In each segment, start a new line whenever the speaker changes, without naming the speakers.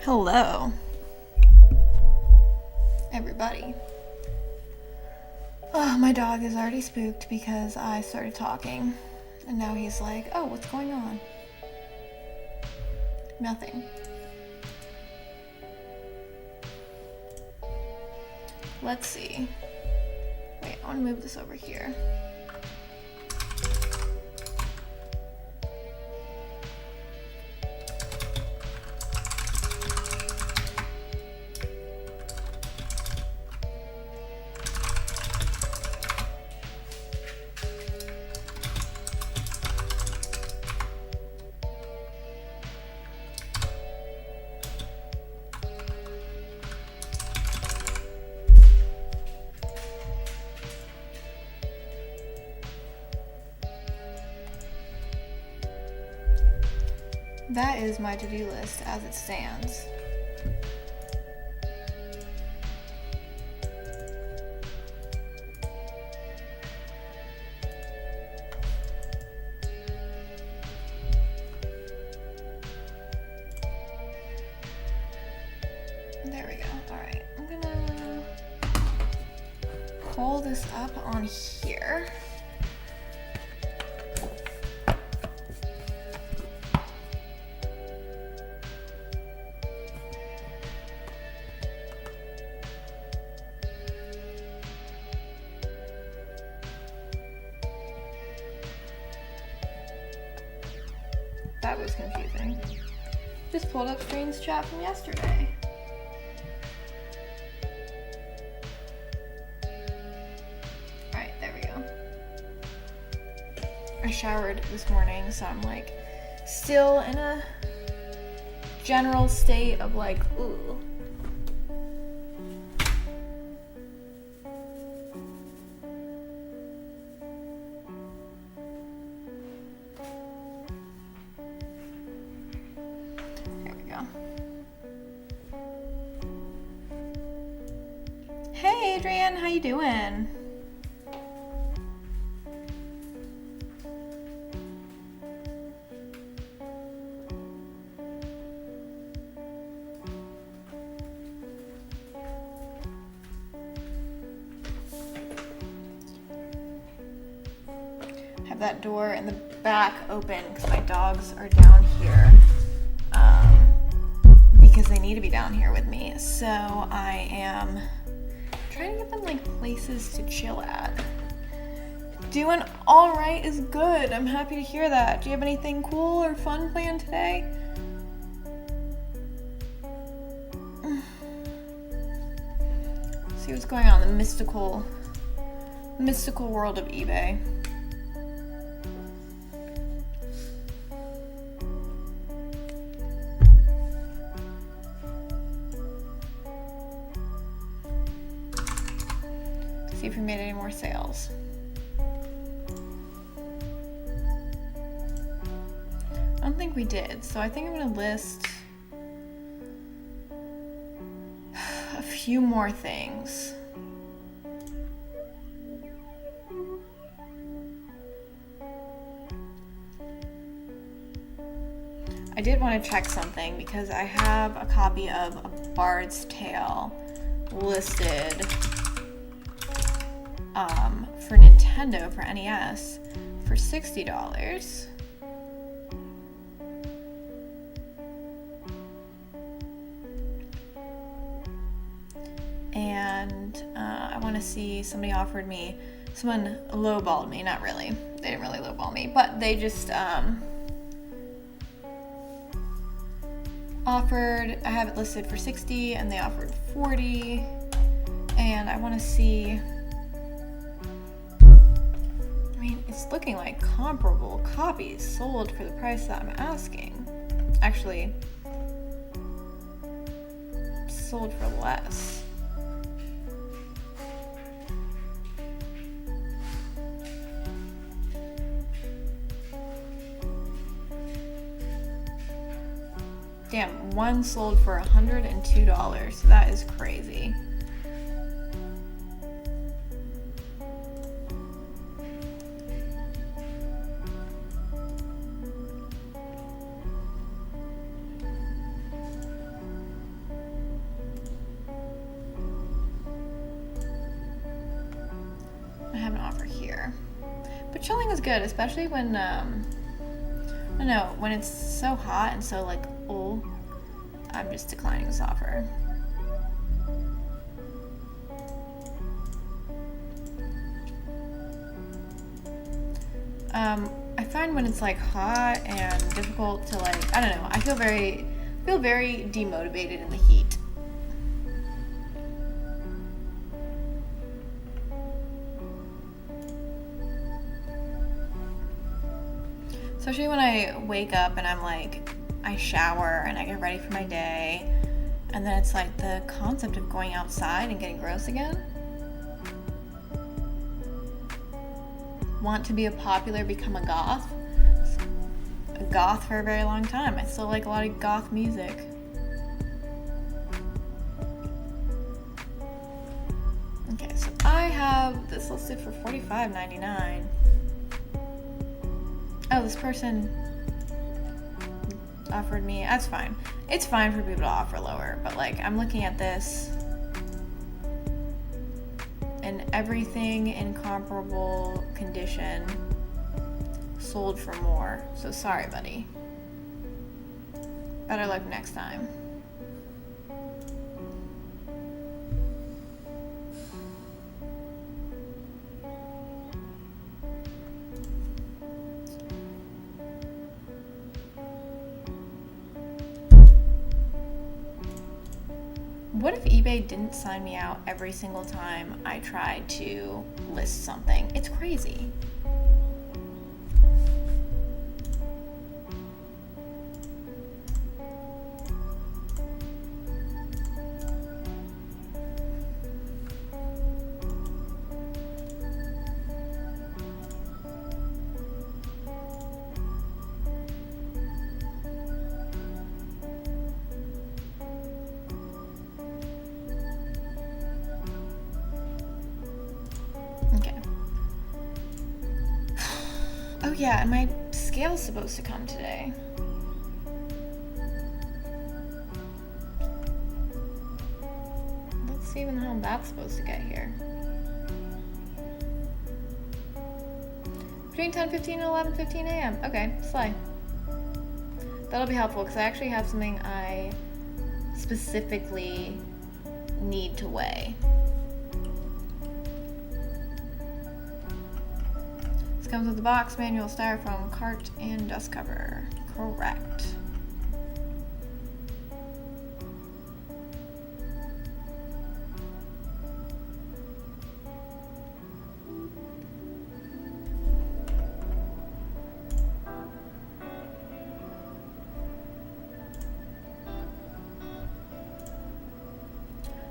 Hello, everybody. Oh, my dog is already spooked because I started talking, and now he's like, oh, what's going on? Nothing. Let's see. Wait, I want to move this over here. That is my to-do list as it stands. There we go. All right, I'm gonna pull this up on here. That was confusing. Just pulled up Stream's chat from yesterday. Alright, there we go. I showered this morning, so I'm like still in a general state of like, ooh. Hey Adrian, how you doing? Have that door in the back open because my dogs are down here. Because they need to be down here with me. So I am trying to get them like places to chill at. Doing all right is good. I'm happy to hear that. Do you have anything cool or fun planned today? See what's going on in the mystical world of eBay. See if we made any more sales. I don't think we did, so I think I'm gonna list a few more things. I did want to check something because I have a copy of A Bard's Tale listed for Nintendo for NES for $60. And I want to see, someone lowballed me, not really, they didn't really lowball me, but they just offered, I have it listed for 60 and they offered 40, and I want to see, it's looking like comparable copies sold for the price that I'm asking. Actually, sold for less. Damn, one sold for $102. That is crazy. have an offer here. But chilling is good, especially when, I don't know, when it's so hot and so like, oh, I'm just declining this offer. I find when it's like hot and difficult to like, I don't know, I feel very demotivated in the heat. Especially when I wake up and I'm like, I shower and I get ready for my day, and then it's like the concept of going outside and getting gross again. Want to be a popular, become a goth. A goth for a very long time. I still like a lot of goth music. Okay, so I have this listed for $45.99. Oh, this person offered me, that's fine. It's fine for people to offer lower, but like I'm looking at this and everything in comparable condition sold for more. So sorry, buddy. Better luck next time. What if eBay didn't sign me out every single time I tried to list something? It's crazy. Oh yeah, and my scale's supposed to come today. Let's see when the hell that's supposed to get here. Between 10:15 and 11:15 a.m. Okay, slay. That'll be helpful because I actually have something I specifically need to weigh. Comes with the box, manual, styrofoam, cart, and dust cover. Correct.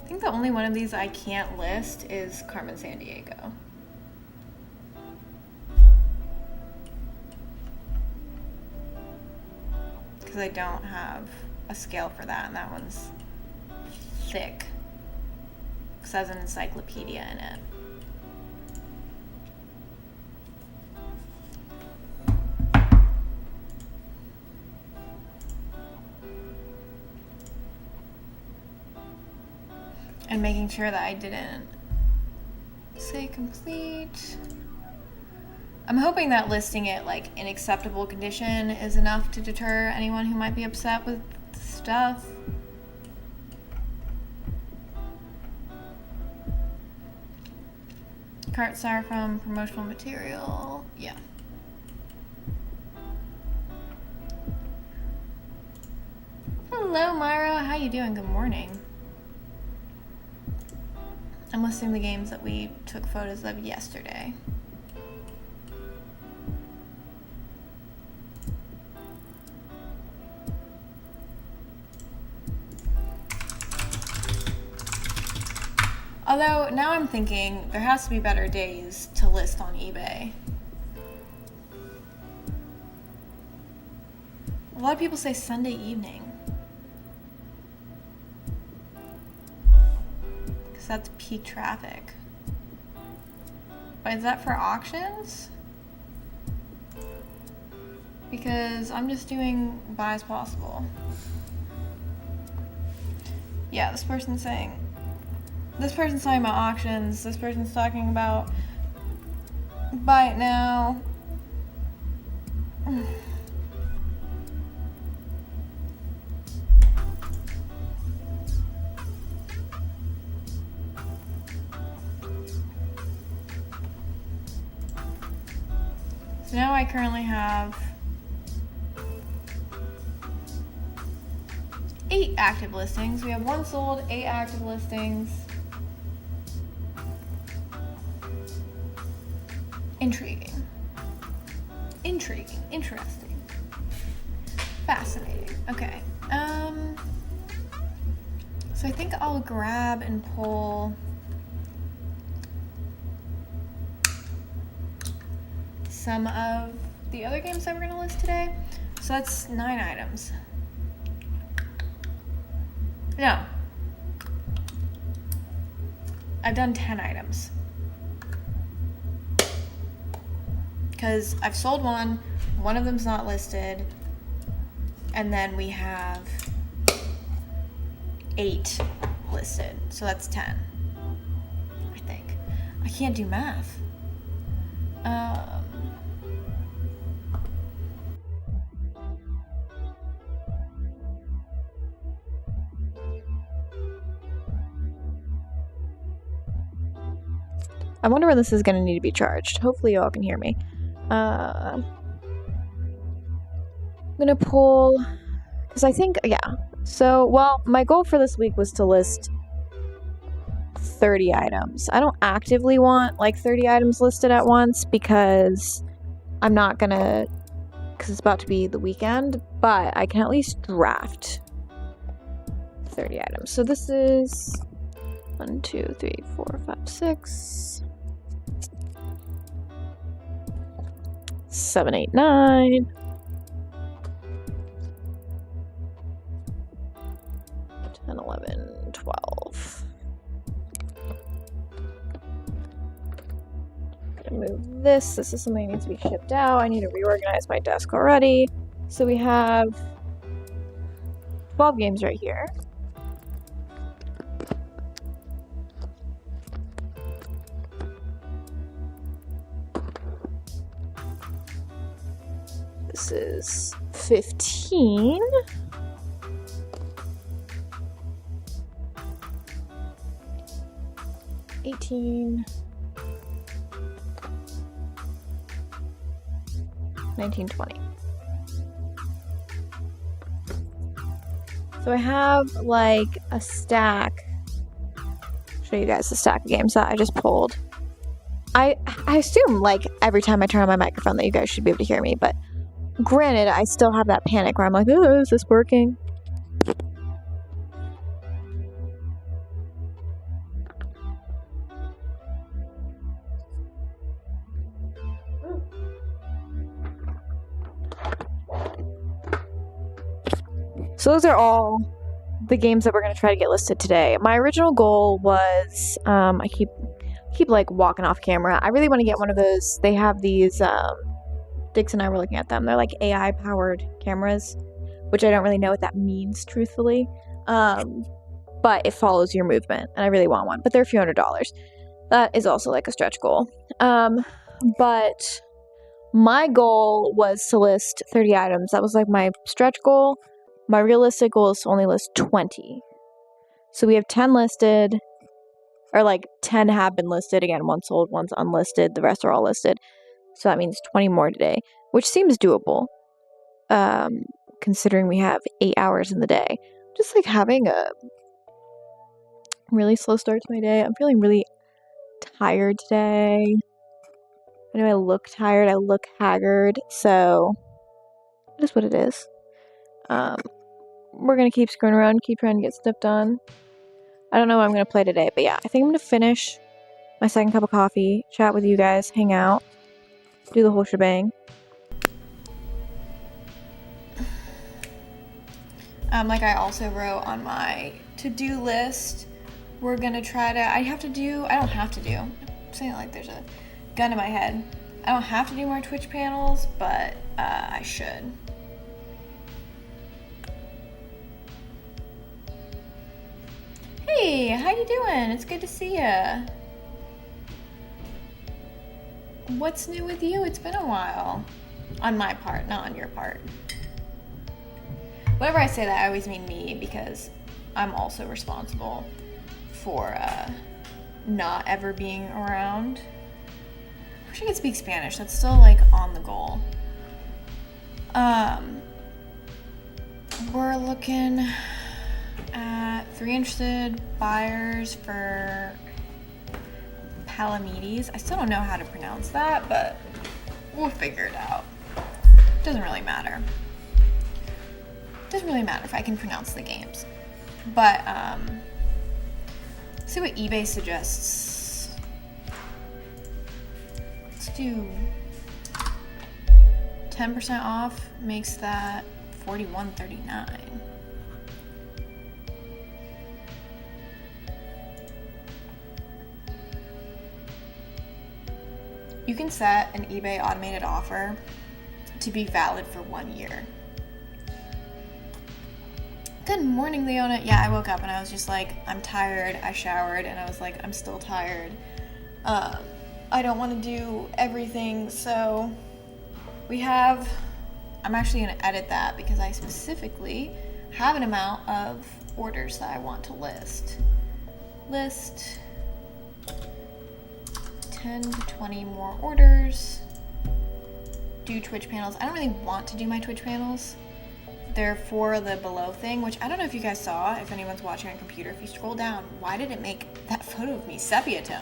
I think the only one of these I can't list is Carmen Sandiego. Because I don't have a scale for that, and that one's thick because it has an encyclopedia in it. And making sure that I didn't say complete. I'm hoping that listing it like in acceptable condition is enough to deter anyone who might be upset with stuff. Cart styrofoam, promotional material, yeah. Hello Myra, how you doing? Good morning. I'm listing the games that we took photos of yesterday. Although, now I'm thinking there has to be better days to list on eBay. A lot of people say Sunday evening. Because that's peak traffic. But is that for auctions? Because I'm just doing buy as possible. Yeah, this person's talking about auctions. This person's talking about Bye now. So now I currently have 8 active listings. We have 1 sold, 8 active listings. Intriguing. Interesting. Fascinating. Okay. So I think I'll grab and pull some of the other games that we're gonna list today. So that's 9 items. No. I've done 10 items. Because I've sold one of them's not listed, and then we have 8 listed, so that's 10, I think. I can't do math. I wonder when this is going to need to be charged. Hopefully y'all can hear me. I'm going to pull, because I think, yeah. So, well, my goal for this week was to list 30 items. I don't actively want like 30 items listed at once because I'm not going to, because it's about to be the weekend, but I can at least draft 30 items. So this is 1, 2, 3, 4, 5, 6, 7, 8, 9, 10, 11, 12. I'm gonna move this. This is something that needs to be shipped out. I need to reorganize my desk already. So we have 12 games right here. This is 15. $18, 19, 20. So I have like a stack. Show you guys the stack of games that I just pulled. I assume like every time I turn on my microphone that you guys should be able to hear me, but granted, I still have that panic where I'm like, oh, is this working? So those are all the games that we're going to try to get listed today. My original goal was, I keep like walking off camera. I really want to get one of those. They have these, Dix and I were looking at them. They're like AI powered cameras, which I don't really know what that means truthfully. But it follows your movement and I really want one, but they're a few $100s. That is also like a stretch goal. But my goal was to list 30 items. That was like my stretch goal. My realistic goal is to only list 20. So we have 10 listed, or like 10 have been listed. Again, 1 sold, 1's unlisted. The rest are all listed. So that means 20 more today, which seems doable, considering we have 8 hours in the day. Just like having a really slow start to my day. I'm feeling really tired today. I know I look tired. I look haggard. So it is what it is. We're going to keep screwing around, keep trying to get stuff done. I don't know what I'm going to play today, but yeah, I think I'm going to finish my second cup of coffee, chat with you guys, hang out, do the whole shebang. Like I also wrote on my to-do list, we're going to try to, I don't have to do, I'm saying it like there's a gun in my head. I don't have to do more Twitch panels, but I should. Hey, how you doing? It's good to see ya. What's new with you? It's been a while. On my part, not on your part. Whenever I say that, I always mean me because I'm also responsible for not ever being around. I wish I could speak Spanish. That's still like on the goal. We're looking at 3 interested buyers for Palamedes. I still don't know how to pronounce that, but we'll figure it out. Doesn't really matter. Doesn't really matter if I can pronounce the games. But, see what eBay suggests. Let's do 10% off makes that $41.39. You can set an eBay automated offer to be valid for 1 year. Good morning, Leona. Yeah, I woke up and I was just like, I'm tired. I showered and I was like, I'm still tired. I don't want to do everything, so I'm actually going to edit that because I specifically have an amount of orders that I want to list. List 10 to 20 more orders. Do Twitch panels. I don't really want to do my Twitch panels. They're for the below thing, which I don't know if you guys saw, if anyone's watching on computer. If you scroll down, why did it make that photo of me sepia toned?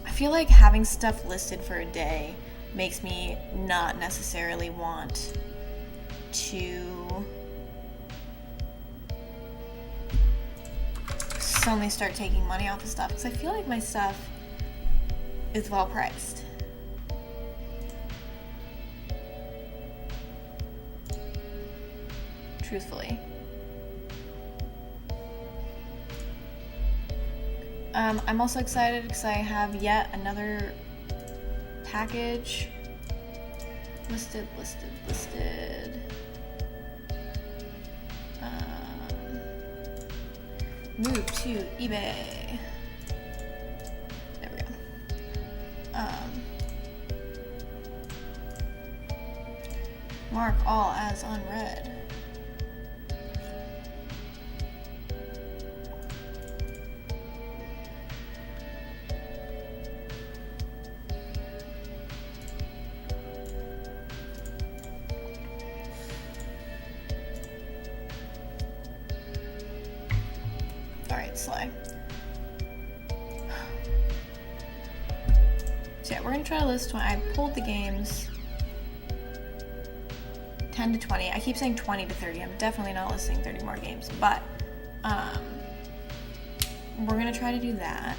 I feel like having stuff listed for a day makes me not necessarily want to suddenly start taking money off of stuff, because I feel like my stuff is well priced. Truthfully. I'm also excited because I have yet another package listed. Move to eBay. There we go. Mark all as unread. Slay. So yeah, we're gonna try to list I pulled the games 10 to 20. I keep saying 20 to 30. I'm definitely not listing 30 more games, but we're gonna try to do that.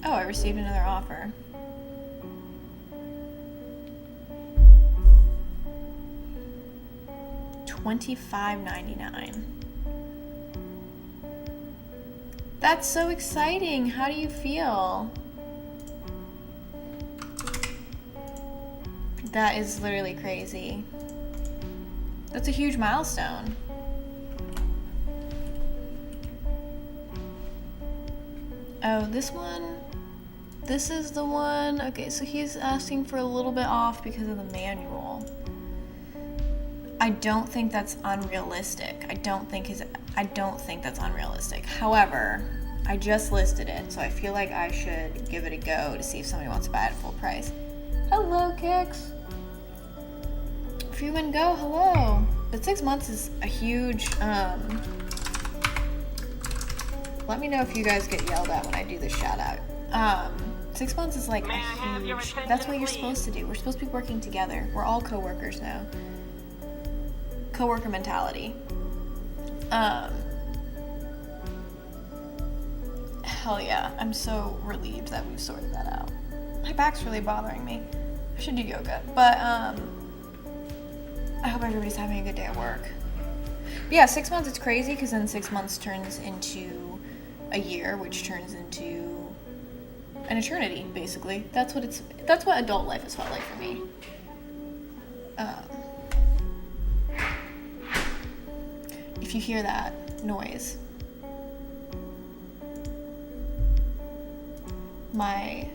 Oh, I received another offer. $25.99. That's so exciting. How do you feel? That is literally crazy. That's a huge milestone. Oh, this one? This is the one? Okay, so he's asking for a little bit off because of the manual. I don't think that's unrealistic. I don't think that's unrealistic. However, I just listed it, so I feel like I should give it a go to see if somebody wants to buy it at full price. Hello, Kix. Freeman Go, hello. But 6 months is a huge, let me know if you guys get yelled at when I do this shout out. 6 months is like a huge, that's what you're supposed to do. We're supposed to be working together. We're all co-workers now. Co-worker mentality. Hell yeah, I'm so relieved that we've sorted that out. My back's really bothering me. I should do yoga, but I hope everybody's having a good day at work. But yeah, 6 months, it's crazy because then 6 months turns into a year, which turns into an eternity, basically. That's what adult life has felt like for me. If you hear that noise, my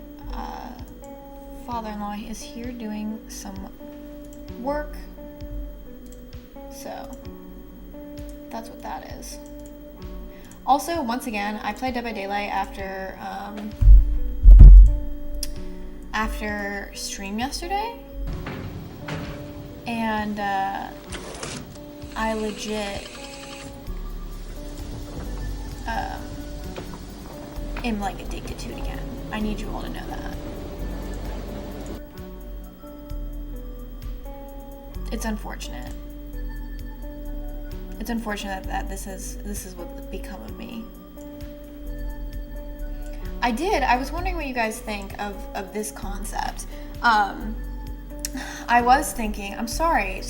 father-in-law is here doing some work, so that's what that is. Also, once again, I played Dead by Daylight after stream yesterday, and I legit am like addicted to it again. I need you all to know that. It's unfortunate. It's unfortunate that this is what's become of me. I was wondering what you guys think of this concept. I was thinking, I'm sorry.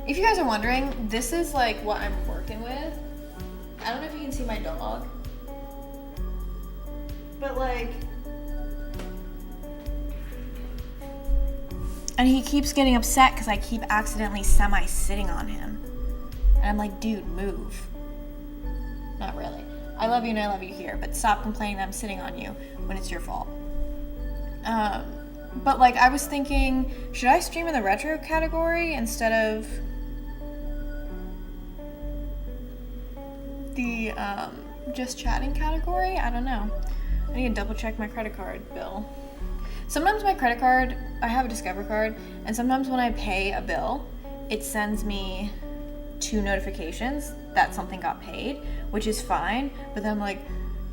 If you guys are wondering, this is like what I'm working with. I don't know if you can see my dog, but like, and he keeps getting upset because I keep accidentally sitting on him. And I'm like, dude, move. Not really. I love you and I love you here, but stop complaining that I'm sitting on you when it's your fault. But like, I was thinking, should I stream in the retro category instead of the just chatting category? I don't know. I need to double check my credit card bill. Sometimes my credit card, I have a Discover card, and sometimes when I pay a bill, it sends me 2 notifications that something got paid, which is fine, but then I'm like,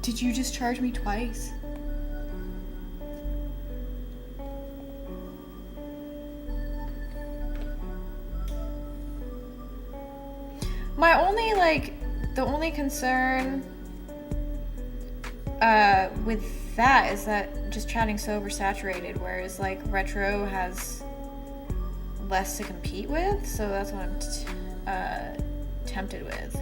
did you just charge me twice? The only concern with that is that just chatting's so oversaturated, whereas like retro has less to compete with, so that's what I'm tempted with.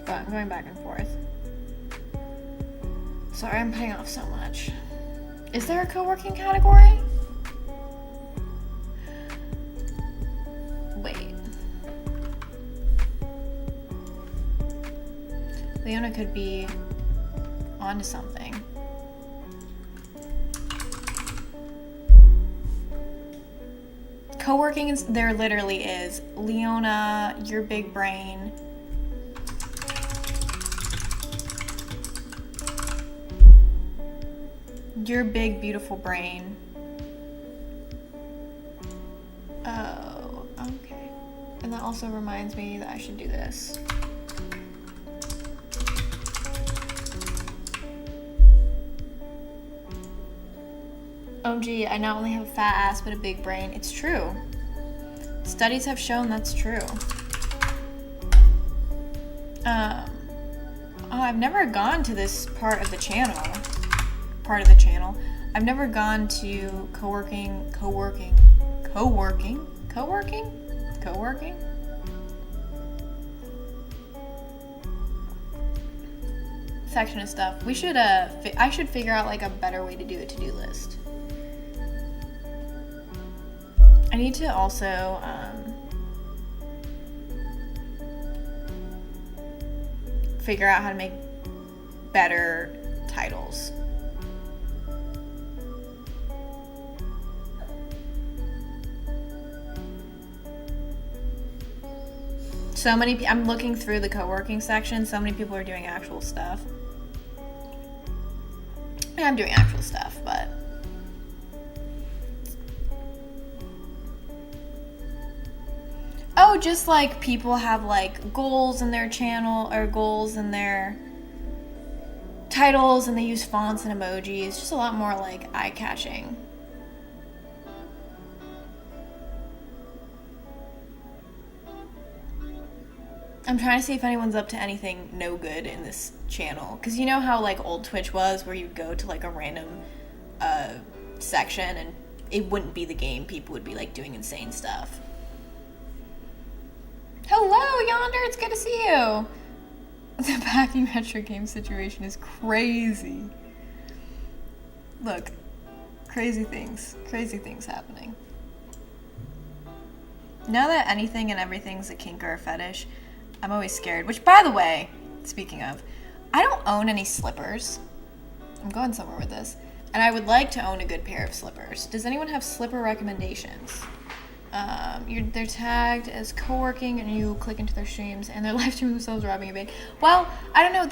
But I'm going back and forth. Sorry, I'm putting off so much. Is there a co-working category? Wait. Leona could be onto something. Co-working is, there literally is. Leona, your big brain. Your big, beautiful brain. Oh, okay. And that also reminds me that I should do this. OMG, I not only have a fat ass, but a big brain. It's true. Studies have shown that's true. I've never gone to this part of the channel. I've never gone to co-working section of stuff. We should I should figure out like a better way to do a to-do list. I need to also figure out how to make better titles. So many, I'm looking through the co-working section, so many people are doing actual stuff. Yeah, I'm doing actual stuff, but oh, just like people have like goals in their channel or goals in their titles and they use fonts and emojis. Just a lot more like eye-catching. I'm trying to see if anyone's up to anything no good in this channel. Because you know how like old Twitch was where you'd go to like a random section and it wouldn't be the game. People would be like doing insane stuff. Hello, Yonder. It's good to see you. The packing retro game situation is crazy. Look, crazy things happening. Now that anything and everything's a kink or a fetish, I'm always scared. Which, by the way, speaking of, I don't own any slippers. I'm going somewhere with this. And I would like to own a good pair of slippers. Does anyone have slipper recommendations? They're tagged as co-working, and you click into their streams, and they're live streaming themselves robbing a bank. Well, I don't know.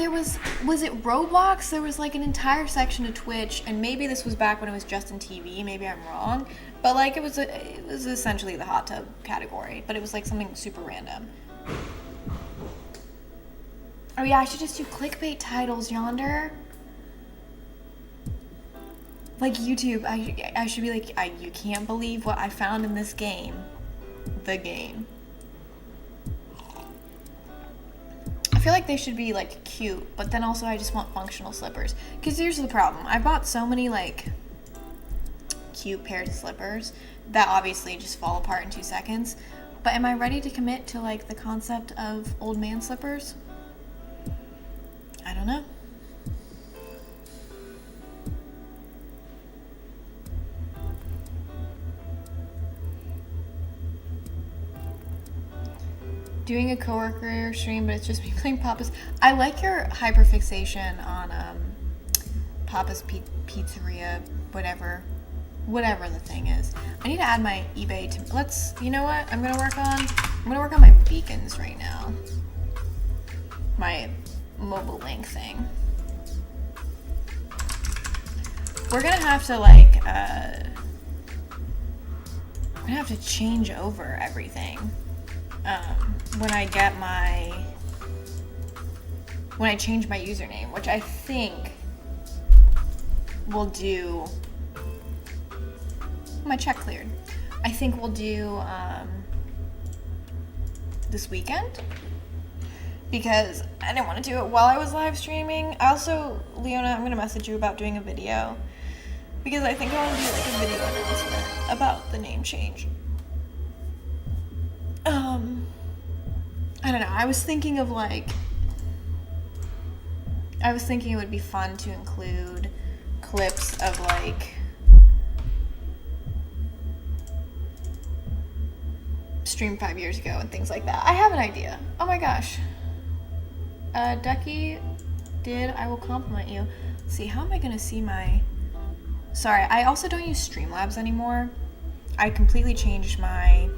Was it Roblox? There was like an entire section of Twitch, and maybe this was back when it was Justin TV. Maybe I'm wrong, but like it was essentially the hot tub category, but it was like something super random. Oh yeah, I should just do clickbait titles, Yonder. Like YouTube, I should be like, you can't believe what I found in this game. The game. I feel like they should be like cute, but then also I just want functional slippers. Because here's the problem. I bought so many like cute pairs of slippers that obviously just fall apart in 2 seconds. But am I ready to commit to like the concept of old man slippers? I don't know. Doing a coworker stream, but it's just me playing Papa's. I like your hyperfixation on Papa's Pizzeria, whatever the thing is. I need to add my eBay to. You know what? I'm gonna work on my beacons right now. My mobile link thing. We're gonna have to like we're gonna have to change over everything. When I change my username, which I think we'll do. My check cleared. I think we'll do this weekend, because I didn't want to do it while I was live streaming. Also, Leona, I'm gonna message you about doing a video, because I think I want to do like a video announcement about the name change. I don't know. I was thinking it would be fun to include clips of like stream 5 years ago and things like that. I have an idea. Oh my gosh. Ducky I will compliment you. Let's see, how am I gonna see my... Sorry, I also don't use Streamlabs anymore. I completely changed my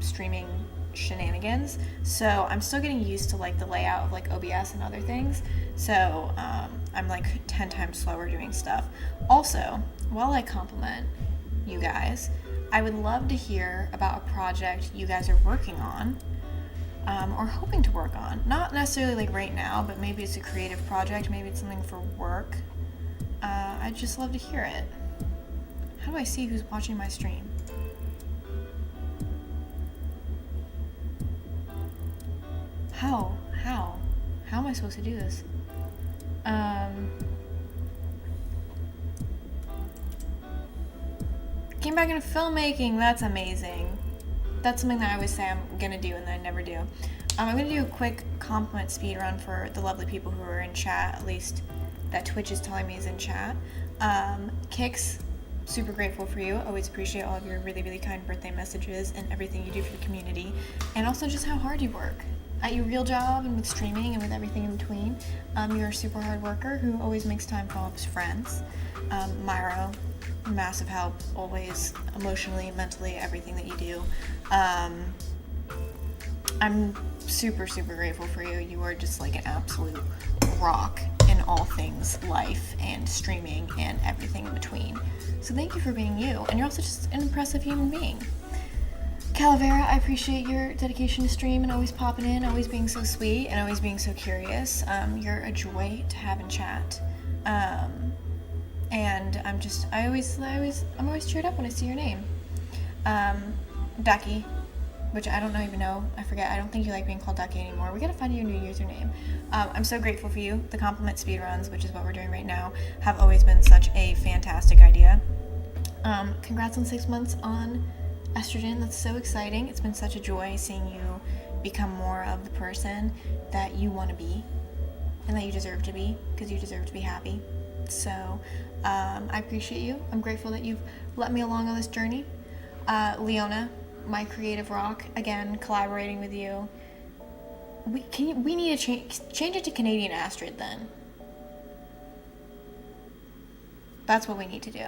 streaming shenanigans, so I'm still getting used to like the layout of like OBS and other things, so I'm like 10 times slower doing stuff. Also, while I compliment you guys, I would love to hear about a project you guys are working on or hoping to work on. Not necessarily like right now, but maybe it's a creative project, maybe it's something for work. I'd just love to hear it. How do I see who's watching my stream? How am I supposed to do this? Came back into filmmaking. That's amazing. That's something that I always say I'm gonna do and then I never do. I'm gonna do a quick compliment speed run for the lovely people who are in chat, at least that Twitch is telling me is in chat. Kix, super grateful for you. Always appreciate all of your really, really kind birthday messages and everything you do for the community, and also just how hard you work at your real job and with streaming and with everything in between. You're a super hard worker who always makes time for all of his friends. Myro, massive help, always, emotionally, mentally, everything that you do. I'm super, super grateful for you. You are just like an absolute rock in all things life and streaming and everything in between. So thank you for being you. And you're also just an impressive human being. Calavera, I appreciate your dedication to stream and always popping in, always being so sweet and always being so curious. You're a joy to have in chat. And I'm always cheered up when I see your name. Ducky, which I don't even know. I forget. I don't think you like being called Ducky anymore. We gotta find you a new username. I'm so grateful for you. The compliment speedruns, which is what we're doing right now, have always been such a fantastic idea. Congrats on 6 months on estrogen. That's so exciting. It's been such a joy seeing you become more of the person that you want to be and that you deserve to be, because you deserve to be happy. So I appreciate you. I'm grateful that you've let me along on this journey. Leona, my creative rock, again, collaborating with you. We need to change it to Canadian Astrid then. That's what we need to do.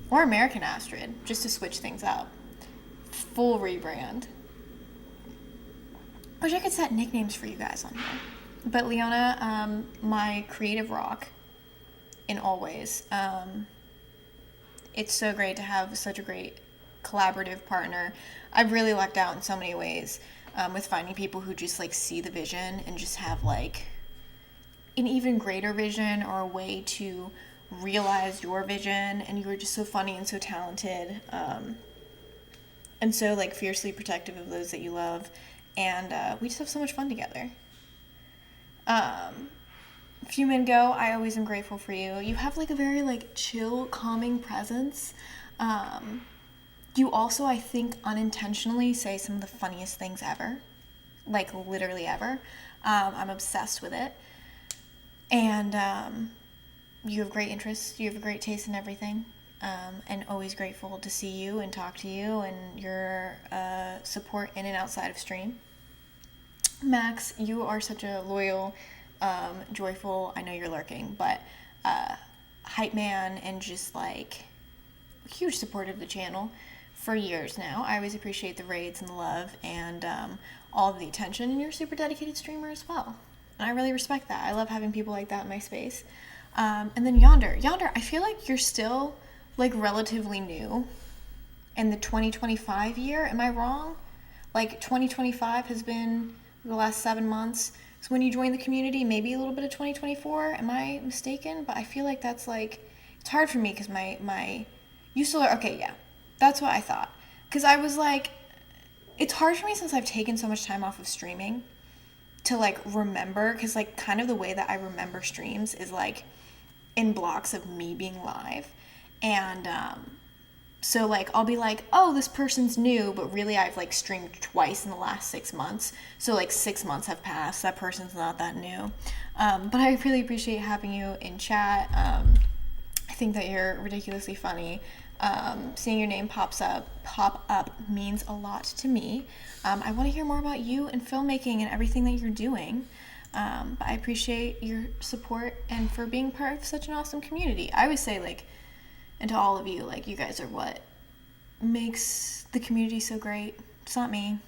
Or American Astrid, just to switch things up. Full rebrand. Wish I could set nicknames for you guys on here. But Leona, my creative rock in all ways. It's so great to have such a great collaborative partner. I've really lucked out in so many ways with finding people who just like see the vision and just have like an even greater vision or a way to realize your vision. And you were just so funny and so talented, and so like fiercely protective of those that you love. And we just have so much fun together. Fumingo, I always am grateful for you. You have like a very like chill, calming presence. You also, I think, unintentionally say some of the funniest things ever. Like literally ever. I'm obsessed with it. And you have great interests. You have a great taste in everything. And always grateful to see you and talk to you and your support in and outside of stream. Max, you are such a loyal, joyful, I know you're lurking, but hype man and just like huge supporter of the channel for years now. I always appreciate the raids and the love and all of the attention, and you're a super dedicated streamer as well. And I really respect that. I love having people like that in my space. And then Yonder, I feel like you're still like relatively new in the 2025 year. Am I wrong? Like 2025 has been the last 7 months. So when you joined the community, maybe a little bit of 2024. Am I mistaken? But I feel like that's like, it's hard for me because you still are, okay, yeah. That's what I thought. Because I was like, it's hard for me since I've taken so much time off of streaming to like remember, because like kind of the way that I remember streams is like in blocks of me being live. And so like I'll be like, oh, this person's new, but really I've like streamed twice in the last 6 months. So like 6 months have passed. That person's not that new. But I really appreciate having you in chat. I think that you're ridiculously funny. Seeing your name pop up means a lot to me. I want to hear more about you and filmmaking and everything that you're doing. But I appreciate your support and for being part of such an awesome community. I always say like, and to all of you, like you guys are what makes the community so great. It's not me.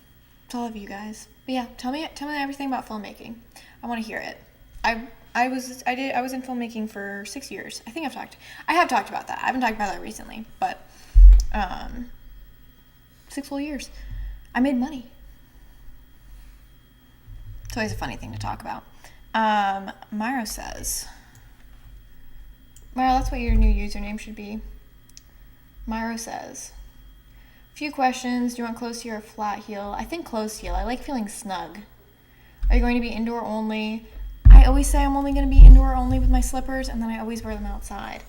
It's all of you guys. But yeah, tell me everything about filmmaking. I want to hear it. I was in filmmaking for 6 years. I have talked about that. I haven't talked about that recently, but 6 whole years. I made money. It's always a funny thing to talk about. Myro says, Myro, that's what your new username should be. Myro says, few questions. Do you want close heel or flat heel? I think close heel. I like feeling snug. Are you going to be indoor only? I always say I'm only going to be indoor only with my slippers, and then I always wear them outside.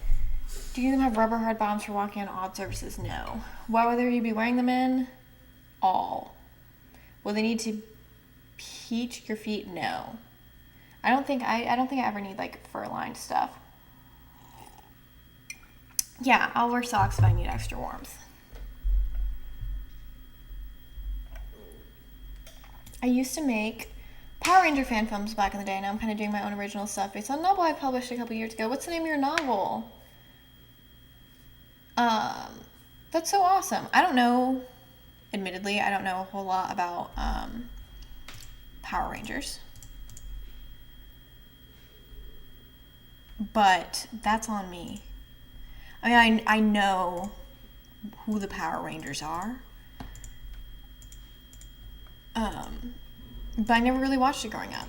Do you have rubber hard bottoms for walking on odd surfaces? No. What weather will you be wearing them in? All. Will they need to heat your feet? No. I don't think I ever need like fur-lined stuff. Yeah, I'll wear socks if I need extra warmth. I used to make Power Ranger fan films back in the day. Now I'm kind of doing my own original stuff based on a novel I published a couple years ago. What's the name of your novel? That's so awesome. I don't know, admittedly, I don't know a whole lot about Power Rangers. But that's on me. I mean, I know who the Power Rangers are. But I never really watched it growing up.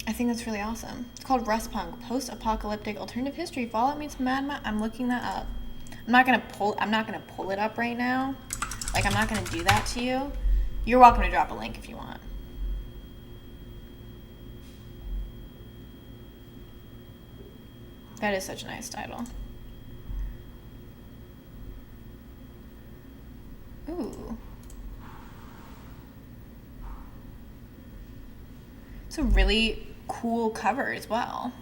I think that's really awesome. It's called Rustpunk, Post-Apocalyptic Alternative History. Fallout meets Mad Max. I'm looking that up. I'm not gonna pull it up right now. Like, I'm not gonna do that to you. You're welcome to drop a link if you want. That is such a nice title. Ooh. It's a really cool cover as well.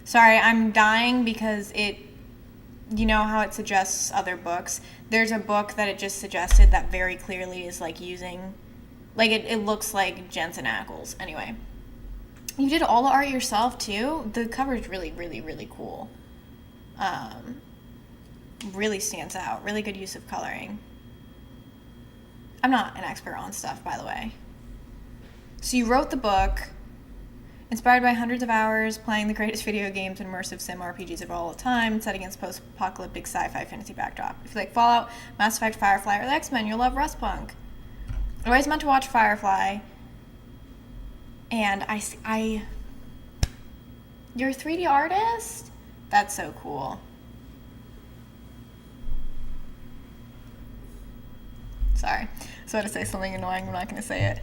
Sorry, I'm dying because you know how it suggests other books? There's a book that it just suggested that very clearly is like using, like it looks like Jensen Ackles. Anyway, you did all the art yourself too? The cover's really, really, really cool. Really stands out. Really good use of coloring. I'm not an expert on stuff, by the way. So you wrote the book, inspired by hundreds of hours playing the greatest video games and immersive sim RPGs of all time, set against post-apocalyptic sci-fi fantasy backdrop. If you like Fallout, Mass Effect, Firefly, or the X-Men, you'll love Rustpunk. I always meant to watch Firefly, and you're a 3D artist? That's so cool. Sorry. So I had to say something annoying. I'm not going to say it.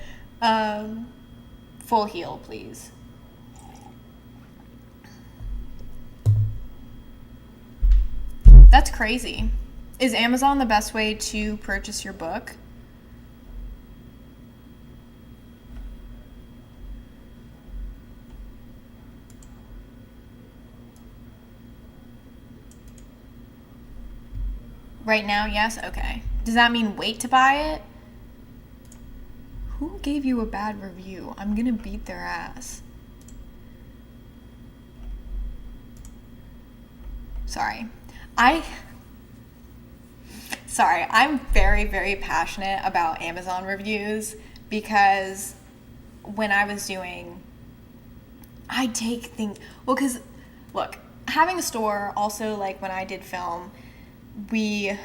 Full heal, please. That's crazy. Is Amazon the best way to purchase your book? Right now, yes? Okay. Does that mean wait to buy it? Who gave you a bad review? I'm gonna beat their ass. Sorry. I'm very, very passionate about Amazon reviews because when I was doing, because, look, having a store, also, like, when I did film, the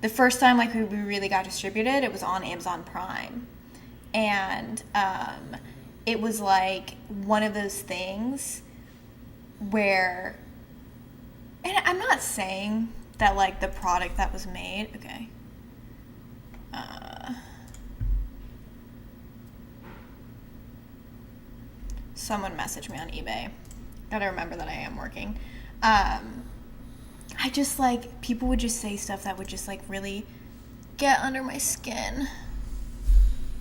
first time, like, we really got distributed, it was on Amazon Prime. And it was, like, one of those things where, and I'm not saying that, like, the product that was made, okay. Someone messaged me on eBay. Gotta remember that I am working. I just, like, people would just say stuff that would just, like, really get under my skin.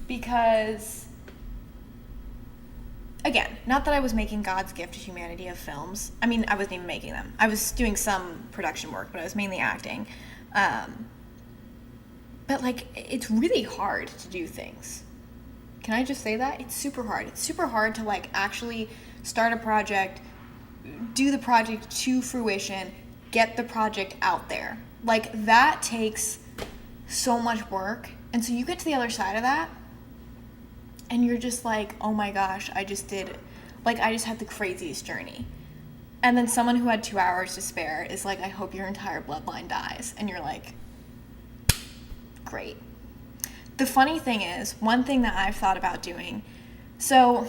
Because, again, not that I was making God's gift to humanity of films. I mean, I wasn't even making them. I was doing some production work, but I was mainly acting. But, like, it's really hard to do things. Can I just say that? It's super hard. It's super hard to, like, actually start a project, do the project to fruition, get the project out there. Like, that takes so much work. And so you get to the other side of that, and you're just like, oh my gosh, I just had the craziest journey. And then someone who had 2 hours to spare is like, I hope your entire bloodline dies. And you're like, great. The funny thing is, one thing that I've thought about doing, so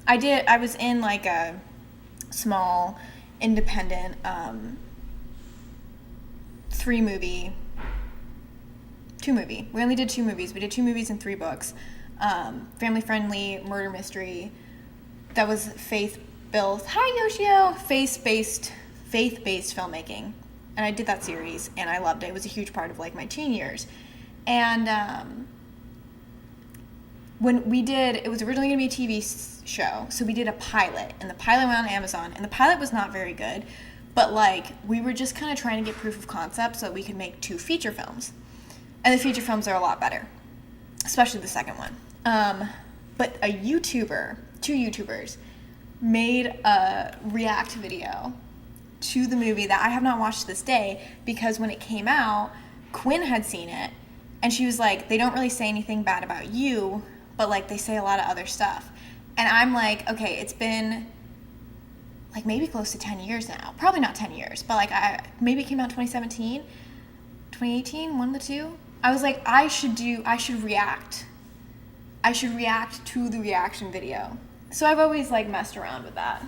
I was in like a small independent 2 movie. We only did 2 movies. We did 2 movies and 3 books. Family-friendly murder mystery that was faith-built. Hi, Yoshio! Faith-based filmmaking. And I did that series, and I loved it. It was a huge part of, like, my teen years. And when we did, it was originally going to be a TV show, so we did a pilot, and the pilot went on Amazon, and the pilot was not very good, but, like, we were just kind of trying to get proof of concept so that we could make 2 feature films. And the feature films are a lot better, especially the second one. But 2 YouTubers, made a react video to the movie that I have not watched to this day because when it came out, Quinn had seen it, and she was like, they don't really say anything bad about you, but, like, they say a lot of other stuff. And I'm like, okay, it's been, like, maybe close to 10 years now. Probably not 10 years, but, like, maybe it came out 2017, 2018, one of the two. I was like, I should react. I should react to the reaction video. So I've always, like, messed around with that.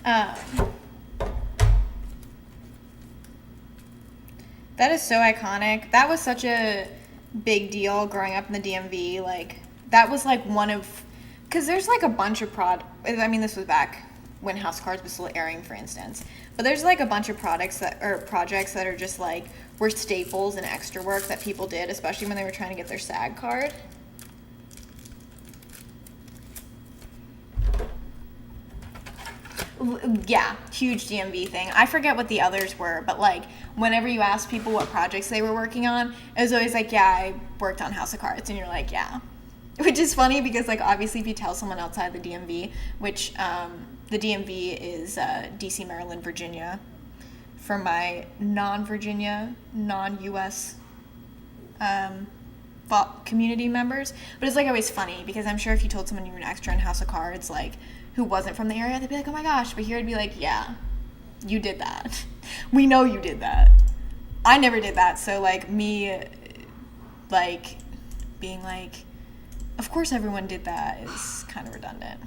Um, that is so iconic. That was such a big deal growing up in the DMV. Like, that was like one of, because there's like a bunch of this was back when House of Cards was still airing, for instance. But there's like a bunch of projects that are just like were staples and extra work that people did, especially when they were trying to get their SAG card. Yeah, huge DMV thing. I forget what the others were, but like whenever you ask people what projects they were working on, it was always like, yeah, I worked on House of Cards, and you're like, yeah. Which is funny because like obviously if you tell someone outside the DMV, which the DMV is DC, Maryland, Virginia, for my non-Virginia, non-US community members. But it's like always funny because I'm sure if you told someone you were an extra in House of Cards, like who wasn't from the area, they'd be like, oh my gosh. But here it'd be like, yeah, you did that. We know you did that. I never did that. So like me, like being like, of course everyone did that is kind of redundant.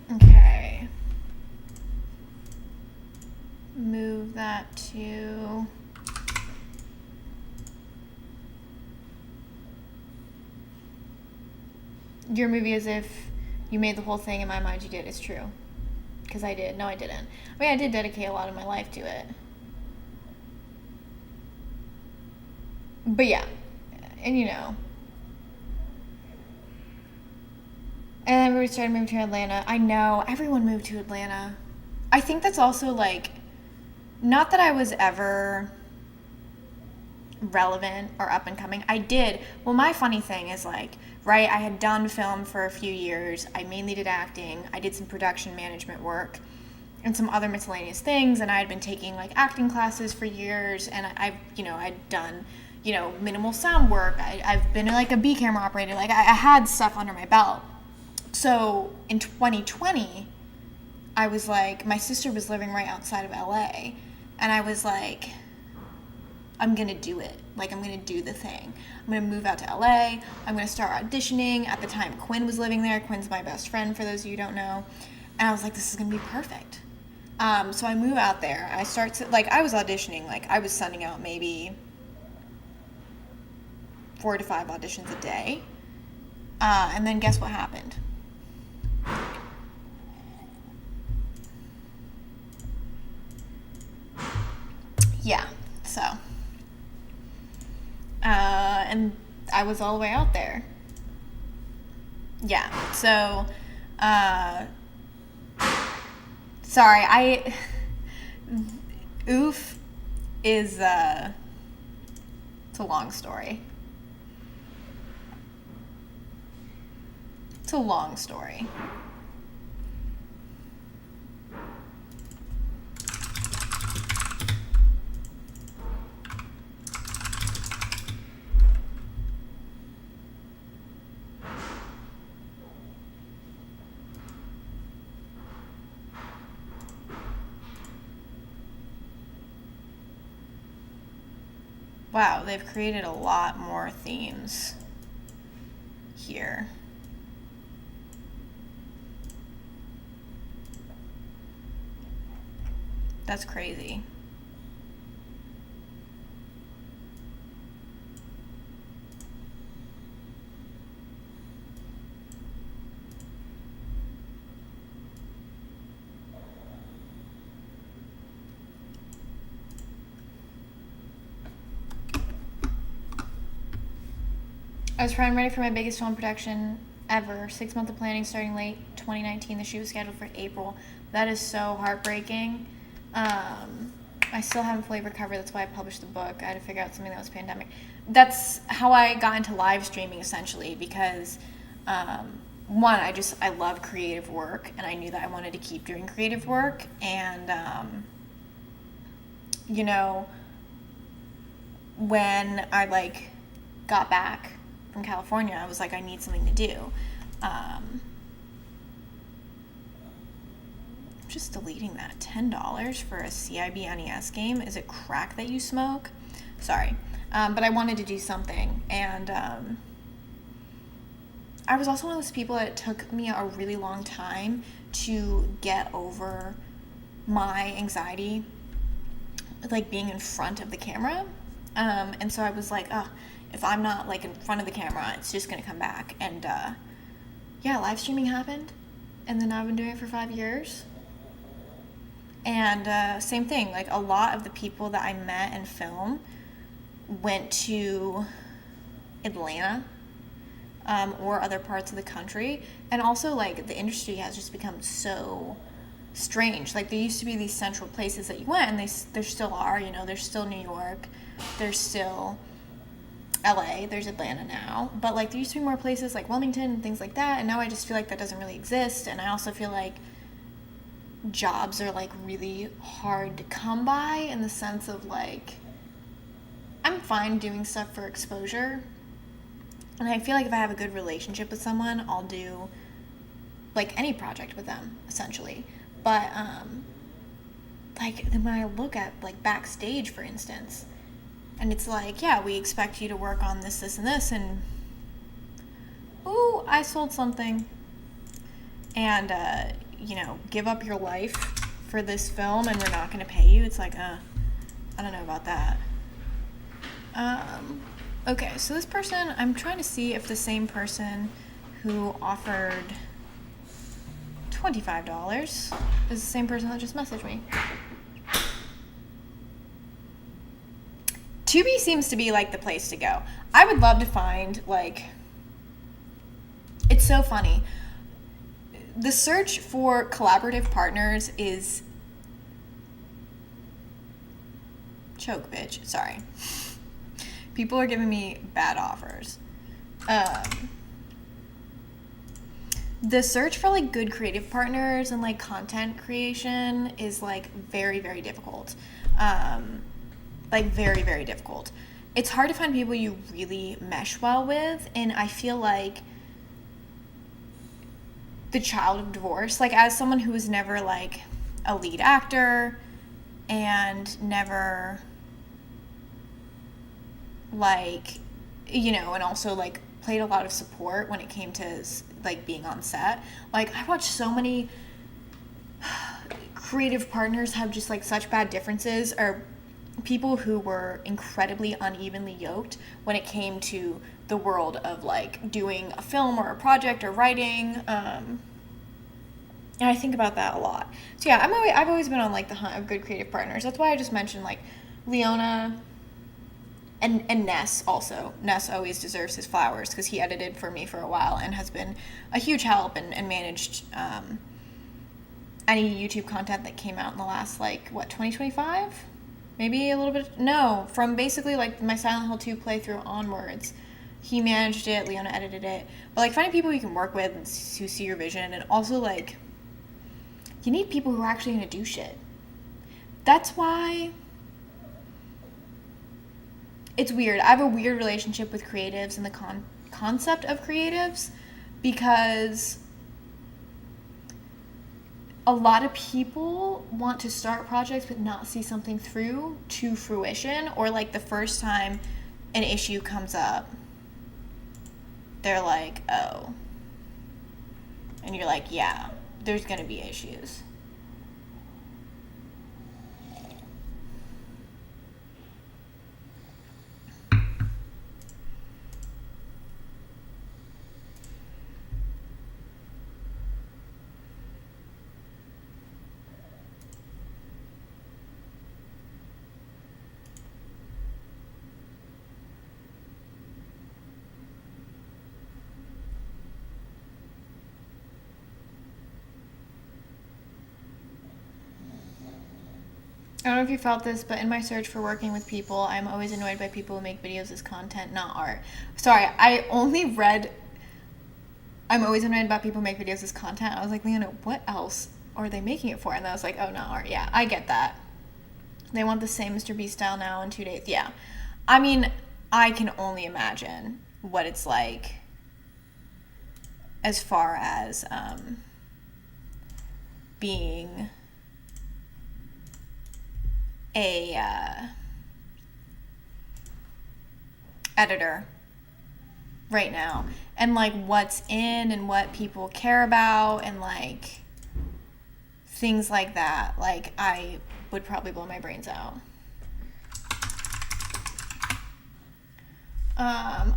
Okay. Move that to... Your movie as if you made the whole thing. In my mind you did. It's true. Because I did. No, I didn't. I mean, I did dedicate a lot of my life to it. But yeah. And you know. And then everybody started moving to Atlanta. I know. Everyone moved to Atlanta. I think that's also like... Not that I was ever relevant or up and coming. I did. Well, my funny thing is like, right, I had done film for a few years. I mainly did acting. I did some production management work and some other miscellaneous things. And I had been taking like acting classes for years. And I'd done, minimal sound work. I've been like a B camera operator. Like I had stuff under my belt. So in 2020, I was like, my sister was living right outside of LA. And I was like, I'm going to do it. Like, I'm going to do the thing. I'm going to move out to LA. I'm going to start auditioning. At the time, Quinn was living there. Quinn's my best friend, for those of you who don't know. And I was like, this is going to be perfect. So I move out there. I start to, like, I was auditioning. Like, I was sending out maybe 4 to 5 auditions a day. And then guess what happened? Yeah, so... and I was all the way out there. Yeah, so, sorry, oof is, it's a long story. It's a long story. Wow, they've created a lot more themes here. That's crazy. I was trying ready for my biggest film production ever. 6 months of planning starting late 2019. The shoot was scheduled for April. That is so heartbreaking. I still haven't fully recovered. That's why I published the book. I had to figure out something that was pandemic. That's how I got into live streaming, essentially, because one, I love creative work, and I knew that I wanted to keep doing creative work, and when I like got back from California, I was like, I need something to do. I'm just deleting that. $10 for a CIB NES game. Is it crack that you smoke? Sorry. But I wanted to do something, and I was also one of those people that it took me a really long time to get over my anxiety, like being in front of the camera. And so I was like, oh, if I'm not like in front of the camera, it's just gonna come back. And yeah, live streaming happened, and then I've been doing it for 5 years. And same thing, like a lot of the people that I met in film went to Atlanta or other parts of the country. And also, like, the industry has just become so strange. Like, there used to be these central places that you went, and there still are, you know, there's still New York, there's still LA, there's Atlanta now, but like there used to be more places like Wilmington and things like that, and now I just feel like that doesn't really exist. And I also feel like jobs are like really hard to come by, in the sense of like, I'm fine doing stuff for exposure, and I feel like if I have a good relationship with someone, I'll do like any project with them essentially. But like then when I look at like backstage, for instance, and it's like, yeah, we expect you to work on this, this, and this, and ooh, I sold something, and you know, give up your life for this film and we're not going to pay you. It's like, I don't know about that. Okay, so this person, I'm trying to see if the same person who offered $25 is the same person that just messaged me. Tubi seems to be like the place to go. I would love to find, like, it's so funny. The search for collaborative partners is choke, bitch. Sorry. People are giving me bad offers. The search for like good creative partners and like content creation is like very, very difficult. Like very, very difficult. It's hard to find people you really mesh well with, and I feel like the child of divorce, like as someone who was never like a lead actor and never like, you know, and also like played a lot of support when it came to like being on set. Like I watched so many creative partners have just like such bad differences, or people who were incredibly unevenly yoked when it came to the world of like doing a film or a project or writing. And I think about that a lot. So yeah, I've always been on like the hunt of good creative partners. That's why I just mentioned like Leona and Ness also. Ness always deserves his flowers because he edited for me for a while and has been a huge help and managed any YouTube content that came out in the last like, what, 2025? Maybe a little bit, no, from basically like my Silent Hill 2 playthrough onwards. He managed it, Leona edited it. But like finding people you can work with and who see your vision, and also like, you need people who are actually gonna do shit. That's why it's weird. I have a weird relationship with creatives and the concept of creatives, because a lot of people want to start projects but not see something through to fruition, or like the first time an issue comes up, they're like, oh. And you're like, yeah, there's gonna be issues. I don't know if you felt this, but in my search for working with people, I'm always annoyed by people who make videos as content, not art. Sorry, I only read, I'm always annoyed about people who make videos as content. I was like, Leona, what else are they making it for? And I was like, oh, not art. Yeah, I get that. They want the same Mr. Beast style now in 2 days. Yeah. I mean, I can only imagine what it's like as far as being a editor right now, and like what's in and what people care about and like things like that. Like, I would probably blow my brains out.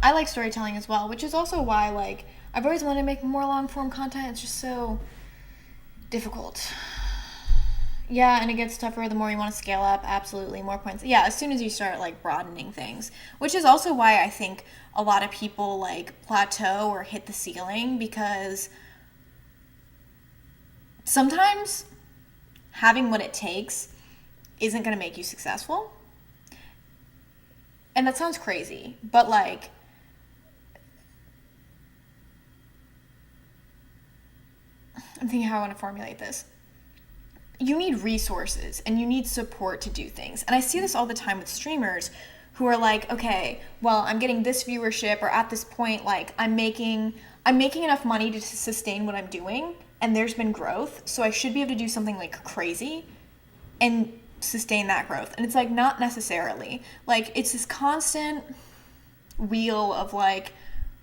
I like storytelling as well, which is also why like I've always wanted to make more long form content. It's just so difficult. Yeah, and it gets tougher the more you want to scale up. Absolutely, more points. Yeah, as soon as you start like broadening things, which is also why I think a lot of people like plateau or hit the ceiling, because sometimes having what it takes isn't going to make you successful. And that sounds crazy, but like I'm thinking how I want to formulate this. You need resources and you need support to do things. And I see this all the time with streamers who are like, okay, well, I'm getting this viewership, or at this point, like I'm making enough money to sustain what I'm doing, and there's been growth, so I should be able to do something like crazy and sustain that growth. And it's like, not necessarily. Like, it's this constant wheel of like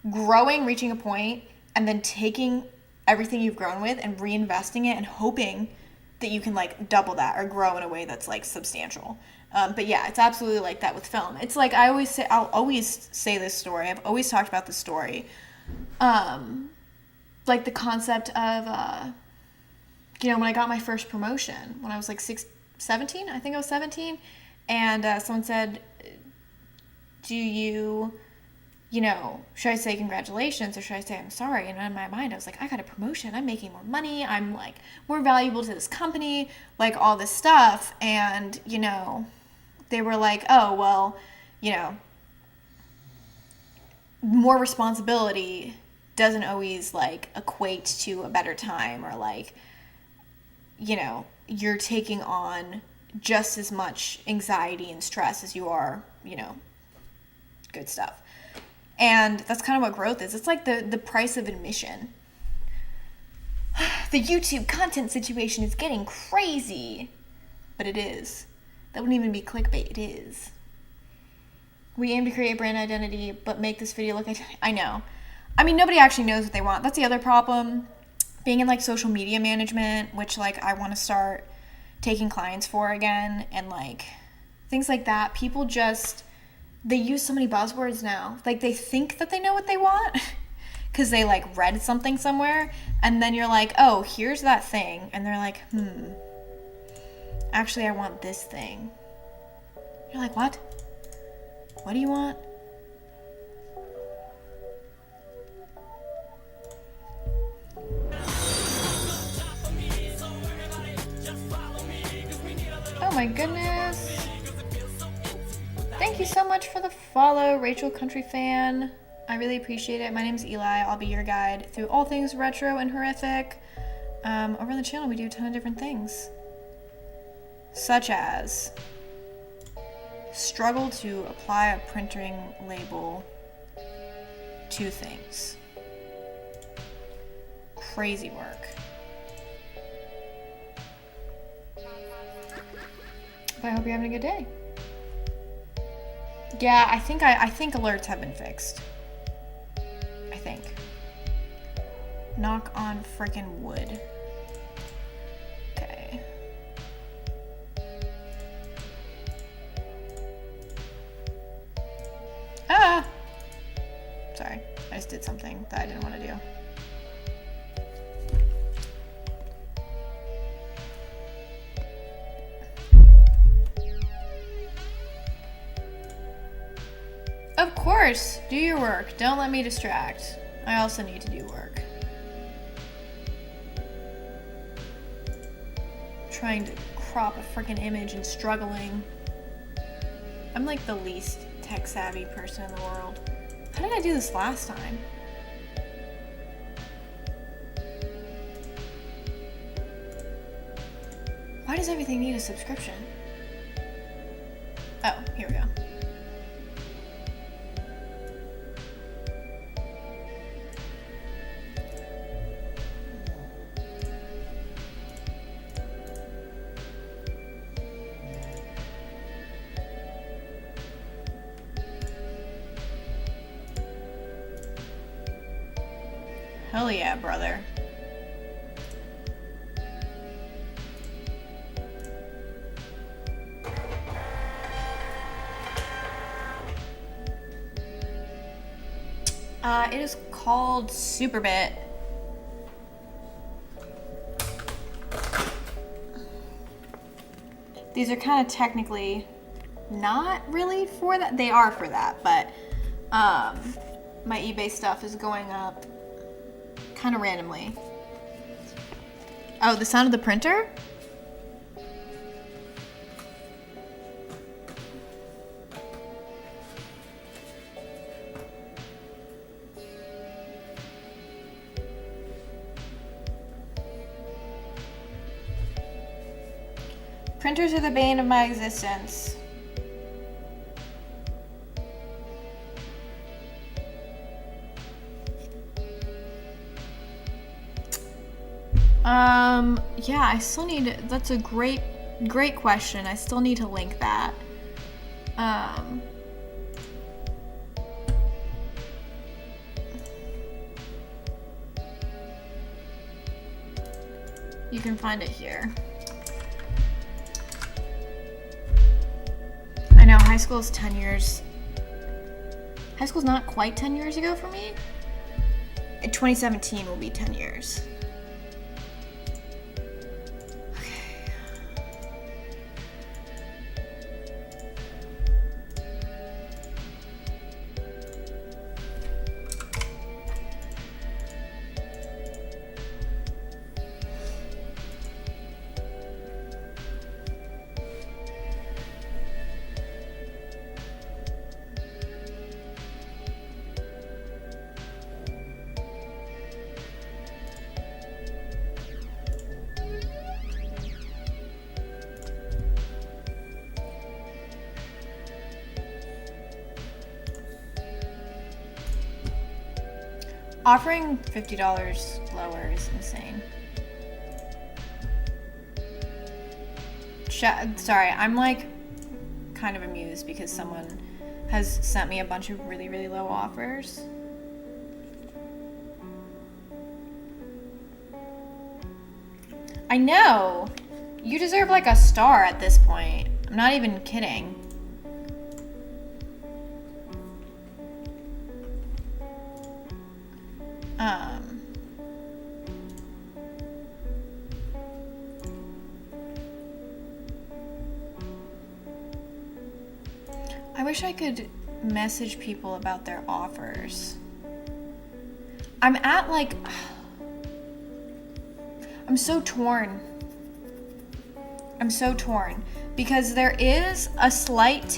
growing, reaching a point, and then taking everything you've grown with and reinvesting it and hoping that you can like double that or grow in a way that's like substantial. But yeah, it's absolutely like that with film. It's like I'll always say this story. I've always talked about this story. Like the concept of, when I got my first promotion when I was like 17, I think I was 17. And someone said, do you, should I say congratulations or should I say I'm sorry? And in my mind, I was like, I got a promotion. I'm making more money. I'm like more valuable to this company, like all this stuff. And, they were like, oh, well, more responsibility doesn't always like equate to a better time, or like, you're taking on just as much anxiety and stress as you are, good stuff. And that's kind of what growth is. It's like the price of admission. The YouTube content situation is getting crazy. But it is. That wouldn't even be clickbait. It is. We aim to create a brand identity, but make this video look... I know. I mean, nobody actually knows what they want. That's the other problem. Being in like social media management, which like I want to start taking clients for again, and like things like that. People just... they use so many buzzwords now. Like, they think that they know what they want because they like read something somewhere, and then you're like, oh, here's that thing, and they're like, actually I want this thing. You're like, what do you want? Oh my goodness. Thank you so much for the follow, Rachel Country Fan. I really appreciate it. My name is Eli. I'll be your guide through all things retro and horrific. Over on the channel, we do a ton of different things, such as struggle to apply a printing label to things. Crazy work. But I hope you're having a good day. Yeah, I think alerts have been fixed. I think. Knock on frickin' wood. Okay. Ah! Sorry, I just did something that I didn't want to do. Of course, do your work. Don't let me distract. I also need to do work. Trying to crop a freaking image and struggling. I'm like the least tech savvy person in the world. How did I do this last time? Why does everything need a subscription? Oh, here we go. Hell yeah, brother. It is called Superbit. These are kind of technically not really for that. They are for that, but my eBay stuff is going up kind of randomly. Oh, the sound of the printer? Printers are the bane of my existence. Yeah, I still need, that's a great question. I still need to link that. You can find it here. I know, high school is 10 years. High school's not quite 10 years ago for me. In 2017 will be 10 years. Offering $50 lower is insane. Sorry, I'm like kind of amused because someone has sent me a bunch of really, really low offers. I know! You deserve like a star at this point. I'm not even kidding. I wish I could message people about their offers. I'm at like, I'm so torn. I'm so torn because there is a slight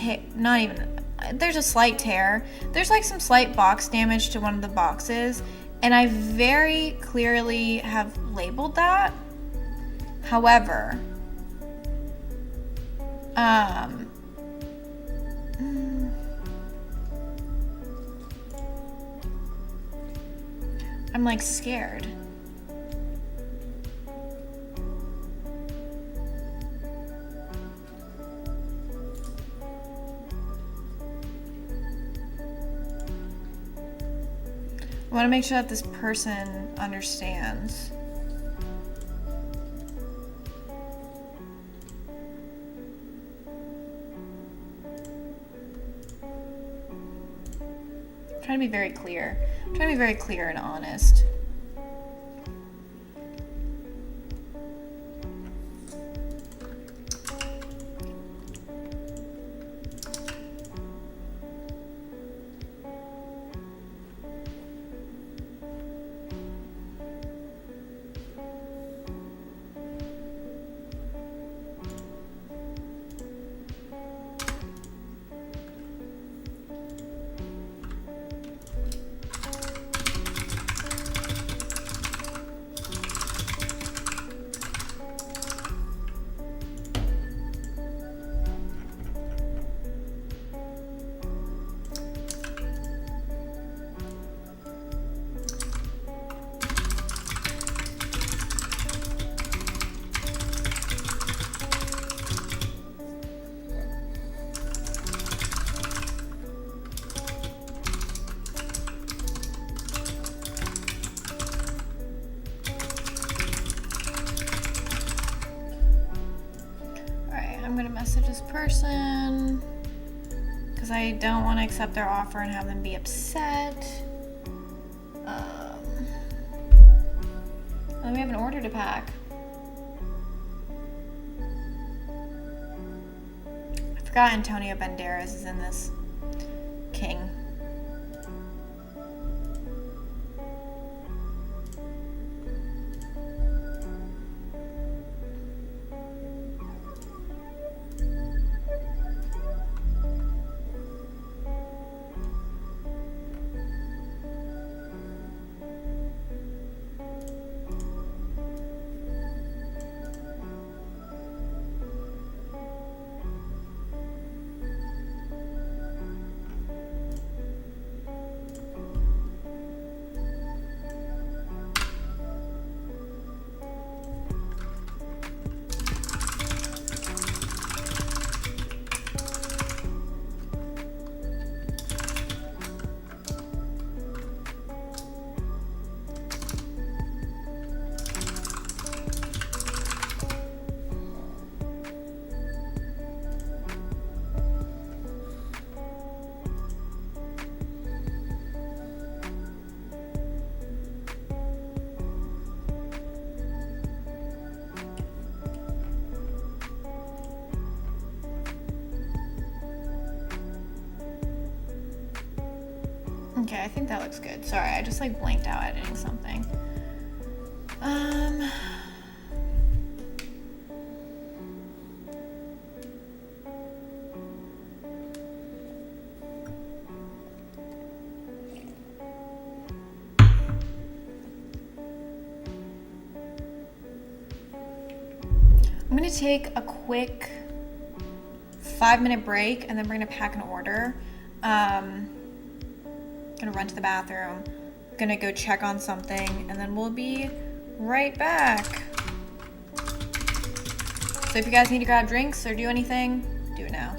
there's a slight tear. There's like some slight box damage to one of the boxes, and I very clearly have labeled that. However, I'm like scared. I want to make sure that this person understands. I'm trying to be very clear. I'm trying to be very clear and honest. message this person because I don't want to accept their offer and have them be upset. Then we have an order to pack. I forgot Antonio Banderas is in this. King. Okay, I think that looks good. Sorry, I just like blanked out editing something. I'm gonna take a quick 5-minute break and then we're gonna pack an order. Gonna run to the bathroom, gonna go check on something, and then we'll be right back. So if you guys need to grab drinks or do anything, do it now.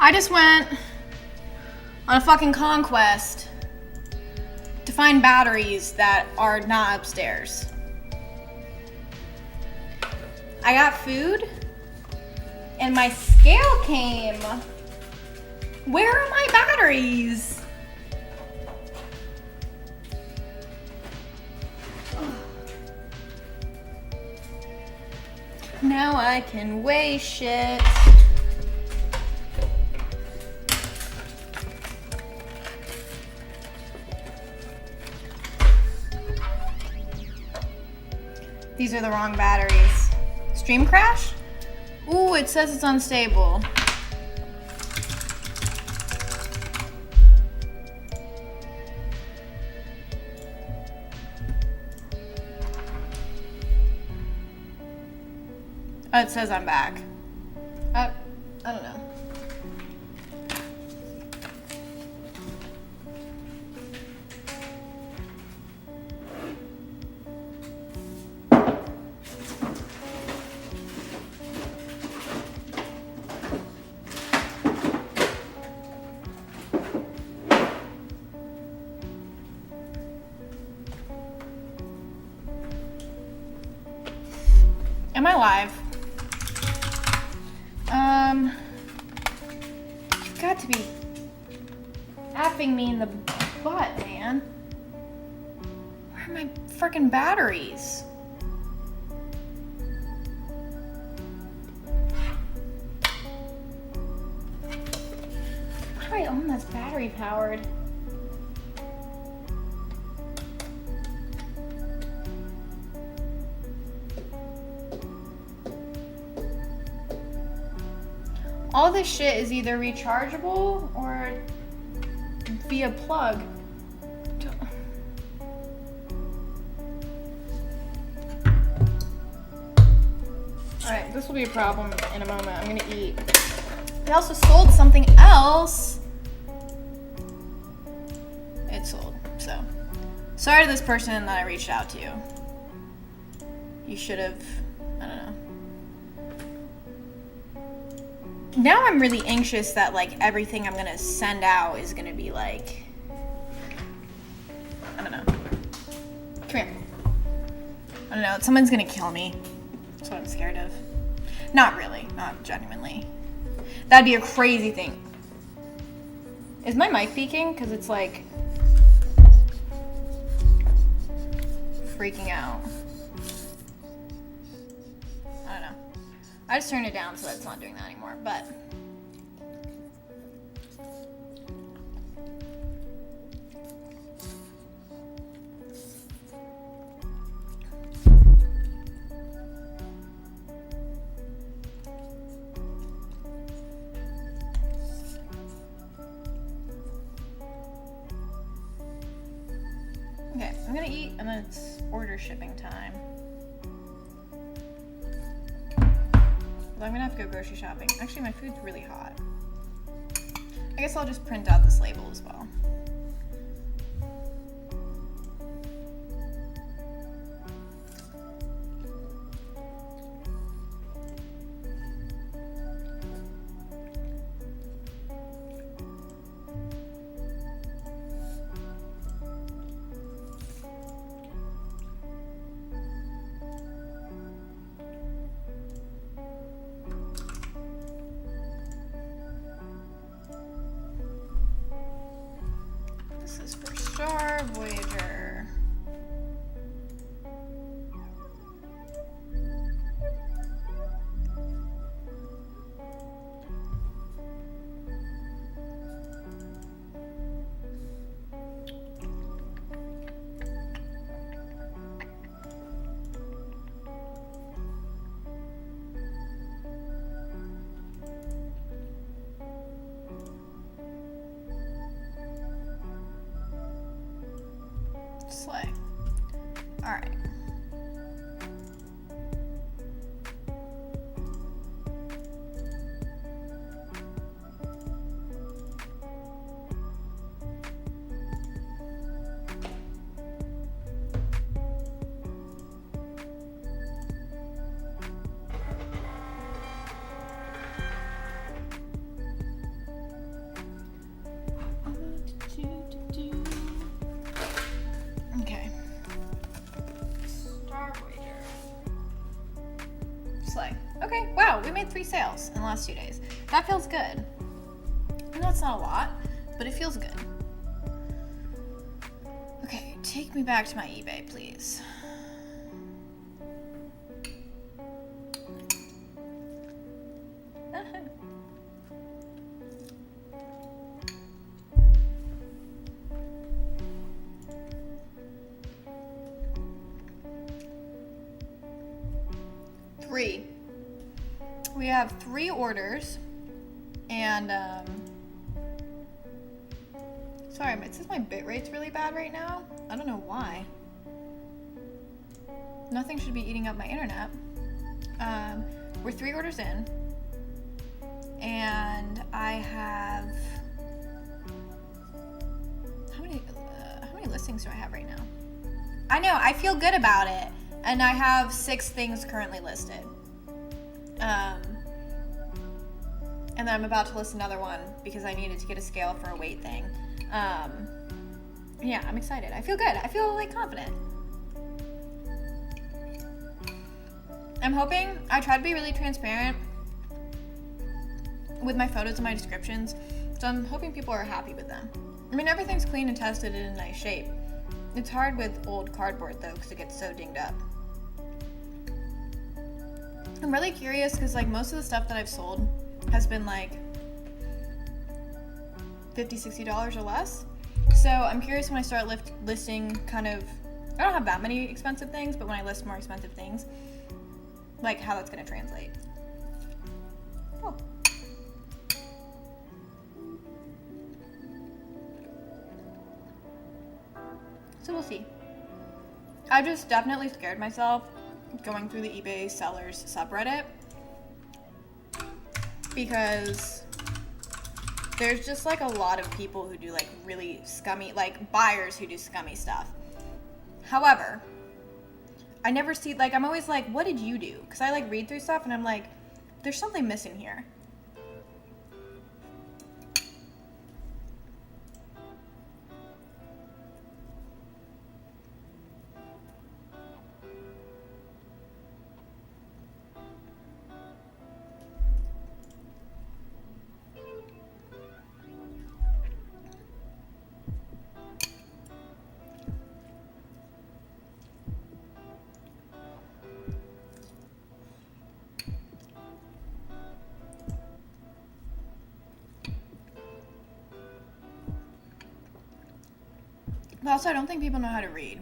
I just went on a fucking conquest to find batteries that are not upstairs. I got food and my scale came. Where are my batteries? Now I can weigh shit. These are the wrong batteries. Stream crash? Ooh, it says it's unstable. Oh, it says I'm back. I don't know. Am I live? You've got to be effing me in the butt, man. Where are my freaking batteries? How do I own this battery powered? All this shit is either rechargeable or via plug. Alright, this will be a problem in a moment. I'm gonna eat. They also sold something else. It sold, so. Sorry to this person that I reached out to. You should have, I don't know. Now I'm really anxious that like everything I'm gonna send out is gonna be like, I don't know. Come here. I don't know, someone's gonna kill me. That's what I'm scared of. Not really, not genuinely. That'd be a crazy thing. Is my mic peaking? Because it's like freaking out. I don't know. I just turned it down so that it's not doing that anymore, but. Okay, I'm gonna eat and then it's order shipping time. Well, I'm gonna have to go grocery shopping. Actually, my food's really hot. I guess I'll just print out this label as well. This is for Star Voyager. Slay. All right. made 3 sales in the last 2 days. That feels good. I know it's not a lot, but it feels good. Okay, take me back to my eBay, please. We have 3 orders, and sorry, it says my bit rate's really bad right now. I don't know why. Nothing should be eating up my internet. We're 3 orders in, and I have how many listings do I have right now? I know, I feel good about it, and I have 6 things currently listed. And then I'm about to list another one because I needed to get a scale for a weight thing. Yeah, I'm excited. I feel good. I feel like confident. I'm hoping I try to be really transparent with my photos and my descriptions, so I'm hoping people are happy with them. I mean, everything's clean and tested and in nice shape. It's hard with old cardboard though because it gets so dinged up. I'm really curious because like most of the stuff that I've sold has been like $50, $60 or less. So I'm curious when I start listing kind of, I don't have that many expensive things, but when I list more expensive things, like how that's gonna translate. Oh. So we'll see. I just definitely scared myself going through the eBay sellers subreddit because there's just like a lot of people who do like really scummy, like buyers who do scummy stuff. However, I never see, like, I'm always like, what did you do? Because I like read through stuff and I'm like, there's something missing here. But also, I don't think people know how to read.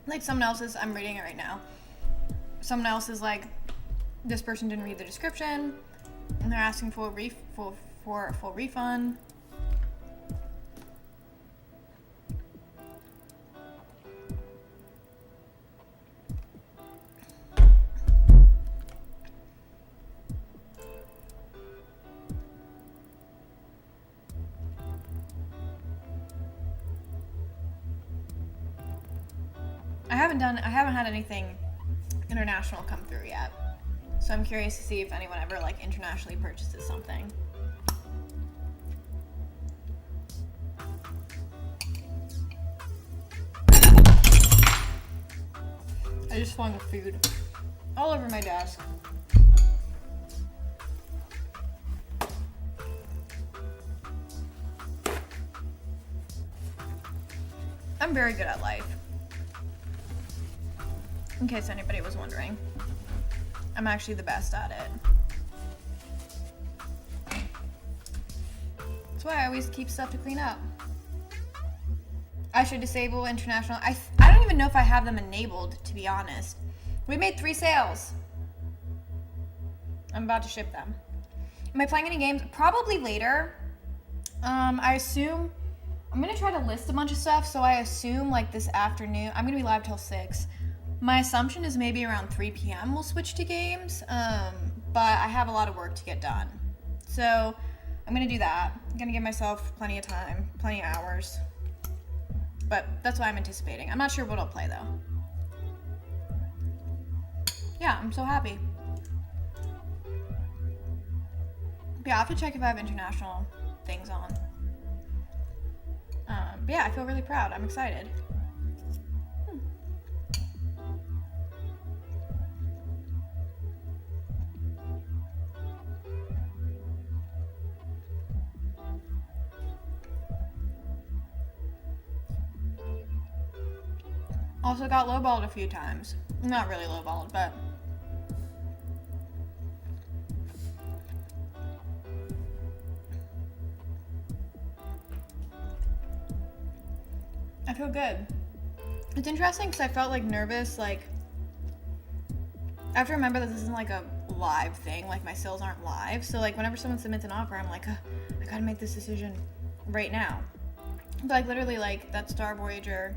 Like someone else's, I'm reading it right now. Someone else is like, this person didn't read the description, and they're asking for a full refund. I haven't had anything international come through yet. So I'm curious to see if anyone ever like internationally purchases something. I just flung food all over my desk. I'm very good at life. In case anybody was wondering. I'm actually the best at it. That's why I always keep stuff to clean up. I should disable international. I don't even know if I have them enabled, to be honest. We made 3 sales. I'm about to ship them. Am I playing any games? Probably later. I assume I'm gonna try to list a bunch of stuff, so I assume like this afternoon. I'm gonna be live till 6. My assumption is maybe around 3 p.m. we'll switch to games, but I have a lot of work to get done. So I'm gonna do that. I'm gonna give myself plenty of time, plenty of hours. But that's what I'm anticipating. I'm not sure what I'll play though. Yeah, I'm so happy. But yeah, I'll have to check if I have international things on. But yeah, I feel really proud. I'm excited. Also got lowballed a few times. Not really lowballed, but I feel good. It's interesting because I felt like nervous, like I have to remember that this isn't like a live thing, like my sales aren't live. So like whenever someone submits an offer, I'm like, I gotta make this decision right now. But like literally like that Star Voyager,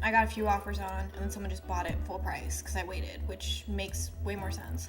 I got a few offers on and then someone just bought it full price because I waited, which makes way more sense.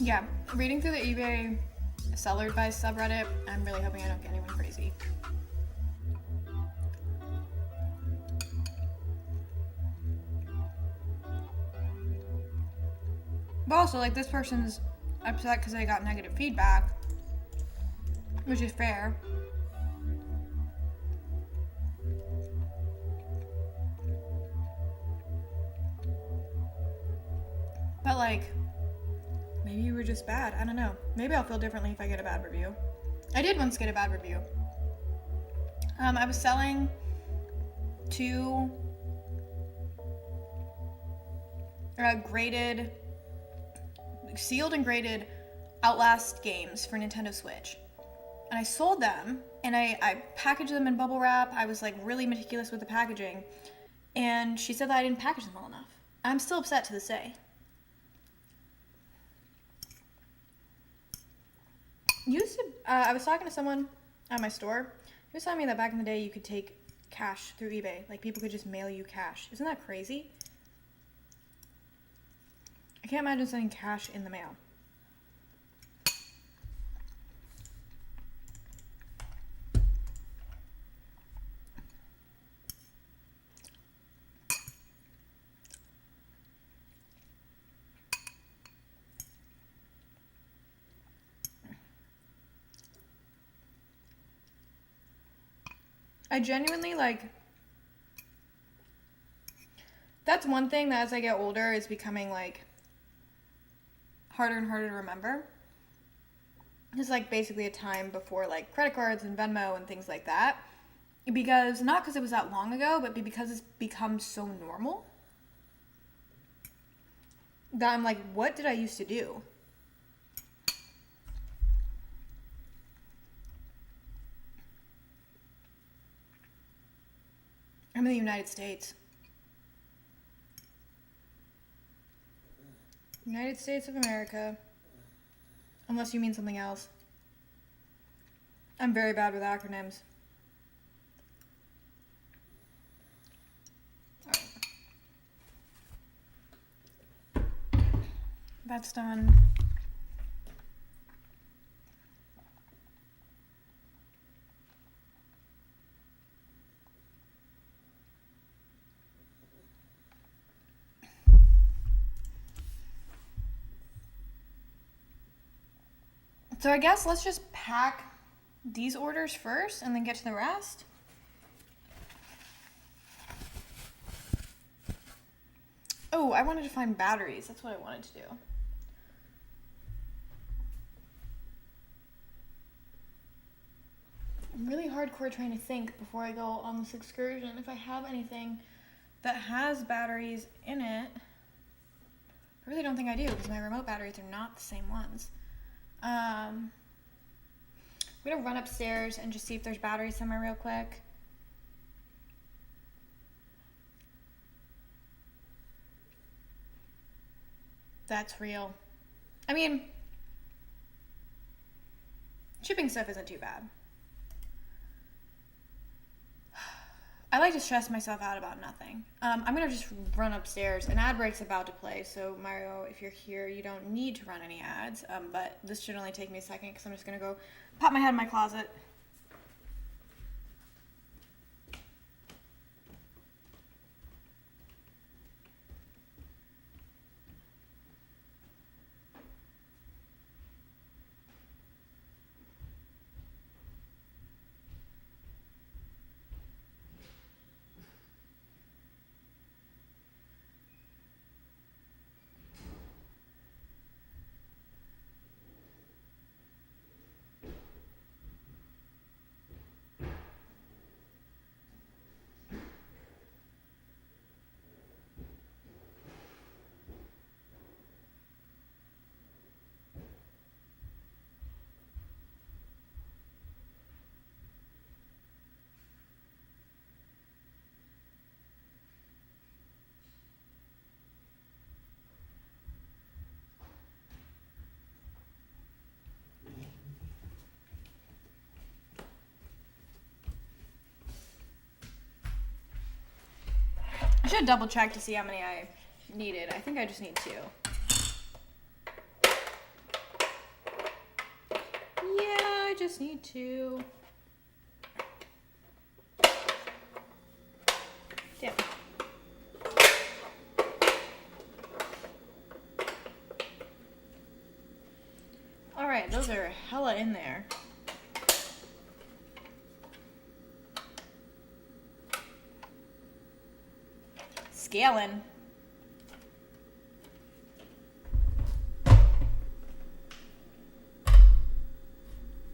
Yeah, reading through the eBay seller advice subreddit, I'm really hoping I don't get anyone crazy. But also, like, this person's upset because they got negative feedback, which is fair. But, like, maybe you were just bad. I don't know. Maybe I'll feel differently if I get a bad review. I did once get a bad review. I was selling two graded, sealed and graded Outlast games for Nintendo Switch. And I sold them, and I packaged them in bubble wrap. I was like really meticulous with the packaging. And she said that I didn't package them well enough. I'm still upset to this day. I was talking to someone at my store. He was telling me that back in the day you could take cash through eBay. Like people could just mail you cash. Isn't that crazy? I can't imagine sending cash in the mail. I genuinely like, that's one thing that as I get older is becoming like harder and harder to remember. It's like basically a time before like credit cards and Venmo and things like that. Because, not because it was that long ago, but because it's become so normal that I'm like, what did I used to do? I'm in the United States. United States of America. Unless you mean something else. I'm very bad with acronyms. That's done. So I guess let's just pack these orders first and then get to the rest. Oh, I wanted to find batteries. That's what I wanted to do. I'm really hardcore trying to think before I go on this excursion if I have anything that has batteries in it. I really don't think I do because my remote batteries are not the same ones. I'm gonna run upstairs and just see if there's batteries somewhere real quick. That's real. I mean, shipping stuff isn't too bad. I like to stress myself out about nothing. I'm gonna just run upstairs. An ad break's about to play, so Mario, if you're here, you don't need to run any ads. But this should only take me a second because I'm just gonna go pop my head in my closet. I should double check to see how many I needed. I think I just need 2. Yeah, I just need 2. Damn. Alright, those are hella in there. Scaling.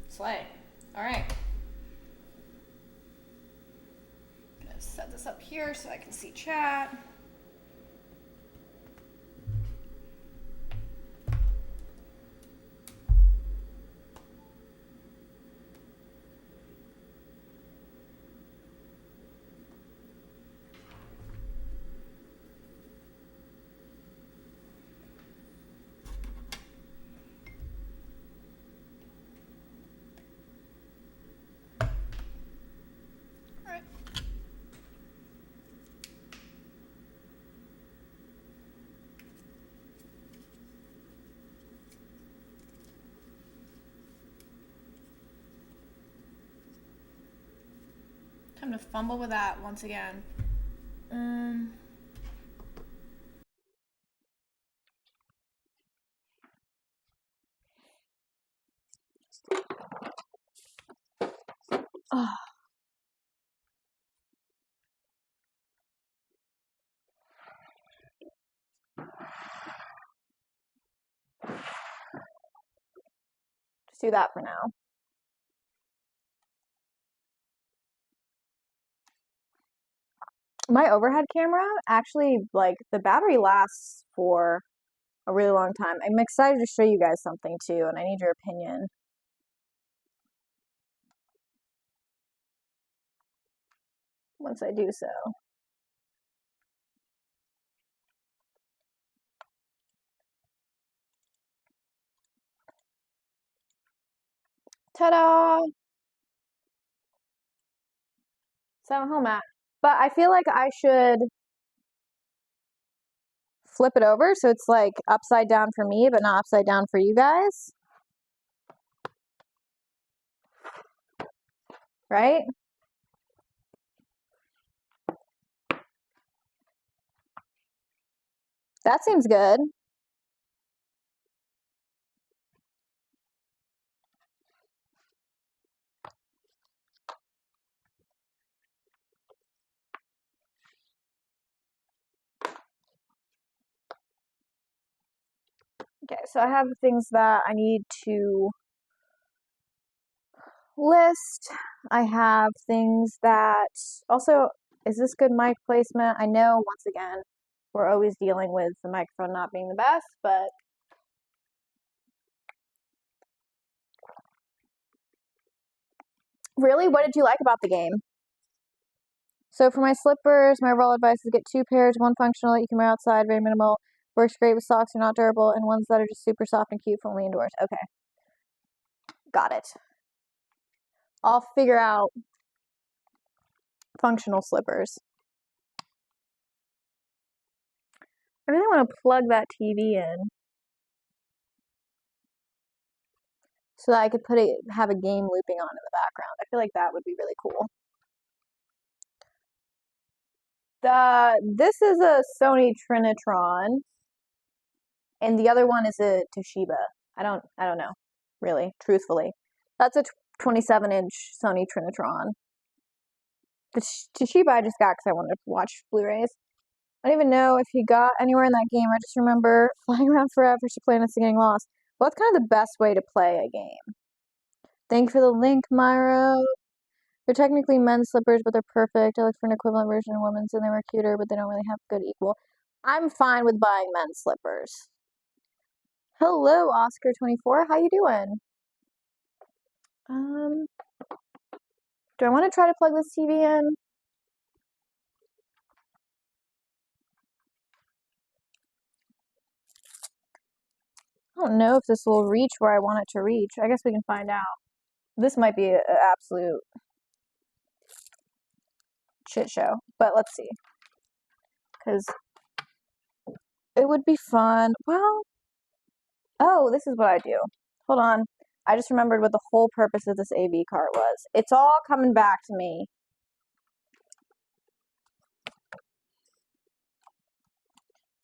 Slay. Alright. I'm gonna set this up here so I can see chat. Time to fumble with that once again. Oh. Just do that for now. My overhead camera actually, like, the battery lasts for a really long time. I'm excited to show you guys something too, and I need your opinion. Once I do so. Ta-da! Sound home at. But I feel like I should flip it over so it's like upside down for me, but not upside down for you guys. Right? That seems good. Okay, so I have things that I need to list. I have things that also, is this good mic placement? I know, once again, We're always dealing with the microphone not being the best, but really, what did you like about the game? So for my slippers, my overall advice is get 2 pairs, one functional that you can wear outside, very minimal. Works great with socks, are not durable, and ones that are just super soft and cute for only indoors. Okay. Got it. I'll figure out functional slippers. I really want to plug that TV in so that I could have a game looping on in the background. I feel like that would be really cool. This is a Sony Trinitron, and the other one is a Toshiba. I don't know, really, truthfully. That's a 27-inch Sony Trinitron. The Toshiba I just got because I wanted to watch Blu-rays. I don't even know if he got anywhere in that game. I just remember flying around forever to planets and getting lost. Well, that's kind of the best way to play a game. Thank you for the link, Myra. They're technically men's slippers, but they're perfect. I looked for an equivalent version of women's, and they were cuter, but they don't really have good equal. I'm fine with buying men's slippers. Hello, Oscar24. How you doing? Do I want to try to plug this TV in? I don't know if this will reach where I want it to reach. I guess we can find out. This might be an absolute shit show, but let's see. Because it would be fun. Well, oh, this is what I do. Hold on. I just remembered what the whole purpose of this AV cart was. It's all coming back to me.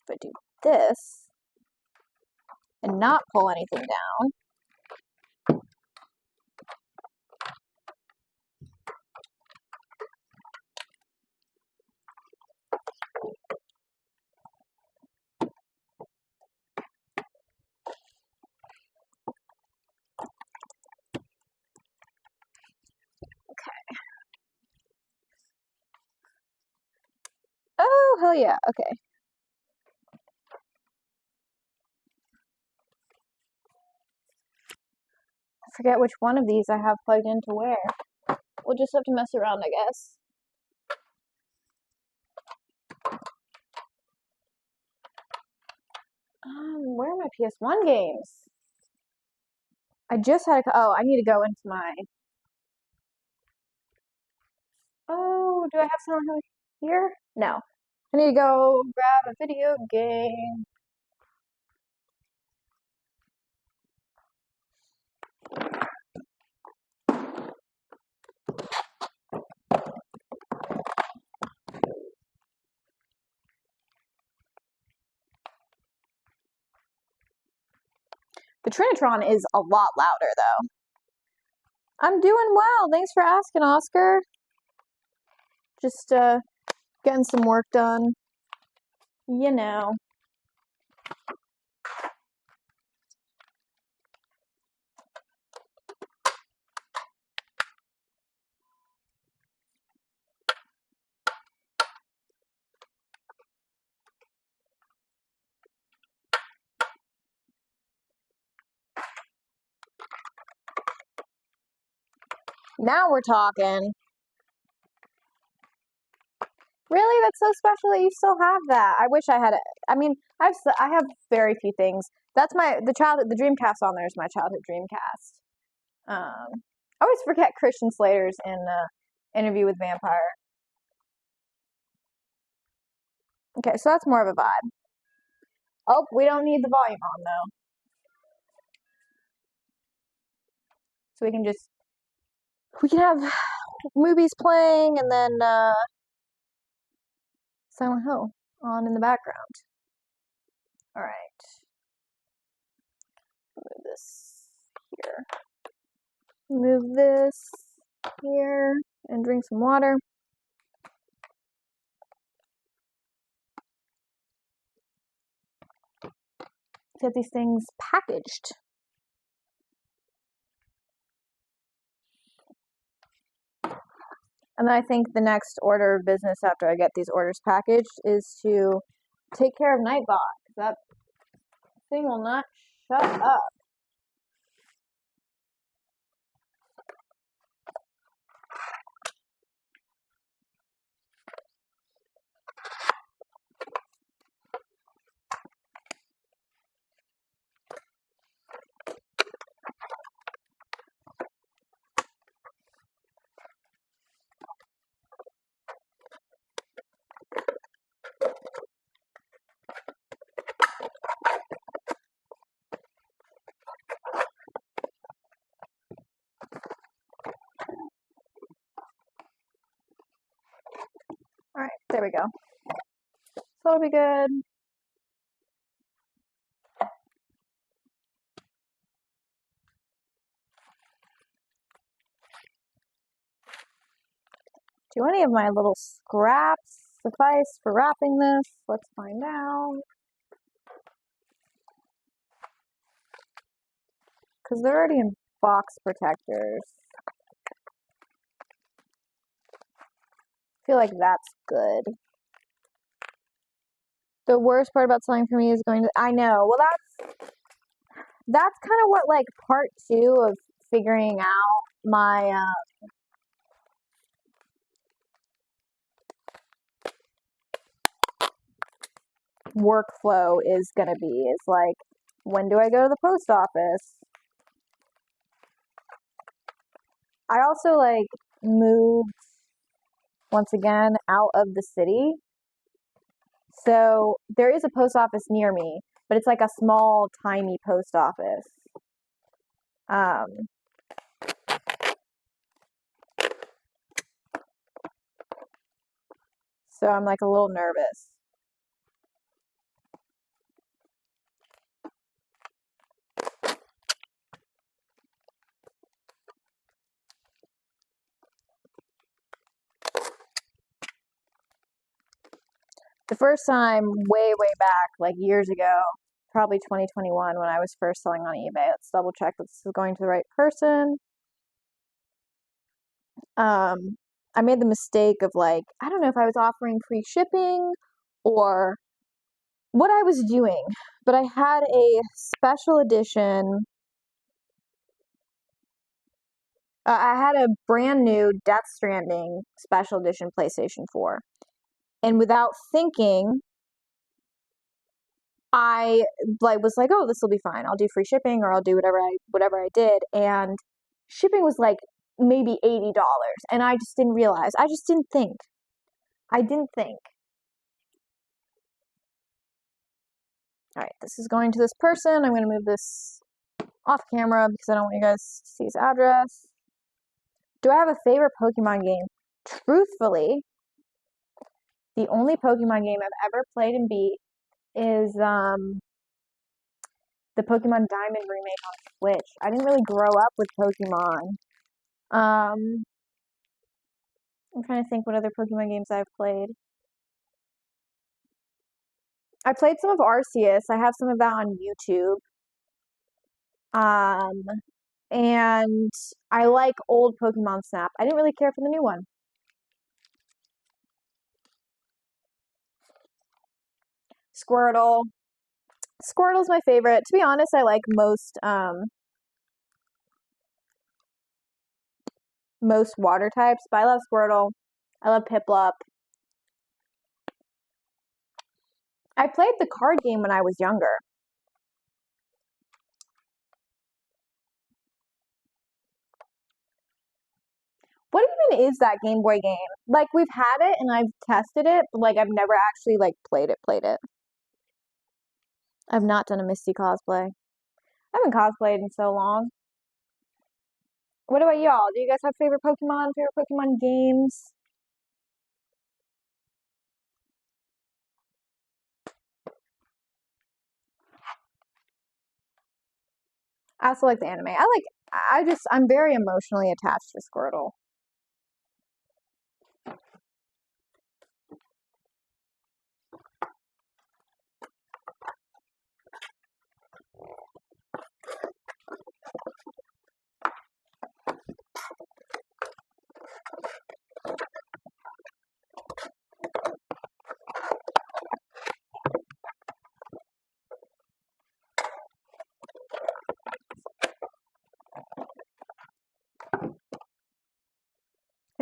If I do this and not pull anything down. Okay. Oh, hell yeah. Okay. I forget which one of these I have plugged into where. We'll just have to mess around, I guess. Where are my PS1 games? I just had I need to go into my... Oh, do I have someone here? No. I need to go grab a video game. The Trinitron is a lot louder, though. I'm doing well. Thanks for asking, Oscar. Just getting some work done. You know. Now we're talking. Really? That's so special that you still have that. I wish I had it. I mean, I have very few things. That's the Dreamcast on there is my childhood Dreamcast. I always forget Christian Slater's in Interview with Vampire. Okay, so that's more of a vibe. Oh, we don't need the volume on though. So we can have movies playing and then Silent Hill on in the background. All right. Move this here. Move this here and drink some water. Get these things packaged. And then I think the next order of business after I get these orders packaged is to take care of Nightbot. That thing will not shut up. Alright, there we go. So it'll be good. Do any of my little scraps suffice for wrapping this? Let's find out. Because they're already in box protectors. I feel like that's good. The worst part about selling for me is going to, I know, well that's kind of what like part 2 of figuring out my workflow is gonna be, is like, when do I go to the post office? I also like moved once again out of the city. So there is a post office near me, but it's like a small, tiny post office. So I'm like a little nervous. The first time, way back, like years ago, probably 2021, when I was first selling on eBay. Let's double check that this is going to the right person. I made the mistake of like, I don't know if I was offering free shipping or what I was doing, but I had a special edition. I had a brand new Death Stranding special edition PlayStation 4. And without thinking, I like was like, oh, this will be fine. I'll do free shipping or I'll do whatever I did. And shipping was like maybe $80. And I just didn't realize. I just didn't think. I didn't think. All right, this is going to this person. I'm going to move this off camera because I don't want you guys to see his address. Do I have a favorite Pokemon game? Truthfully, the only Pokemon game I've ever played and beat is the Pokemon Diamond remake on Switch. I didn't really grow up with Pokemon. I'm trying to think what other Pokemon games I've played. I played some of Arceus. I have some of that on YouTube. And I like old Pokemon Snap. I didn't really care for the new one. Squirtle. Squirtle's my favorite. To be honest, I like most water types, but I love Squirtle. I love Piplup. I played the card game when I was younger. What even is that Game Boy game? Like, we've had it and I've tested it, but like I've never actually like played it. I've not done a Misty cosplay. I haven't cosplayed in so long. What about y'all? Do you guys have favorite Pokemon games? I also like the anime. I'm very emotionally attached to Squirtle.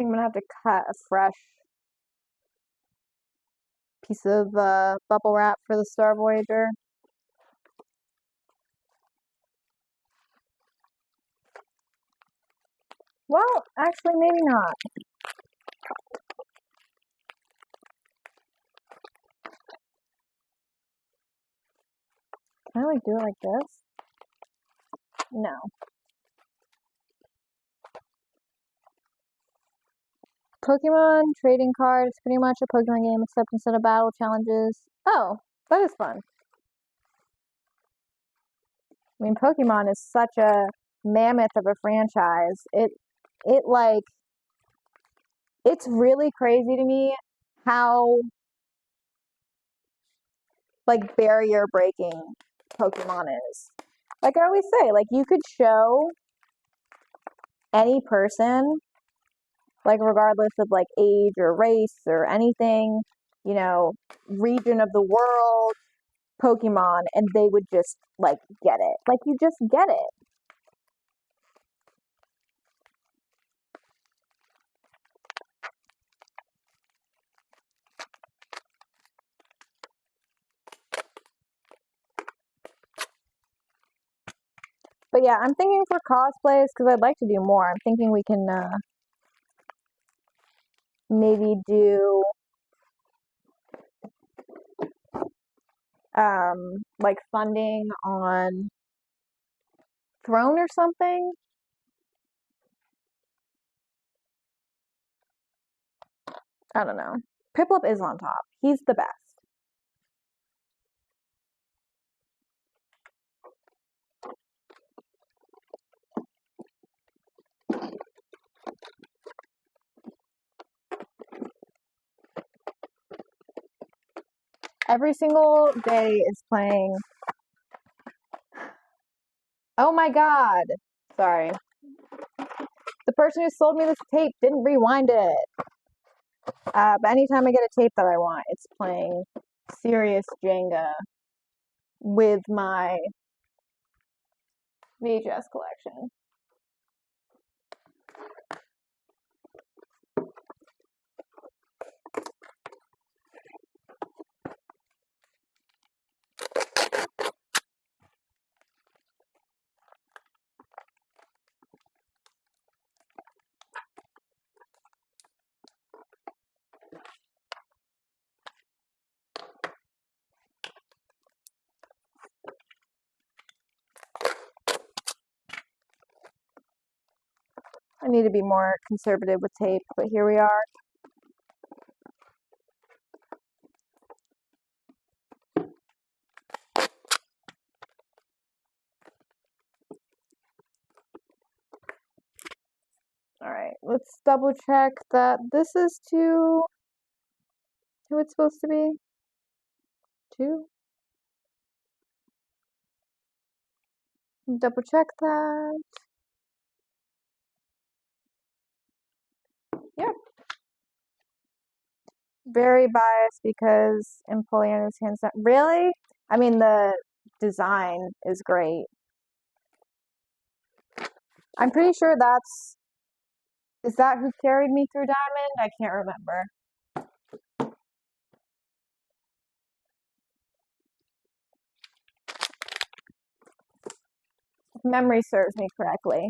think I'm gonna have to cut a fresh piece of bubble wrap for the Star Voyager. Well, actually, maybe not. Can I like do it like this? No. Pokemon trading card. It's pretty much a Pokemon game except instead of battle challenges. Oh, that is fun. I mean, Pokemon is such a mammoth of a franchise. It like, it's really crazy to me how like barrier breaking Pokemon is. Like I always say, like you could show any person, like regardless of like age or race or anything, you know, region of the world, Pokemon, and they would just like get it. Like you just get it. But yeah, I'm thinking for cosplays because I'd like to do more. I'm thinking we can maybe do like funding on Throne or something. I don't know. Piplup is on top. He's the best. Every single day is playing. Oh my god. Sorry. The person who sold me this tape didn't rewind it. But anytime I get a tape that I want, it's playing Serious Jenga with my VHS collection. I need to be more conservative with tape, but here we are. Alright, let's double check that this is to who it's supposed to be. 2. Double check that. Yep. Very biased because Empoleon is hands down. Really? I mean, the design is great. I'm pretty sure is that who carried me through Diamond? I can't remember. If memory serves me correctly.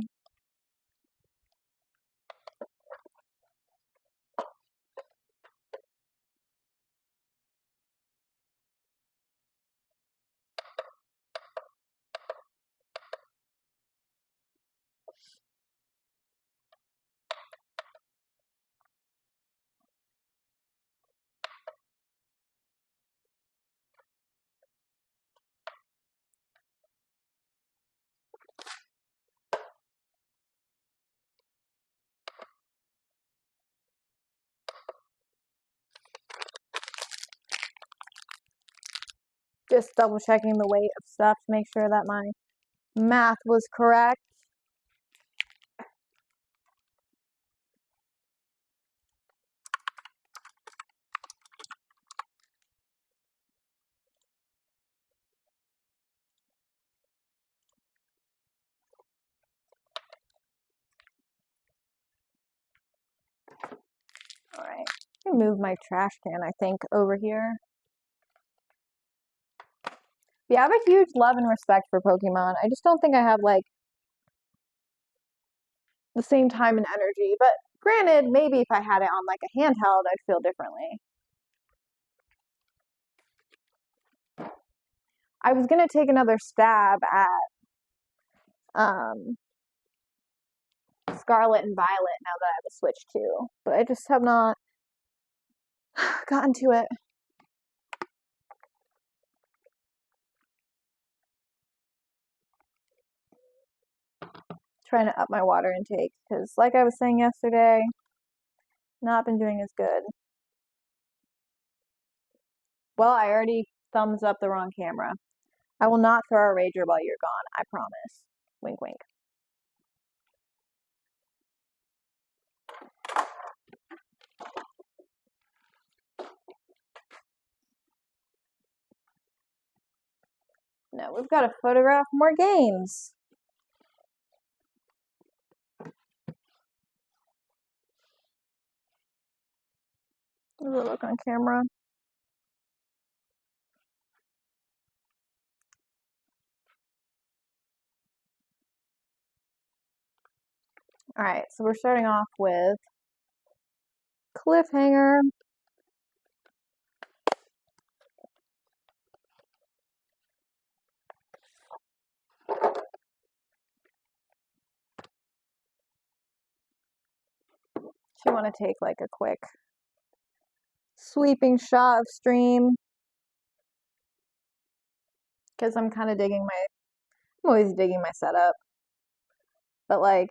Just double checking the weight of stuff to make sure that my math was correct. Alright. Let me move my trash can, I think, over here. Yeah, I have a huge love and respect for Pokemon. I just don't think I have, like, the same time and energy. But granted, maybe if I had it on, like, a handheld, I'd feel differently. I was gonna take another stab at Scarlet and Violet now that I have a Switch too, but I just have not gotten to it. Trying to up my water intake because, like I was saying yesterday, not been doing as good. Well, I already thumbs up the wrong camera. I will not throw a rager while you're gone, I promise. Wink, wink. No, we've got to photograph more games. Does it look on camera? Alright, so we're starting off with Cliffhanger. You want to take like a quick sweeping shot of stream because I'm kind of digging I'm always digging my setup, but like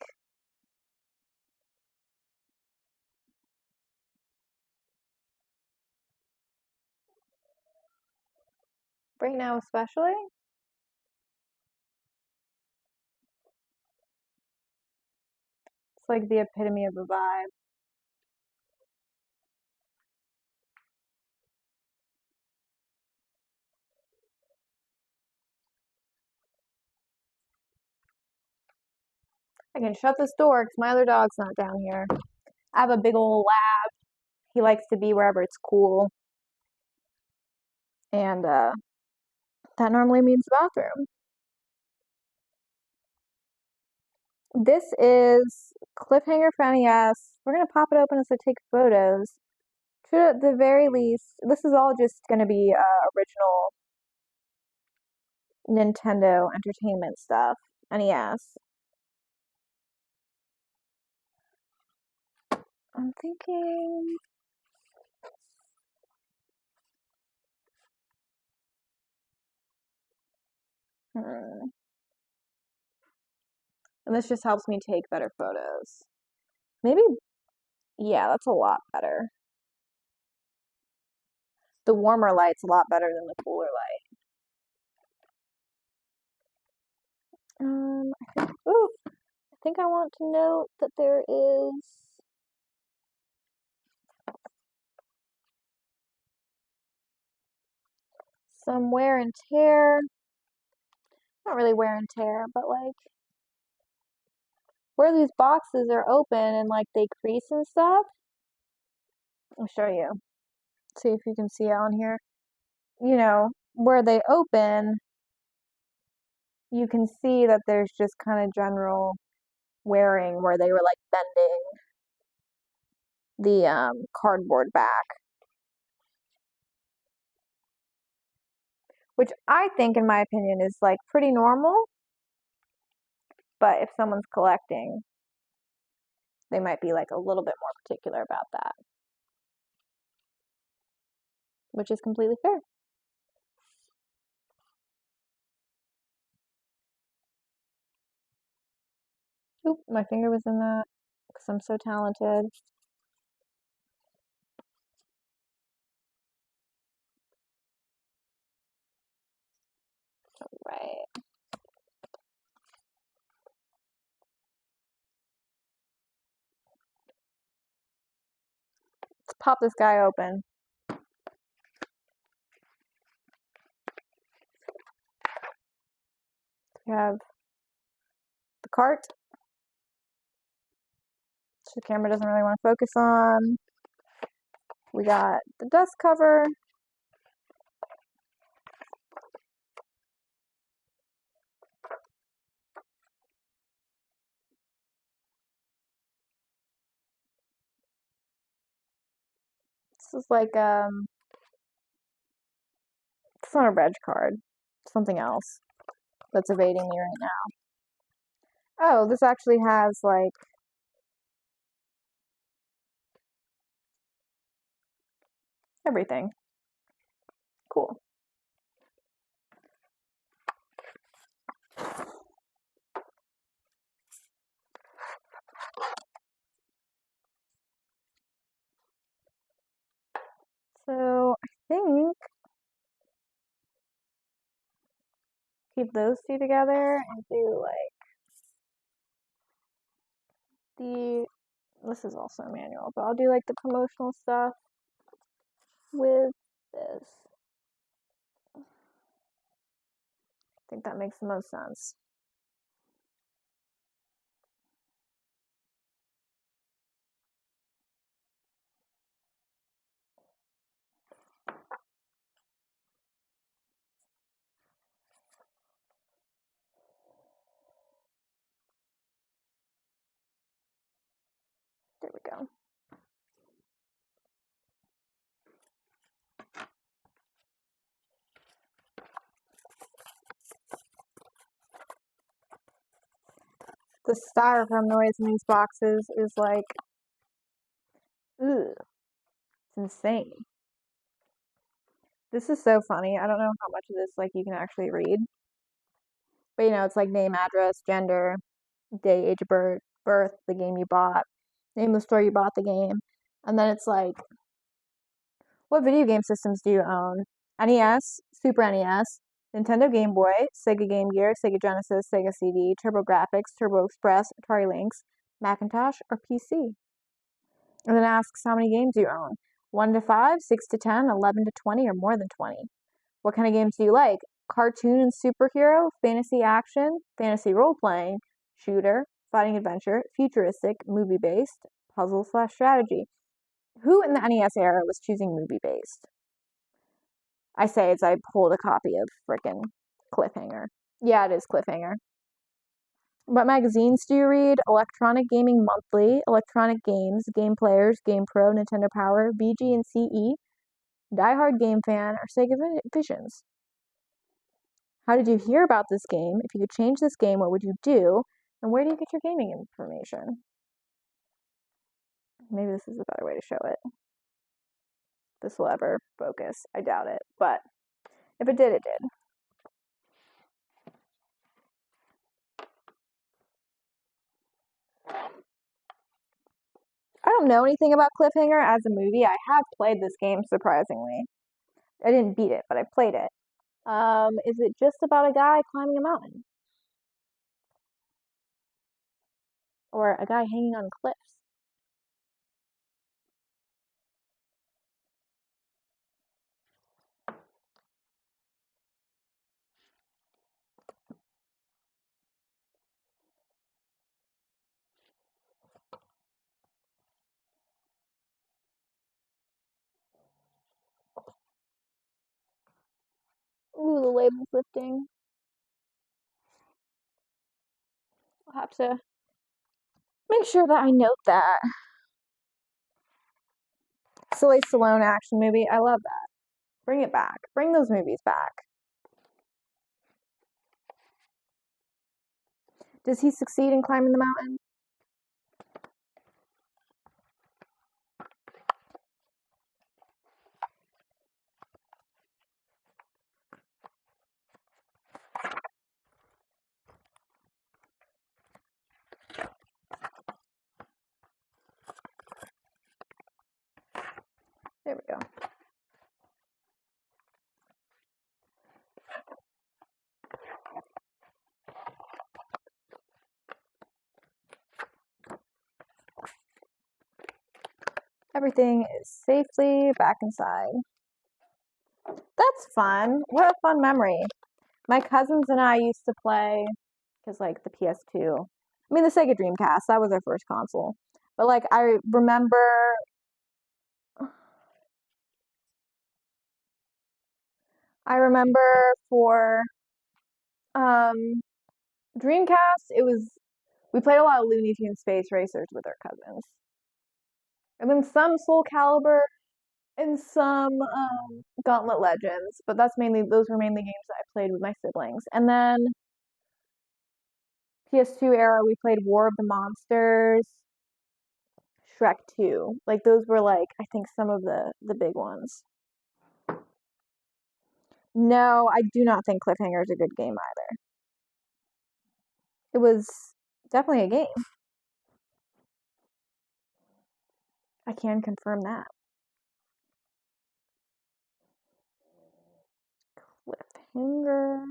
right now especially, it's like the epitome of a vibe. I can shut this door because my other dog's not down here. I have a big old lab. He likes to be wherever it's cool. And that normally means the bathroom. This is Cliffhanger for NES. We're going to pop it open as I take photos. Should at the very least, this is all just going to be original Nintendo Entertainment stuff. NES. I'm thinking. And this just helps me take better photos. Maybe, yeah, that's a lot better. The warmer light's a lot better than the cooler light. I think I want to note that there is some wear and tear. Not really wear and tear, but like where these boxes are open and like they crease and stuff. I'll show you. See if you can see it on here. You know, where they open, you can see that there's just kind of general wearing where they were like bending the cardboard back. Which I think, in my opinion, is like pretty normal. But if someone's collecting, they might be like a little bit more particular about that. Which is completely fair. Oop, my finger was in that because I'm so talented. Right. Let's pop this guy open. We have the cart, which the camera doesn't really want to focus on. We got the dust cover. This is like it's not a reg card. Something else that's evading me right now. Oh, this actually has like everything. Cool. So I think keep those two together and do like the, this is also manual, but I'll do like the promotional stuff with this. I think that makes the most sense. There we go. The styrofoam noise in these boxes is like, ugh, it's insane. This is so funny. I don't know how much of this like you can actually read, but you know, it's like name, address, gender, day, age of birth, the game you bought, name the store you bought the game, and then it's like, what video game systems do you own? NES, Super NES, Nintendo Game Boy, Sega Game Gear, Sega Genesis, Sega CD, TurboGrafx, Turbo Express, Atari Lynx, Macintosh, or PC? And then it asks how many games you own. 1 to 5, 6 to 10, 11 to 20, or more than 20. What kind of games do you like? Cartoon and superhero, fantasy action, fantasy role playing, shooter, fighting adventure, futuristic, movie based, puzzle slash strategy. Who in the NES era was choosing movie based? I say as I pulled a copy of frickin' Cliffhanger. Yeah, it is Cliffhanger. What magazines do you read? Electronic Gaming Monthly, Electronic Games, Game Players, Game Pro, Nintendo Power, BG and CE, Die Hard Game Fan, or Sega Visions? How did you hear about this game? If you could change this game, what would you do? And where do you get your gaming information? Maybe this is a better way to show it. This will ever focus. I doubt it. But if it did, it did. I don't know anything about Cliffhanger as a movie. I have played this game, surprisingly. I didn't beat it, but I played it. Is it just about a guy climbing a mountain? Or a guy hanging on cliffs? Ooh, the label's lifting. I'll have to make sure that I note that. Silly Stallone action movie. I love that. Bring it back. Bring those movies back. Does he succeed in climbing the mountain? There we go. Everything is safely back inside. That's fun. What a fun memory. My cousins and I used to play, because like the PS2, I mean the Sega Dreamcast, that was our first console. But like I remember I remember for um, Dreamcast, we played a lot of Looney Tunes Space Racers with our cousins, and then some Soul Calibur and some Gauntlet Legends. But those were mainly games that I played with my siblings. And then PS2 era, we played War of the Monsters, Shrek 2. Like those were like I think some of the big ones. No, I do not think Cliffhanger is a good game either. It was definitely a game. I can confirm that. Cliffhanger.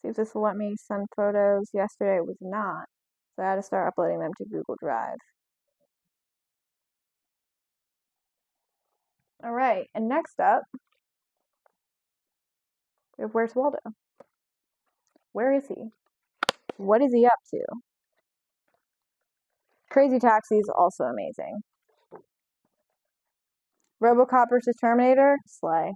See if this will let me send photos. Yesterday it was not. So I had to start uploading them to Google Drive. All right, and next up, we have Where's Waldo? Where is he? What is he up to? Crazy Taxi is also amazing. RoboCop versus Terminator, slay.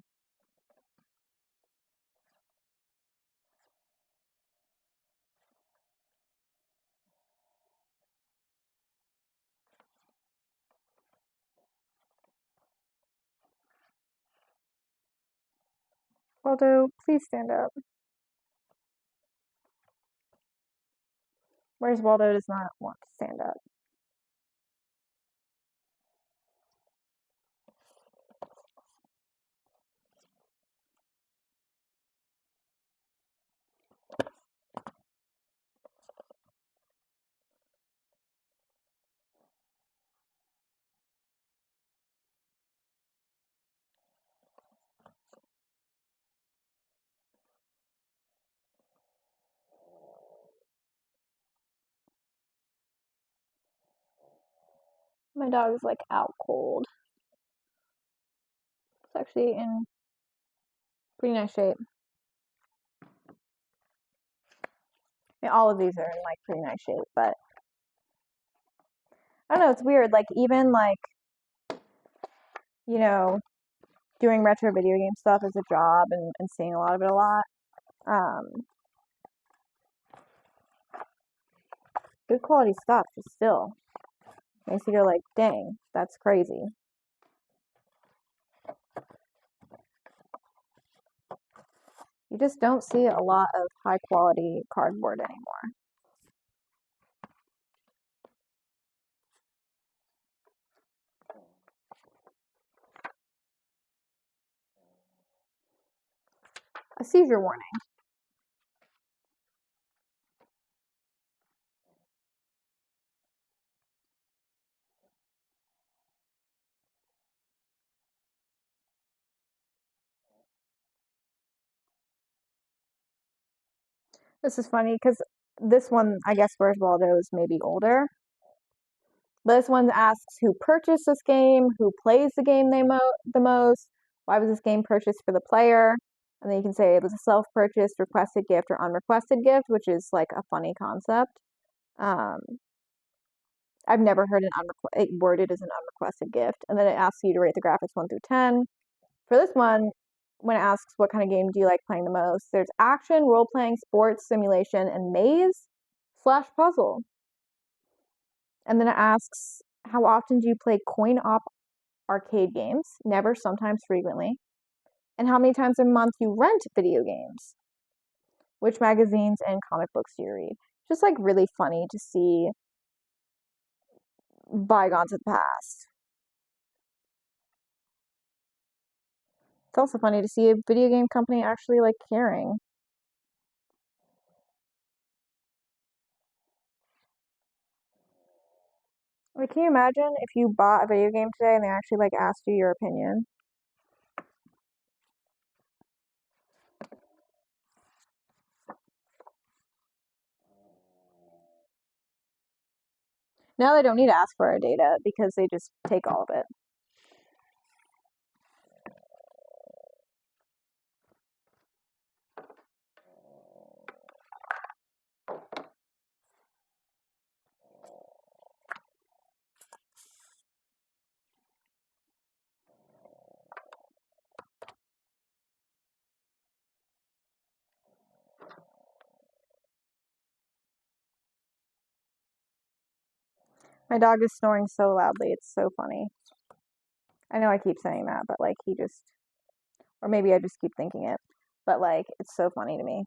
Waldo, please stand up. Where's Waldo does not want to stand up. My dog is like out cold. It's actually in pretty nice shape. I mean, all of these are in like pretty nice shape, but I don't know, it's weird. Like even like, you know, doing retro video game stuff as a job and seeing a lot of it a lot. Good quality stuff, just still makes you go like, dang, that's crazy. You just don't see a lot of high quality cardboard anymore. A seizure warning. This is funny because this one, I guess, Where's Waldo is maybe older. This one asks who purchased this game, who plays the game the most, why was this game purchased for the player, and then you can say it was a self-purchased, requested gift, or unrequested gift, which is like a funny concept. Um, I've never heard it worded as an unrequested gift, and then it asks you to rate the graphics 1 through 10. For this one, when it asks what kind of game do you like playing the most, there's action, role-playing, sports, simulation, and maze/puzzle. And then it asks, how often do you play coin-op arcade games? Never, sometimes, frequently. And how many times a month you rent video games? Which magazines and comic books do you read? Just like really funny to see bygones of the past. It's also funny to see a video game company actually like caring. Like, can you imagine if you bought a video game today and they actually like asked you your opinion? Now they don't need to ask for our data because they just take all of it. My dog is snoring so loudly. It's so funny. I know I keep saying that, but like he just, or maybe I just keep thinking it, but like it's so funny to me.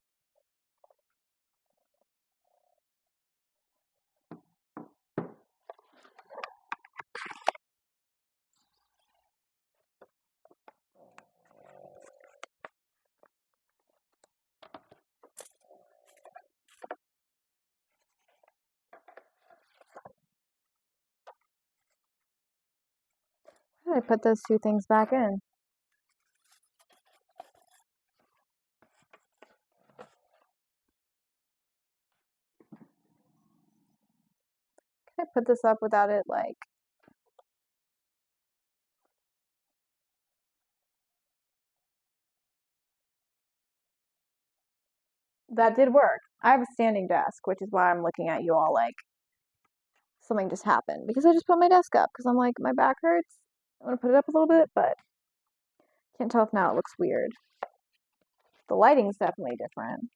I put those two things back in. Can I put this up without it like... That did work. I have a standing desk, which is why I'm looking at you all like something just happened. Because I just put my desk up because I'm like, my back hurts. I'm gonna put it up a little bit, but can't tell if now it looks weird. The lighting's definitely different.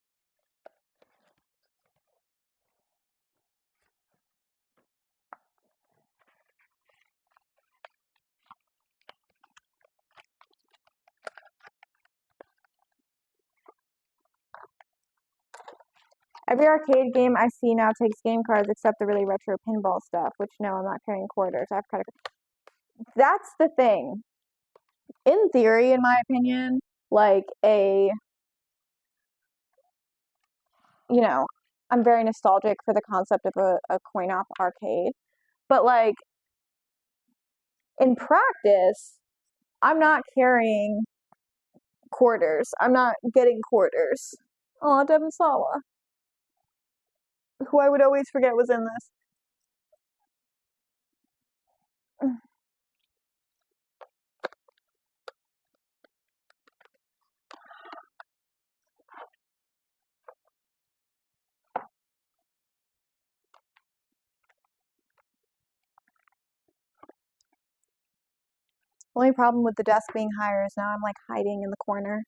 Every arcade game I see now takes game cards except the really retro pinball stuff, which no, I'm not carrying quarters. I have credit cards. That's the thing. In theory, in my opinion, like you know, I'm very nostalgic for the concept of a coin-op arcade. But like in practice, I'm not carrying quarters. I'm not getting quarters. Oh, Devin Sawa, who I would always forget was in this. Only problem with the desk being higher is now I'm like hiding in the corner.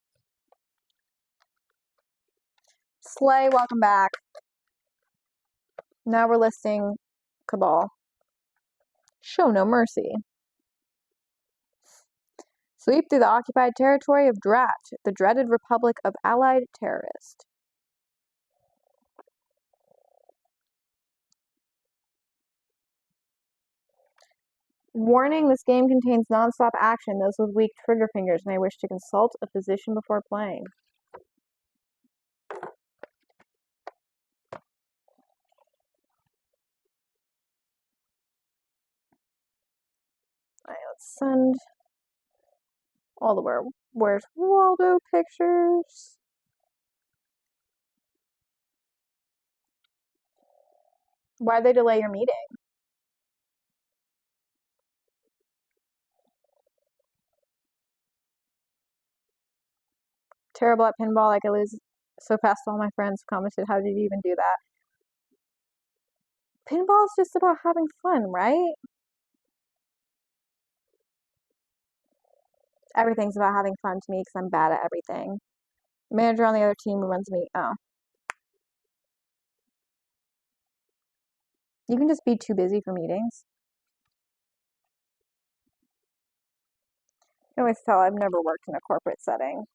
Slay, welcome back. Now we're listing Cabal. Show no mercy. Sweep through the occupied territory of Drat, the dreaded republic of allied terrorists. Warning, this game contains non-stop action. Those with weak trigger fingers may wish to consult a physician before playing. Alright, let's send all the Where's Waldo pictures. Why'd they delay your meeting? Terrible at pinball, like I lose so fast. All my friends commented, how did you even do that? Pinball's just about having fun, right? Everything's about having fun to me because I'm bad at everything. The manager on the other team runs me. Oh. You can just be too busy for meetings. You can always tell I've never worked in a corporate setting.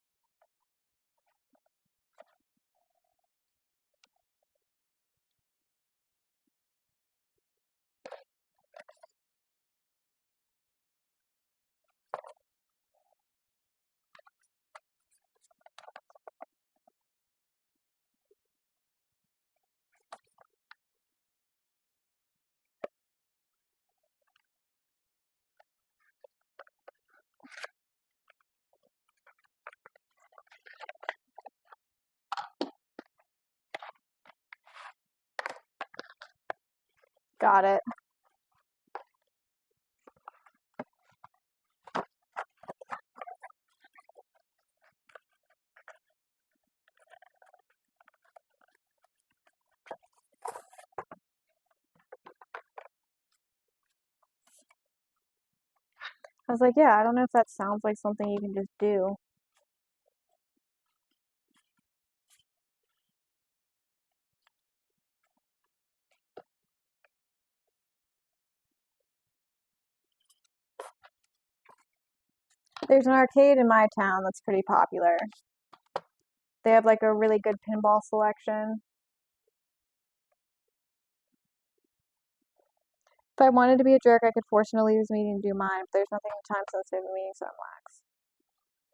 Got it. I was like, yeah, I don't know if that sounds like something you can just do. There's an arcade in my town that's pretty popular. They have like a really good pinball selection. If I wanted to be a jerk, I could force him to leave his meeting to do mine, but there's nothing time sensitive in meetings, so I'm lax.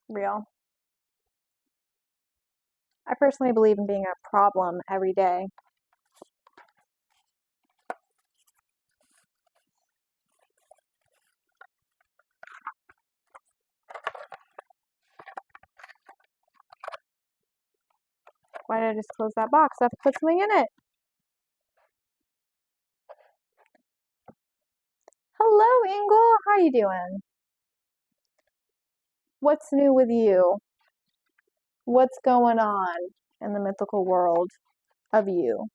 Real. I personally believe in being a problem every day. Why did I just close that box? I have to put something in it. Hello, Ingle. How you doing? What's new with you? What's going on in the mythical world of you?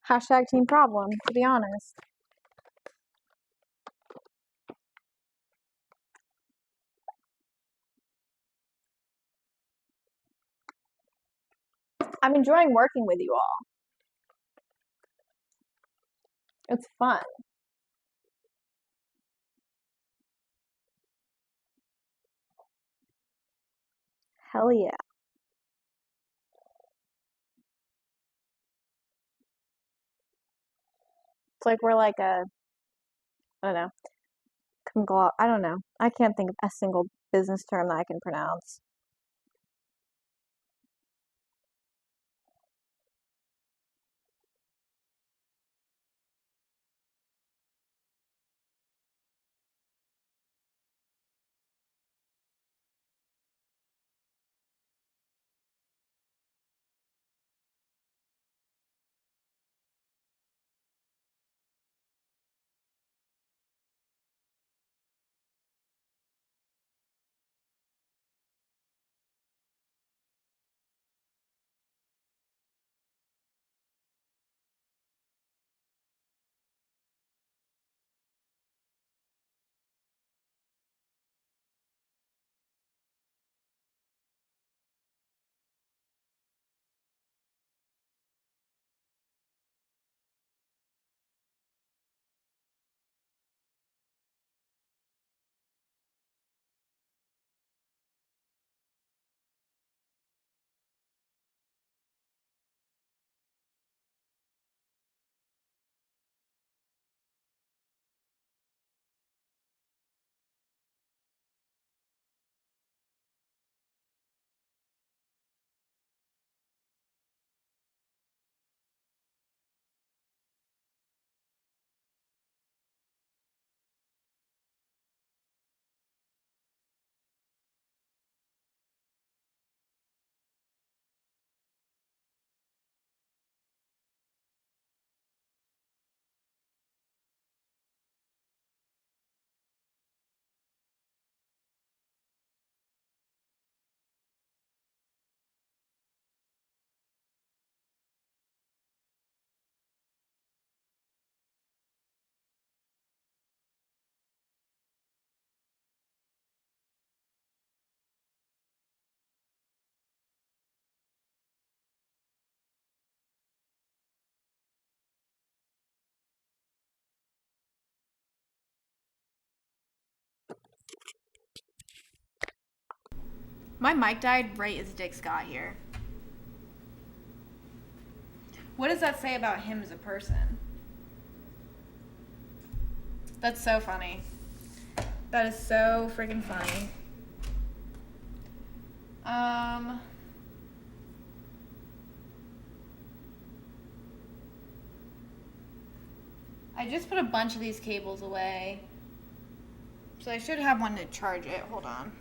Hashtag team problem, to be honest. I'm enjoying working with you all. It's fun. Hell yeah. It's like we're like a, I don't know, I don't know. I can't think of a single business term that I can pronounce. My mic died right as Dix got here. What does that say about him as a person? That's so funny. That is so freaking funny. I just put a bunch of these cables away. So I should have one to charge it. Hold on.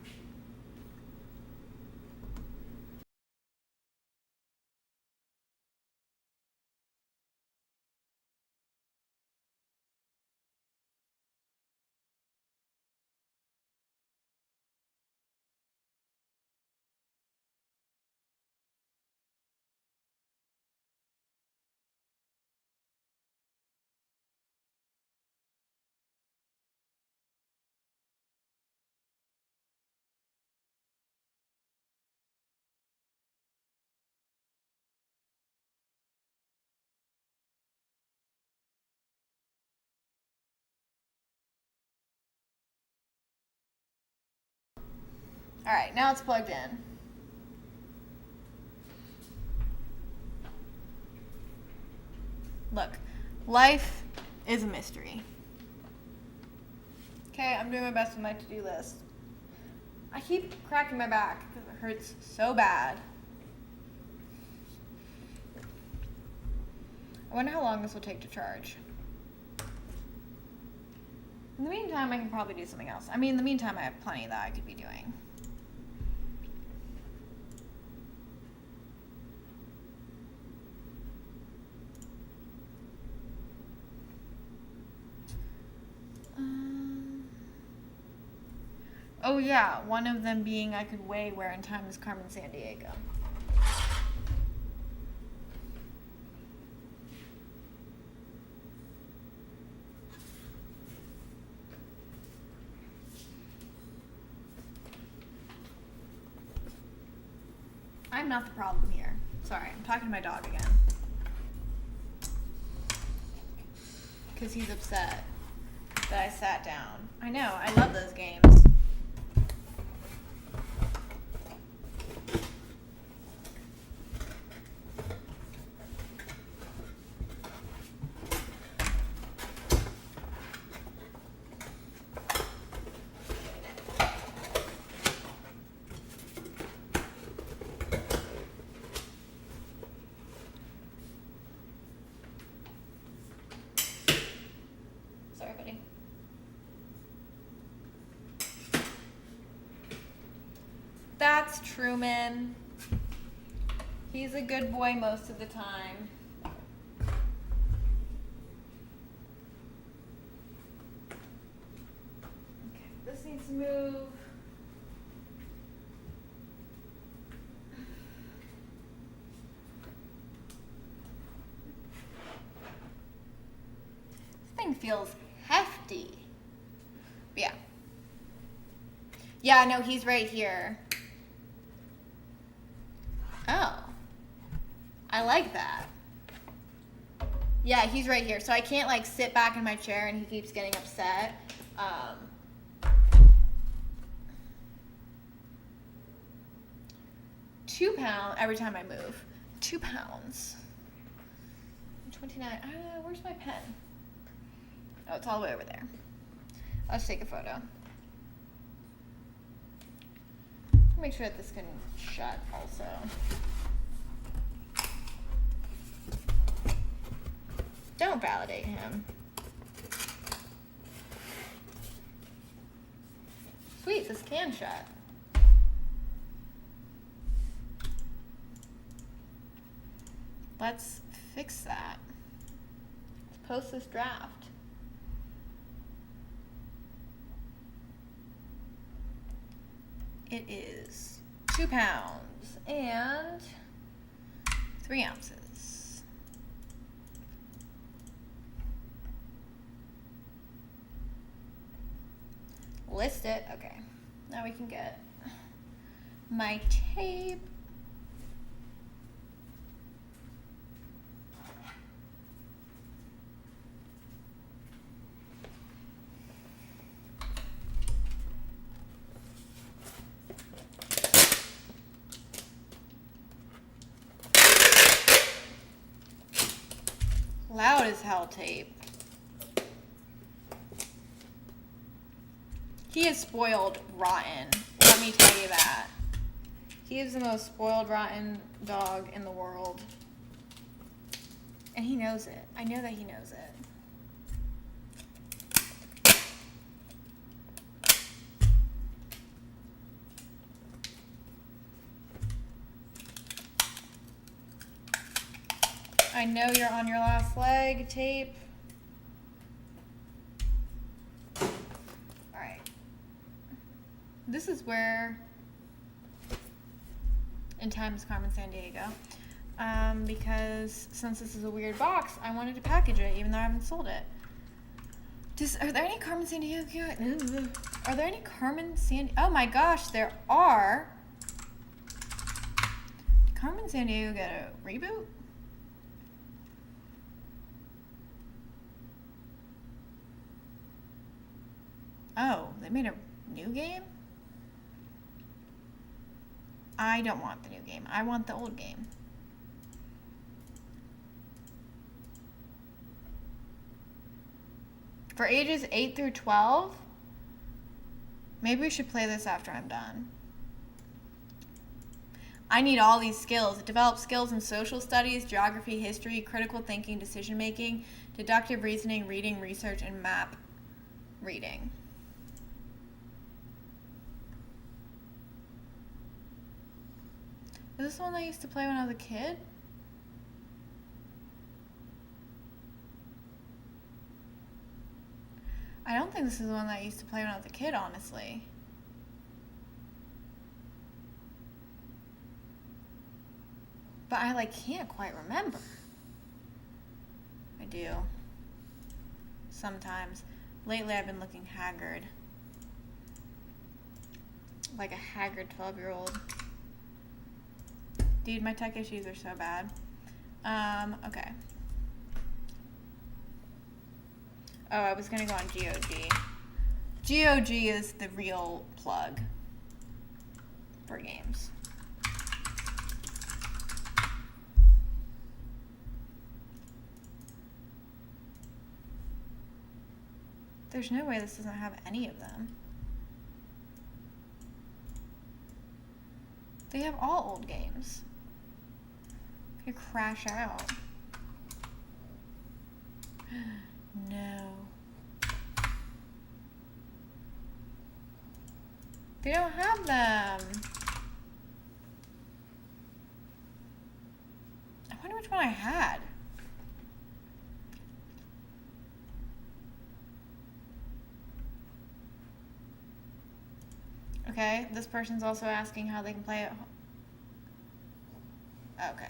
Alright, now it's plugged in. Look, life is a mystery. Okay, I'm doing my best with my to-do list. I keep cracking my back because it hurts so bad. I wonder how long this will take to charge. In the meantime, I can probably do something else. I mean, in the meantime, I have plenty that I could be doing. Oh yeah, one of them being I could weigh where in time is Carmen Sandiego. I'm not the problem here. Sorry, I'm talking to my dog again. Because he's upset that I sat down. I know, I love those games. Sorry, buddy. That's Truman. He's a good boy most of the time. Okay, this needs to move. This thing feels hefty. Yeah. Yeah, no, he's right here. Oh. I like that. Yeah, he's right here. So I can't like sit back in my chair and he keeps getting upset. 2 pounds every time I move. 2 pounds. 29. Where's my pen? Oh, it's all the way over there. Let's take a photo. Make sure that this can shut also. Don't validate him. Sweet, this can shut. Let's fix that. Let's post this draft. It is 2 pounds and 3 ounces. List it. Okay. Now we can get my tape. Loud as hell tape. He is spoiled rotten. Let me tell you that. He is the most spoiled rotten dog in the world. And he knows it. I know that he knows it. I know you're on your last leg, tape. Alright. This is where in time is Carmen Sandiego. Because since this is a weird box, I wanted to package it even though I haven't sold it. Are there any Carmen Sandiego? Are there any Carmen Sandiego? Oh my gosh, there are. Did Carmen Sandiego get a reboot? Oh, they made a new game? I don't want the new game. I want the old game. For ages 8 through 12? Maybe we should play this after I'm done. I need all these skills. It develops skills in social studies, geography, history, critical thinking, decision making, deductive reasoning, reading, research, and map reading. Is this the one I used to play when I was a kid? I don't think this is the one that I used to play when I was a kid, honestly. But I can't quite remember. I do. Sometimes. Lately I've been looking haggard. Like a haggard 12-year-old. Dude, my tech issues are so bad. Okay. Oh, I was gonna go on GOG. GOG is the real plug for games. There's no way this doesn't have any of them. They have all old games. You crash out. No. They don't have them. I wonder which one I had. Okay, this person's also asking how they can play it. Okay.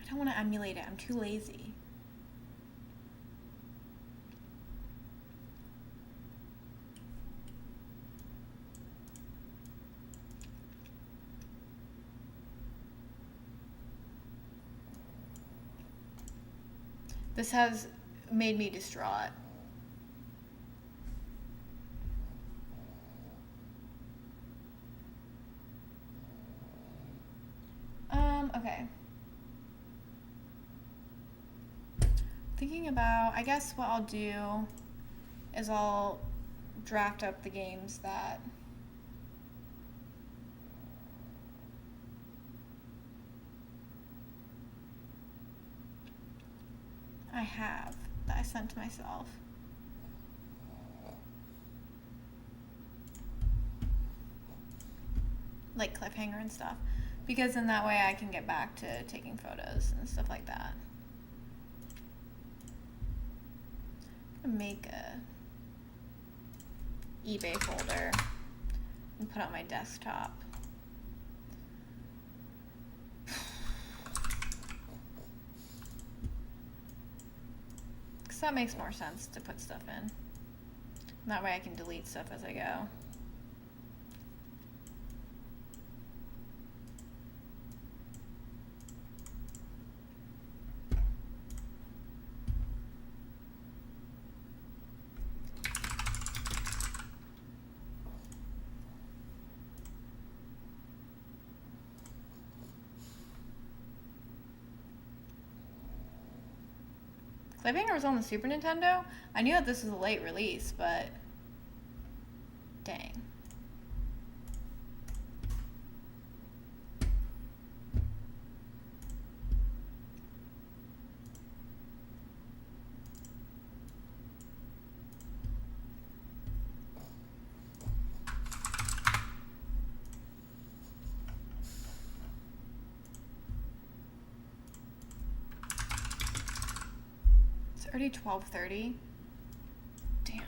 I don't want to emulate it. I'm too lazy. This has made me distraught. Okay. Thinking about, I guess what I'll do is I'll draft up the games that I have, that I sent to myself. Like Cliffhanger and stuff. Because in that way I can get back to taking photos and stuff like that. I'm gonna make a eBay folder and put on my desktop. Because that makes more sense to put stuff in. And that way I can delete stuff as I go. Cliffhanger was on the Super Nintendo? I knew that this was a late release, but dang. Already 12:30. Damn.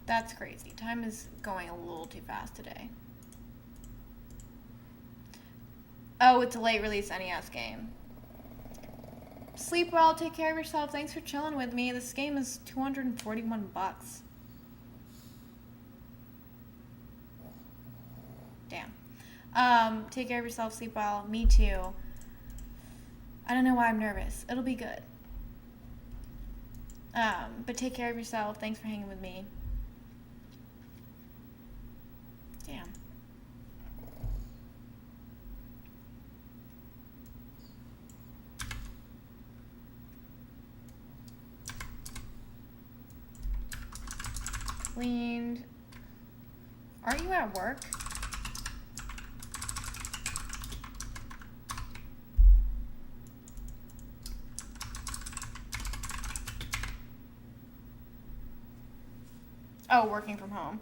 That's crazy. Time is going a little too fast today. Oh, it's a late release NES game. Sleep well, take care of yourself. Thanks for chilling with me. This game is $241. Damn. Take care of yourself, sleep well. Me too. I don't know why I'm nervous. It'll be good. But take care of yourself. Thanks for hanging with me. Damn. Cleaned. Aren't you at work? Oh, working from home.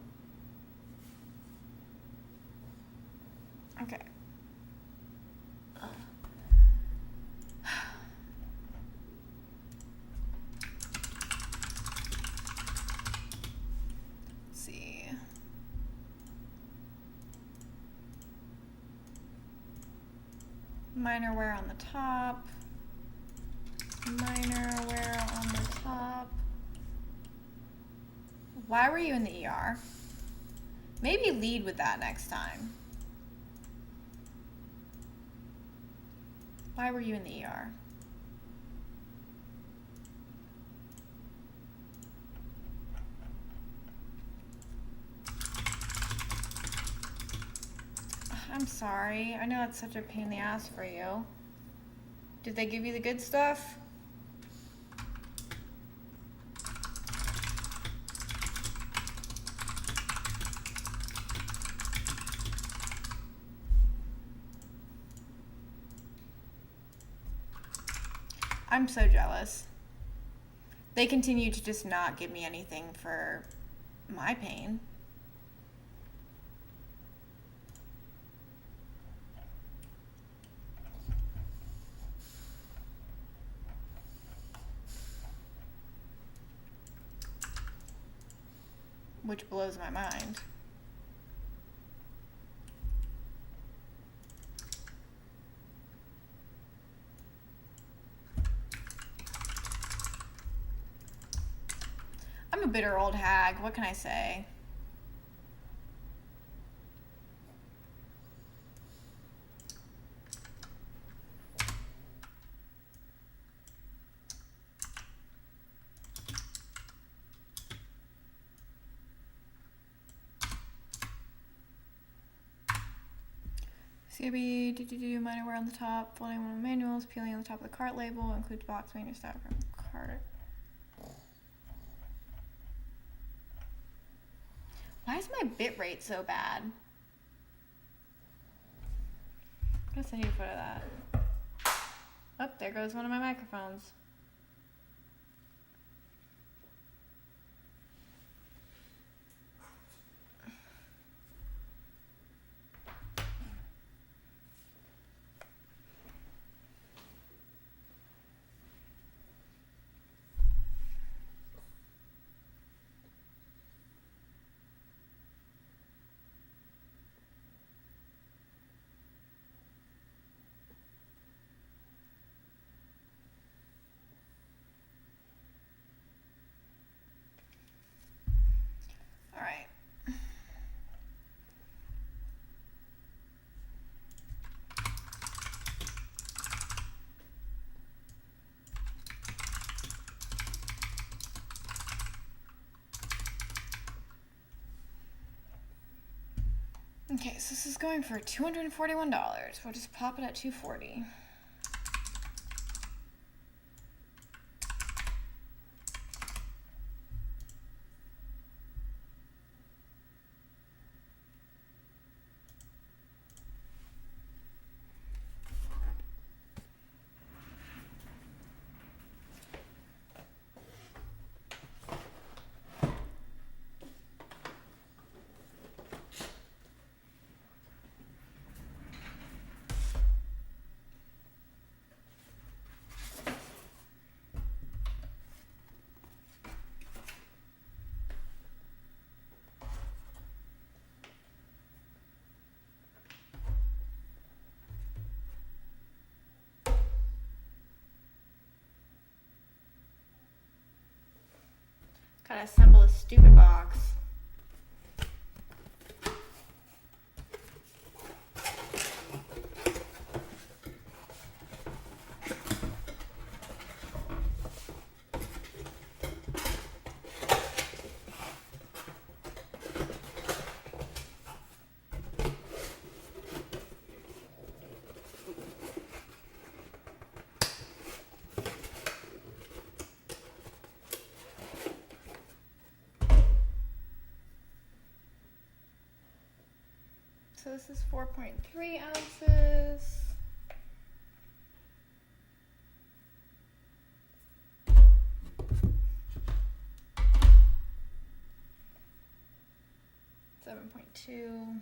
Okay. Let's see. Minor wear on the top. Minor wear on the top. Why were you in the ER? Maybe lead with that next time. Why were you in the ER? I'm sorry. I know it's such a pain in the ass for you. Did they give you the good stuff? I'm so jealous. They continue to just not give me anything for my pain. Which blows my mind. I'm a bitter old hag. What can I say? CIB, minor wear on the top, folding one of the manuals, peeling on the top of the cart label, includes box manual stuff from cart. Why is my bit rate so bad? I'm gonna send you a photo of that. Oh, there goes one of my microphones. All right. Okay, so this is going for $241. We'll just pop it at $240. Gotta assemble a stupid box. So this is 4.3 ounces. $7.2.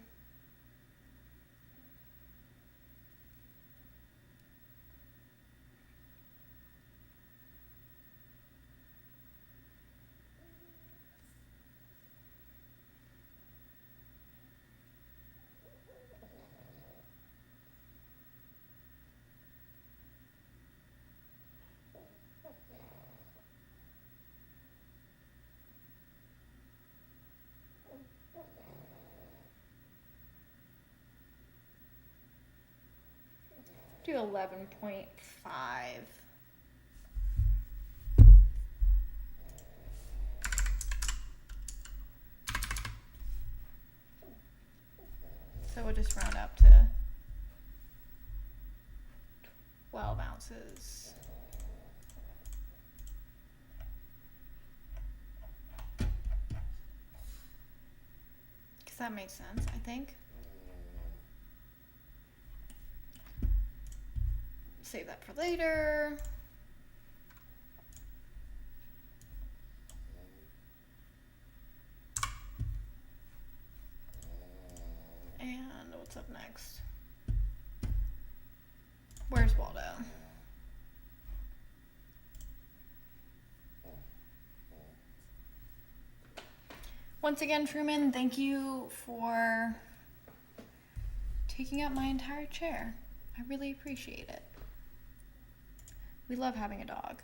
Do 11.5. So we'll just round up to 12 ounces. Because that makes sense, I think. Save that for later. And what's up next? Where's Waldo? Once again, Truman, thank you for taking up my entire chair. I really appreciate it. We love having a dog.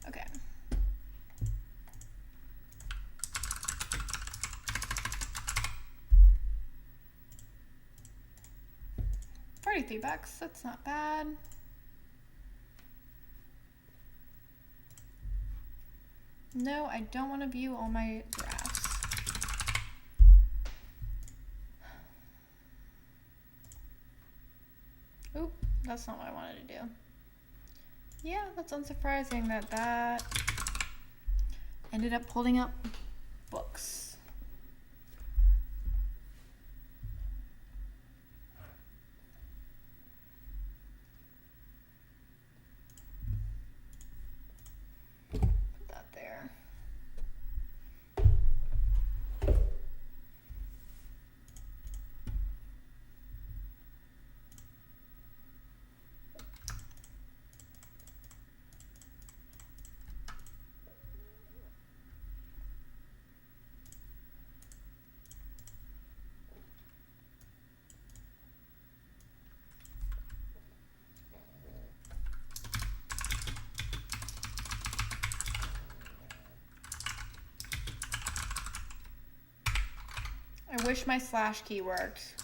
Okay. $43, that's not bad. No, I don't want to view all my drafts. Oop, that's not what I wanted to do. Yeah, that's unsurprising that that ended up holding up books. I wish my slash key worked.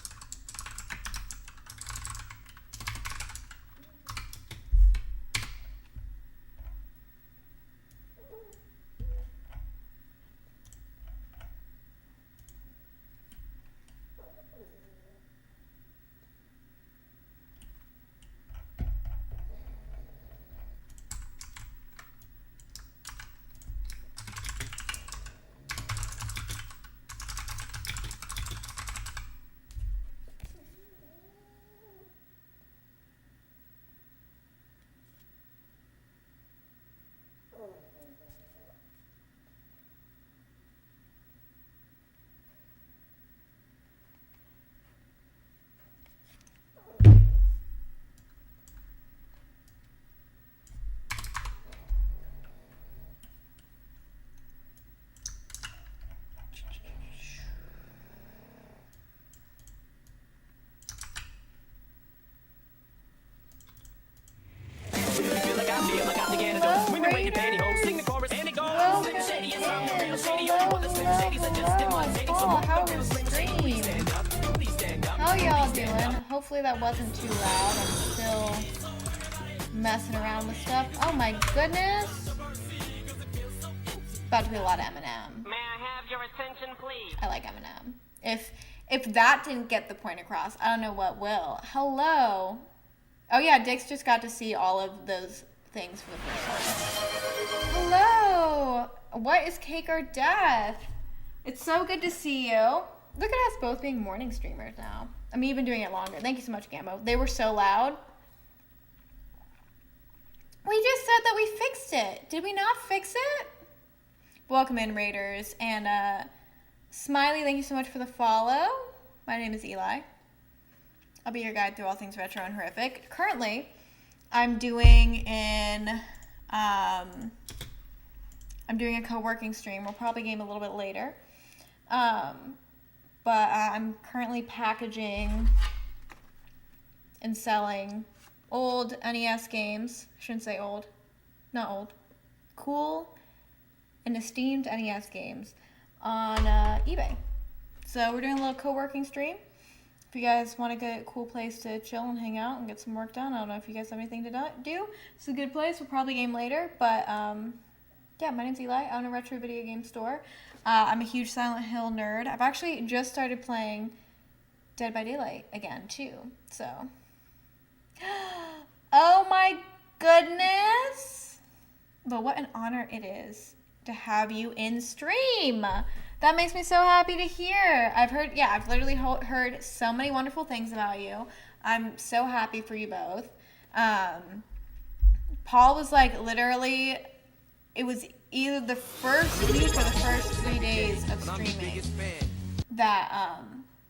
How y'all doing? Hopefully that wasn't too loud. I'm still messing around with stuff. Oh my goodness. About to be a lot of Eminem.
May I have your attention, please?
I like Eminem. If that didn't get the point across, I don't know what will. Hello. Oh yeah, Dix just got to see all of those things for the first time. Hello. What is cake or death? It's so good to see you. Look at us both being morning streamers now. I'm even doing it longer. Thank you so much, Gambo. They were so loud. We just said that we fixed it. Did we not fix it? Welcome in, Raiders. And Smiley, thank you so much for the follow. My name is Eli. I'll be your guide through all things retro and horrific. Currently, I'm doing I'm doing a co-working stream. We'll probably game a little bit later. But I'm currently packaging and selling old NES games. I shouldn't say old. Not old. Cool and esteemed NES games on eBay. So we're doing a little co-working stream. If you guys want to get a cool place to chill and hang out and get some work done, I don't know if you guys have anything to do. It's a good place. We'll probably game later. But yeah, my name's Eli. I own a retro video game store. I'm a huge Silent Hill nerd. I've actually just started playing Dead by Daylight again, too. So, oh my goodness! But what an honor it is to have you in stream. That makes me so happy to hear. I've literally heard so many wonderful things about you. I'm so happy for you both. Paul was like literally, it was either the first week or the first 3 days of streaming that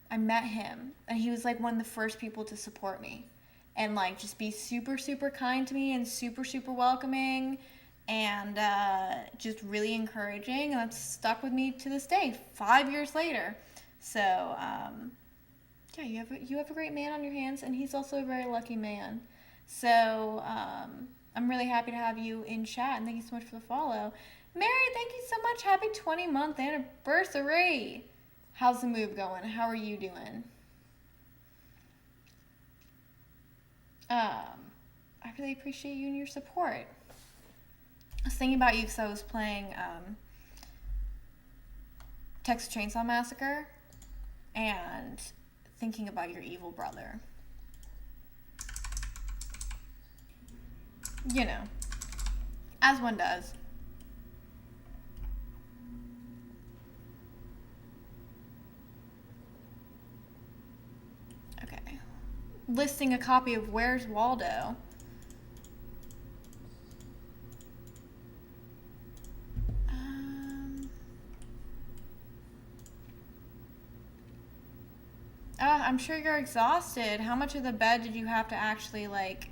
I met him, and he was like one of the first people to support me and like just be super, super kind to me and super, super welcoming and just really encouraging, and that's stuck with me to this day 5 years later. So yeah, you have a great man on your hands, and he's also a very lucky man. So I'm really happy to have you in chat, and thank you so much for the follow. Mary, thank you so much. Happy 20-month anniversary. How's the move going? How are you doing? I really appreciate you and your support. I was thinking about you because I was playing Texas Chainsaw Massacre and thinking about your evil brother. You know, as one does. Okay. Listing a copy of Where's Waldo. I'm sure you're exhausted. How much of the bed did you have to actually, like,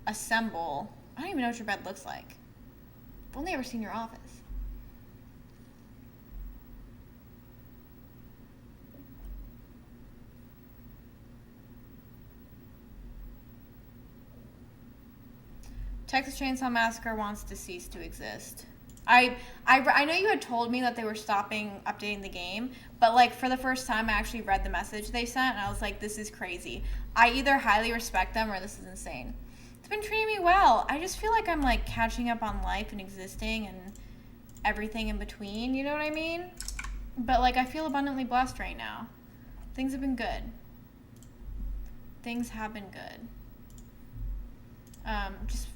assemble? I don't even know what your bed looks like. I've only ever seen your office. Texas Chainsaw Massacre wants to cease to exist. I know you had told me that they were stopping updating the game, but like for the first time I actually read the message they sent and I was like, this is crazy. I either highly respect them or this is insane. It's been treating me well. I just feel like I'm like catching up on life and existing and everything in between, you know what I mean? But like I feel abundantly blessed right now. Things have been good. Things have been good. Just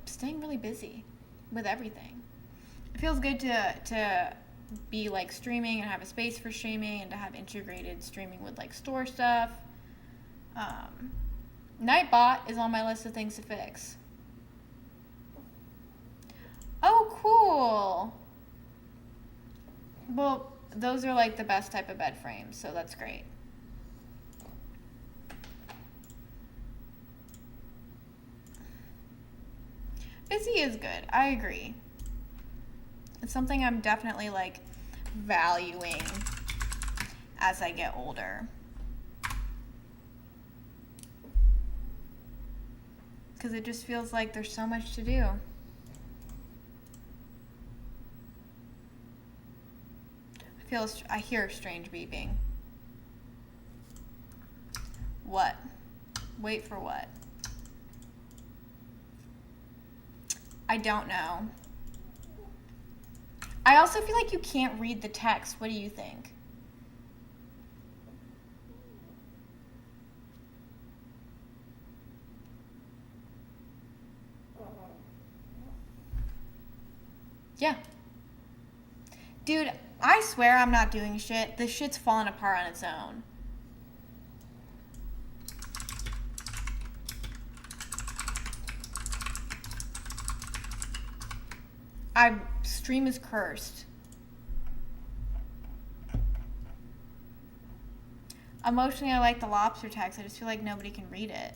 staying really busy with everything. It feels good to be like streaming and have a space for streaming and to have integrated streaming with like store stuff. Nightbot is on my list of things to fix. Oh, cool. Well, those are like the best type of bed frames, so that's great. Busy is good. I agree. It's something I'm definitely like valuing as I get older. Because it just feels like there's so much to do. I hear a strange beeping. What? Wait for what? I don't know. I also feel like you can't read the text. What do you think? Yeah. Dude, I swear I'm not doing shit. This shit's falling apart on its own. Stream is cursed. Emotionally, I like the lobster text. I just feel like nobody can read it.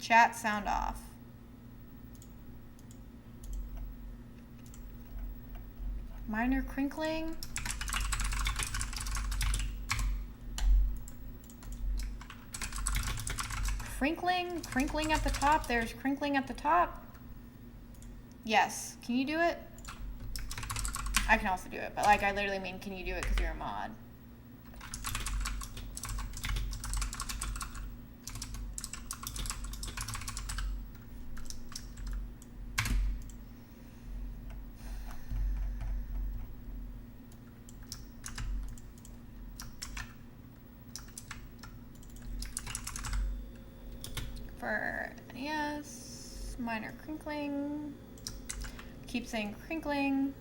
Chat sound off. Minor crinkling. Crinkling at the top. There's crinkling at the top. Yes. Can you do it? I can also do it, but like I literally mean, can you do it because you're a mod? For yes, minor crinkling. Keep saying crinkling.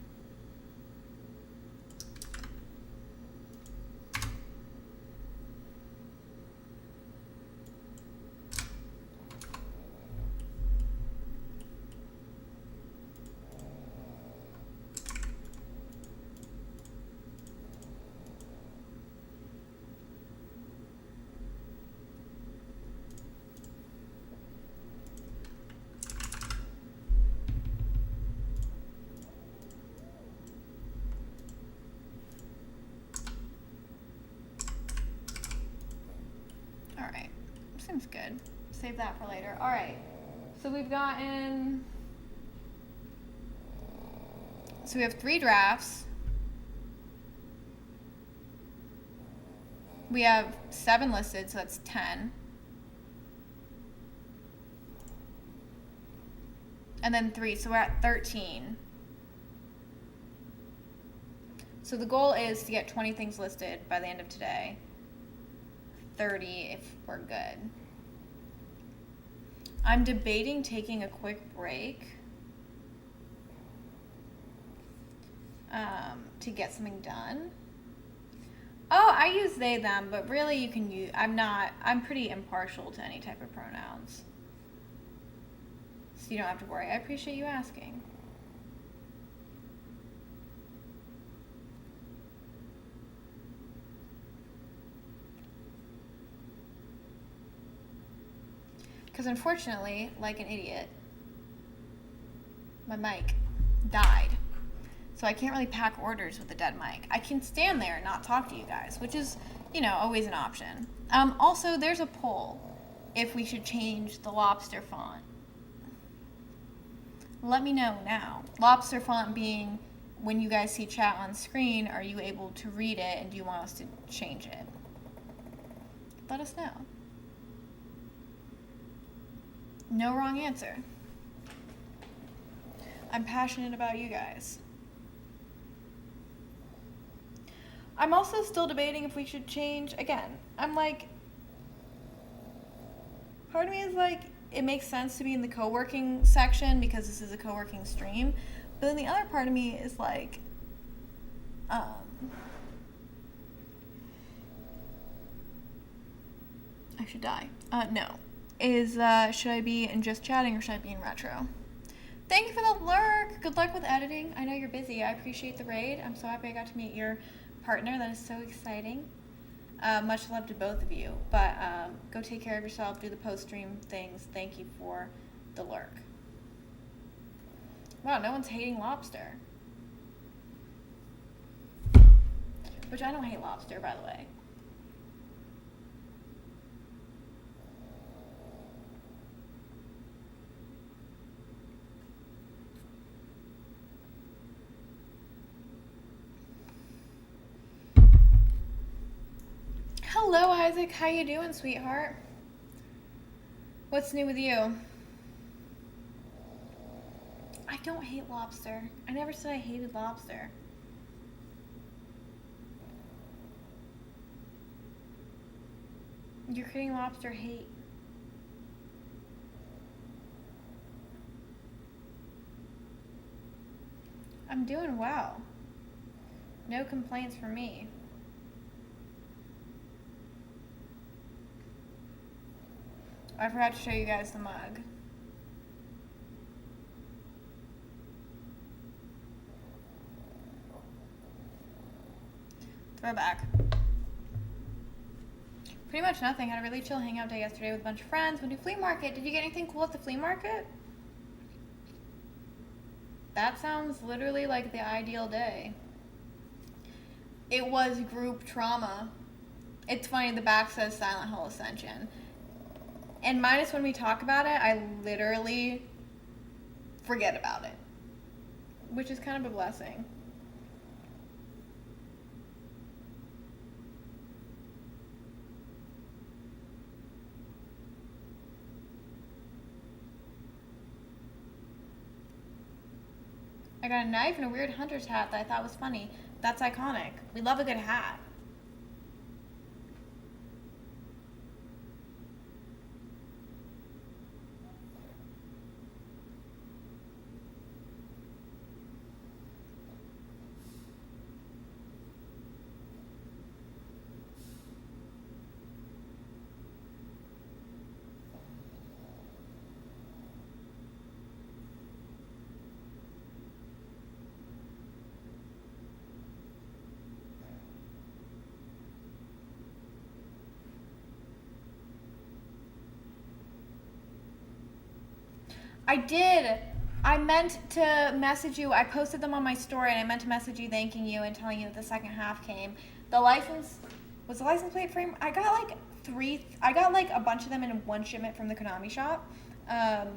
Alright, seems good. Save that for later. Alright, so we've gotten... So we have 3 drafts. We have 7 listed, so that's 10. And then 3, so we're at 13. So the goal is to get 20 things listed by the end of today. 30 if we're good. I'm debating taking a quick break to get something done. Oh, I use they, them, but really you can use, I'm pretty impartial to any type of pronouns. So you don't have to worry. I appreciate you asking. Because unfortunately, like an idiot, my mic died. So I can't really pack orders with a dead mic. I can stand there and not talk to you guys, which is, you know, always an option. Also, there's a poll if we should change the lobster font. Let me know now. Lobster font being when you guys see chat on screen, are you able to read it and do you want us to change it? Let us know. No wrong answer. I'm passionate about you guys. I'm also still debating if we should change. Again, I'm like, part of me is like, it makes sense to be in the co-working section because this is a co-working stream. But then the other part of me is like, I should die. No. Should I be in just chatting or should I be in retro? Thank you for the lurk. Good luck with editing. I know you're busy. I appreciate the raid. I'm so happy I got to meet your partner. That is so exciting. Much love to both of you. But go take care of yourself. Do the post-stream things. Thank you for the lurk. Wow, no one's hating lobster. Which I don't hate lobster, by the way. Hello, Isaac. How you doing, sweetheart? What's new with you? I don't hate lobster. I never said I hated lobster. You're creating lobster hate. I'm doing well. No complaints from me. I forgot to show you guys the mug. Throwback. Pretty much nothing. Had a really chill hangout day yesterday with a bunch of friends. Went to flea market. Did you get anything cool at the flea market? That sounds literally like the ideal day. It was group trauma. It's funny, the back says Silent Hill Ascension. And minus when we talk about it, I literally forget about it. Which is kind of a blessing. I got a knife and a weird hunter's hat that I thought was funny. That's iconic. We love a good hat. I did. I meant to message you. I posted them on my story, and I meant to message you thanking you and telling you that the second half came. The license was the license plate frame. I got like a bunch of them in one shipment from the Konami shop. I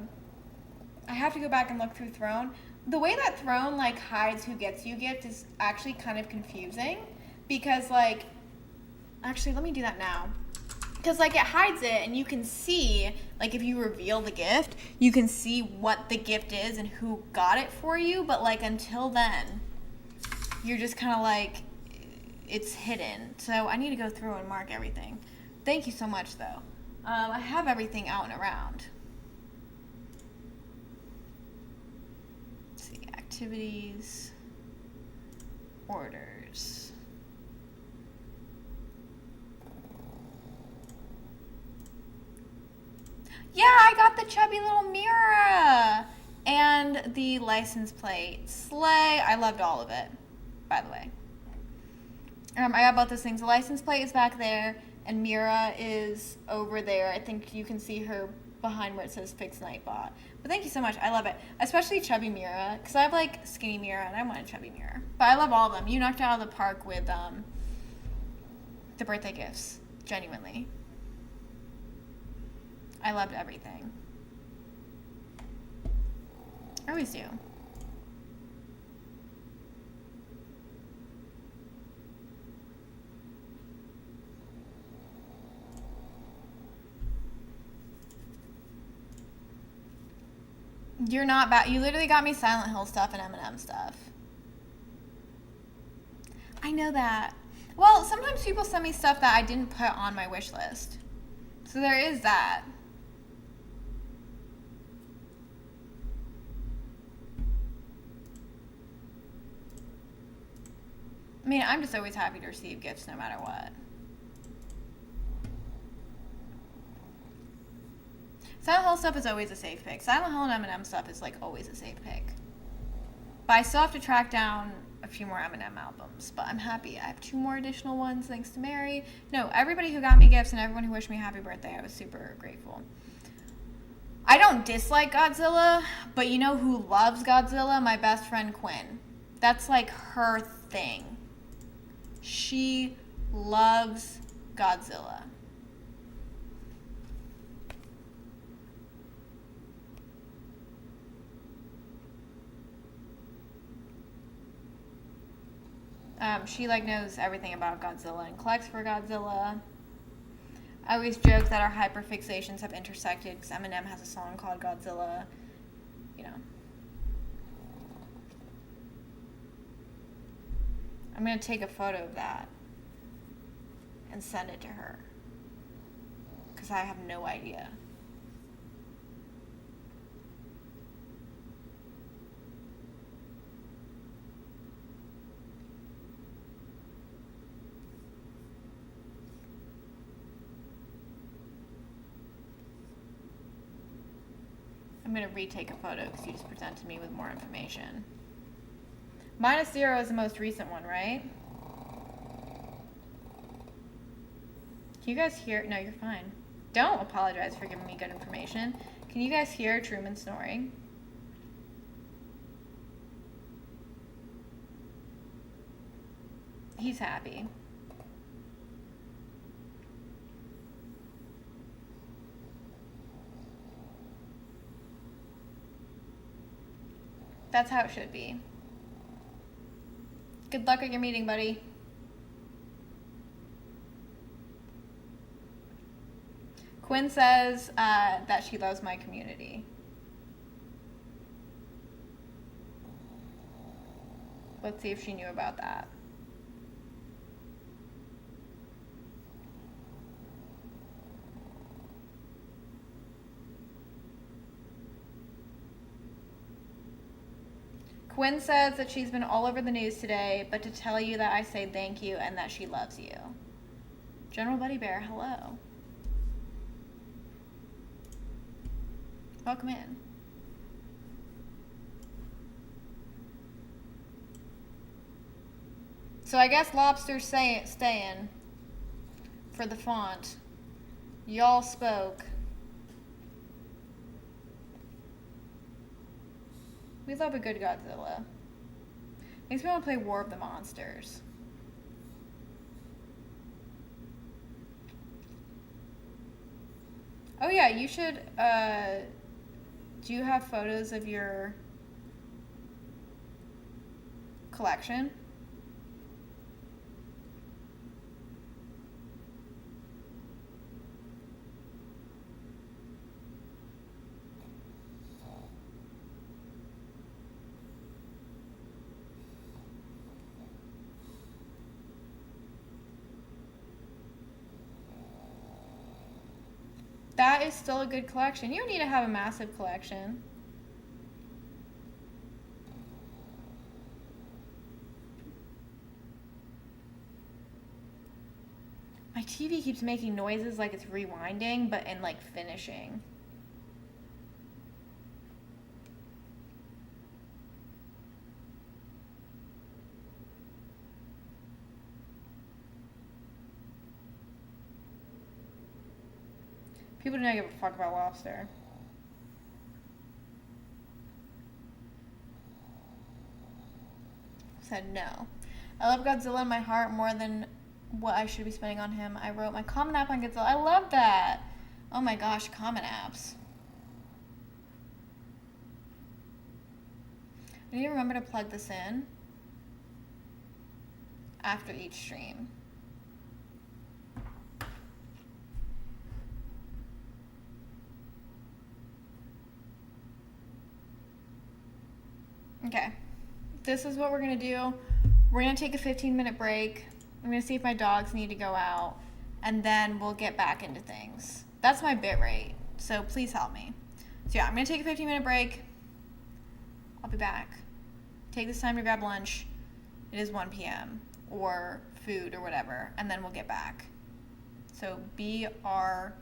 have to go back and look through Throne. The way that Throne like hides who gets you gift is actually kind of confusing because like, actually let me do that now. Because, like, it hides it, and you can see, like, if you reveal the gift, you can see what the gift is and who got it for you. But, like, until then, you're just kind of, like, it's hidden. So I need to go through and mark everything. Thank you so much, though. I have everything out and around. Let's see, activities, orders. Yeah, I got the chubby little mirror and the license plate. Slay. I loved all of it, by the way. I got both those things. The license plate is back there, and Mira is over there. I think you can see her behind where it says Fix Nightbot. But thank you so much. I love it. Especially chubby Mira, because I have, like, skinny Mira, and I want a chubby Mira. But I love all of them. You knocked it out of the park with the birthday gifts. Genuinely. I loved everything. I always do. You're not bad. You literally got me Silent Hill stuff and Eminem stuff. I know that. Well, sometimes people send me stuff that I didn't put on my wish list. So there is that. I mean, I'm just always happy to receive gifts no matter what. Silent Hill stuff is always a safe pick. Silent Hill and Eminem stuff is like always a safe pick. But I still have to track down a few more Eminem albums. But I'm happy. I have 2 more additional ones thanks to Mary. No, everybody who got me gifts and everyone who wished me happy birthday, I was super grateful. I don't dislike Godzilla, but you know who loves Godzilla? My best friend Quinn. That's like her thing. She loves Godzilla. She like knows everything about Godzilla and collects for Godzilla. I always joke that our hyperfixations have intersected because Eminem has a song called Godzilla. You know. I'm going to take a photo of that and send it to her because I have no idea. I'm gonna retake a photo because you just presented me with more information. -0 is the most recent one, right? Can you guys hear? No, you're fine. Don't apologize for giving me good information. Can you guys hear Truman snoring? He's happy. That's how it should be. Good luck at your meeting, buddy. Quinn says that she loves my community. Let's see if she knew about that. Quinn says that she's been all over the news today, but to tell you that I say thank you and that she loves you. General Buddy Bear, hello. Welcome in. So I guess Lobster's staying for the font. Y'all spoke. We love a good Godzilla. Makes me want to play War of the Monsters. Oh yeah, you should, do you have photos of your collection? That is still a good collection. You don't need to have a massive collection. My TV keeps making noises like it's rewinding, but in like finishing. People do not give a fuck about Lobster. Said no. I love Godzilla in my heart more than what I should be spending on him. I wrote my Common App on Godzilla. I love that. Oh my gosh, Common Apps. I need to remember to plug this in after each stream. Okay, this is what we're gonna do. We're gonna take a 15-minute break. I'm gonna see if my dogs need to go out, and then we'll get back into things. That's my bit rate, so please help me. So yeah, I'm gonna take a 15-minute break. I'll be back. Take this time to grab lunch. It is 1 p.m. or food or whatever, and then we'll get back. So BRB.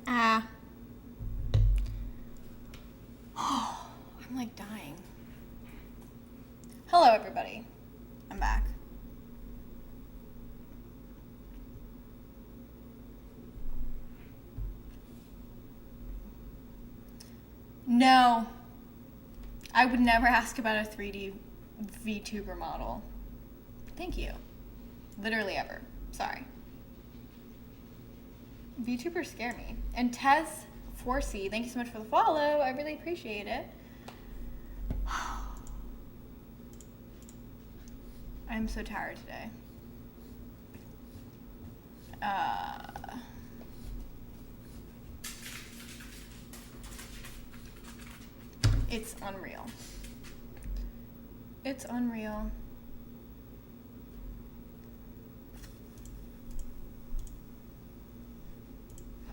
Ah. I'm like dying. Hello, everybody. I'm back. No. I would never ask about a 3D VTuber model. Thank you. Literally ever. Sorry. VTubers scare me. And Tez4C, thank you so much for the follow. I really appreciate it. I'm so tired today. It's unreal. It's unreal.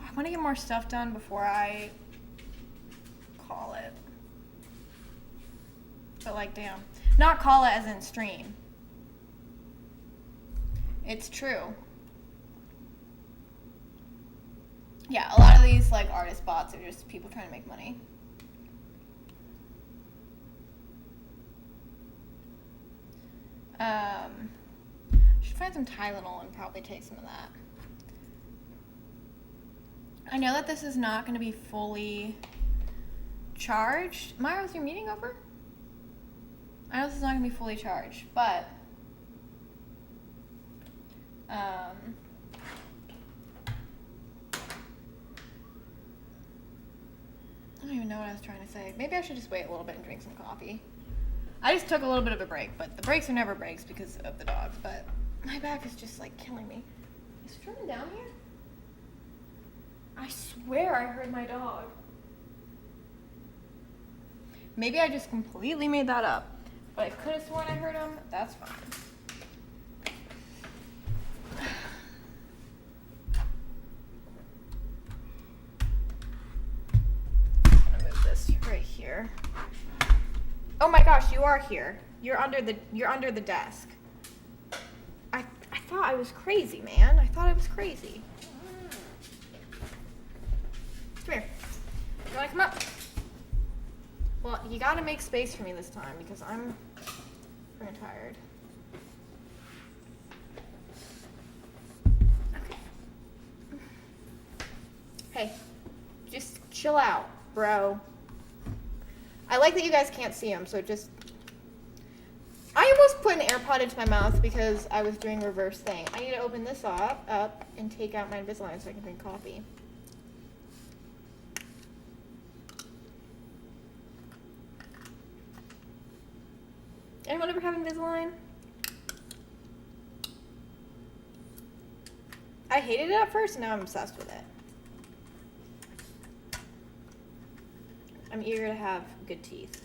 I want to get more stuff done before I call it. But like, damn. Not call it as in stream. It's true. Yeah, a lot of these like artist bots are just people trying to make money. Should find some Tylenol and probably take some of that. I know that this is not going to be fully charged. Myra, is your meeting over? I know this is not going to be fully charged, but I don't even know what I was trying to say. Maybe I should just wait a little bit and drink some coffee. I just took a little bit of a break, but the breaks are never breaks because of the dogs, but my back is just like killing me. Is Truman down here? I swear I heard my dog. Maybe I just completely made that up, but I could have sworn I heard him. That's fine. I'm gonna move this right here. Oh my gosh, you are here. You're under the desk. I thought I was crazy, man. I thought I was crazy. Come here. You wanna come up? Well, you gotta make space for me this time because I'm freaking tired. Okay. Hey, just chill out, bro. I like that you guys can't see him, so just... I almost put an AirPod into my mouth because I was doing reverse thing. I need to open this up and take out my Invisalign so I can drink coffee. Anyone ever have Invisalign? I hated it at first, and now I'm obsessed with it. I'm eager to have good teeth.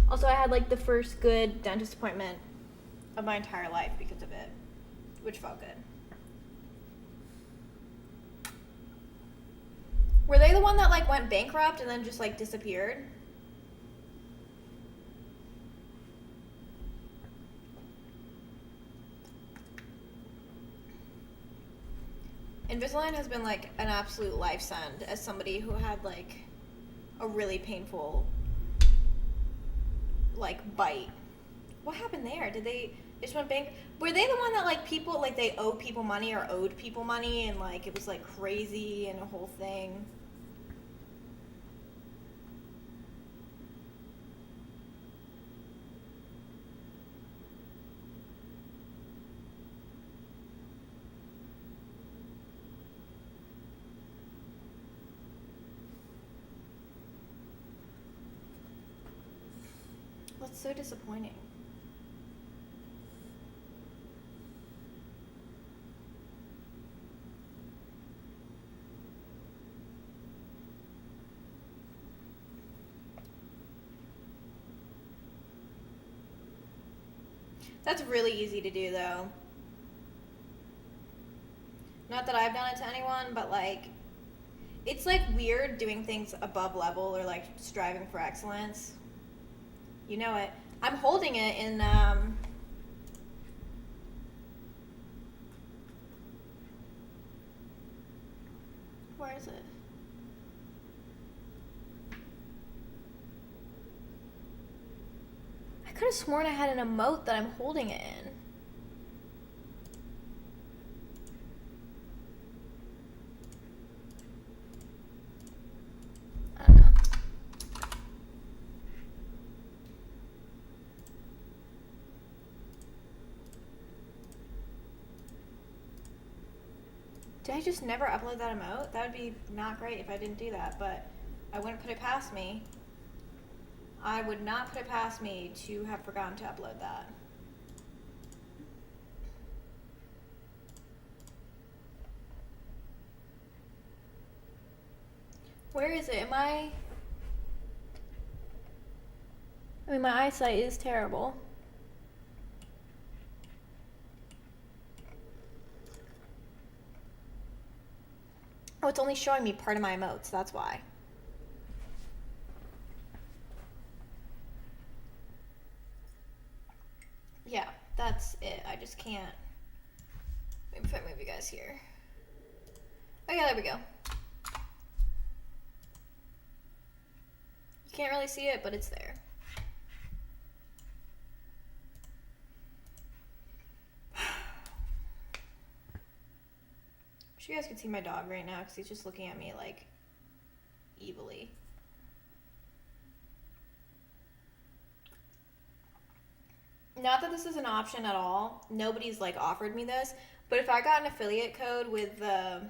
Also, I had like the first good dentist appointment of my entire life because of it, which felt good. Were they the one that like went bankrupt and then just like disappeared? Invisalign has been like an absolute life send as somebody who had like a really painful like bite. What happened there? Did they just went bank? Were they the one that like people like they owe people money or owed people money and like it was like crazy and a whole thing? That's so disappointing. That's really easy to do though. Not that I've done it to anyone, but like it's like weird doing things above level or like striving for excellence. You know it. I'm holding it in Where is it? I could have sworn I had an emote that I'm holding it in. I don't know. Did I just never upload that emote? That would be not great if I didn't do that, but I wouldn't put it past me. I would not put it past me to have forgotten to upload that. Where is it? I mean, my eyesight is terrible. Oh, it's only showing me part of my emotes, that's why. Yeah, that's it. I just can't. Maybe if I move you guys here. Oh yeah, there we go. You can't really see it, but it's there. Wish you guys could see my dog right now because he's just looking at me like evilly. Not that this is an option at all. Nobody's like offered me this, but if I got an affiliate code with the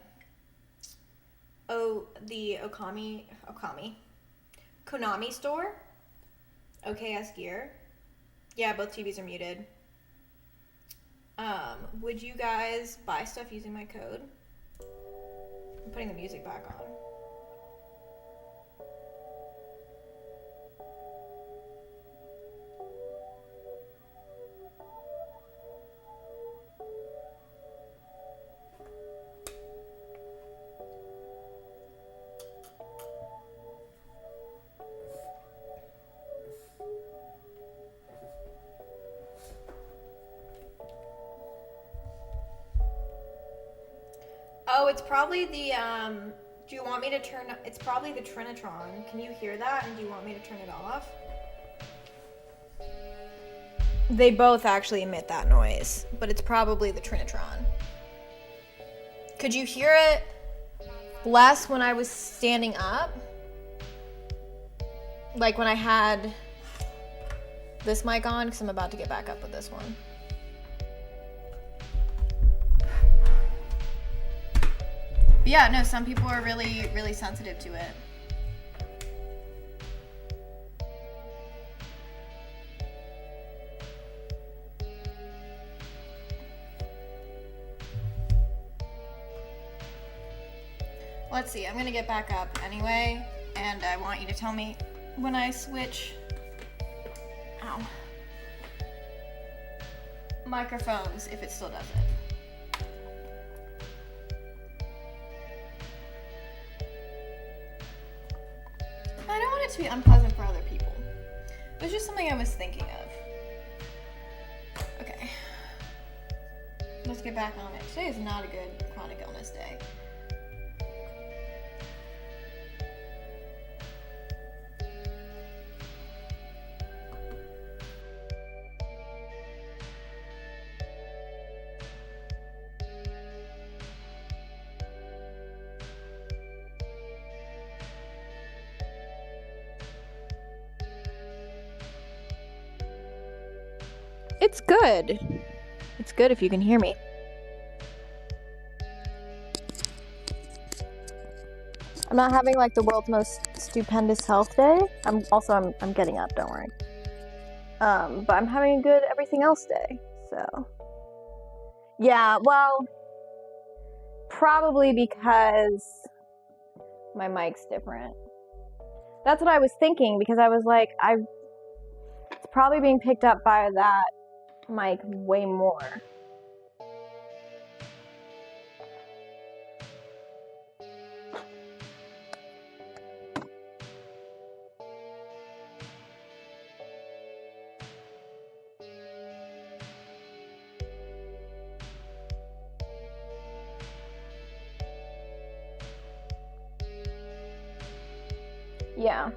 Konami store, OKS Gear. Yeah, both TVs are muted. Would you guys buy stuff using my code? I'm putting the music back on. Oh, it's probably the, do you want me to turn, it's probably the Trinitron. Can you hear that? And do you want me to turn it off? They both actually emit that noise, but it's probably the Trinitron. Could you hear it less when I was standing up? Like when I had this mic on, because I'm about to get back up with this one. But yeah, no, some people are really, really sensitive to it. Let's see, I'm gonna get back up anyway, and I want you to tell me when I switch microphones if it still does it. I don't want it to be unpleasant for other people. It was just something I was thinking of. Okay. Let's get back on it. Today is not a good chronic illness day. It's good. It's good if you can hear me. I'm not having like the world's most stupendous health day. I'm getting up, don't worry. But I'm having a good everything else day. So yeah, well, probably because my mic's different. That's what I was thinking, because I was like, it's probably being picked up by that mic way more. Yeah.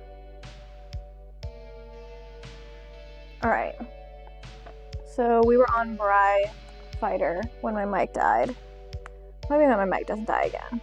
Alright. So we were on Bri Fighter when my mic died. Maybe that my mic doesn't die again.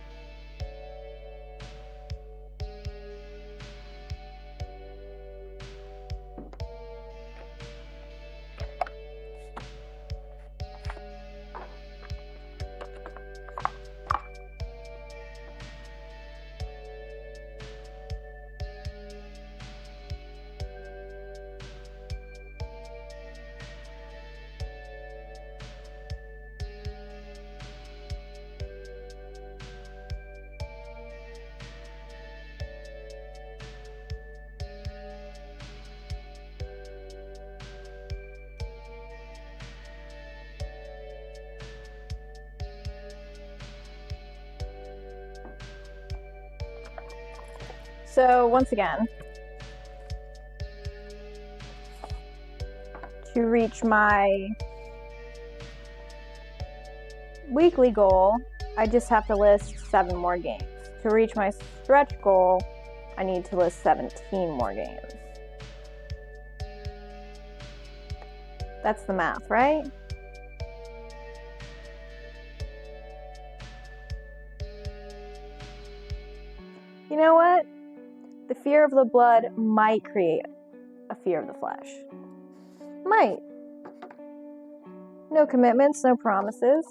So once again, to reach my weekly goal, I just have to list 7 more games. To reach my stretch goal, I need to list 17 more games. That's the math, right? You know what? The fear of the blood might create a fear of the flesh. Might. No commitments, no promises.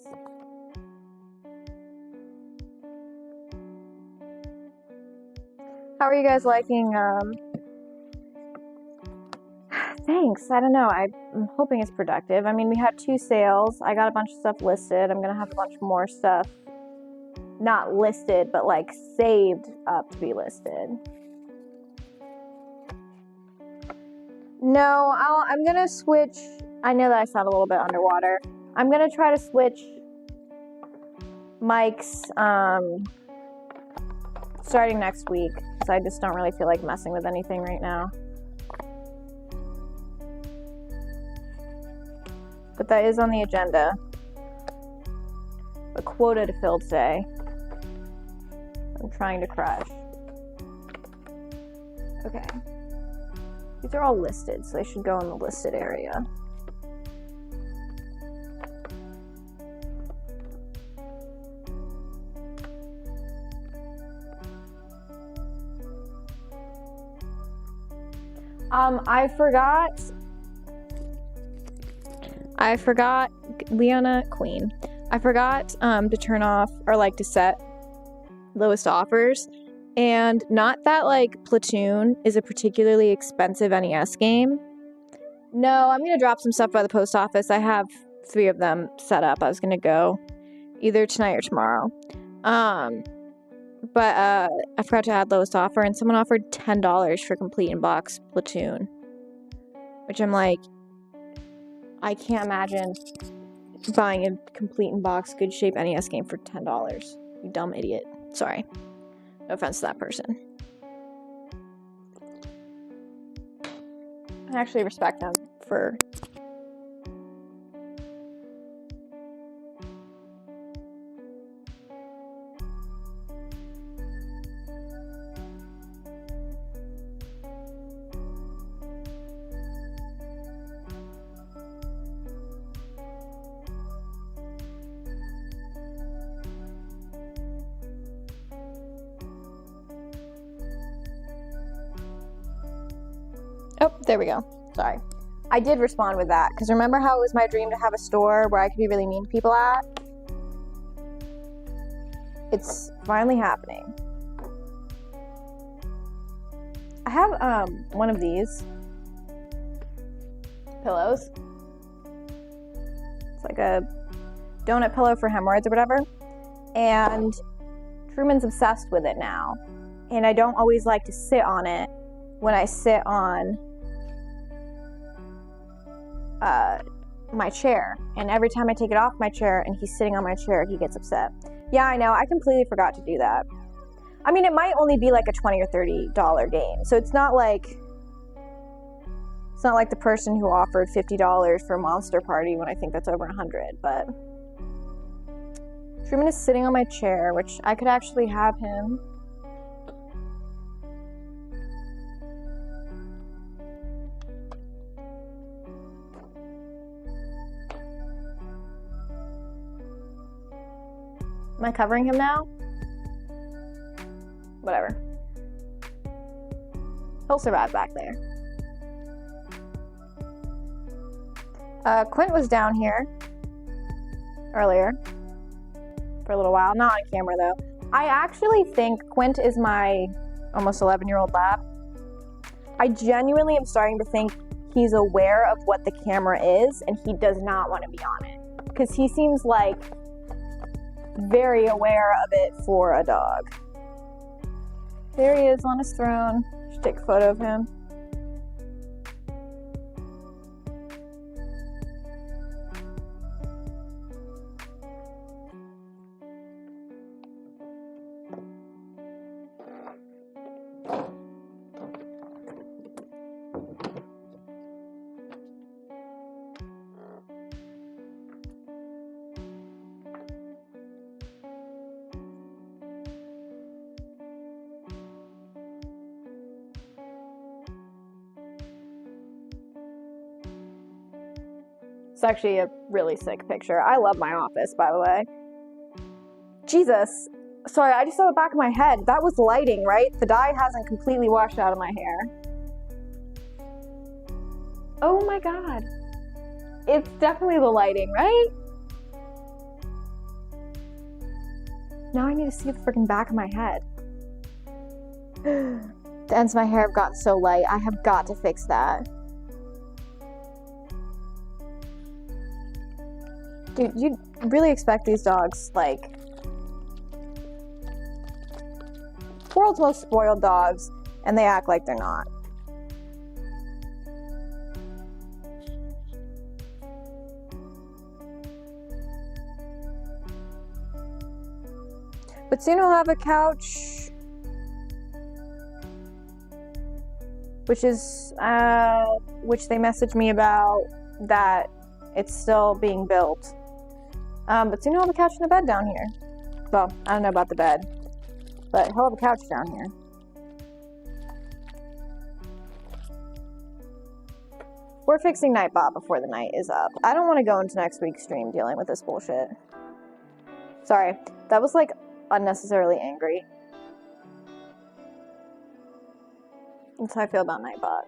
How are you guys liking, Thanks, I don't know, I'm hoping it's productive. I mean, we had 2 sales, I got a bunch of stuff listed, I'm gonna have a bunch more stuff not listed, but like saved up to be listed. No, I'm gonna switch. I know that I sound a little bit underwater. I'm gonna try to switch mics starting next week because I just don't really feel like messing with anything right now. But that is on the agenda. A quota to fill today. I'm trying to crush. Okay. These are all listed, so they should go in the listed area. I forgot Leona Queen. I forgot to turn off or like to set lowest offers. And not that like Platoon is a particularly expensive NES game. No, I'm gonna drop some stuff by the post office. I have 3 of them set up. I was gonna go either tonight or tomorrow. But I forgot to add lowest offer, and someone offered $10 for complete in box Platoon, which I'm like, I can't imagine buying a complete in box good shape NES game for $10. You dumb idiot. Sorry. No offense to that person. I actually respect them for Oh, there we go. Sorry. I did respond with that, because remember how it was my dream to have a store where I could be really mean to people at? It's finally happening. I have one of these pillows. It's like a donut pillow for hemorrhoids or whatever. And Truman's obsessed with it now. And I don't always like to sit on it when I sit on my chair, and every time I take it off my chair and he's sitting on my chair, he gets upset. Yeah, I know, I completely forgot to do that. I mean, it might only be like a $20 or $30 game, so it's not like the person who offered $50 for a Monster Party when I think that's over 100, but Truman is sitting on my chair, which I could actually have him Am I covering him now? Whatever. He'll survive back there. Quint was down here earlier for a little while. Not on camera though. I actually think Quint is my almost 11-year-old lab. I genuinely am starting to think he's aware of what the camera is and he does not want to be on it. Because he seems like very aware of it for a dog. There he is on his throne. Should take a photo of him. It's actually a really sick picture. I love my office, by the way. Jesus. Sorry, I just saw the back of my head. That was lighting, right? The dye hasn't completely washed out of my hair. Oh my god. It's definitely the lighting, right? Now I need to see the freaking back of my head. The ends of my hair have gotten so light. I have got to fix that. Dude, you really expect these dogs, like, world's most spoiled dogs, and they act like they're not. But soon I'll have a couch, which they messaged me about that it's still being built. But soon he'll have a couch and a bed down here. Well, I don't know about the bed, but he'll have a couch down here. We're fixing Nightbot before the night is up. I don't want to go into next week's stream dealing with this bullshit. Sorry, that was like unnecessarily angry. That's how I feel about Nightbot.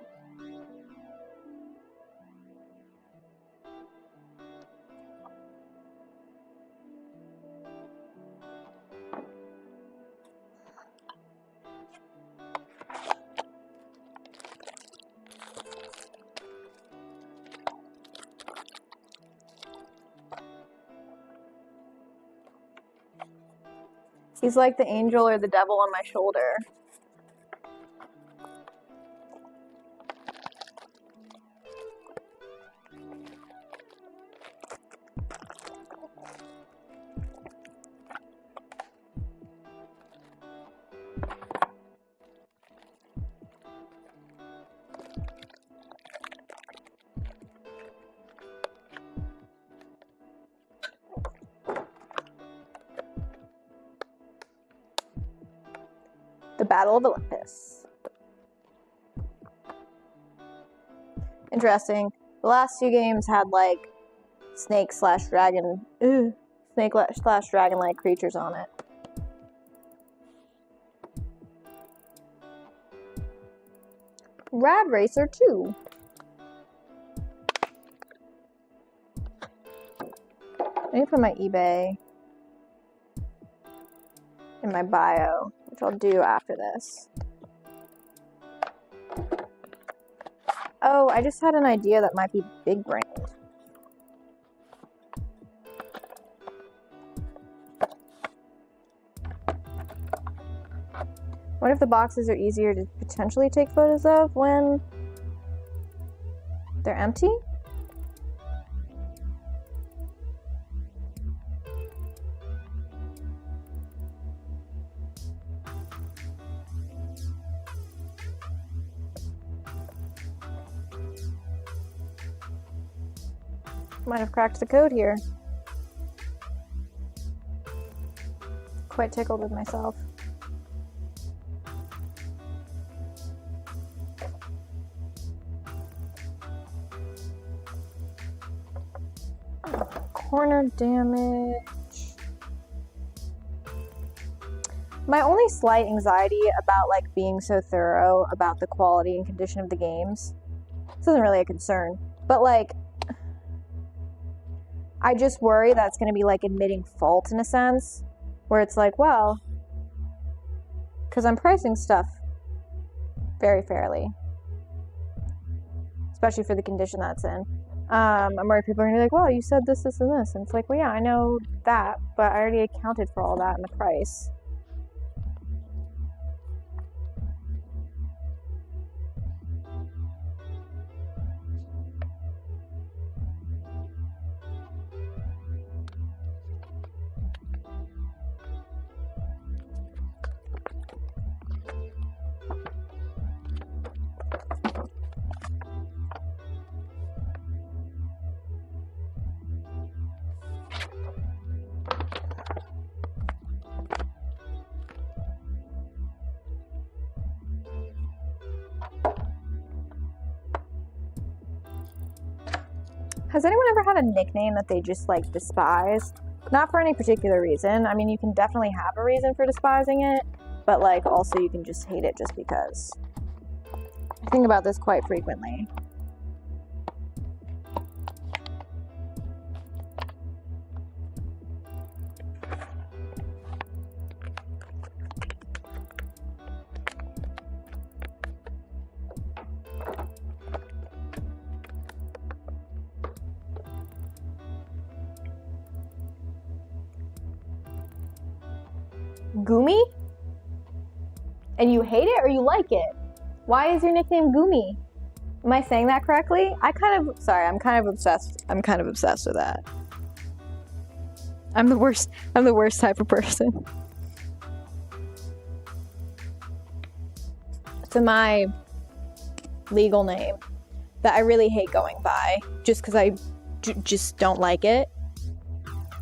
He's like the angel or the devil on my shoulder. The Battle of Olympus. Interesting. The last two games had like snake slash dragon, snake slash dragon-like creatures on it. Rad Racer 2. I need to put my eBay in my bio, which I'll do after this. Oh, I just had an idea that might be big brained. What if the boxes are easier to potentially take photos of when they're empty? Might have cracked the code here. Quite tickled with myself. Corner damage. My only slight anxiety about like being so thorough about the quality and condition of the games, this isn't really a concern, but like I just worry that's going to be like admitting fault in a sense, where it's like, well, because I'm pricing stuff very fairly, especially for the condition that's in. I'm worried people are going to be like, well, you said this, this, and this. And it's like, well, yeah, I know that, but I already accounted for all that in the price. Has anyone ever had a nickname that they just like despise? Not for any particular reason. I mean, you can definitely have a reason for despising it, but like also you can just hate it just because. I think about this quite frequently. Gumi? And you hate it or you like it? Why is your nickname Gumi? Am I saying that correctly? I'm kind of obsessed. I'm kind of obsessed with that. I'm the worst type of person. So my legal name that I really hate going by just because I just don't like it.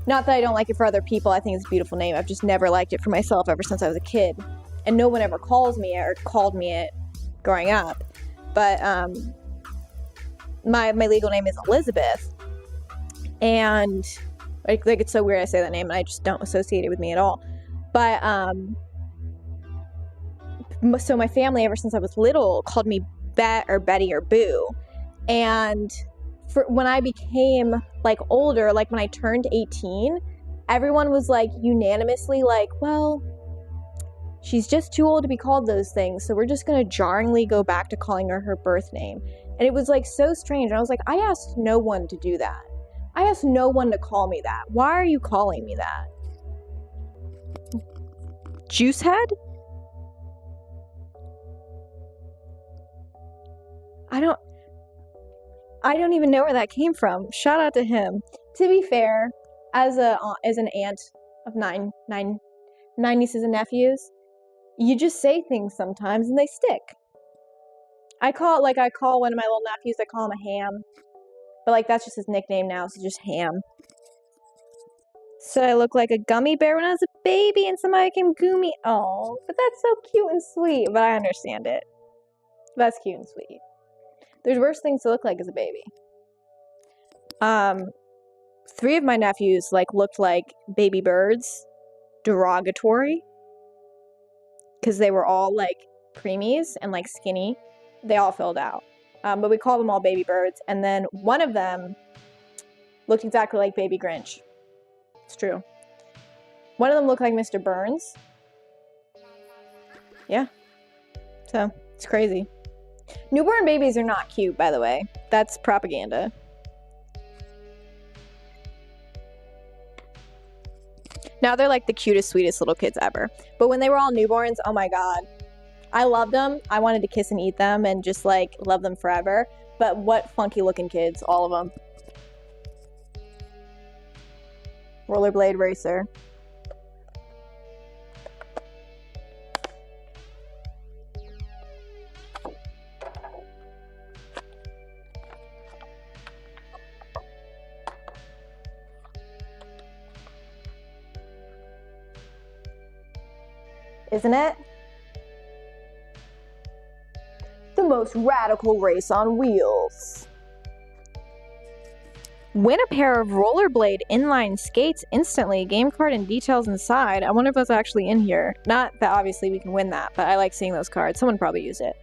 Not that I don't like it for other people. I think it's a beautiful name. I've just never liked it for myself ever since I was a kid. And no one ever calls me it or called me it growing up. But my legal name is Elizabeth. And like it's so weird I say that name and I just don't associate it with me at all. But so my family ever since I was little called me Bet or Betty or Boo. And when I became like older, like when I turned 18, everyone was like unanimously like, well, she's just too old to be called those things, so we're just gonna jarringly go back to calling her birth name. And it was like so strange. And I was like, I asked no one to do that. I asked no one to call me that. Why are you calling me that? Juicehead? I don't even know where that came from. Shout out to him. To be fair, as an aunt of nine nieces and nephews, you just say things sometimes and they stick. I call one of my little nephews, I call him a Ham. But like that's just his nickname now, so just Ham. So I look like a gummy bear when I was a baby and somebody came Gumi. Oh, but that's so cute and sweet. But I understand it. That's cute and sweet. There's worse things to look like as a baby. 3 of my nephews like looked like baby birds, derogatory, because they were all like preemies and like skinny. They all filled out, but we called them all baby birds. And then one of them looked exactly like Baby Grinch. It's true. One of them looked like Mr. Burns. Yeah. So it's crazy. Newborn babies are not cute, by the way. That's propaganda. Now they're like the cutest, sweetest little kids ever. But when they were all newborns, oh my god. I loved them. I wanted to kiss and eat them and just like love them forever. But what funky looking kids, all of them. Rollerblade racer. Isn't it? The most radical race on wheels. Win a pair of rollerblade inline skates instantly. Game card and details inside. I wonder if that's actually in here. Not that obviously we can win that, but I like seeing those cards. Someone probably used it.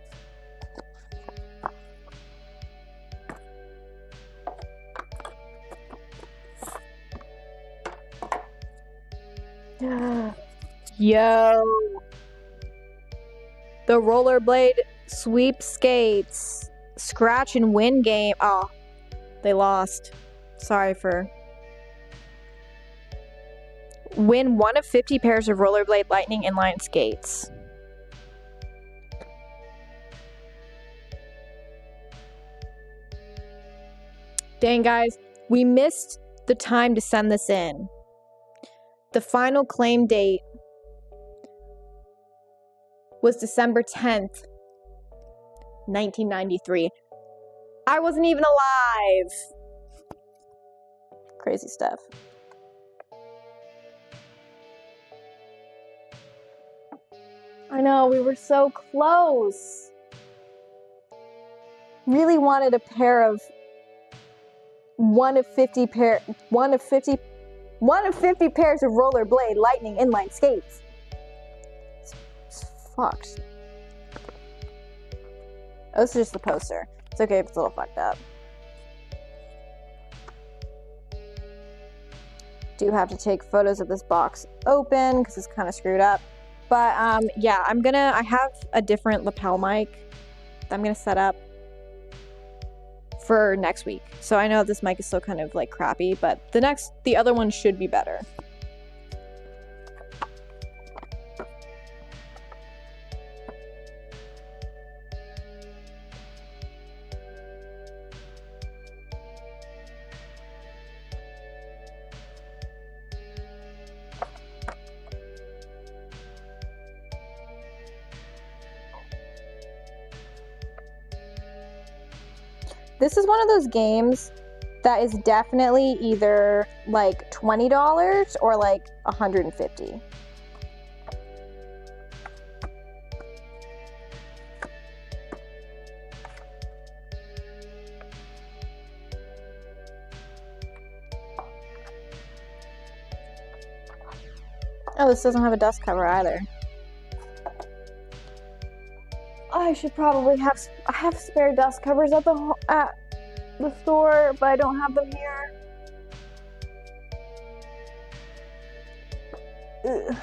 Yo. The rollerblade sweepskates. Scratch and win game. Oh, they lost. Sorry for... Win 1 of 50 pairs of rollerblade lightning inline skates. Dang, guys. We missed the time to send this in. The final claim date was December 10th, 1993. I wasn't even alive. Crazy stuff. I know, we were so close. Really wanted a pair of 1 of 50 pairs of rollerblade lightning inline skates. It's fucked. Oh, this is just the poster. It's okay if it's a little fucked up. Do have to take photos of this box open because it's kind of screwed up. But yeah, I have a different lapel mic that I'm gonna set up for next week. So I know this mic is still kind of like crappy, but the other one should be better. This is one of those games that is definitely either like $20 or like $150. Oh, this doesn't have a dust cover either. I should probably have... I have spare dust covers at the store, but I don't have them here. Ugh.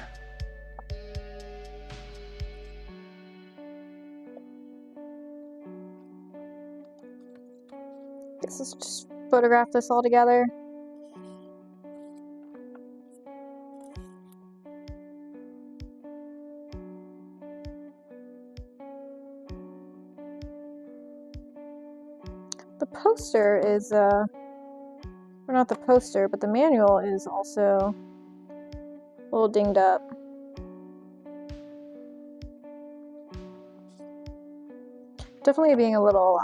Guess let's just photograph this all together. The poster is, or not the poster, but the manual is also a little dinged up. Definitely being a little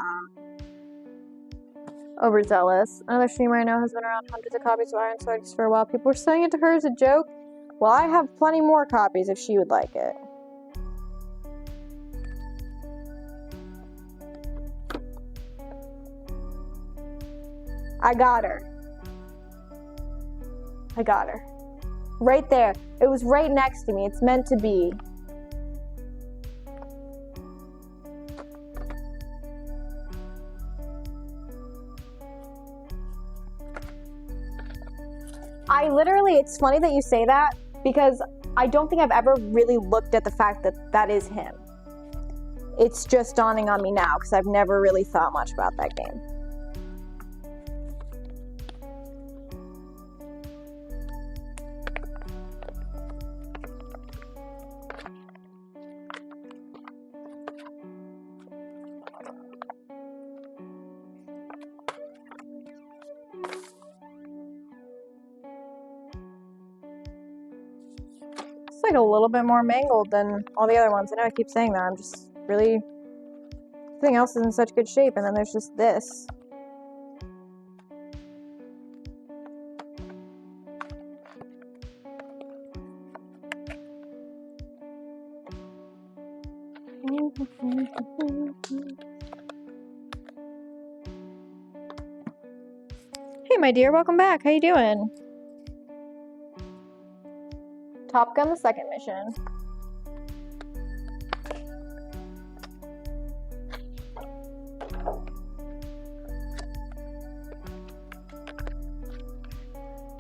overzealous. Another streamer I know has been around hundreds of copies of Iron Swords for a while. People were selling it to her as a joke. Well, I have plenty more copies if she would like it. I got her. I got her. Right there. It was right next to me. It's meant to be. It's funny that you say that because I don't think I've ever really looked at the fact that that is him. It's just dawning on me now because I've never really thought much about that game. Like a little bit more mangled than all the other ones. I know I keep saying that. I'm just really... Everything else is in such good shape, and then there's just this. Hey my dear, welcome back. How you doing? Top Gun, the second mission.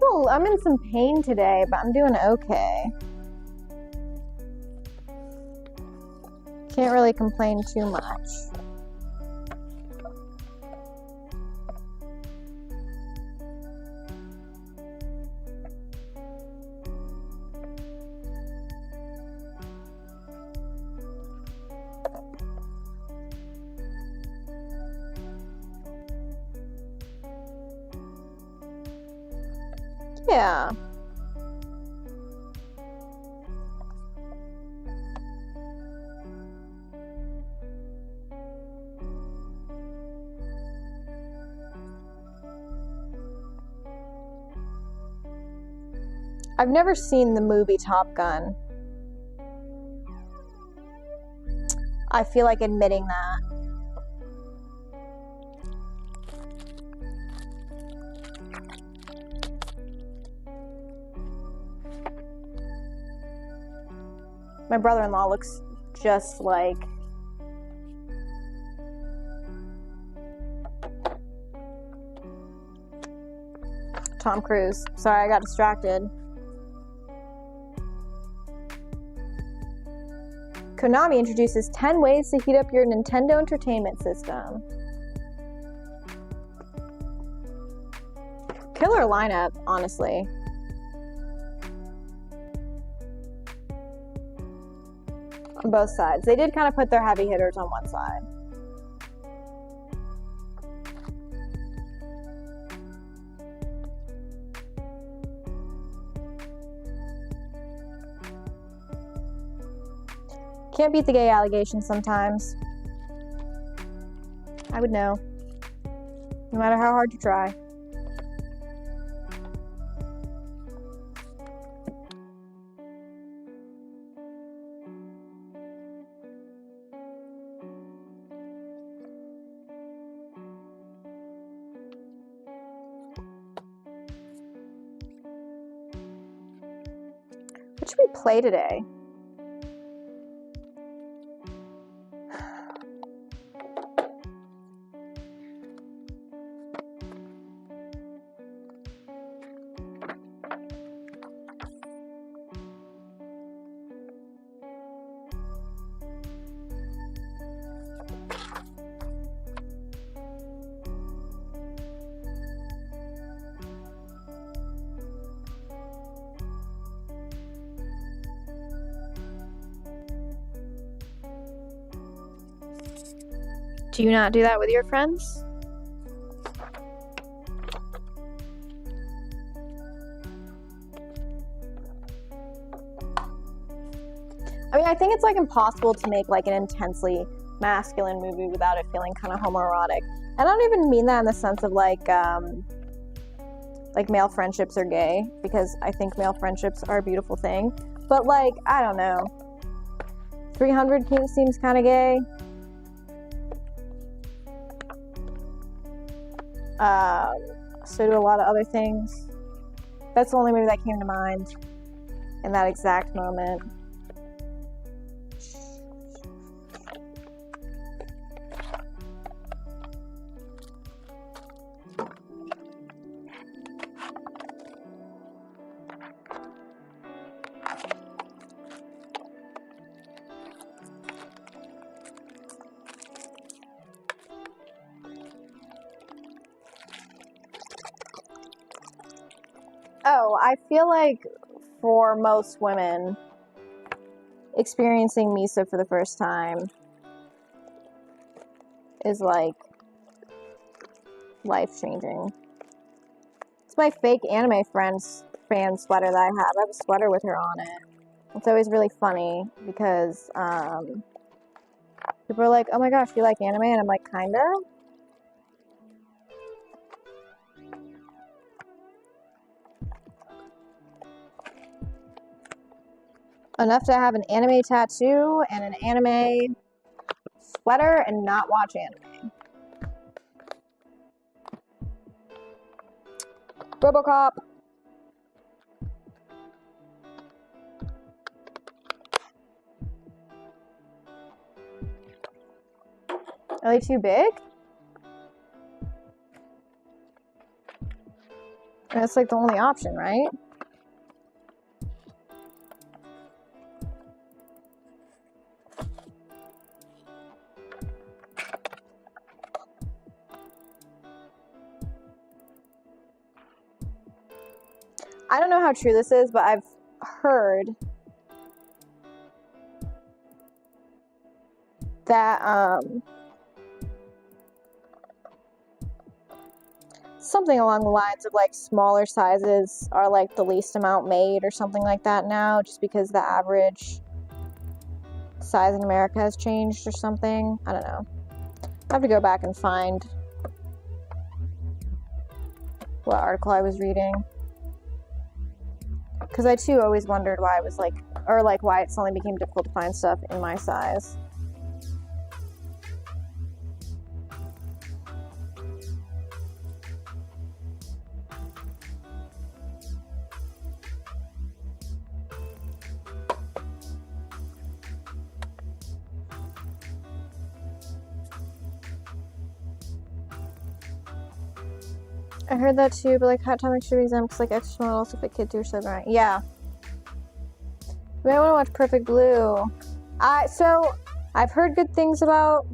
Oh, I'm in some pain today, but I'm doing okay. Can't really complain too much. Yeah. I've never seen the movie Top Gun. I feel like admitting that. My brother-in-law looks just like Tom Cruise. Sorry, I got distracted. Konami introduces 10 ways to heat up your Nintendo Entertainment System. Killer lineup, honestly. On both sides. They did kind of put their heavy hitters on one side. Can't beat the gay allegations sometimes. I would know. No matter how hard you try. What should we play today? Do you not do that with your friends? I mean, I think it's like impossible to make like an intensely masculine movie without it feeling kind of homoerotic. And I don't even mean that in the sense of like male friendships are gay, because I think male friendships are a beautiful thing. But like, I don't know. 300 seems kind of gay. So do a lot of other things. That's the only movie that came to mind in that exact moment. Oh, I feel like for most women, experiencing Misa for the first time is like life-changing. It's my fake anime fan sweater that I have. I have a sweater with her on it. It's always really funny because people are like, "Oh my gosh, you like anime?" And I'm like, "Kinda." Enough to have an anime tattoo and an anime sweater and not watch anime. Robocop. Are they too big? That's like the only option, right? I don't know how true this is, but I've heard that something along the lines of like smaller sizes are like the least amount made or something like that now, just because the average size in America has changed or something. I don't know. I have to go back and find what article I was reading. Because I too always wondered why I was like, or like why it suddenly became difficult to find stuff in my size. I heard that too, but like Hot Topic should be exempt because like extra small also fit kids who are so right. Yeah. We might want to watch Perfect Blue. So I've heard good things about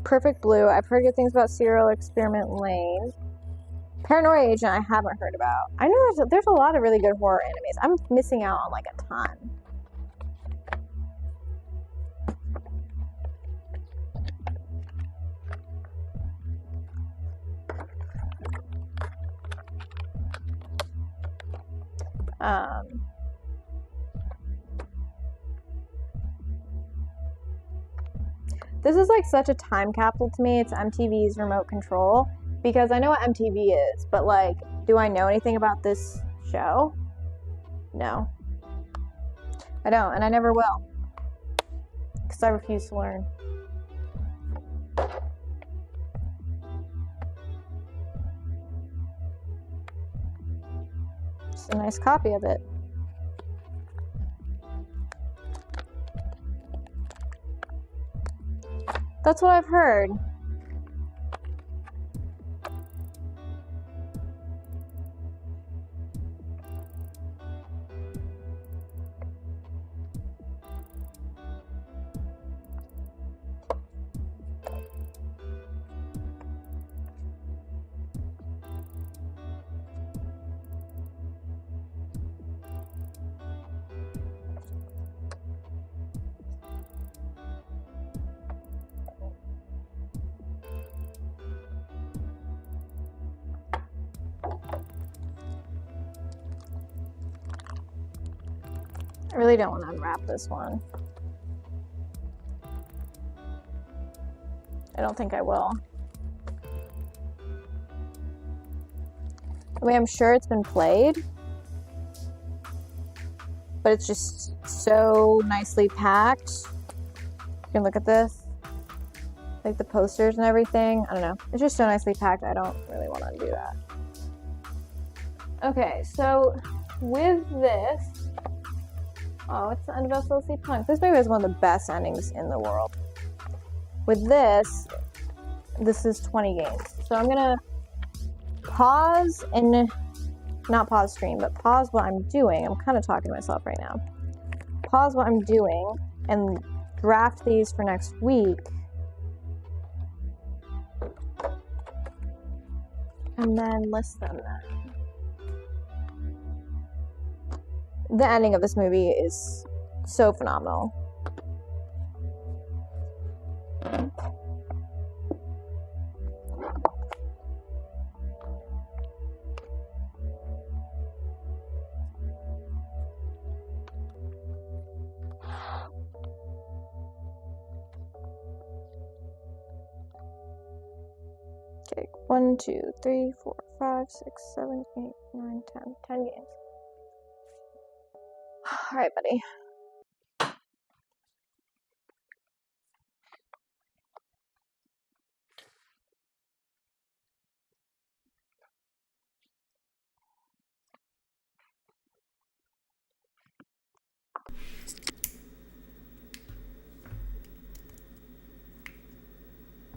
Perfect Blue. I've heard good things about Serial Experiment Lane. Paranoia Agent I haven't heard about. I know there's a lot of really good horror animes. I'm missing out on like a ton. This is like such a time capsule to me. It's MTV's Remote Control because I know what MTV is, but like, do I know anything about this show? No. I don't, and I never will. Because I refuse to learn. It's a nice copy of it. That's what I've heard. I really don't want to unwrap this one. I don't think I will. I mean, I'm sure it's been played, but it's just so nicely packed. You can look at this, like the posters and everything. I don't know. It's just so nicely packed. I don't really want to undo that. Okay, so with this, oh, it's the end of SLC Punk. This movie has one of the best endings in the world. With this is 20 games. So I'm gonna pause and not pause stream, but pause what I'm doing. I'm kind of talking to myself right now. Pause what I'm doing and draft these for next week. And then list them then. The ending of this movie is so phenomenal. Okay, 1, 2, 3, 4, 5, 6, 7, 8, 9, 10. 10 games. Alright, buddy.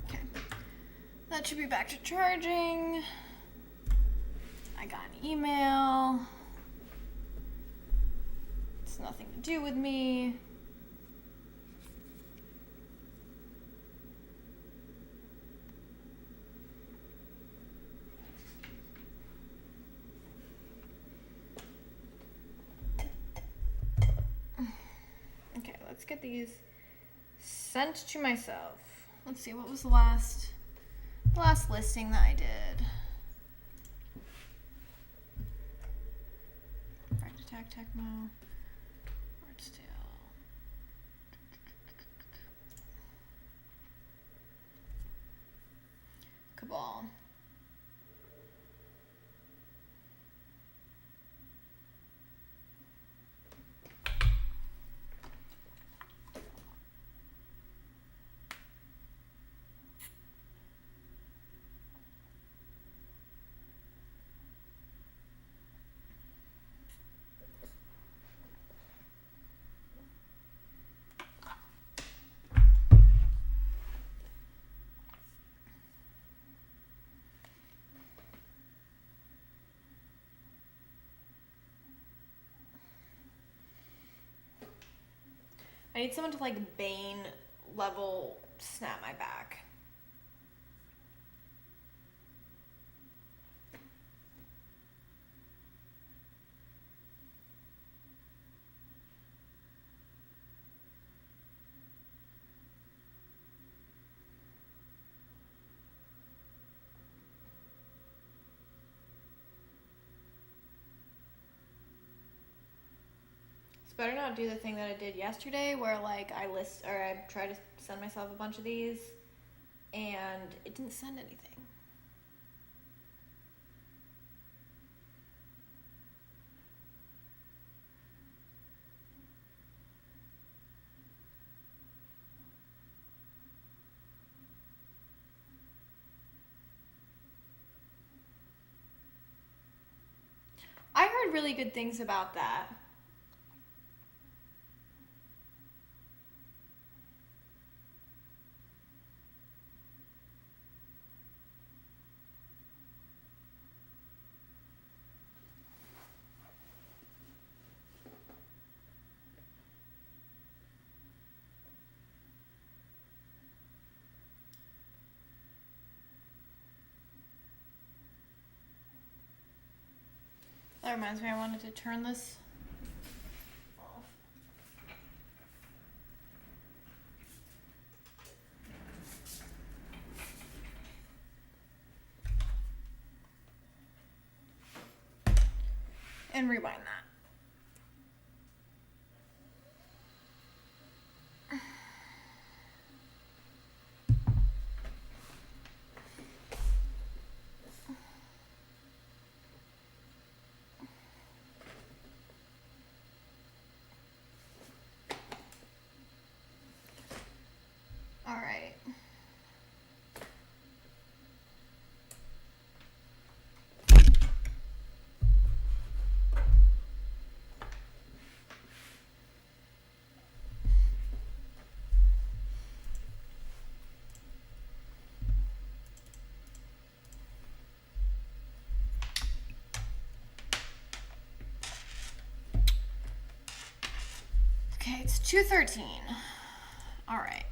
Okay. That should be back to charging. I got an email. It's nothing to do with me. Okay, let's get these sent to myself. Let's see, what was the last listing that I did? Right Attack Tecmo. Artstale. Cabal. I need someone to like Bane level snap my back. Better not do the thing that I did yesterday where like I tried to send myself a bunch of these and it didn't send anything. I heard really good things about that. That reminds me, I wanted to turn this off. And rewind that. All right. Okay, it's 2:13. All right.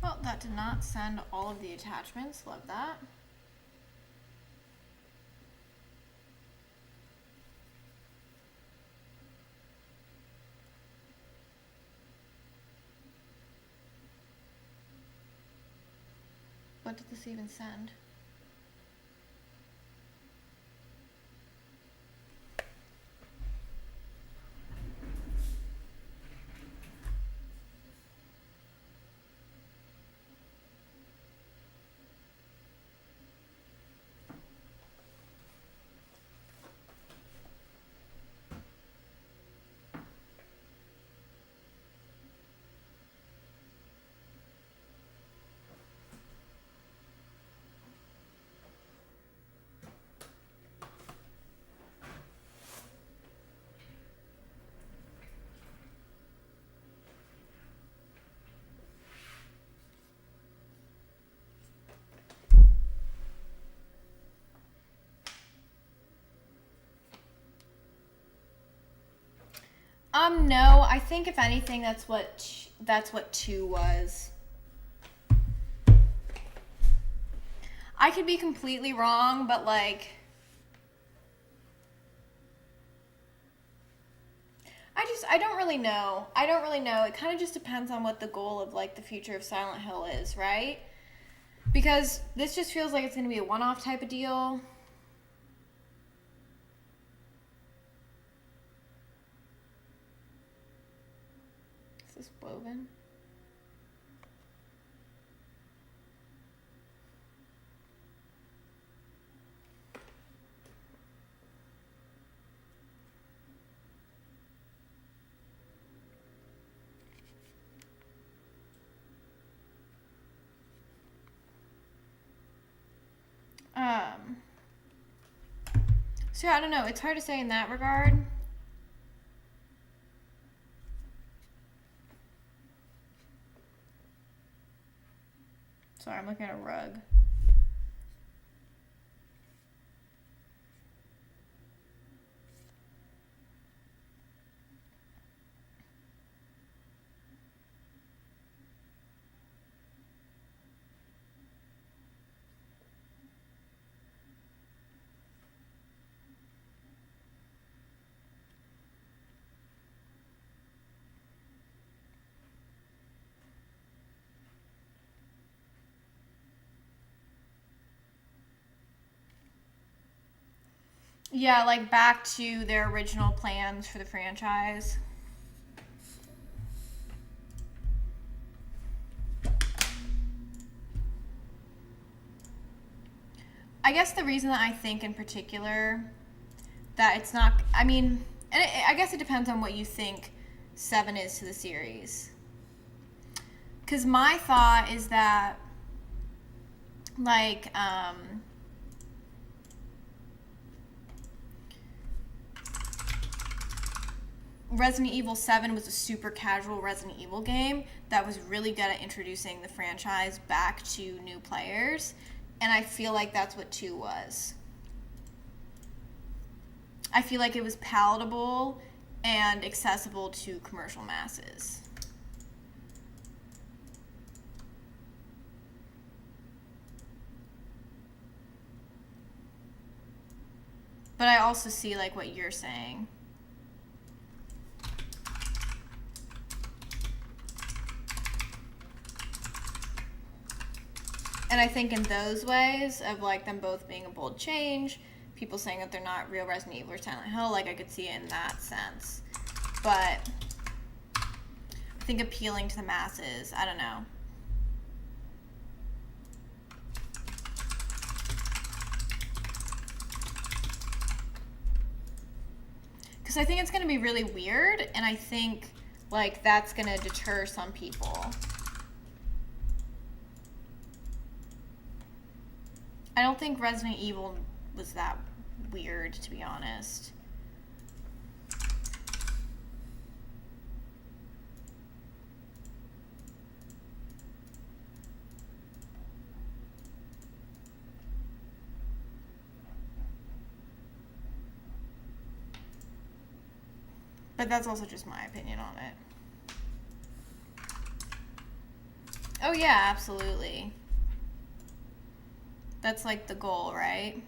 Well, that did not send all of the attachments. Love that. What did this even send? No, I think if anything, that's what 2 was. I could be completely wrong, but like, I don't really know. I don't really know. It kind of just depends on what the goal of like the future of Silent Hill is, right? Because this just feels like it's going to be a one-off type of deal. Is this woven? So yeah, I don't know. It's hard to say in that regard. Sorry, I'm looking at a rug. Yeah, like back to their original plans for the franchise. I guess the reason that I think in particular that it's not, I mean, and I guess it depends on what you think 7 is to the series. Because my thought is that, like, Resident Evil 7 was a super casual Resident Evil game that was really good at introducing the franchise back to new players. And I feel like that's what 2 was. I feel like it was palatable and accessible to commercial masses. But I also see like what you're saying. And I think in those ways of like them both being a bold change, people saying that they're not real Resident Evil or Silent Hill, like I could see it in that sense. But I think appealing to the masses, I don't know. Because I think it's going to be really weird, and I think like that's going to deter some people. I don't think Resident Evil was that weird, to be honest. But that's also just my opinion on it. Oh yeah, absolutely. That's like the goal, right?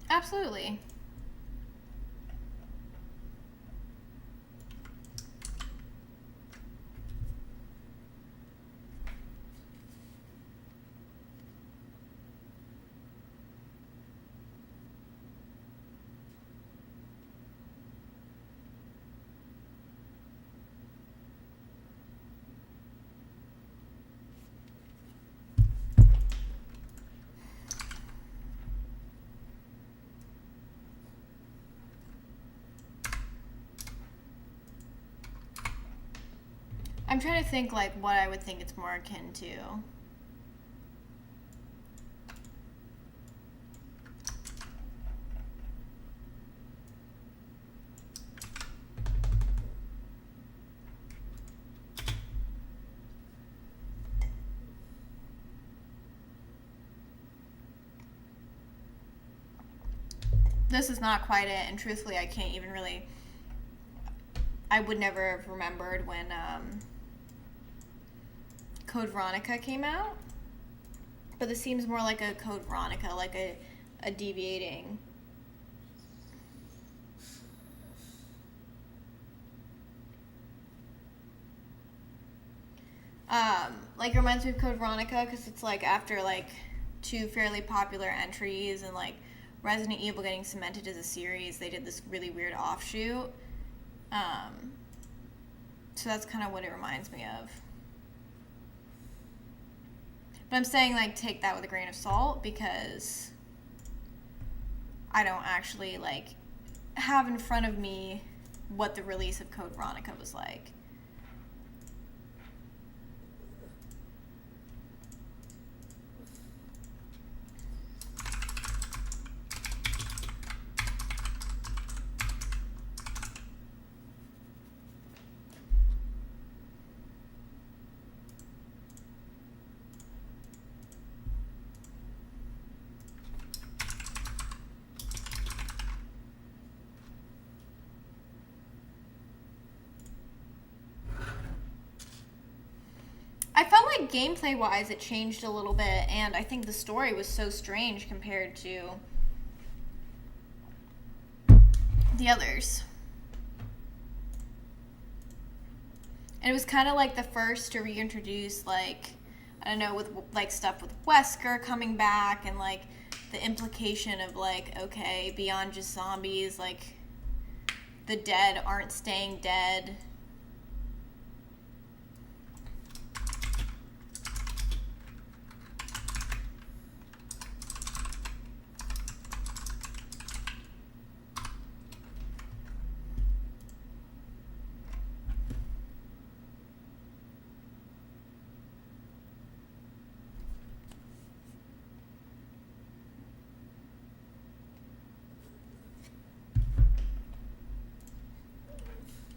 Absolutely. I'm trying to think like what I would think it's more akin to. this is not quite it, and truthfully, I can't even really. I would never have remembered when Code Veronica came out, but this seems more like a Code Veronica, like a deviating. Like it reminds me of Code Veronica because it's like after like 2 fairly popular entries and like Resident Evil getting cemented as a series, they did this really weird offshoot. So that's kind of what it reminds me of. But I'm saying like take that with a grain of salt because I don't actually like have in front of me what the release of Code Veronica was like. I felt like gameplay wise it changed a little bit, and I think the story was so strange compared to the others. And it was kind of like the first to reintroduce, like, I don't know, with like stuff with Wesker coming back and like the implication of like, okay, beyond just zombies, like the dead aren't staying dead.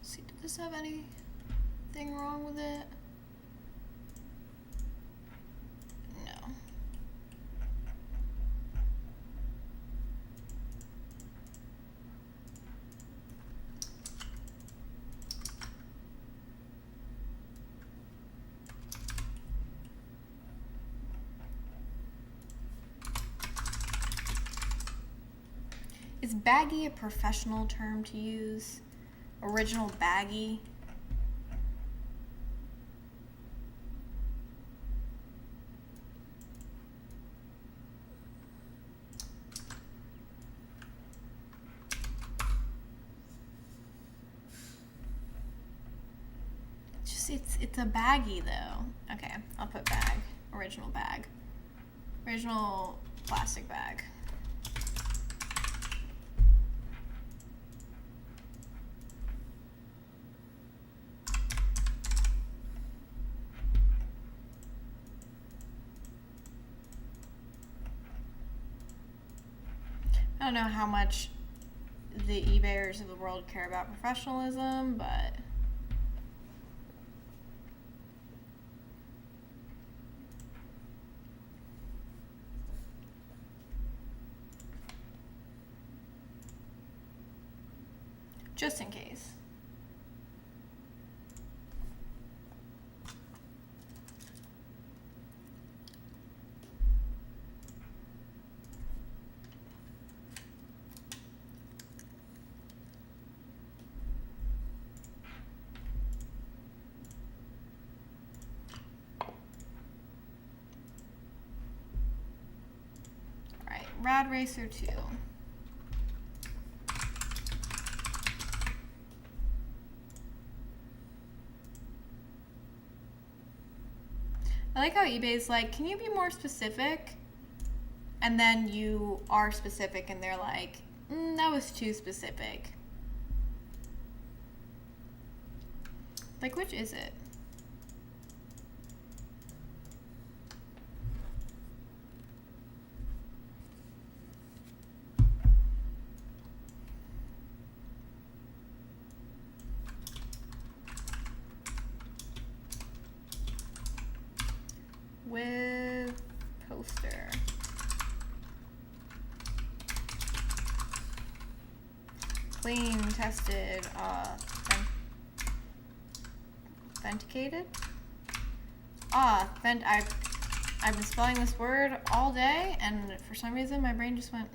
See, did this have anything wrong with it? No. Is baggy a professional term to use? Original baggy? It's a baggy though. Okay, I'll put bag. Original bag. Original plastic bag. I don't know how much the eBayers of the world care about professionalism, but just in case. Rad Racer 2. I like how eBay's like, can you be more specific? And then you are specific and they're like, that was too specific. Like, which is it? With poster. Clean, tested, authenticated? I've been spelling this word all day, and for some reason my brain just went,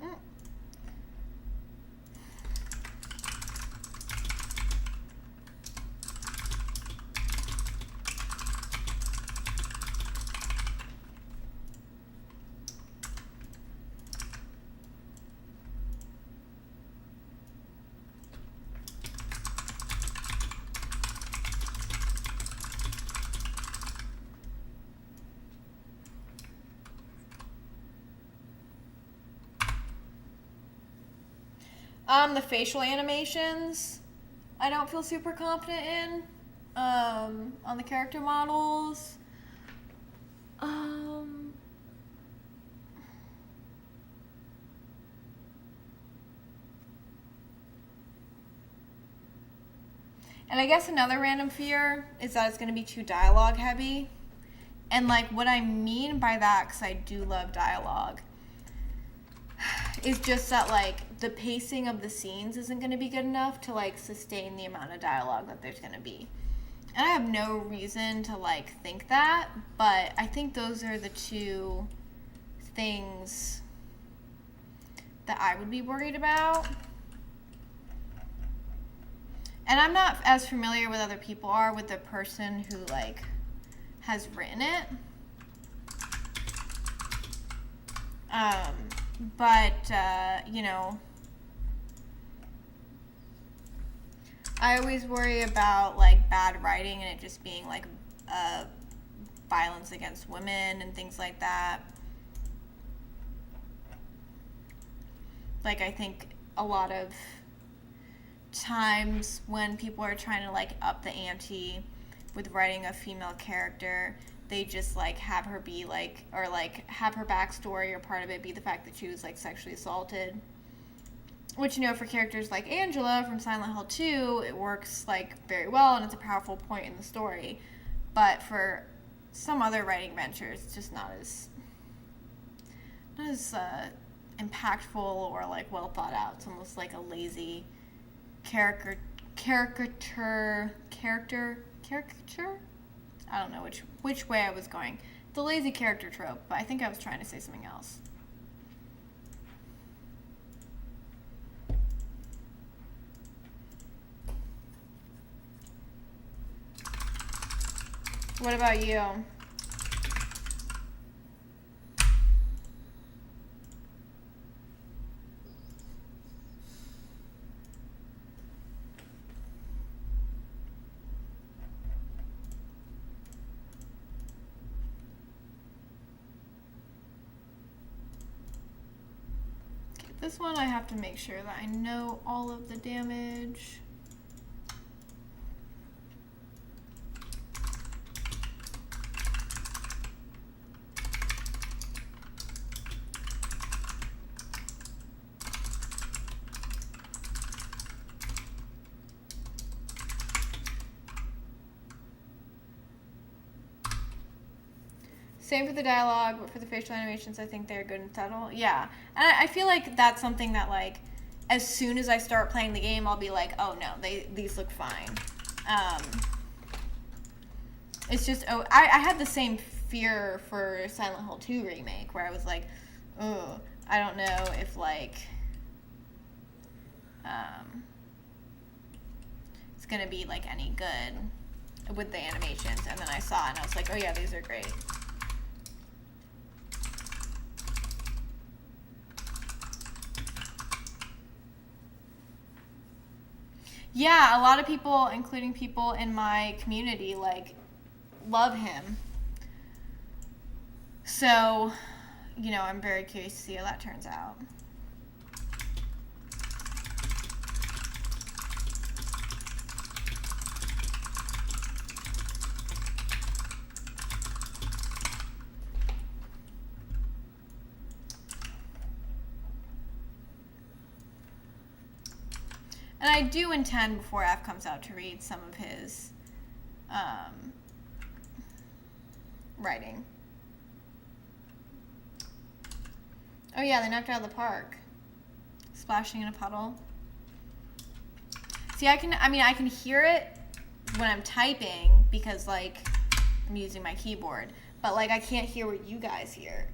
The facial animations, I don't feel super confident in. On the character models. And I guess another random fear is that it's going to be too dialogue heavy. And like what I mean by that, because I do love dialogue, is just that like the pacing of the scenes isn't going to be good enough to like sustain the amount of dialogue that there's going to be. And I have no reason to like think that, but I think those are the two things that I would be worried about. And I'm not as familiar with other people are with the person who like has written it. But you know, I always worry about like bad writing and it just being like violence against women and things like that. Like I think a lot of times when people are trying to like up the ante with writing a female character, they just like have her be like, or like have her backstory or part of it be the fact that she was like sexually assaulted. Which, you know, for characters like Angela from Silent Hill 2, it works like very well and it's a powerful point in the story. But for some other writing ventures, it's just not as impactful or like well thought out. It's almost like a lazy caricature. I don't know which way I was going. The lazy character trope, but I think I was trying to say something else. What about you? Okay, this one I have to make sure that I know all of the damage. Same for the dialogue, but for the facial animations, I think they're good and subtle. Yeah. And I feel like that's something that, like, as soon as I start playing the game, I'll be like, oh, no, these look fine. It's just, I had the same fear for Silent Hill 2 Remake, where I was like, oh, I don't know if, like, it's going to be, like, any good with the animations. And then I saw it, and I was like, oh, yeah, these are great. Yeah, a lot of people, including people in my community, like, love him. So, you know, I'm very curious to see how that turns out. And I do intend, before F comes out, to read some of his writing. Oh yeah, they knocked it out of the park. Splashing in a puddle. See, I can hear it when I'm typing because, like, I'm using my keyboard. But, like, I can't hear what you guys hear.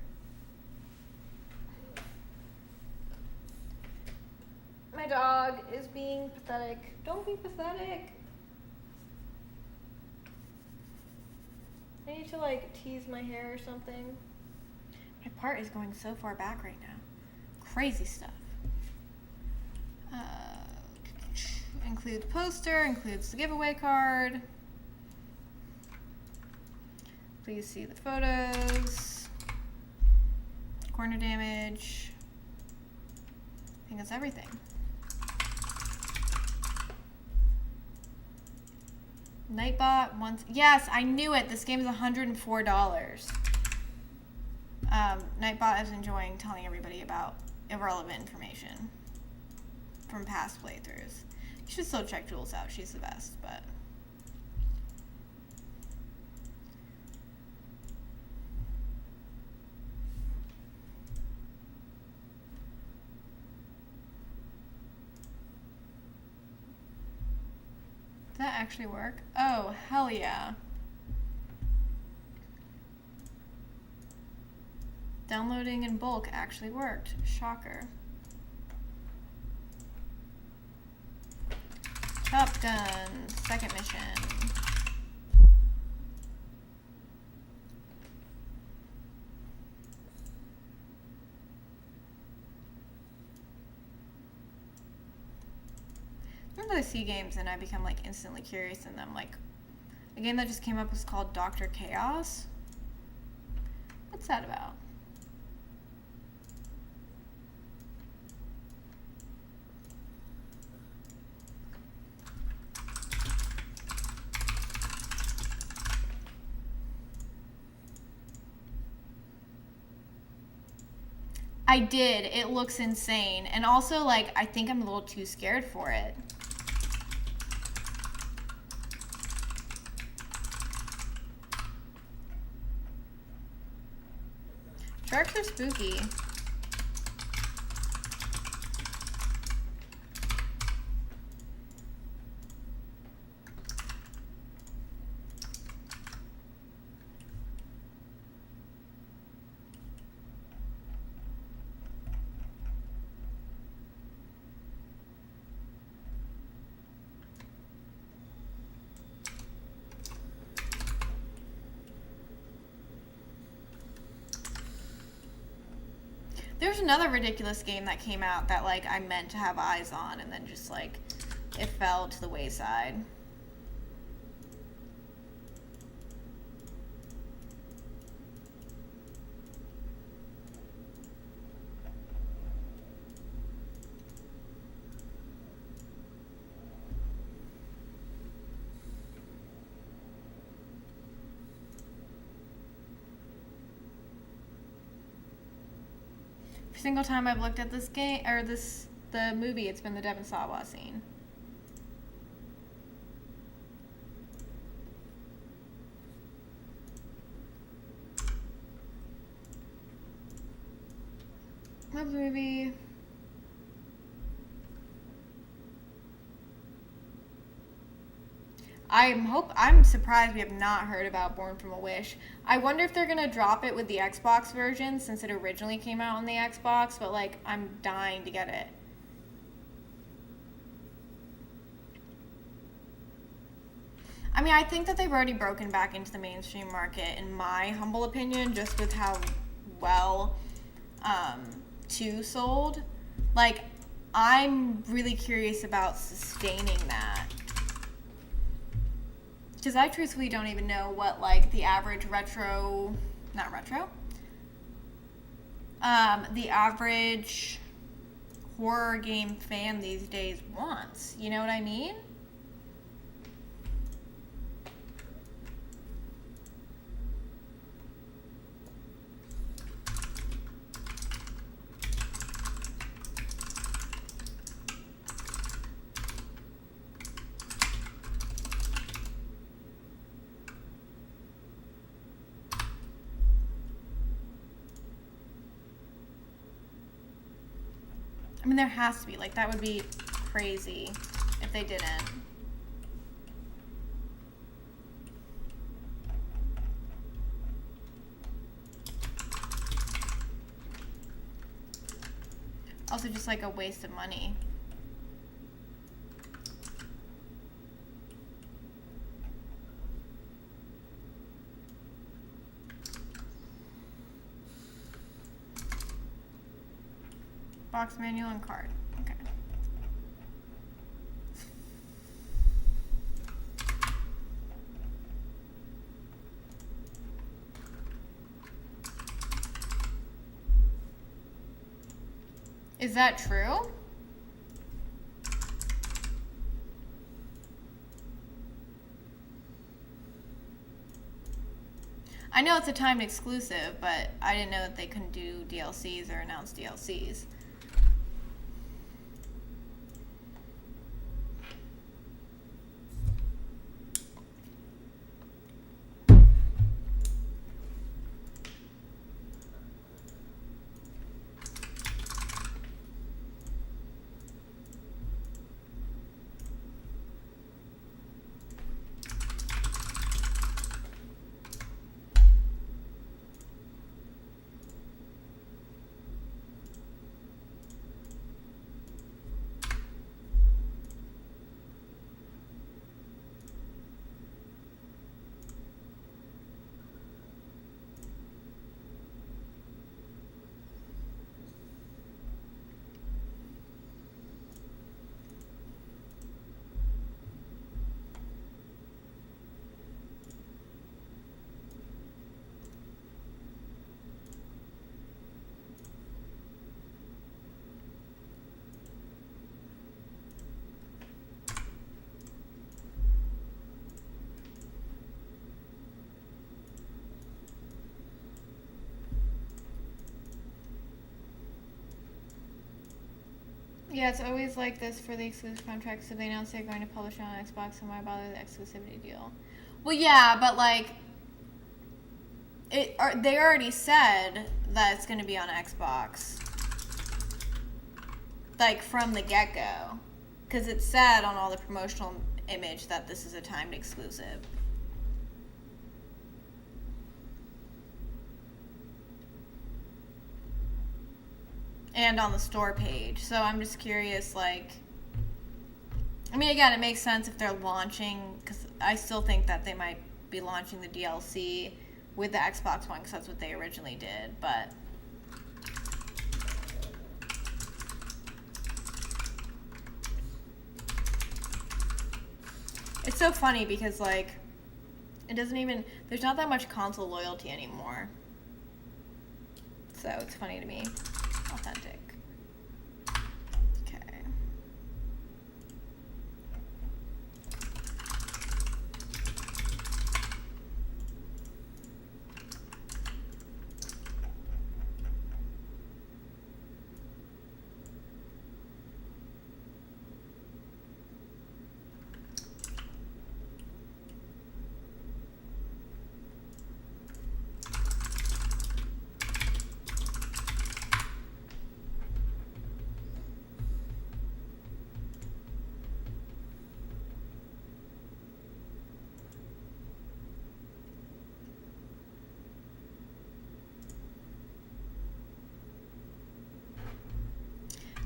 My dog is being pathetic. Don't be pathetic. I need to, like, tease my hair or something. My part is going so far back right now. Crazy stuff. Includes poster, includes the giveaway card. Please see the photos. Corner damage. I think that's everything. Nightbot once. Yes, I knew it. This game is $104. Nightbot is enjoying telling everybody about irrelevant information from past playthroughs. You should still check Jules out. She's the best, but. Did that actually work? Oh, hell yeah. Downloading in bulk actually worked. Shocker. Top Gun, second mission. Sometimes I see games and I become like instantly curious in them. Like a game that just came up was called Dr. Chaos. What's that about? I did. It looks insane. And also, like, I think I'm a little too scared for it. Sharks are spooky. There's another ridiculous game that came out that, like, I meant to have eyes on and then just, like, it fell to the wayside. Every single time I've looked at this game, or the movie, it's been the Devon Sawa scene. What movie? I'm surprised we have not heard about Born from a Wish. I wonder if they're gonna drop it with the Xbox version since it originally came out on the Xbox, but like I'm dying to get it. I mean, I think that they've already broken back into the mainstream market, in my humble opinion, just with how well 2 sold. Like, I'm really curious about sustaining that. Because I truthfully don't even know what, like, the average the average horror game fan these days wants. You know what I mean? I mean, there has to be. Like, that would be crazy if if they didn't. Also just like a waste of money. Box manual and card. Okay. Is that true? I know it's a timed exclusive, but I didn't know that they couldn't do DLCs or announce DLCs. Yeah, it's always like this for the exclusive contracts. If they announce they're going to publish it on Xbox, then why bother the exclusivity deal? Well, yeah, but like, they already said that it's going to be on Xbox, like from the get-go, because it said on all the promotional image that this is a timed exclusive. And on the store page. So I'm just curious, like, I mean, again, it makes sense if they're launching, because I still think that they might be launching the DLC with the Xbox One, because that's what they originally did, but it's so funny because, like, it doesn't even, there's not that much console loyalty anymore. So it's funny to me. Authentic. Okay.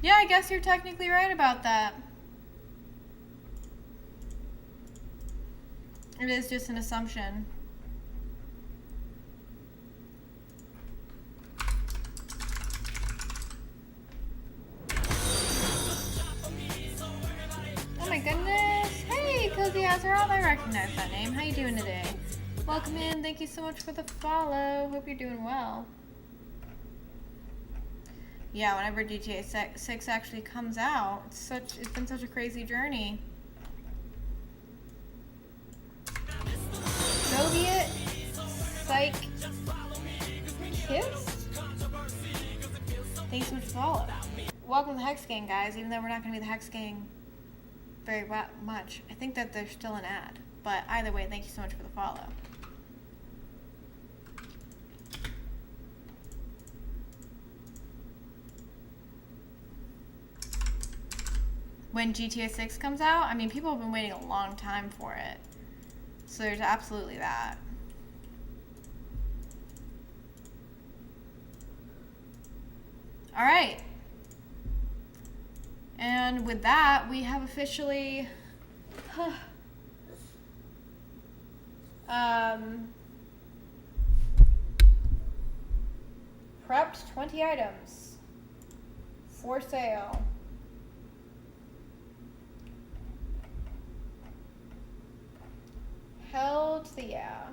Yeah, I guess you're technically right about that. It is just an assumption. Oh my goodness. Hey, Cozy Azeroth, I recognize that name. How you doing today? Welcome in. Thank you so much for the follow. Hope you're doing well. Yeah, whenever GTA 6 actually comes out, it's been such a crazy journey. Soviet Psych Kiss? Thanks so much for the follow. Welcome to the Hex Gang, guys, even though we're not going to be the Hex Gang very much. I think that there's still an ad. But either way, thank you so much for the follow. when GTA 6 comes out. I mean, people have been waiting a long time for it. So there's absolutely that. All right. And with that, we have officially prepped 20 items for sale. Hell to the yeah.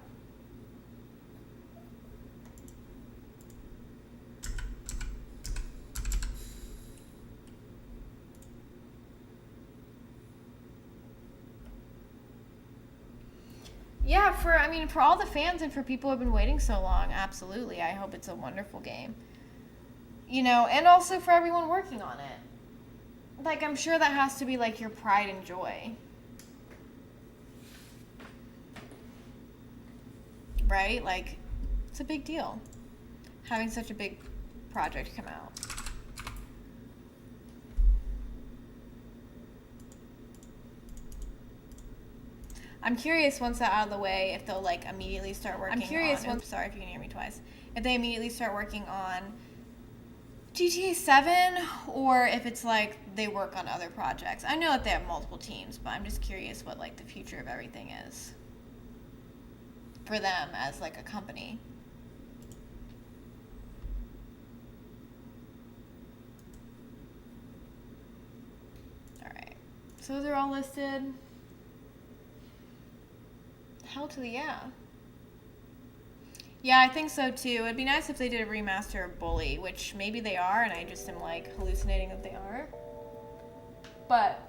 Yeah, for all the fans and for people who have been waiting so long, absolutely. I hope it's a wonderful game. You know, and also for everyone working on it. Like, I'm sure that has to be, like, your pride and joy. Right? Like, it's a big deal. Having such a big project come out. I'm curious once that's out of the way if they'll like immediately start working on... sorry if you can hear me twice. If they immediately start working on GTA 7 or if it's like they work on other projects. I know that they have multiple teams, but I'm just curious what like the future of everything is for them as like a company. Alright. So those are all listed. Hell to the yeah. Yeah, I think so too. It'd be nice if they did a remaster of Bully, which maybe they are, and I just am like hallucinating that they are. But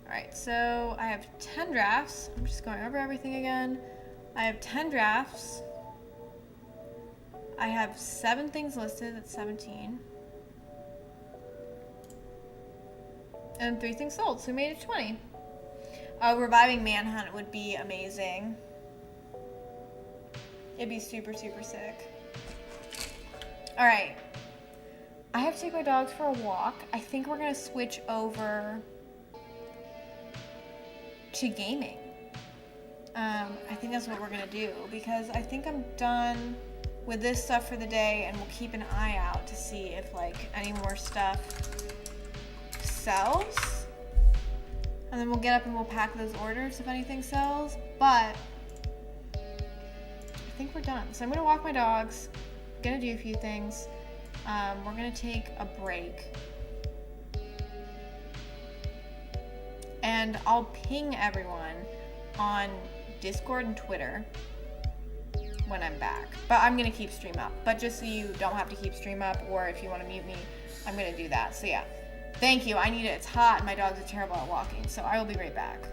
alright, so I have 10 drafts. I'm just going over everything again. I have 10 drafts. I have 7 things listed, that's 17. And 3 things sold, so we made it 20. Reviving Manhunt would be amazing. It'd be super, super sick. Alright. I have to take my dogs for a walk. I think we're going to switch over to gaming. I think that's what we're going to do, because I think I'm done with this stuff for the day, and we'll keep an eye out to see if, like, any more stuff sells, and then we'll get up and we'll pack those orders if anything sells. But I think we're done, so I'm gonna walk my dogs, gonna do a few things. We're gonna take a break, and I'll ping everyone on Discord and Twitter when I'm back, but I'm gonna keep stream up. But just so you don't have to keep stream up, or if you want to mute me, I'm gonna do that. So yeah, thank you. I need it. It's hot and my dogs are terrible at walking, so I will be right back.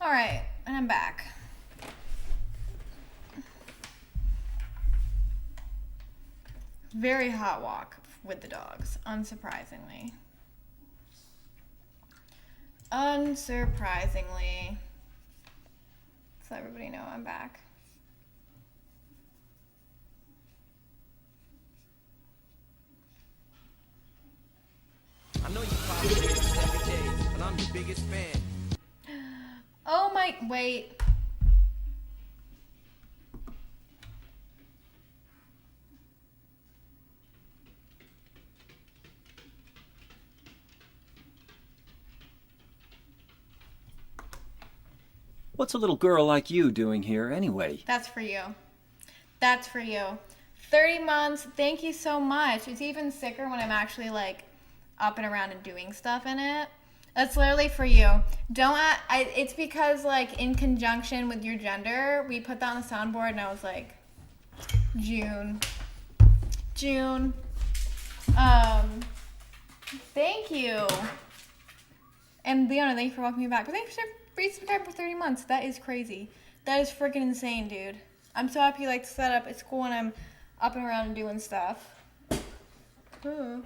All right, and I'm back. Very hot walk with the dogs, unsurprisingly. Unsurprisingly. So everybody know I'm back.
I know you probably hear this every day, but I'm your biggest fan.
Oh my, wait.
What's a little girl like you doing here anyway?
That's for you. That's for you. 30 months, thank you so much. It's even sicker when I'm actually like up and around and doing stuff in it. That's literally for you. It's because like in conjunction with your gender, we put that on the soundboard and I was like, June. Thank you. And Leona, thank you for welcoming me back. But thank you for resubscribing for 30 months. That is crazy. That is freaking insane, dude. I'm so happy you like to set up. It's cool when I'm up and around and doing stuff. Trying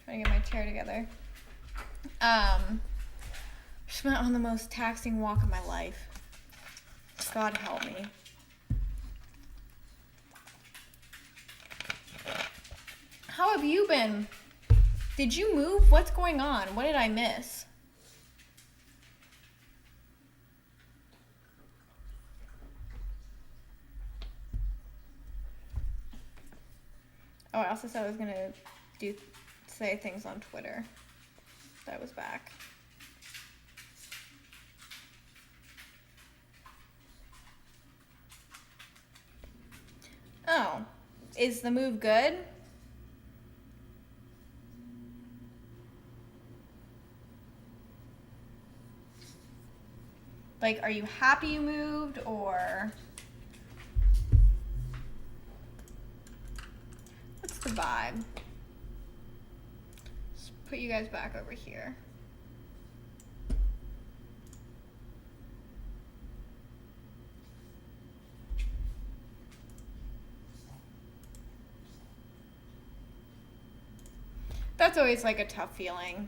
to get my chair together. Just went on the most taxing walk of my life. God help me. How have you been? Did you move? What's going on? What did I miss? Oh, I also said I was gonna say things on Twitter. That was back. Oh, is the move good? Like, are you happy you moved, or what's the vibe? Let's put you guys back over here. That's always like a tough feeling.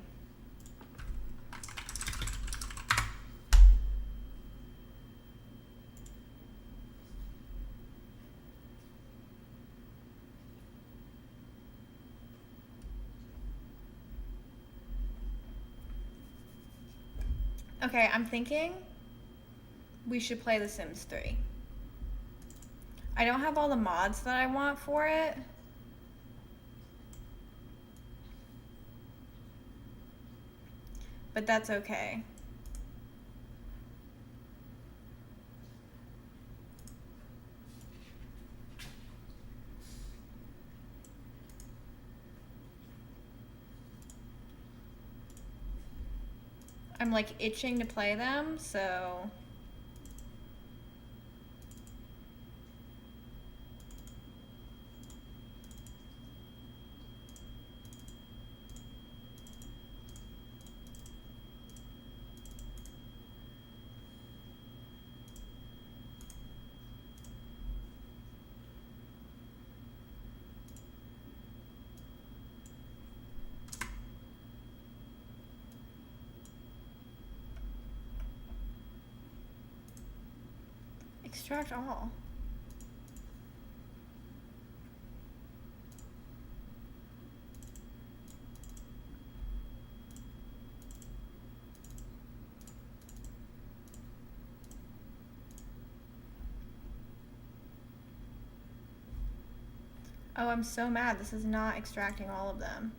Okay, I'm thinking we should play The Sims 3. I don't have all the mods that I want for it. But that's okay. I'm like itching to play them, so extract all. Oh, I'm so mad. This is not extracting all of them.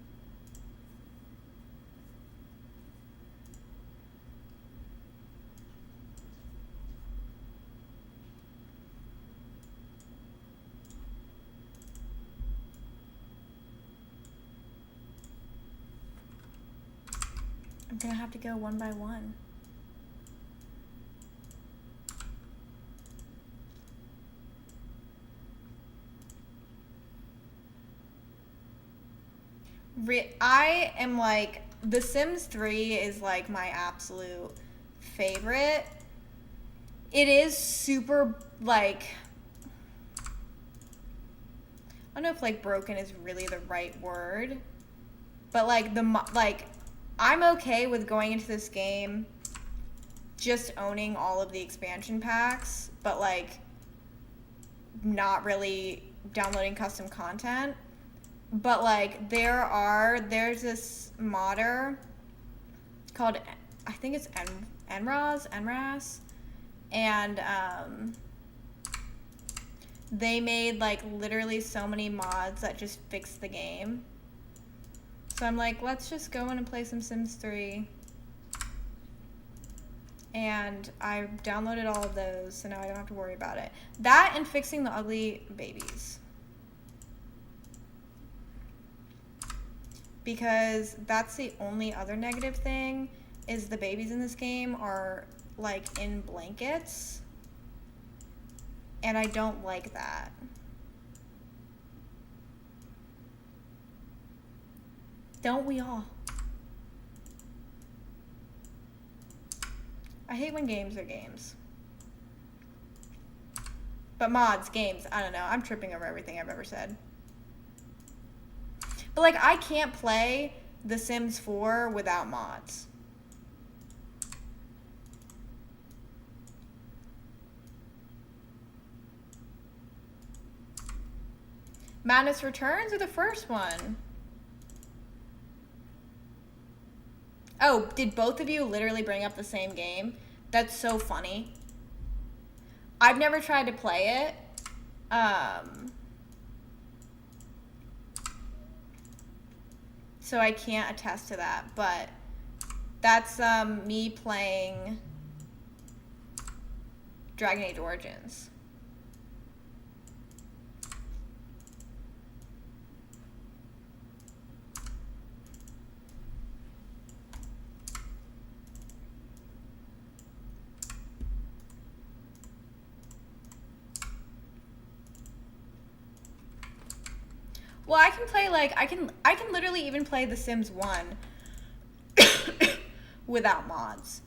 I'm gonna have to go one by one. I am like, The Sims 3 is like my absolute favorite. It is super, like, I don't know if, like, broken is really the right word. But, like, I'm okay with going into this game just owning all of the expansion packs, but, like, not really downloading custom content. But, like, there's this modder called, I think it's NRAS, and they made, like, literally so many mods that just fixed the game. So I'm like, let's just go in and play some Sims 3. And I downloaded all of those, so now I don't have to worry about it. That and fixing the ugly babies. Because that's the only other negative thing, is the babies in this game are, like, in blankets. And I don't like that. Don't we all? I hate when games are games. But mods, games, I don't know. I'm tripping over everything I've ever said. But, like, I can't play The Sims 4 without mods. Madness Returns or the first one? Oh, did both of you literally bring up the same game? That's so funny. I've never tried to play it. So I can't attest to that, but that's me playing Dragon Age Origins. Well, I can play, like, I can literally even play The Sims 1 without mods.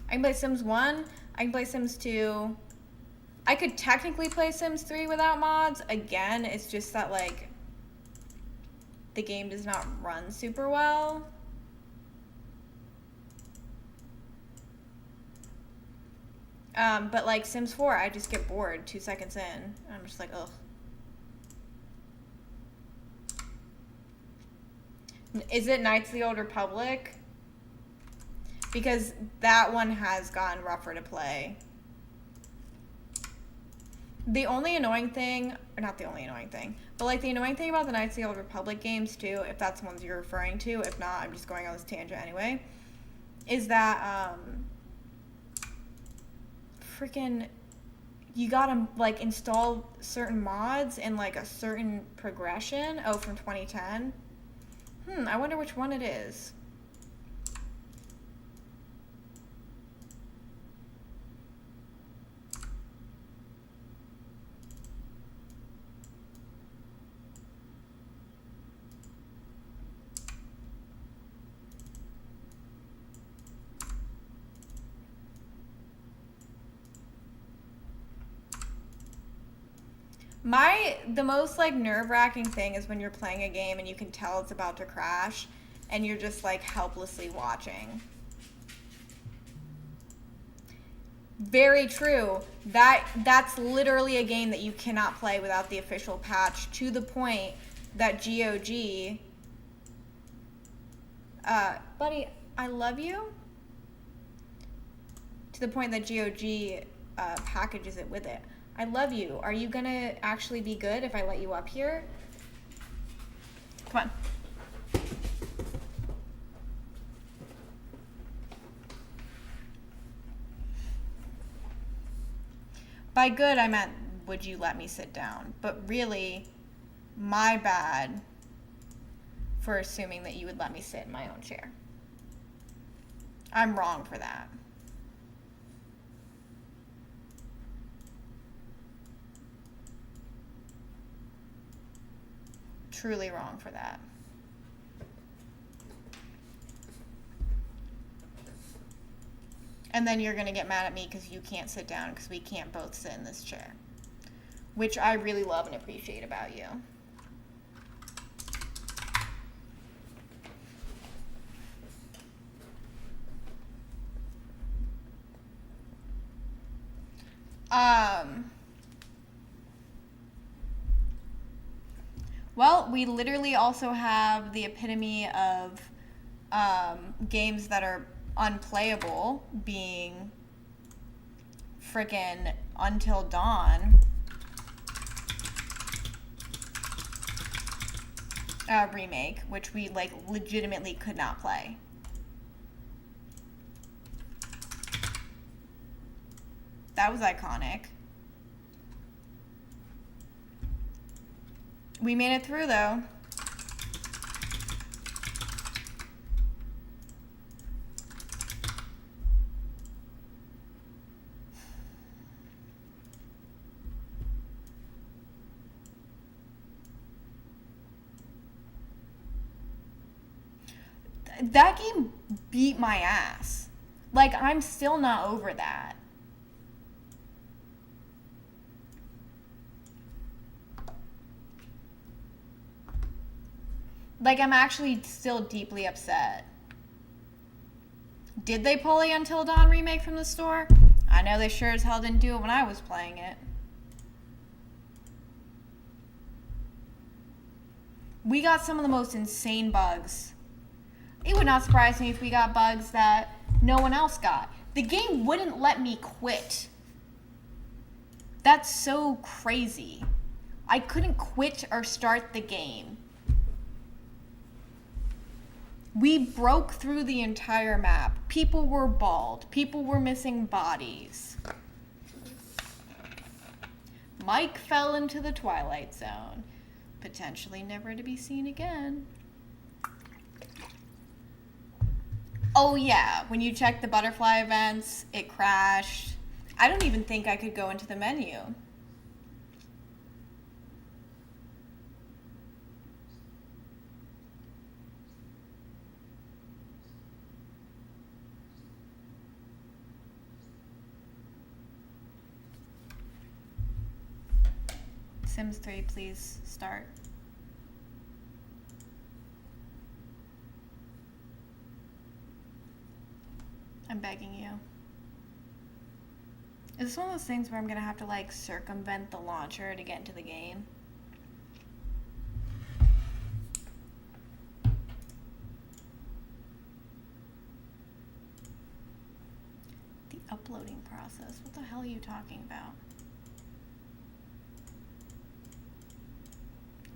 I can play Sims 1, I can play Sims 2. I could technically play Sims 3 without mods. Again, it's just that, like, the game does not run super well. But, like, Sims 4, I just get bored 2 seconds in. I'm just like, ugh. Is it Knights of the Old Republic? Because that one has gotten rougher to play. The only annoying thing, or not the only annoying thing, but, like, the annoying thing about the Knights of the Old Republic games, too, if that's the ones you're referring to, if not, I'm just going on this tangent anyway, is that, freaking, you gotta, like, install certain mods in, like, a certain progression. Oh, from 2010? I wonder which one it is. The most, like, nerve-wracking thing is when you're playing a game and you can tell it's about to crash and you're just, like, helplessly watching. Very true. That's literally a game that you cannot play without the official patch, to the point that GOG, buddy, I love you, to the point that GOG packages it with it. I love you. Are you gonna actually be good if I let you up here? Come on. By good, I meant, would you let me sit down? But really, my bad for assuming that you would let me sit in my own chair. I'm wrong for that. Truly wrong for that. And then you're going to get mad at me because you can't sit down because we can't both sit in this chair. Which I really love and appreciate about you. Well, we literally also have the epitome of games that are unplayable being frickin' Until Dawn remake, which we like legitimately could not play. That was iconic. We made it through though. That game beat my ass. Like, I'm still not over that. Like, I'm actually still deeply upset. Did they pull a Until Dawn remake from the store? I know they sure as hell didn't do it when I was playing it. We got some of the most insane bugs. It would not surprise me if we got bugs that no one else got. The game wouldn't let me quit. That's so crazy. I couldn't quit or start the game. We broke through the entire map. People were bald. People were missing bodies. Mike fell into the Twilight Zone, potentially never to be seen again. Oh yeah, when you check the butterfly events, it crashed. I don't even think I could go into the menu. Sims 3, please start. I'm begging you. Is this one of those things where I'm gonna have to like circumvent the launcher to get into the game? The uploading process. What the hell are you talking about?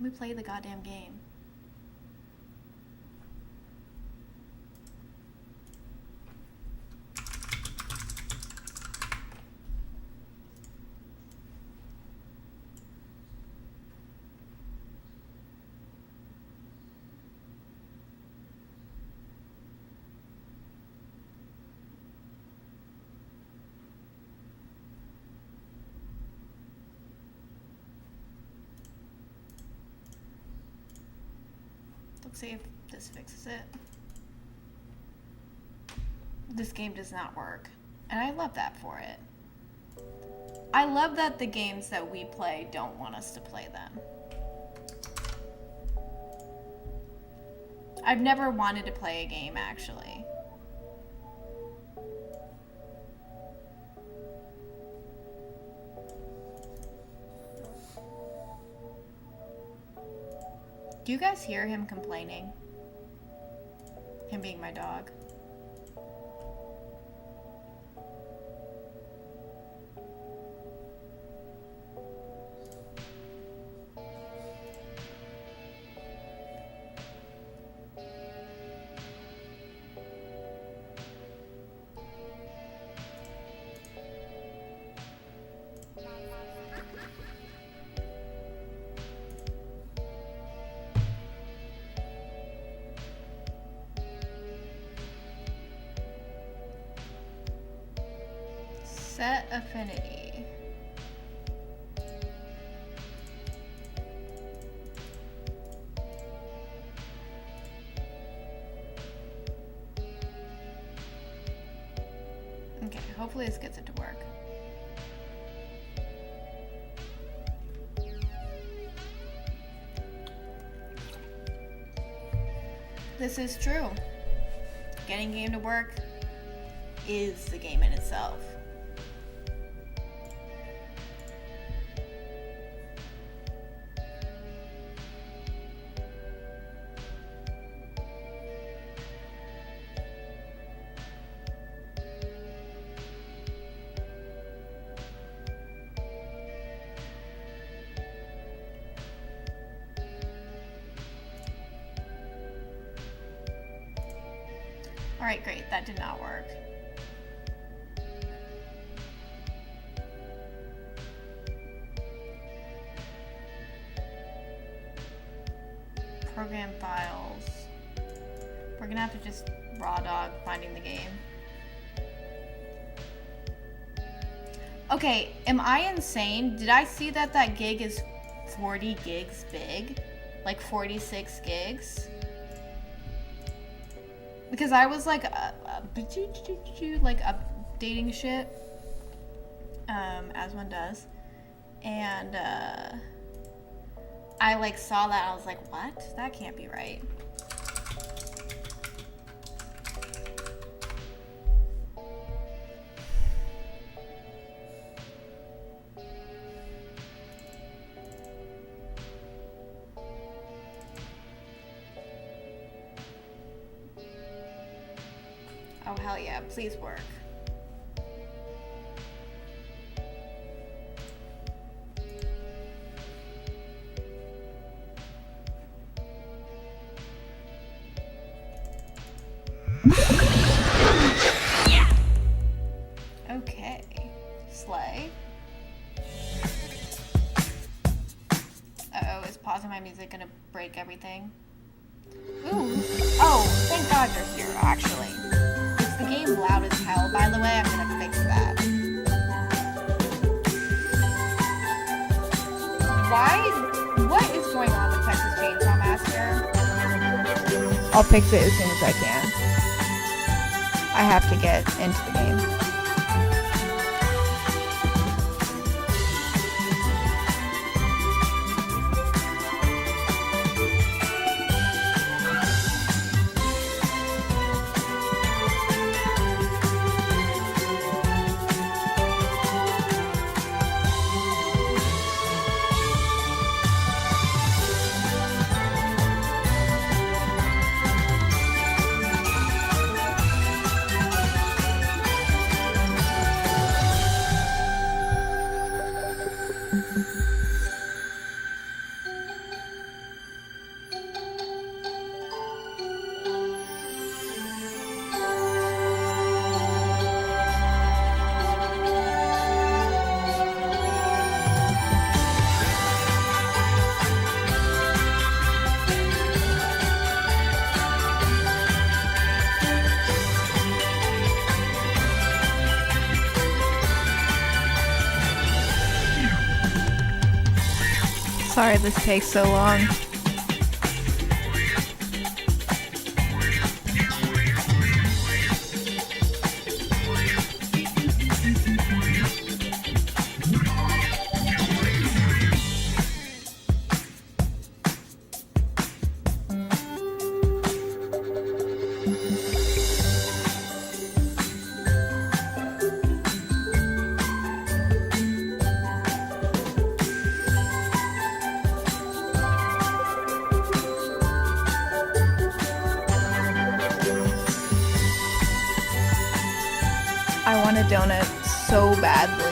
Let me play the goddamn game. Let's see if this fixes it. This game does not work. And I love that for it. I love that the games that we play don't want us to play them. I've never wanted to play a game, actually. Do you guys hear him complaining? Him being my dog. Set affinity. Okay, hopefully this gets it to work. This is true. Getting game to work is the game in itself. Alright, great. That did not work. Program files. We're gonna have to just raw dog finding the game. Okay, am I insane? Did I see that that gig is 40 gigs big? Like 46 gigs? Because I was like updating shit, as one does, and I like saw that and I was like, what? That can't be right. Oh, hell yeah, please work. Okay, slay. Uh-oh, is pausing my music gonna break everything? Ooh, oh, thank God you're here, actually. The game loud as hell, by the way. I'm gonna fix that. What is going on with Texas Chainsaw Massacre? I'll fix it as soon as I can. I have to get into the game. Sorry this takes so long. I want a donut so badly.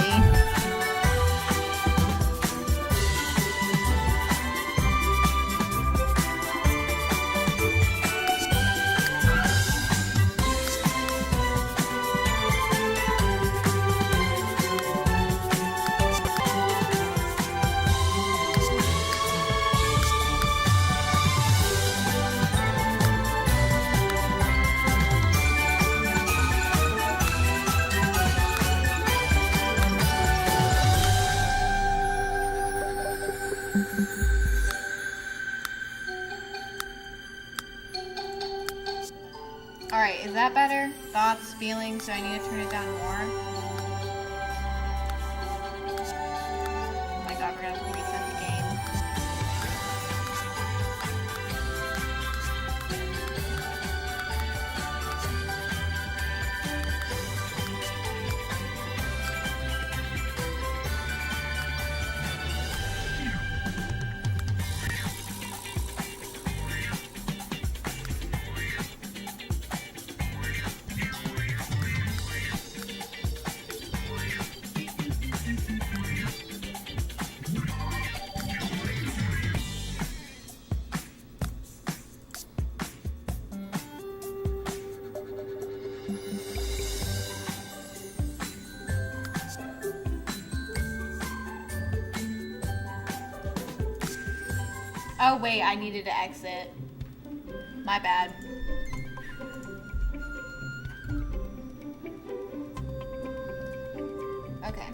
Alright, is that better? Thoughts, feelings? Do I need to turn it down more? Oh my god, we're gonna have to reset the game. Oh wait, I needed to exit. My bad. Okay.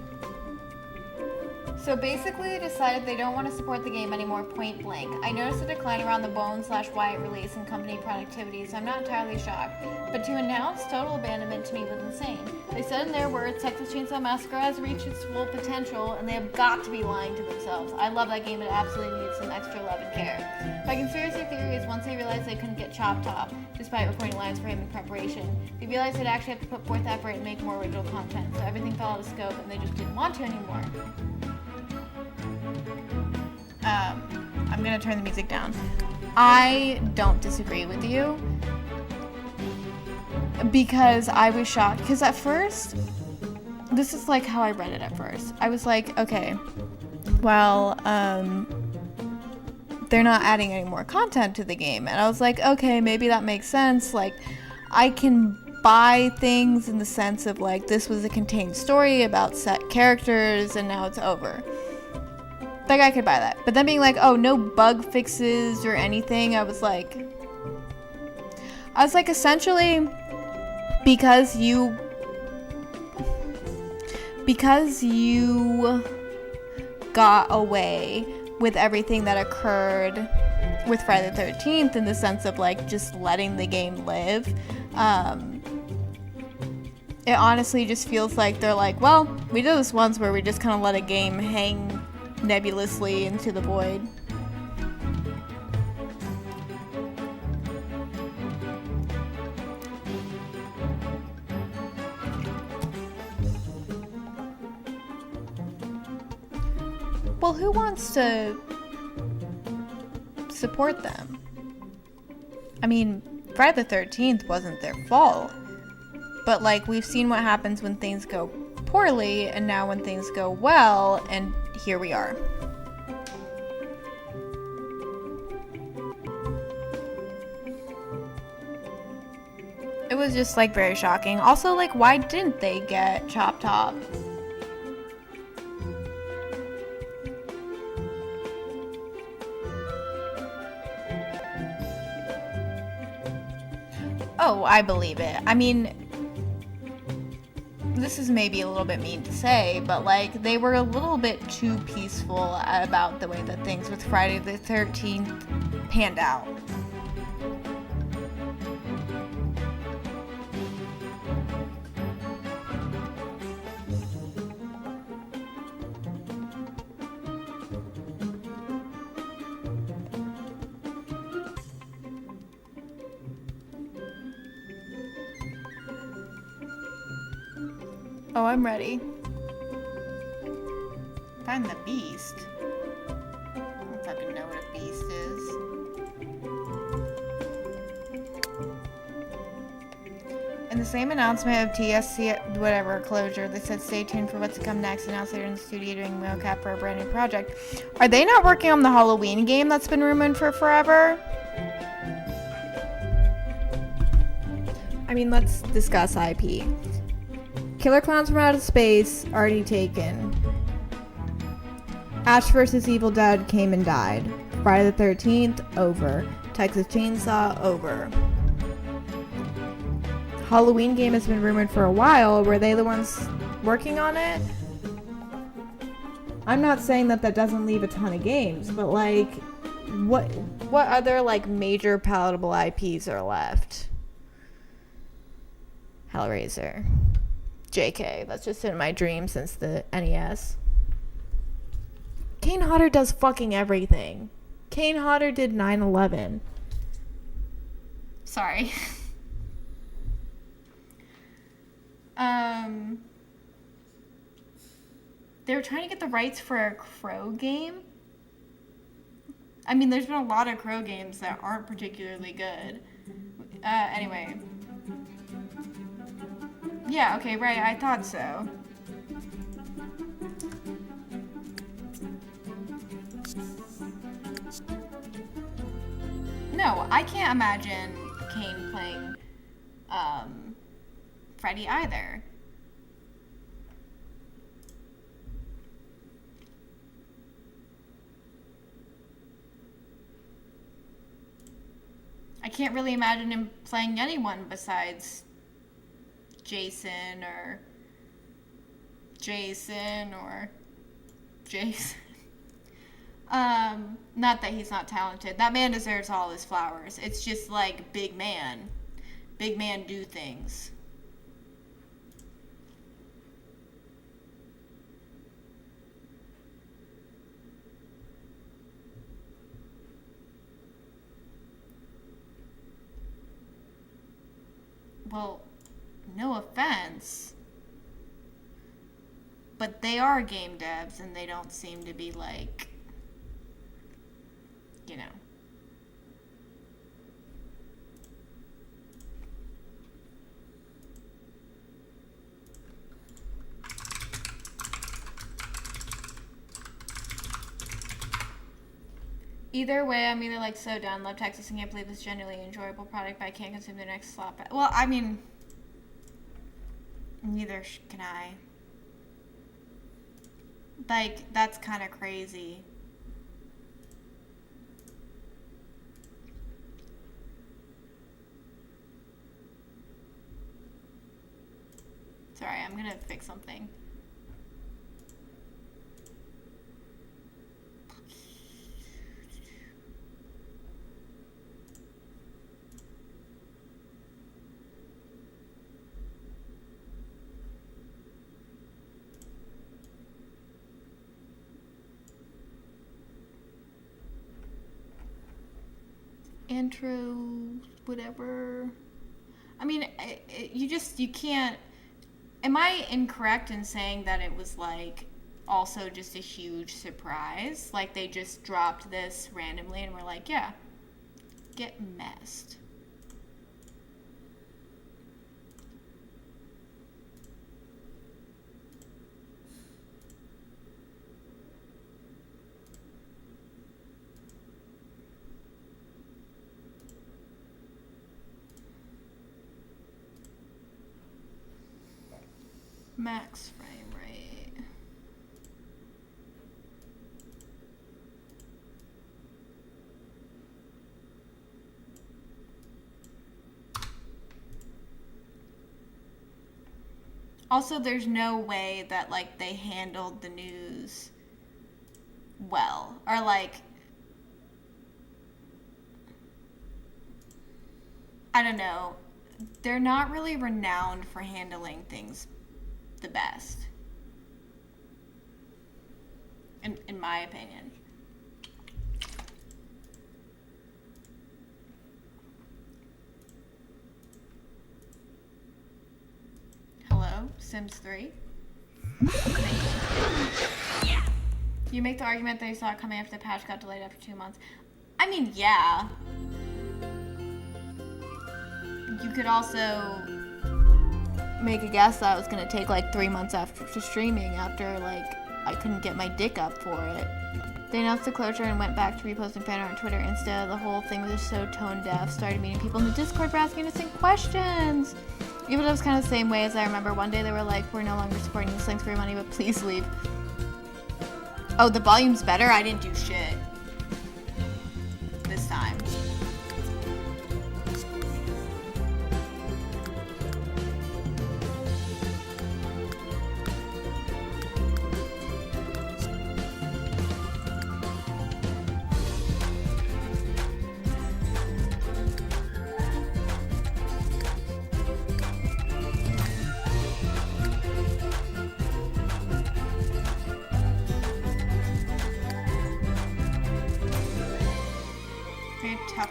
So basically they decided they don't want to support the game anymore, point blank. I noticed a decline around the Bone/Wyatt release and company productivity, so I'm not entirely shocked. But to announce total abandonment to me was insane. They said in their words, Texas Chainsaw Massacre has reached its full potential, and they have got to be lying to themselves. I love that game, it absolutely needs some extra love and care. My conspiracy theory is once they realized they couldn't get Chop Top, despite recording lines for him in preparation, they realized they'd actually have to put forth effort and make more original content, so everything fell out of scope and they just didn't want to anymore. I'm gonna turn the music down. I don't disagree with you because I was shocked. Because at first, this is like how I read it at first. I was like, okay, well, they're not adding any more content to the game. And I was like, okay, maybe that makes sense. Like, I can buy things in the sense of like, this was a contained story about set characters and now it's over. Like, I could buy that. But then being like, oh, no bug fixes or anything, I was like, essentially, because you got away with everything that occurred with Friday the 13th in the sense of, like, just letting the game live, it honestly just feels like they're like, well, we did this once where we just kind of let a game hang nebulously into the void. Well, who wants to support them? I mean, Friday the 13th wasn't their fault. But, like, we've seen what happens when things go poorly, and now when things go well, and here we are. It was just, like, very shocking. Also, like, why didn't they get Chop Top? Oh, I believe it. I mean, this is maybe a little bit mean to say, but like they were a little bit too peaceful about the way that things with Friday the 13th panned out. Oh, I'm ready. Find the beast. I don't fucking know what a beast is. In the same announcement of TSC whatever closure, they said stay tuned for what's to come next. Announced they're in the studio doing mocap for a brand new project. Are they not working on the Halloween game that's been rumored for forever? I mean, let's discuss IP. Killer Clowns from Outer Space, already taken. Ash vs. Evil Dead came and died. Friday the 13th, over. Texas Chainsaw, over. Halloween game has been rumored for a while. Were they the ones working on it? I'm not saying that doesn't leave a ton of games, but like, what other like major palatable IPs are left? Hellraiser. JK, that's just in my dream since the NES. Kane Hodder does fucking everything. Kane Hodder did 9/11. Sorry. They were trying to get the rights for a Crow game. I mean, there's been a lot of Crow games that aren't particularly good. Anyway. Yeah, okay, right, I thought so. No, I can't imagine Kane playing, Freddy either. I can't really imagine him playing anyone besides Jason or Jason. Not that he's not talented. That man deserves all his flowers. It's just like big man. Big man do things. Well, no offense, but they are game devs and they don't seem to be like, you know. Either way, I'm either like so done. Love Texas and can't believe this genuinely enjoyable product, but I can't consume their next slot. Well, I mean, neither can I. Like, that's kind of crazy. Sorry, I'm gonna fix something. Intro, whatever. I mean, you can't. Am I incorrect in saying that it was like also just a huge surprise? Like they just dropped this randomly and were like, yeah, get messed. Max frame rate. Also, there's no way that like they handled the news well, or like, I don't know. They're not really renowned for handling things the best, in my opinion. Hello, Sims 3? Yeah. You make the argument that you saw it coming after the patch got delayed after 2 months. I mean, yeah. You could also make a guess that it was going to take like 3 months after streaming, after like I couldn't get my dick up for it. They announced the closure and went back to reposting fan art on Twitter instead. The whole thing was just so tone deaf. Started meeting people in the Discord for asking innocent questions. Even though it was kind of the same way as I remember one day they were like, we're no longer supporting this, thanks for your money, but please leave. Oh, the volume's better? I didn't do shit this time.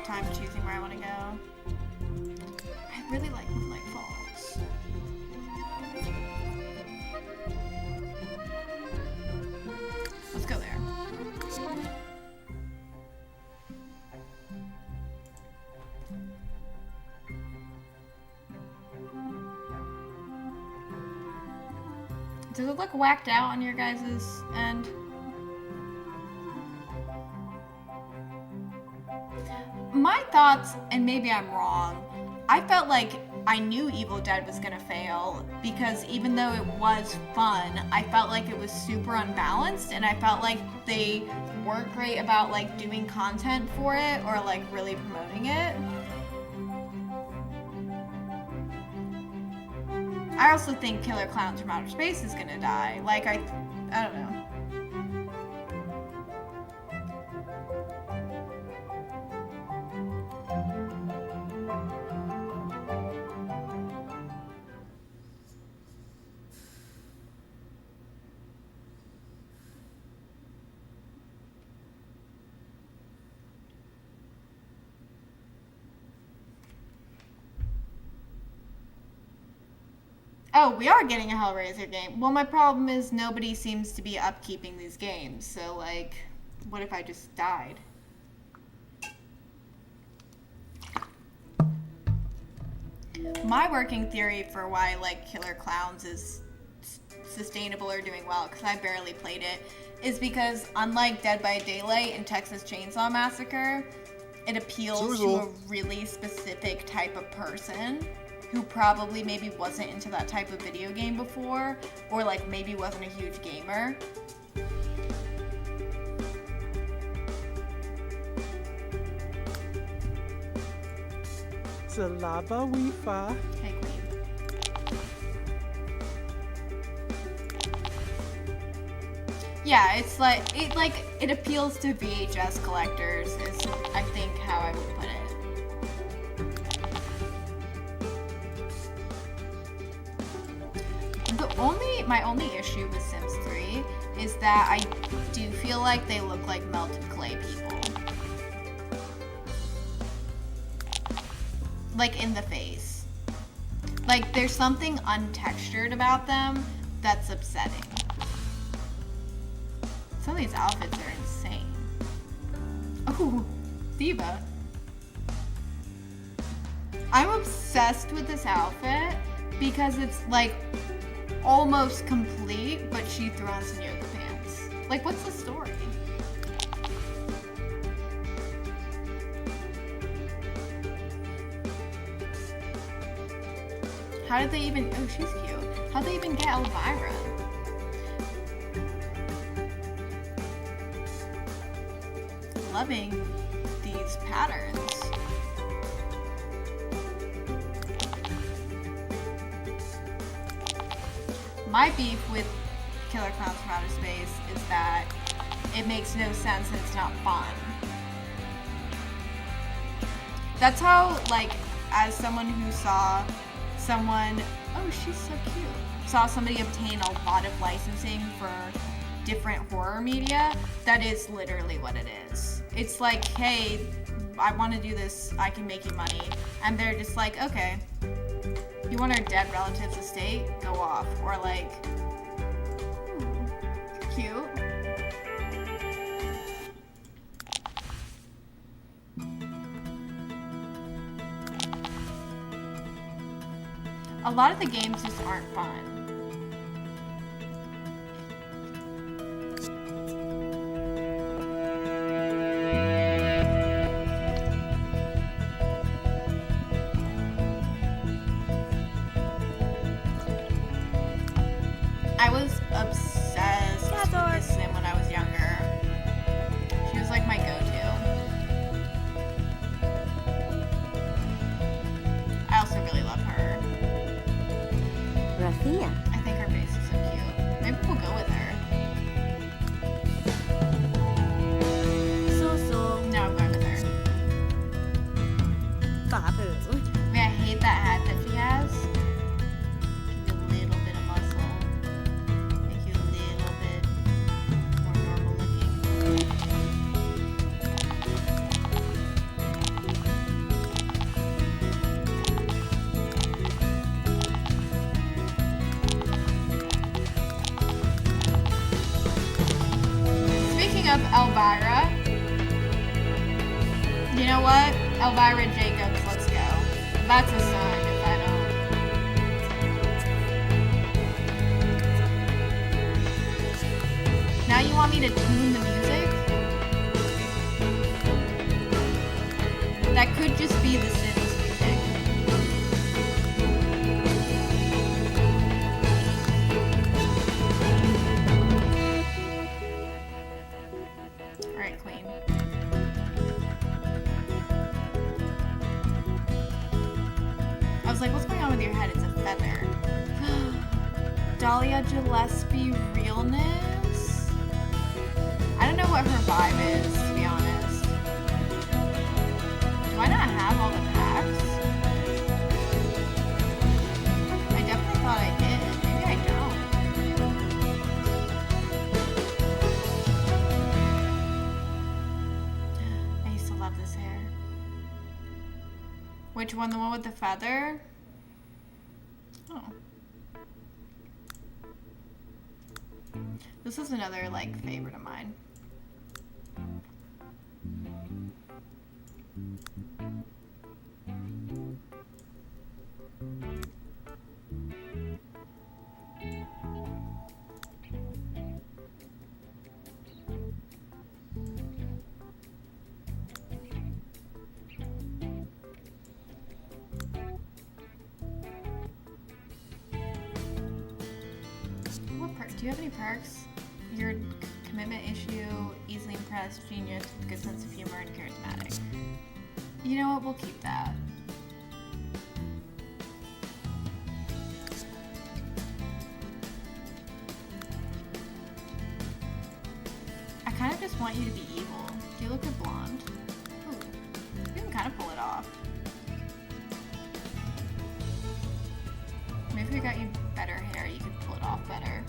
time choosing where I want to go. I really like Moonlight Falls. Let's go there. Does it look whacked out on your guys' end? My thoughts, and maybe I'm wrong, I felt like I knew Evil Dead was gonna fail because even though it was fun, I felt like it was super unbalanced, and I felt like they weren't great about like doing content for it or like really promoting it. I also think Killer Clowns from Outer Space is gonna die. Like I don't know. Oh, we are getting a Hellraiser game. Well, my problem is nobody seems to be upkeeping these games. So, like, what if I just died? My working theory for why, like, Killer Clowns is sustainable or doing well, because I barely played it, is because unlike Dead by Daylight and Texas Chainsaw Massacre, it appeals to a really specific type of person who probably maybe wasn't into that type of video game before, or like maybe wasn't a huge gamer.
Zalaba Wifa.
Hey, Queen. Yeah, it's like it appeals to VHS collectors is I think how I would put it. My only issue with Sims 3 is that I do feel like they look like melted clay people. Like in the face. Like there's something untextured about them that's upsetting. Some of these outfits are insane. Oh, Diva. I'm obsessed with this outfit because it's like almost complete, but she threw on some yoga pants. Like, what's the story? How did they even... Oh, she's cute. How'd they even get Elvira? Loving these patterns. My beef with Killer Clowns from Outer Space is that it makes no sense and it's not fun. That's how, like, as someone who saw someone, oh, she's so cute, saw somebody obtain a lot of licensing for different horror media, that is literally what it is. It's like, hey, I want to do this, I can make you money. And they're just like, okay. You want our dead relative's estate? Go off. Or like, cute. A lot of the games just aren't fun. I was obsessed with this sim when I was younger. She was like my go-to. I also really love her.
Rafia.
I think her face is so cute. Maybe we'll go with her.
So.
No, I'm going with her.
Babu.
I mean, I hate that hat that she has. Give you a little bit of muscle. Make you a little bit more normal looking. up Elvira. You know what? Elvira Jacobs, let's go. That's a son if I don't. Now you want me to tune the music? That could just be the Sims music. Alright, Queen. I was like, what's going on with your head? It's a feather. Dahlia Gillespie realness? I don't know what her vibe is, to be honest. Do I not have all the packs? I definitely thought I did. Maybe I don't. I used to love this hair. Which one? The one with the feather? Oh. This is another, like, favorite of mine. Do you have any perks? Your commitment issue, easily impressed, genius, good sense of humor, and charismatic. You know what? We'll keep that. I kind of just want you to be evil. Do you look good blonde? Ooh, you can kind of pull it off. Maybe if we got you better hair, you could pull it off better.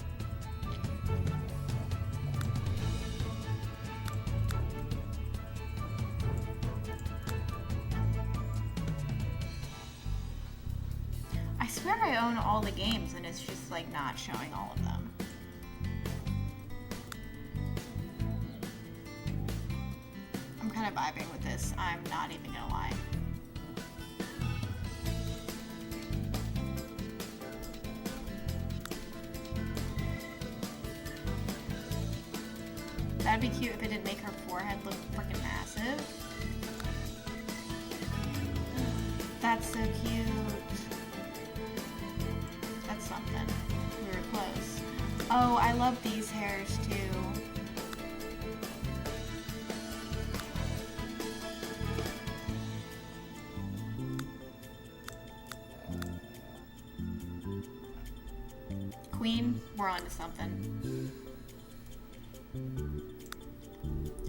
I swear I own all the games and it's just like not showing all of them. I'm kind of vibing with this, I'm not even gonna lie. That'd be cute if it didn't make her forehead look freaking massive. That's so cute. That's something. We were close. Oh, I love these hairs too. Queen, we're on to something.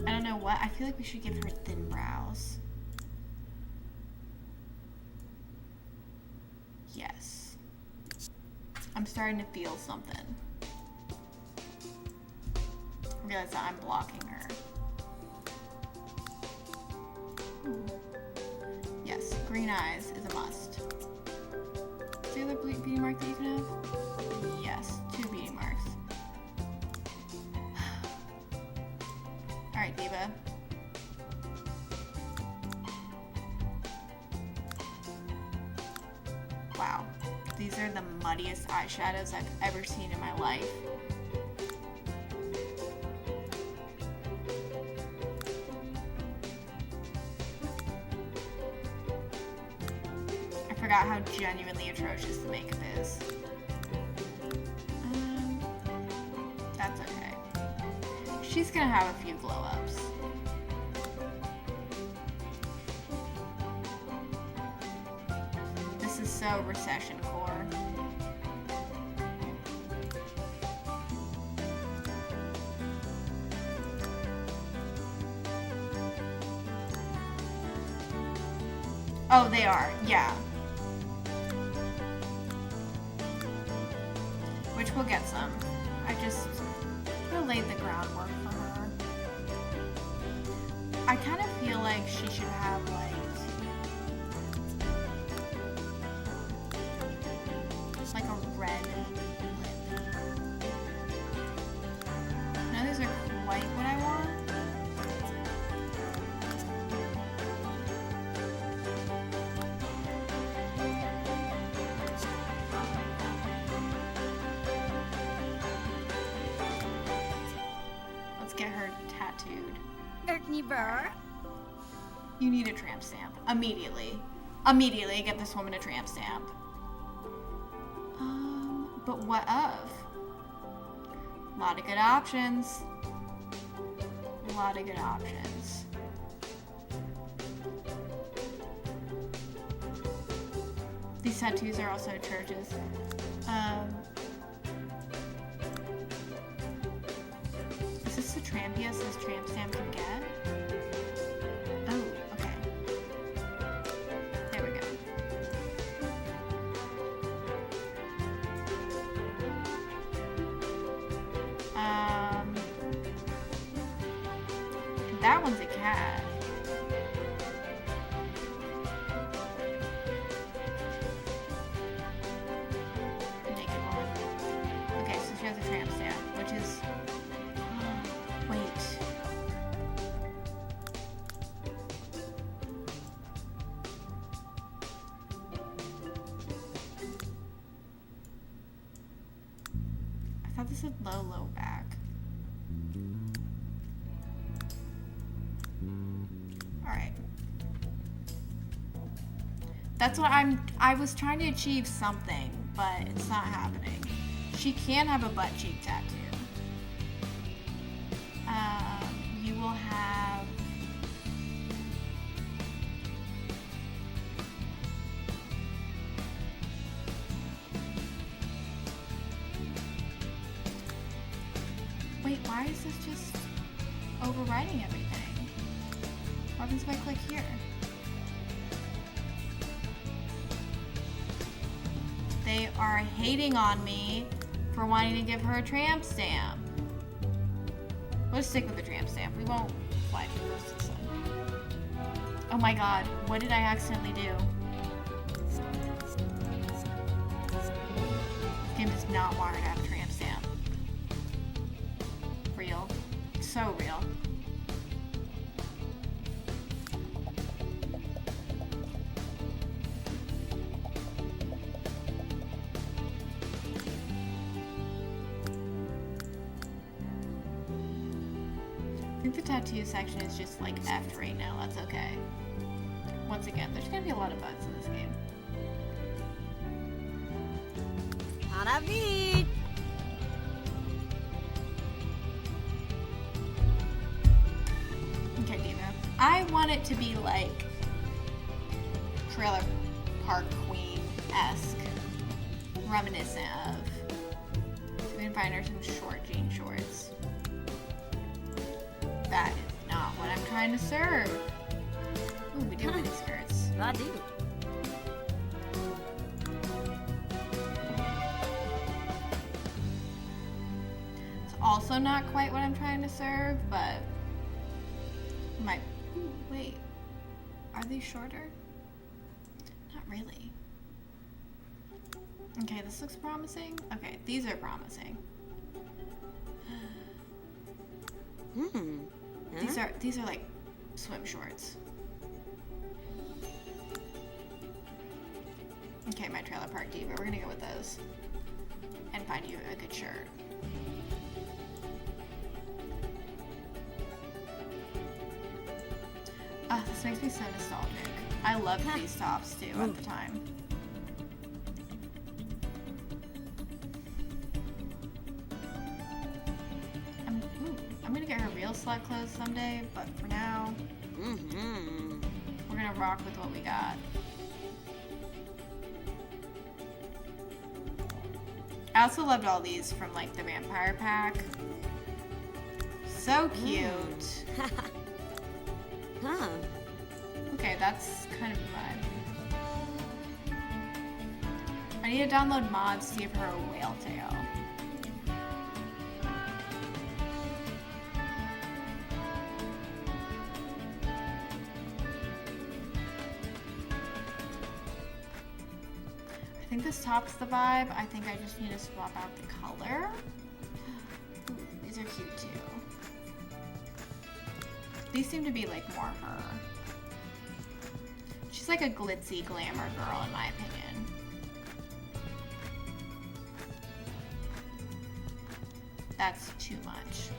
I don't know what. I feel like we should give her thin brows. Yes. I'm starting to feel something. I realize that I'm blocking her. Ooh. Yes, green eyes is a must. Is there other beauty mark that you can have? Yes, 2 beauty marks. Alright, Diva. Wow. These are the muddiest eyeshadows I've ever seen in my life. I forgot how genuinely atrocious the makeup is. That's okay. She's gonna have a few glow-ups. This is so recession core. Oh, they are, yeah. Which we'll get some. I just laid the groundwork for her. I kind of feel like she should have like a red lip. Now these are quite what I want.
Niver.
You need a tramp stamp. Immediately. Immediately get this woman a tramp stamp. But what of? A lot of good options. A lot of good options. These tattoos are also churches. Is this the trampiest this tramp stamp can get? Oh, okay. There we go. That one's a cat. Naked one. Okay, so she has a tramp stamp, which is... wait. I thought this said low back. Alright. That's what I was trying to achieve something, but it's not happening. She can have a butt cheek tattoo. You will have... Wait, why is this just overwriting everything? What happens if I click here? They are hating on me for wanting to give her a tramp stamp. Let's stick with the tramp stamp. We won't fly through this this time. Oh my god, what did I accidentally do? This game does not want her to have a tramp stamp. Real. So real. I think the tattoo section is just like F right now. That's okay. Once again, there's gonna be a lot of bugs in this game.
Haravid.
Okay, Diva. I want it to be like Trailer Park Queen-esque, reminiscent of. So we can find her some short jean shorts. That is not what I'm trying to serve. Ooh, we do mini skirts.
Radu.
It's also not quite what I'm trying to serve, but my... Ooh, wait. Are these shorter? Not really. Okay, this looks promising. Okay, these are promising. These are like swim shorts. Okay, my Trailer Park Diva. We're gonna go with those. And find you a good shirt. Oh, this makes me so nostalgic. I loved these tops too at the time. I'm gonna get her real slut clothes someday, but for now, we're gonna rock with what we got. I also loved all these from like the vampire pack. So cute.
Huh.
Okay, that's kind of a vibe. I need to download mods to give her a whale tail. I think this top's the vibe. I think I just need to swap out the color. Ooh, these are cute too. These seem to be like more her. She's like a glitzy glamour girl in my opinion. That's too much.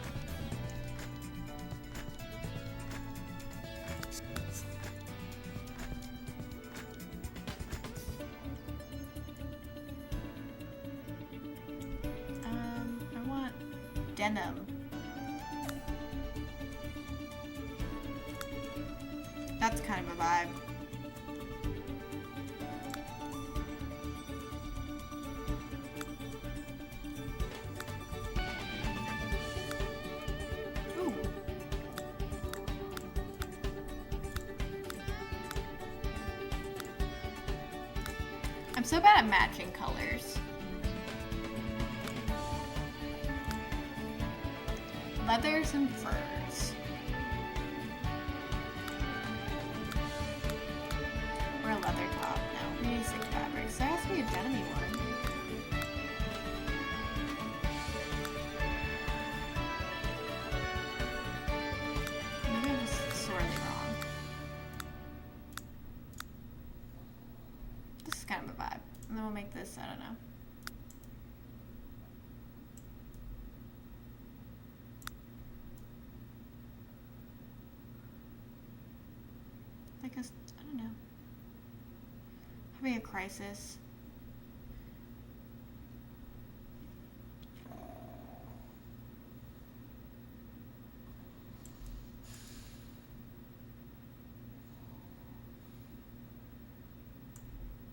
denim. That's kind of a vibe. Ooh. I'm so bad at matching colors. Leathers and furs. Or a leather top. No, we need 6 fabrics. There has to be a denim one. Maybe I'm just sorely wrong. This is kind of a vibe. And then we'll make this, I don't know. Like a, I don't know. Having a crisis.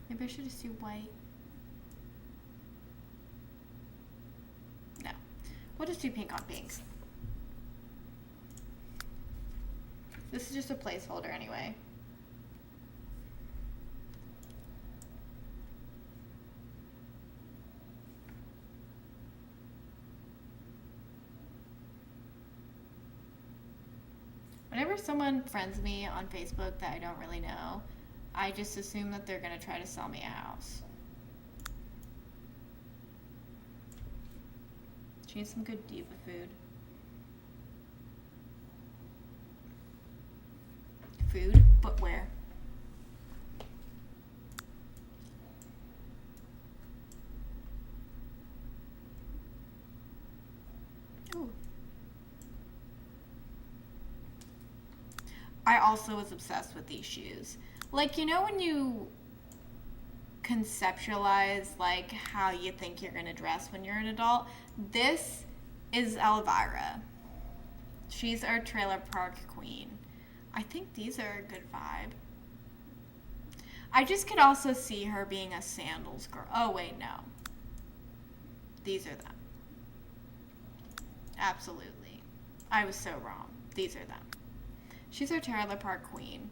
Maybe I should just do white. No. We'll just do pink on pink. This is just a placeholder anyway. Whenever someone friends me on Facebook that I don't really know, I just assume that they're gonna try to sell me a house. She needs some good diva food. Food? But where? Ooh. I also was obsessed with these shoes. Like, you know when you conceptualize like how you think you're gonna dress when you're an adult? This is Elvira. She's our trailer park queen. I think these are a good vibe. I just could also see her being a sandals girl. Oh wait, no. These are them. Absolutely. I was so wrong. These are them. She's our trailer park queen.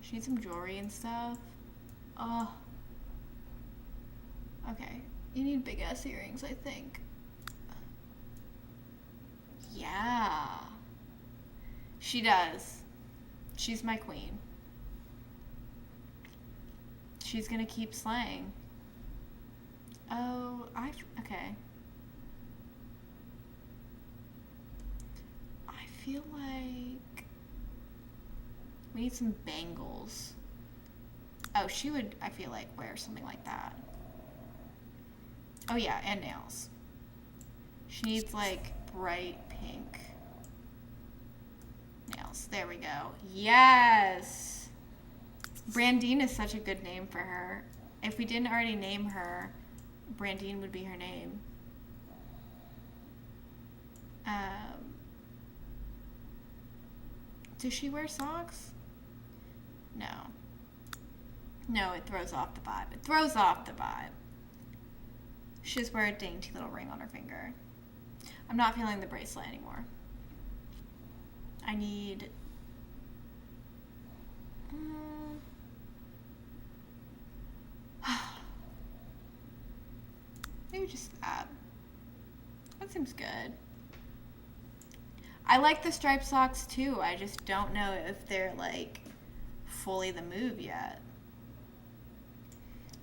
She needs some jewelry and stuff. Oh. Okay. You need big ass earrings, I think. Yeah. She does. She's my queen. She's gonna keep slaying. Oh, okay. I feel like we need some bangles. Oh, she would, I feel like, wear something like that. Oh yeah, and nails. She needs like bright pink nails. There we go. Yes! Brandine is such a good name for her. If we didn't already name her, Brandine would be her name. Does she wear socks? No. No, it throws off the vibe. It throws off the vibe. She just wear a dainty little ring on her finger. I'm not feeling the bracelet anymore. I need... maybe just that. That seems good. I like the striped socks too. I just don't know if they're like fully the move yet.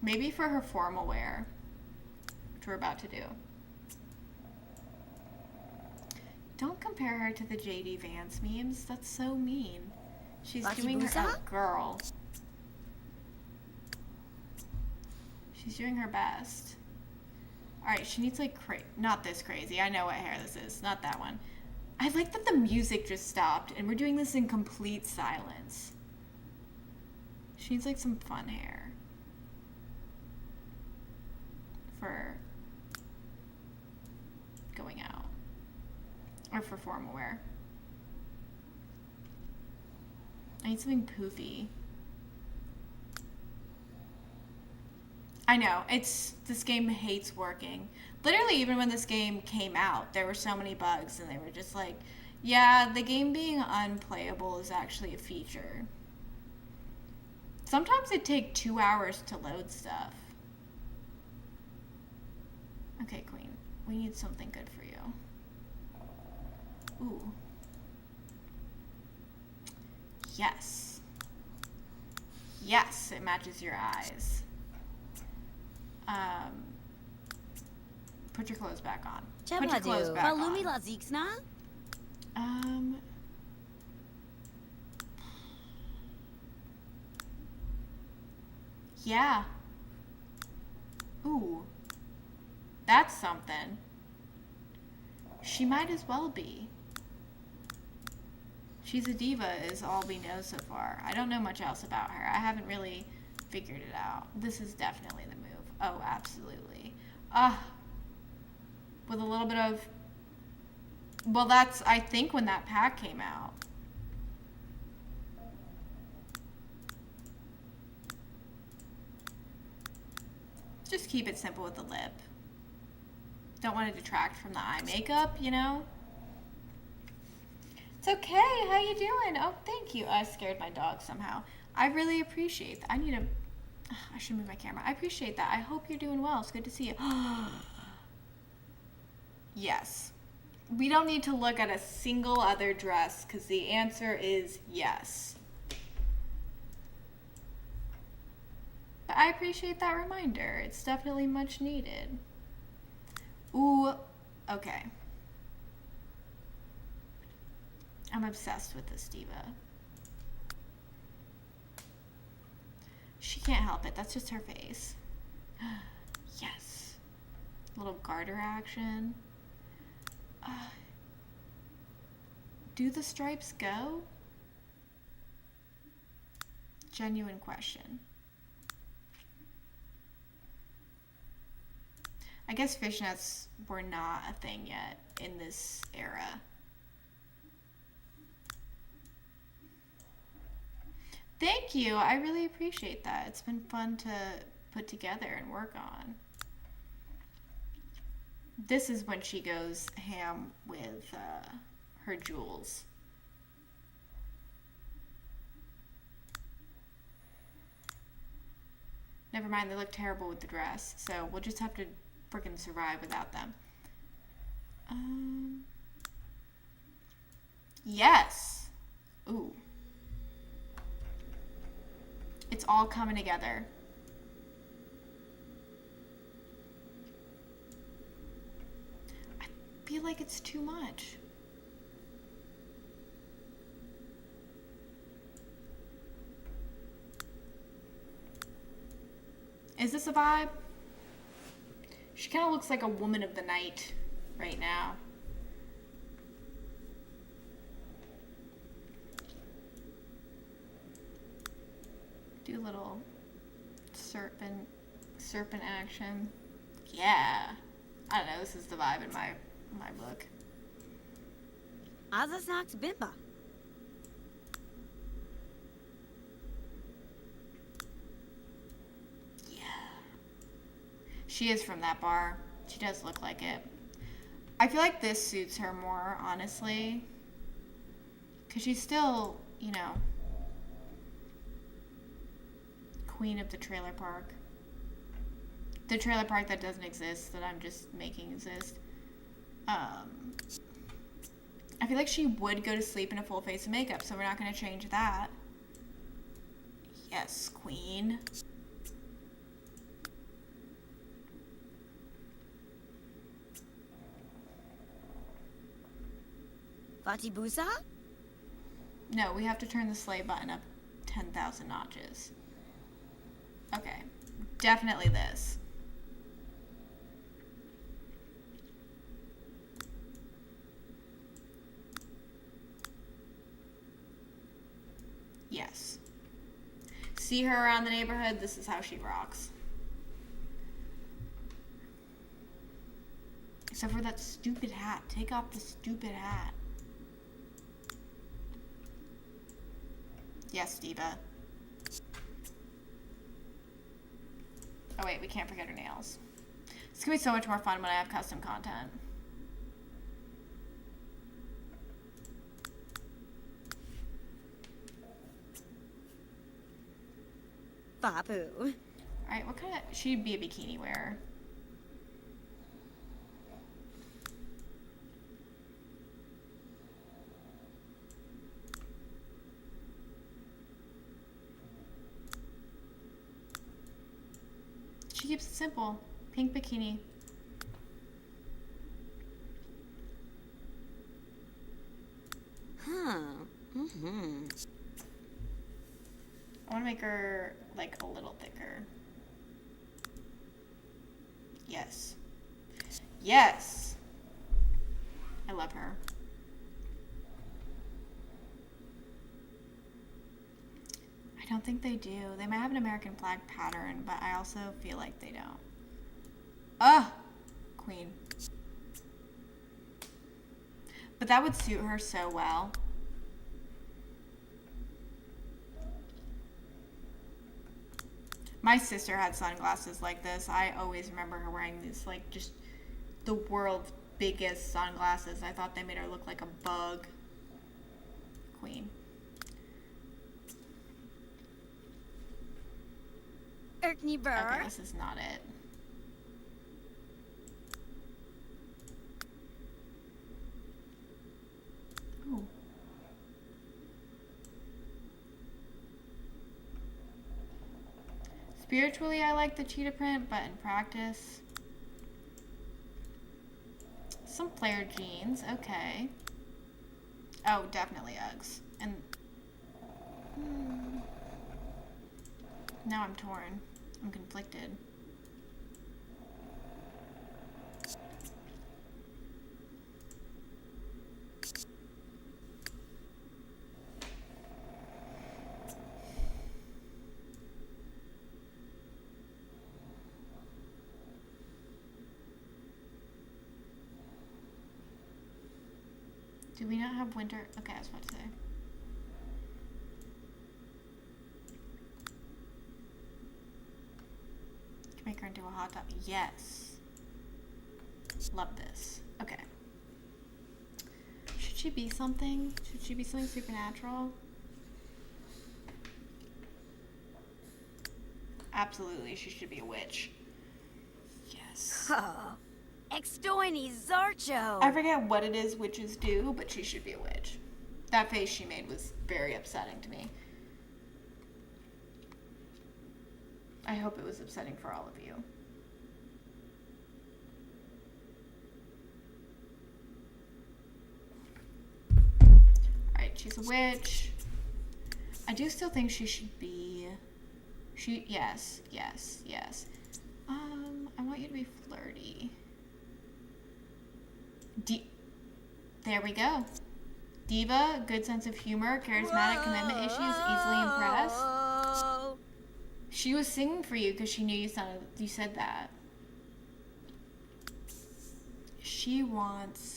Maybe for her formal wear, which we're about to do. Don't compare her to the JD Vance memes. That's so mean. She's doing her girl. She's doing her best. Alright, she needs like not this crazy. I know what hair this is. Not that one. I like that the music just stopped and we're doing this in complete silence. She needs like some fun hair. For going Or for formal wear. I need something poofy. I know, this game hates working. Literally, even when this game came out, there were so many bugs, and they were just like, yeah, the game being unplayable is actually a feature. Sometimes it takes 2 hours to load stuff. Okay, Queen, we need something good for you. Ooh. Yes. Yes, it matches your eyes. Put your clothes back on. Put your clothes back
Balumi
on.
la Zixna?
Yeah. Ooh. That's something. She might as well be. She's a diva is all we know so far. I don't know much else about her. I haven't really figured it out. This is definitely the move. Oh, absolutely. With a little bit of... Well, that's, I think, when that pack came out. Just keep it simple with the lip. Don't want to detract from the eye makeup, you know? It's okay. How you doing? Oh, thank you. I scared my dog somehow. I really appreciate that. I should move my camera. I appreciate that. I hope you're doing well. It's good to see you. Yes. We don't need to look at a single other dress because the answer is yes. But I appreciate that reminder. It's definitely much needed. Ooh, okay. I'm obsessed with this diva. She can't help it. That's just her face. Yes. Little garter action. Do the stripes go? Genuine question. I guess fishnets were not a thing yet in this era. Thank you. I really appreciate that. It's been fun to put together and work on. This is when she goes ham with her jewels. Never mind, they look terrible with the dress, so we'll just have to freaking survive without them. Yes. Ooh. It's all coming together. I feel like it's too much. Is this a vibe? She kind of looks like a woman of the night right now. Do a little serpent action. Yeah. I don't know, this is the vibe in my book.
Azasnax Bimba.
Yeah. She is from that bar. She does look like it. I feel like this suits her more, honestly. Because she's still, you know, queen of the trailer park. The trailer park that doesn't exist, that I'm just making exist. I feel like she would go to sleep in a full face of makeup, so we're not going to change that. Yes, queen.
Fatibusa?
No, we have to turn the sleigh button up 10,000 notches. Okay, definitely this. Yes. See her around the neighborhood, this is how she rocks. Except for that stupid hat. Take off the stupid hat. Yes, Diva. Oh wait, we can't forget her nails. It's gonna be so much more fun when I have custom content.
Babu.
Alright, what kind of... She'd be a bikini wearer. She keeps it simple. Pink bikini.
Huh. Mm-hmm.
I want to make her, like, a little thicker. Yes. Yes! I love her. I don't think they do. They might have an American flag pattern, but I also feel like they don't. Ugh! Queen. But that would suit her so well. My sister had sunglasses like this. I always remember her wearing these, like, just the world's biggest sunglasses. I thought they made her look like a bug. Queen.
Erkney Burr.
Okay, this is not it. Ooh. Spiritually, I like the cheetah print, but in practice... Some flared jeans, okay. Oh, definitely Uggs. And... Now I'm torn. I'm conflicted. Do we not have winter? Okay, I was about to say. Can make her into a hot tub. Yes. Love this. Okay. Should she be something? Should she be something supernatural? Absolutely, she should be a witch. Yes.
Oh. Extoini Zarcho.
I forget what it is witches do, but she should be a witch. That face she made was very upsetting to me. I hope it was upsetting for all of you. Alright, she's a witch. I do still think she should be... Yes. I want you to be flirty. There we go. Diva, good sense of humor, charismatic, commitment issues, easily impressed. She was singing for you because she knew you said that. She wants...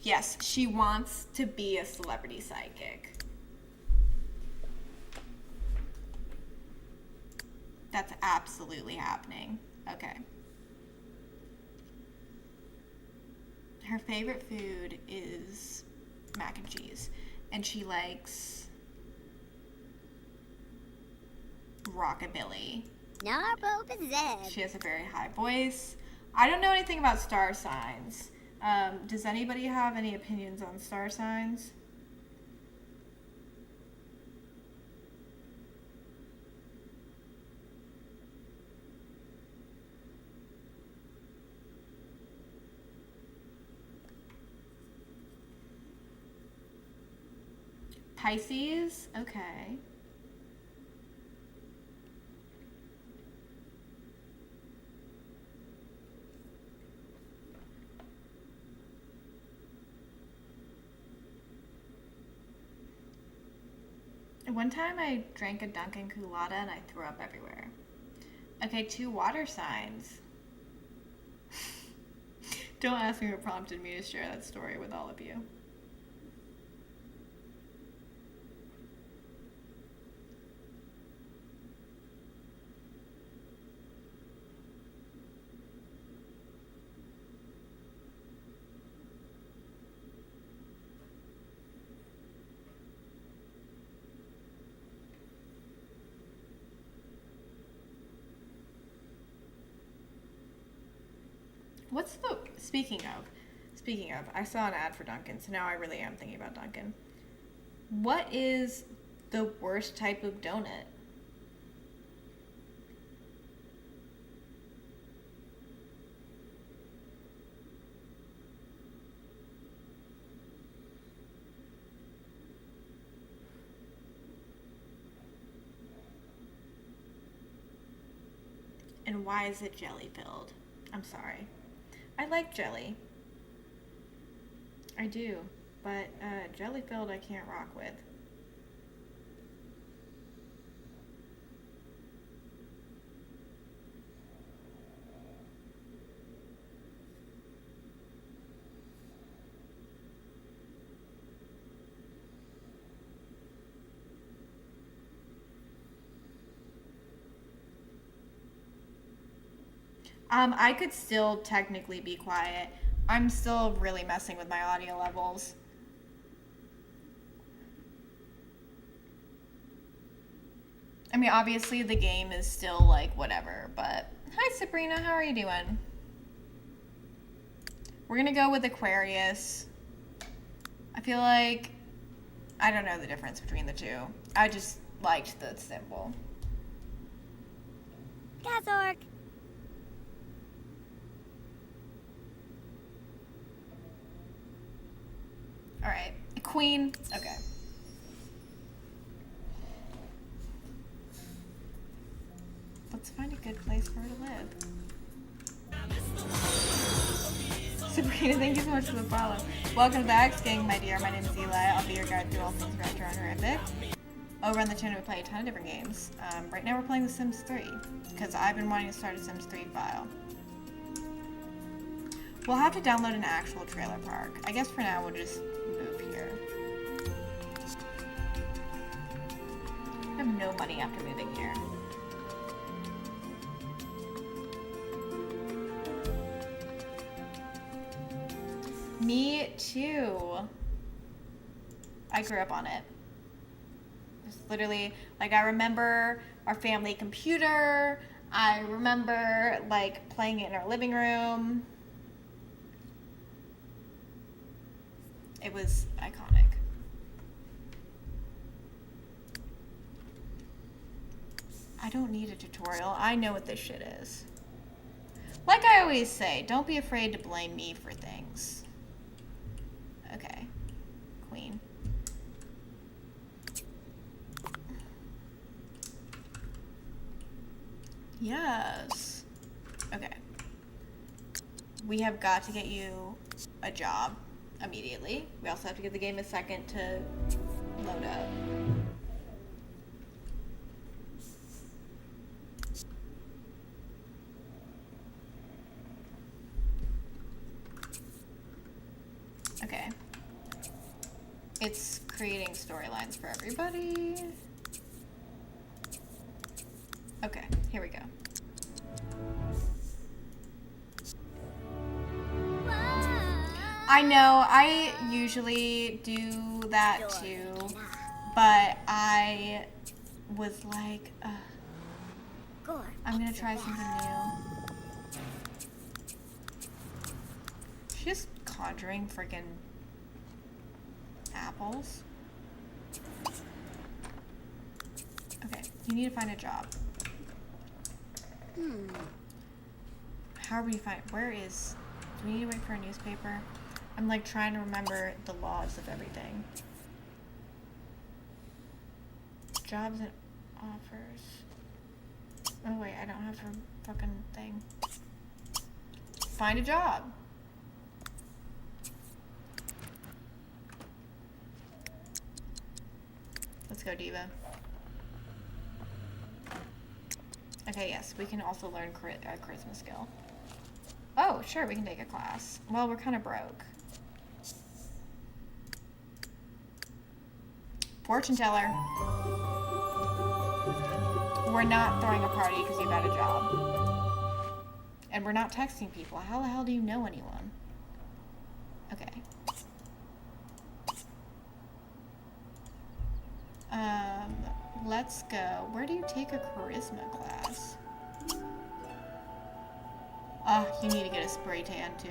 Yes, she wants to be a celebrity sidekick. That's absolutely happening. Okay. Her favorite food is mac and cheese. And she likes rockabilly. She has a very high voice. I don't know anything about star signs. Does anybody have any opinions on star signs? Pisces? Okay. One time I drank a Dunkin' Colada and I threw up everywhere. Okay, 2 water signs. Don't ask me what prompted me to share that story with all of you. Speaking of, I saw an ad for Dunkin', so now I really am thinking about Dunkin'. What is the worst type of donut? And why is it jelly filled? I'm sorry. I like jelly. I do, but jelly filled I can't rock with. I could still technically be quiet. I'm still really messing with my audio levels. I mean, obviously the game is still like whatever, but hi Sabrina, how are you doing? We're gonna go with Aquarius. I feel like I don't know the difference between the two. I just liked the symbol.
Kazork.
All right, Queen. Okay. Let's find a good place for her to live. Sabrina, thank you so much for the follow. Welcome to the X Gang, my dear. My name is Eli. I'll be your guide through all things retro and horrific. Over on the channel, we play a ton of different games. Right now, we're playing The Sims 3 because I've been wanting to start a Sims 3 file. We'll have to download an actual trailer park. I guess for now, we'll just move here. I have no money after moving here. Me too. I grew up on it. It's literally, like, I remember our family computer. I remember, like, playing it in our living room. It was iconic. I don't need a tutorial. I know what this shit is. Like I always say, don't be afraid to blame me for things. Okay. Queen. Yes. Okay. We have got to get you a job immediately. We also have to give the game a second to load up. Okay. It's creating storylines for everybody. Okay, here we go. I know, I usually do that too, but I was like, I'm gonna try something new. She's just conjuring freaking apples. Okay, you need to find a job. How are we where is, do we need to wait for a newspaper? I'm like trying to remember the laws of everything. Jobs and offers. Oh wait, I don't have her fucking thing. Find a job. Let's go, Diva. Okay, yes, we can also learn charisma skill. Oh, sure, we can take a class. Well, we're kind of broke. Fortune teller. We're not throwing a party because you got a job. And we're not texting people. How the hell do you know anyone? Okay. Let's go. Where do you take a charisma class? Oh, you need to get a spray tan too.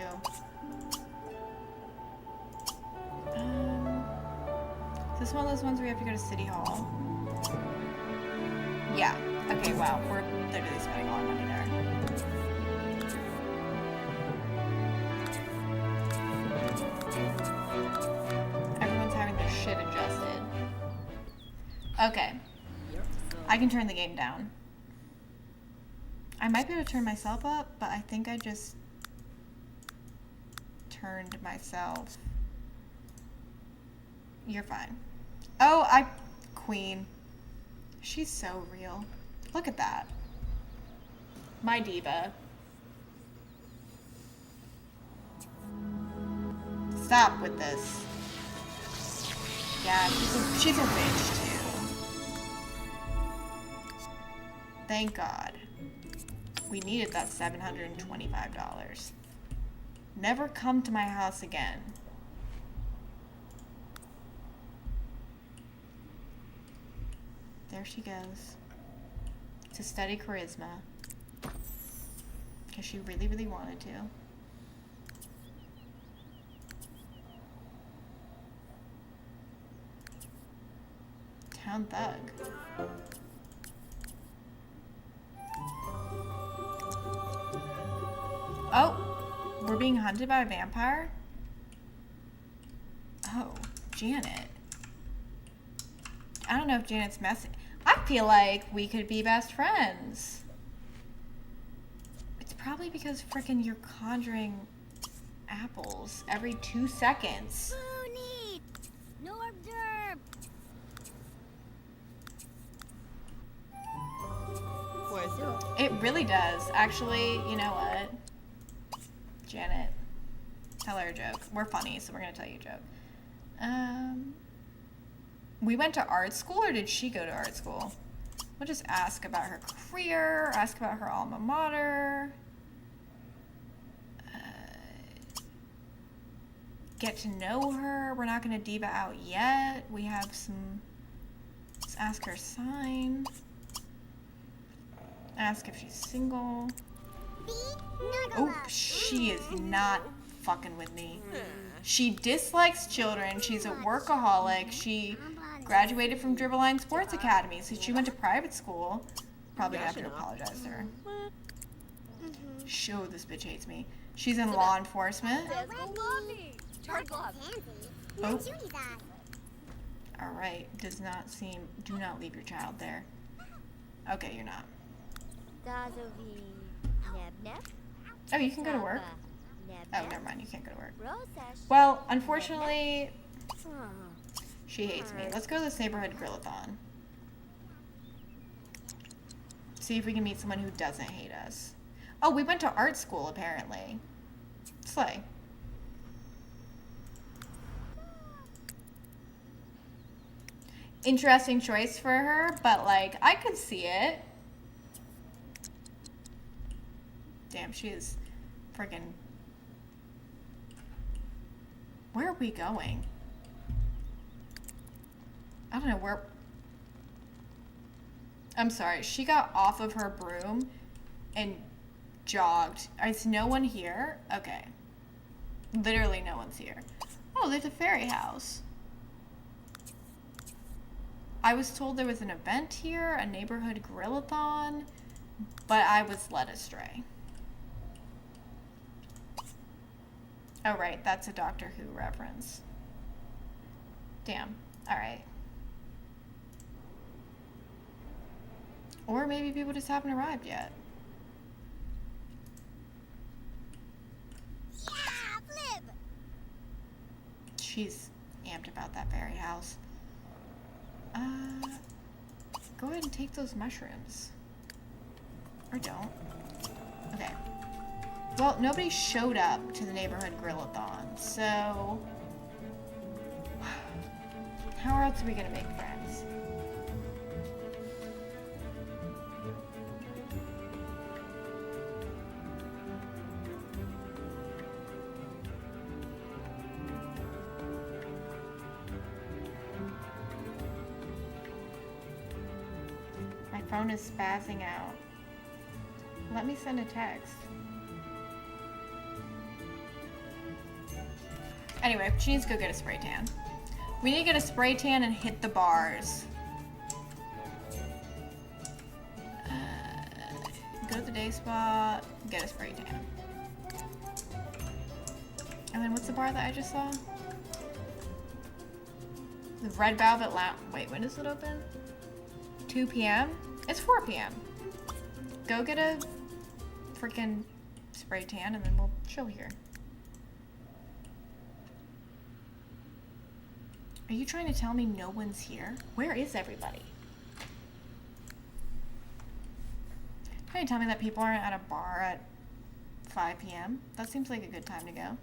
Is this one of those ones where you have to go to City Hall? Yeah. Okay, wow. We're literally spending a lot of money there. Everyone's having their shit adjusted. Okay. I can turn the game down. I might be able to turn myself up, but I think I just turned myself. You're fine. Oh, Queen. She's so real. Look at that. My diva. Stop with this. Yeah, she's a bitch too. Thank God. We needed that $725. Never come to my house again. There she goes. To study charisma. Because she really, really wanted to. Town thug. Oh, we're being hunted by a vampire? Oh, Janet. I don't know if Janet's messy. I feel like we could be best friends. It's probably because frickin' you're conjuring apples every 2 seconds.
Ooh, neat. Norb derb.
It really does. Actually, you know what? Janet, tell her a joke. We're funny, so we're gonna tell you a joke. We went to art school, or did she go to art school? We'll just ask about her career, ask about her alma mater. Get to know her. We're not gonna diva out yet. We have some. Let's ask her sign. Ask if she's single. Oh, she is not fucking with me. She dislikes children. She's a workaholic. She graduated from Dribbleline Sports Academy, so she went to private school. Probably gonna have to apologize to her. Show this bitch hates me. She's in law enforcement. Oh. Alright, do not leave your child there. Okay, you're not. Oh, you can go to work? Oh, never mind, you can't go to work. Well, unfortunately, she hates me. Let's go to this neighborhood grillathon. See if we can meet someone who doesn't hate us. Oh, we went to art school, apparently. Slay. Interesting choice for her, but, like, I could see it. Damn, she is friggin'... Where are we going? I don't know where... I'm sorry. She got off of her broom and jogged. Is no one here? Okay. Literally no one's here. Oh, there's a fairy house. I was told there was an event here, a neighborhood grillathon, but I was led astray. Oh, right. That's a Doctor Who reference. Damn. All right. Or maybe people just haven't arrived yet.
Yeah, flip.
She's amped about that fairy house. Go ahead and take those mushrooms. Or don't. Okay. Well, nobody showed up to the neighborhood grill-a-thon, so... How else are we gonna make friends? My phone is spazzing out. Let me send a text. Anyway, she needs to go get a spray tan. We need to get a spray tan and hit the bars. Go to the day spa, get a spray tan. And then what's the bar that I just saw? The Red Velvet Lounge. Wait, when does it open? 2 p.m.? It's 4 p.m. Go get a freaking spray tan and then we'll chill here. Are you trying to tell me no one's here? Where is everybody? Trying to tell me that people aren't at a bar at 5 p.m.? That seems like a good time to go.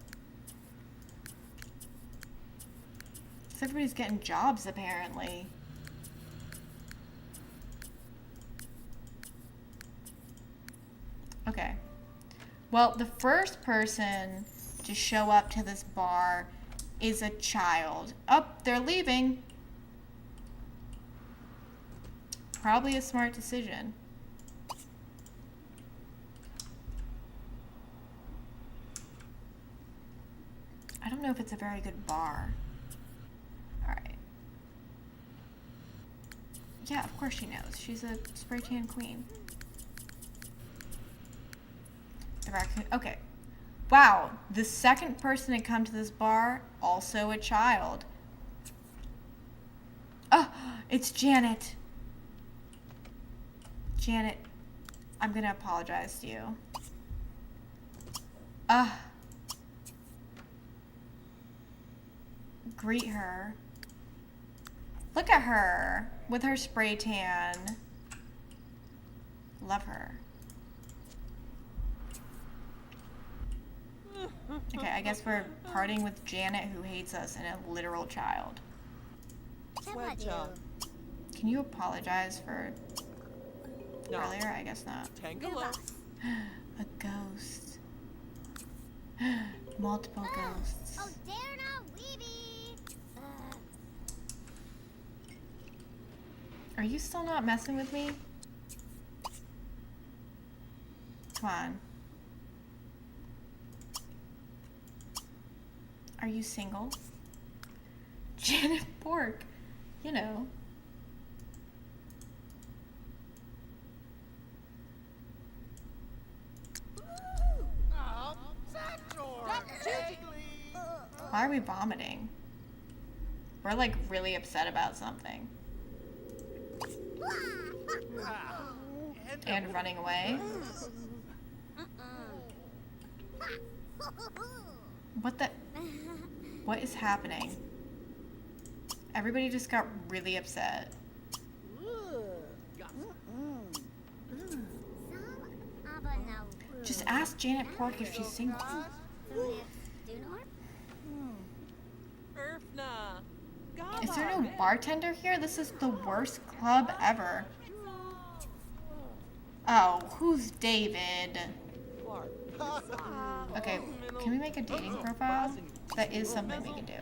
So everybody's getting jobs, apparently. Okay. Well, the first person to show up to this bar is a child. Oh, they're leaving. Probably a smart decision. I don't know if it's a very good bar. Alright. Yeah, of course she knows. She's a spray tan queen. The raccoon. Okay. Wow, the second person to come to this bar, also a child. Oh, it's Janet. Janet, I'm gonna apologize to you. Greet her. Look at her with her spray tan. Love her. Okay, I guess we're parting with Janet, who hates us, and a literal child. Can you apologize for earlier? I guess not. A ghost. Multiple ghosts.
Oh, dare not, Weeby!
Are you still not messing with me? Come on. Are you single? Janet Pork. You know. Why are we vomiting? We're like really upset about something. And running away. What the? What is happening? Everybody just got really upset. Just ask Janet Pork if she's single. Is there no bartender here? This is the worst club ever. Oh, who's David? Okay, can we make a dating profile? That is something we can do.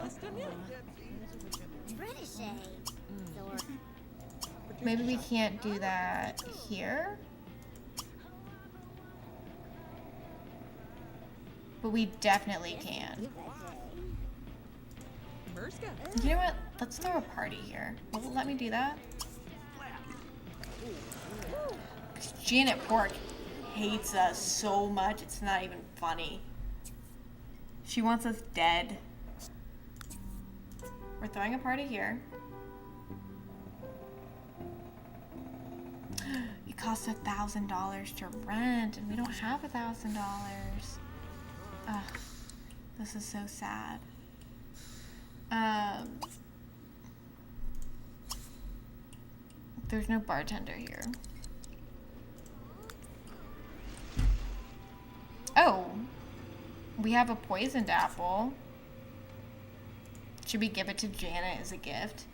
Maybe we can't do that here? But we definitely can. You know what? Let's throw a party here. Will it let me do that? Janet Pork hates us so much, it's not even funny. She wants us dead. We're throwing a party here. It costs $1,000 to rent, and we don't have $1,000. Ugh, this is so sad. There's no bartender here. Oh, we have a poisoned apple. Should we give it to Janet as a gift?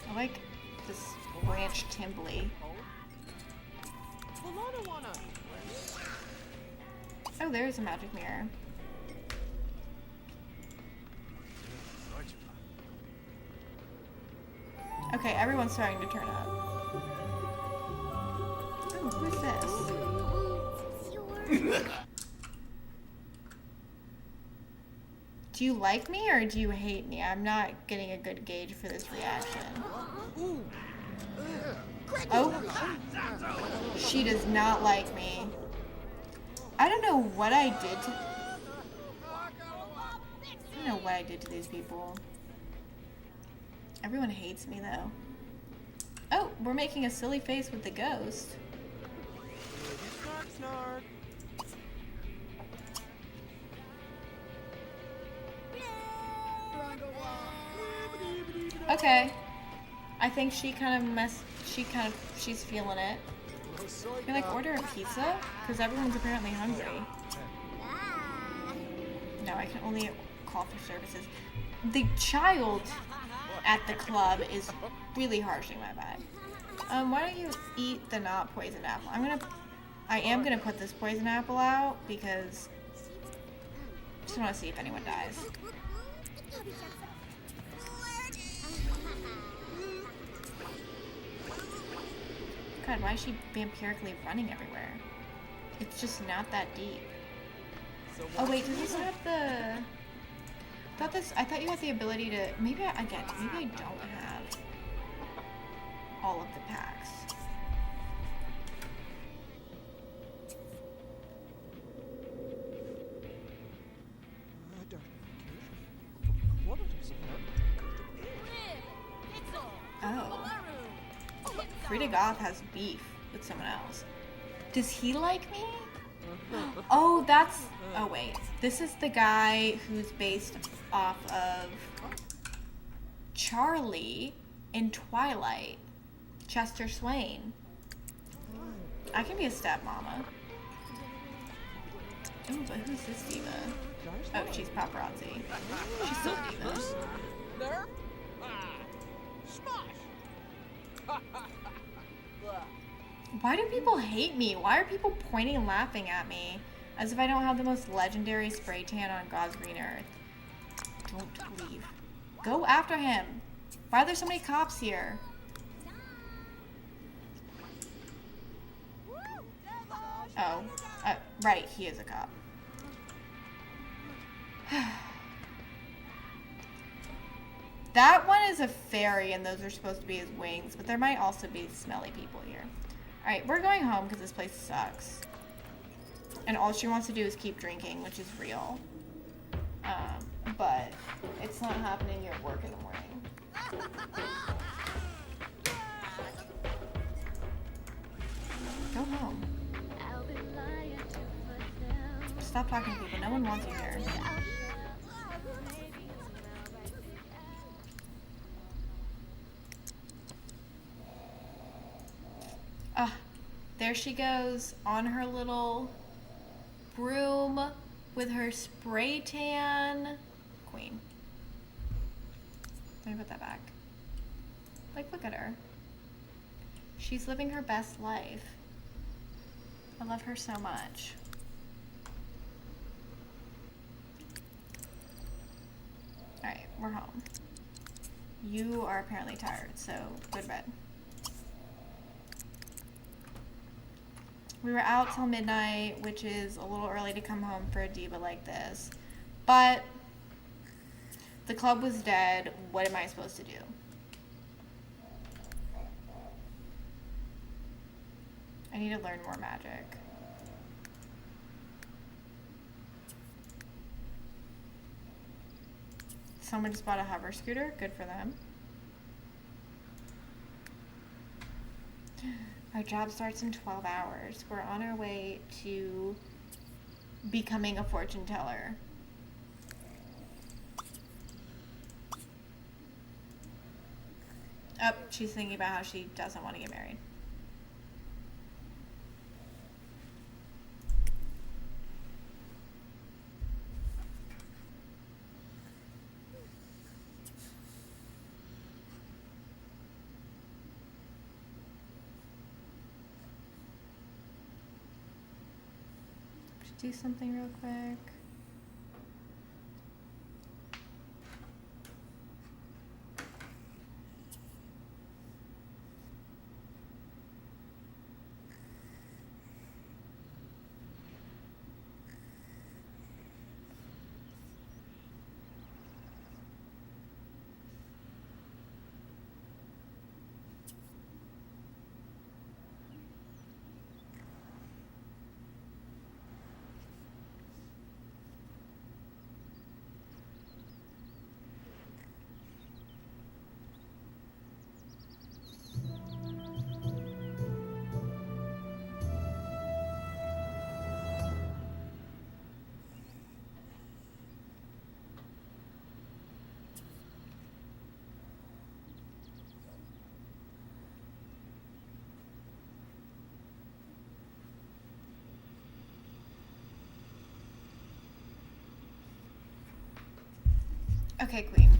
I like this ranch Timbly. Oh, there's a magic mirror. Okay, everyone's starting to turn up. Oh, who's this? Do you like me or do you hate me? I'm not getting a good gauge for this reaction. Oh, she does not like me. I don't know what I did to... I don't know what I did to these people. Everyone hates me though. Oh, we're making a silly face with the ghost. Okay. I think she kind of she's feeling it. Can I like order a pizza? Because everyone's apparently hungry. No, I can only call for services. The child at the club is really harshing my vibe. Why don't you eat the not poisoned apple? I am gonna put this poison apple out because I just want to see if anyone dies. God, why is she vampirically running everywhere? It's just not that deep. Oh wait, does this have the... I thought you had the ability to... Maybe I don't have all of the packs. Oh. Frida Goth has beef with someone else. Does he like me? Oh, that's... Oh, wait. This is the guy who's based off of Charlie in Twilight. Chester Swain. I can be a stepmama. Ooh, but who's this diva? Oh, she's paparazzi. She's still a diva.
There?
Why do people hate me? Why are people pointing and laughing at me? As if I don't have the most legendary spray tan on God's green earth. Don't leave. Go after him. Why are there so many cops here? Oh. Right, he is a cop. That one is a fairy, and those are supposed to be his wings, but there might also be smelly people here. Alright, we're going home because this place sucks. And all she wants to do is keep drinking, which is real. But it's not happening at work in the morning. Go home. Stop talking to people. No one wants you here. There she goes on her little broom with her spray tan. Queen. Let me put that back. Like, look at her. She's living her best life. I love her so much. Alright, we're home. You are apparently tired, so go to bed. We were out till midnight, which is a little early to come home for a diva like this. But the club was dead. What am I supposed to do? I need to learn more magic. Someone just bought a hover scooter. Good for them. Our job starts in 12 hours. We're on our way to becoming a fortune teller. Oh, she's thinking about how she doesn't want to get married. Do something real quick. Okay, Queen.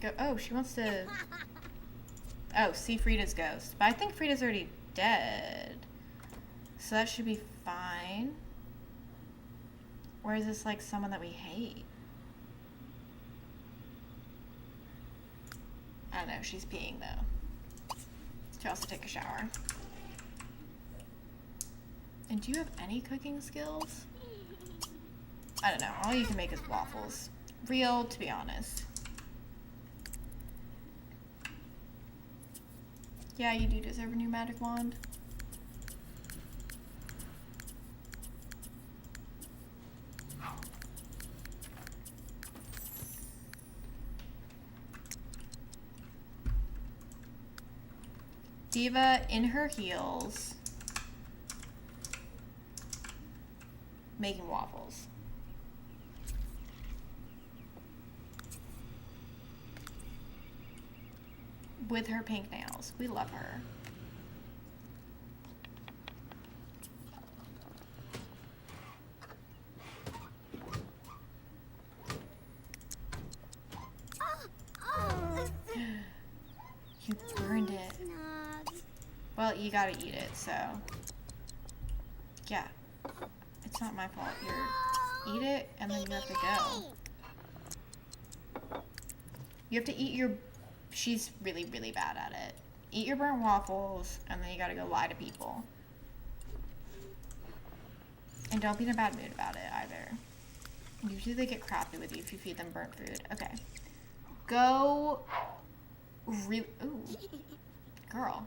Go. Oh, she wants to. Oh, see Frida's ghost. But I think Frida's already dead. So that should be fine. Or is this like someone that we hate? I don't know. She's peeing though. She also take a shower. And do you have any cooking skills? I don't know. All you can make is waffles. Real, to be honest. Yeah, you do deserve a new magic wand. Diva in her heels, making waffles. With her pink nails. We love her. You burned it. Well, you gotta eat it, so. Yeah. It's not my fault. You're eat it and then you have to go. You have to eat your. She's really, really bad at it. Eat your burnt waffles, and then you gotta go lie to people. And don't be in a bad mood about it either. Usually they get crappy with you if you feed them burnt food. Okay. Go. Ooh. Girl.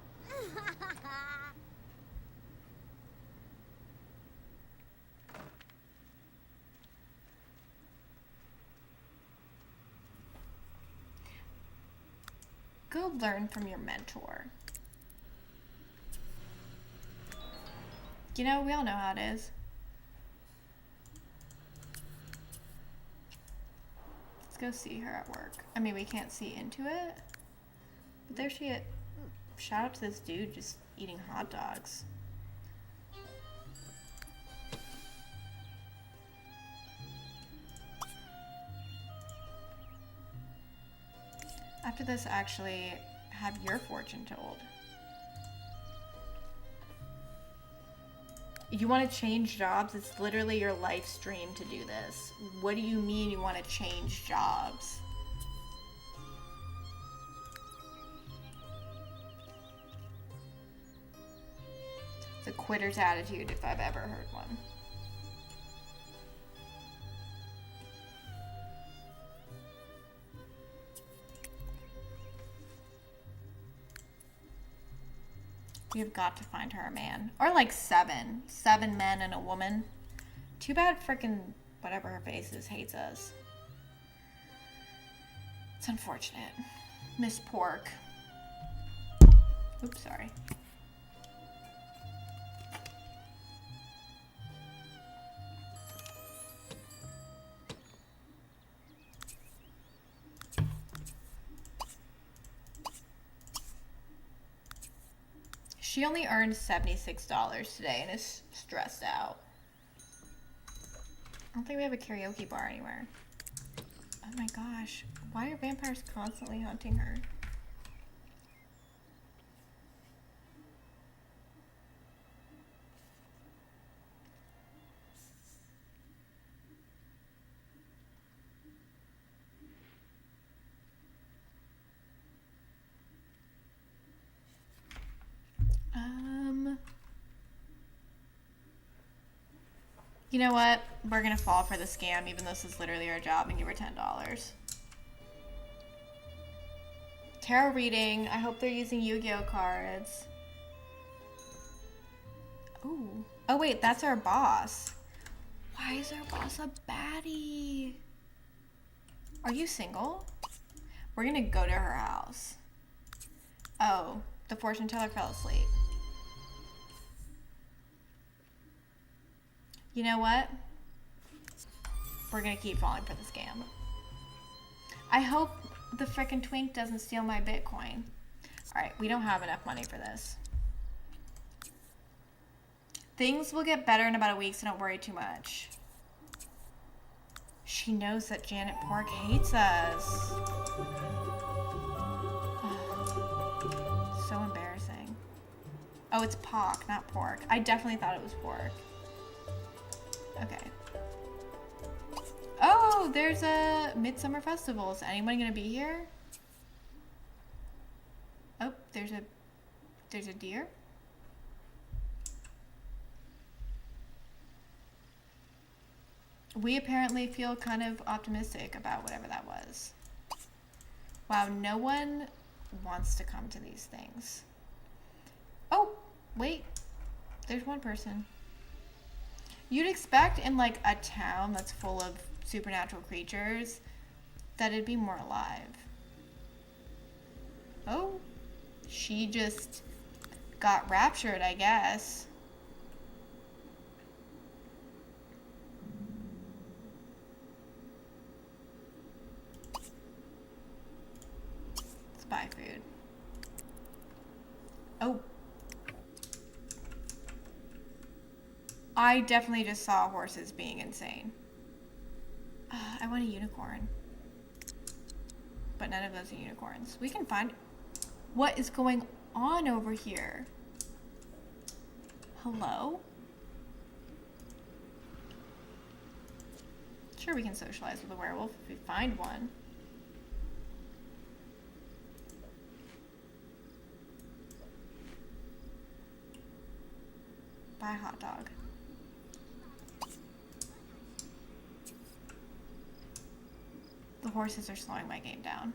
Go learn from your mentor. You know, we all know how it is. Let's go see her at work. I mean, we can't see into it. But there she is. Shout out to this dude just eating hot dogs. After this, actually, have your fortune told. You want to change jobs? It's literally your life stream to do this. What do you mean you want to change jobs? It's a quitter's attitude if I've ever heard one. We have got to find her a man. Or like 7. 7 men and a woman. Too bad frickin' whatever her face is hates us. It's unfortunate. Miss Pork. Oops, sorry. She only earned $76 today and is stressed out. I don't think we have a karaoke bar anywhere. Oh my gosh. Why are vampires constantly hunting her? You know what? We're gonna fall for the scam, even though this is literally our job, and give her $10. Tarot reading. I hope they're using Yu-Gi-Oh cards. Ooh. Oh wait, that's our boss. Why is our boss a baddie? Are you single? We're gonna go to her house. Oh, the fortune teller fell asleep. You know what? We're gonna keep falling for the scam. I hope the frickin' twink doesn't steal my Bitcoin. Alright, we don't have enough money for this. Things will get better in about a week, so don't worry too much. She knows that Janet Pork hates us. So embarrassing. Oh, it's Pock, not Pork. I definitely thought it was Pork. Okay. Oh, there's a Midsummer Festival. Is anyone gonna be here? Oh, there's a deer. We apparently feel kind of optimistic about whatever that was. Wow, no one wants to come to these things. Oh, wait. There's one person. You'd expect in like a town that's full of supernatural creatures that it'd be more alive. Oh, she just got raptured, I guess. Let's buy food. Oh. I definitely just saw horses being insane. I want a unicorn. But none of those are unicorns. We can find... What is going on over here? Hello? Sure, we can socialize with a werewolf if we find one. Buy a hot dog. The horses are slowing my game down.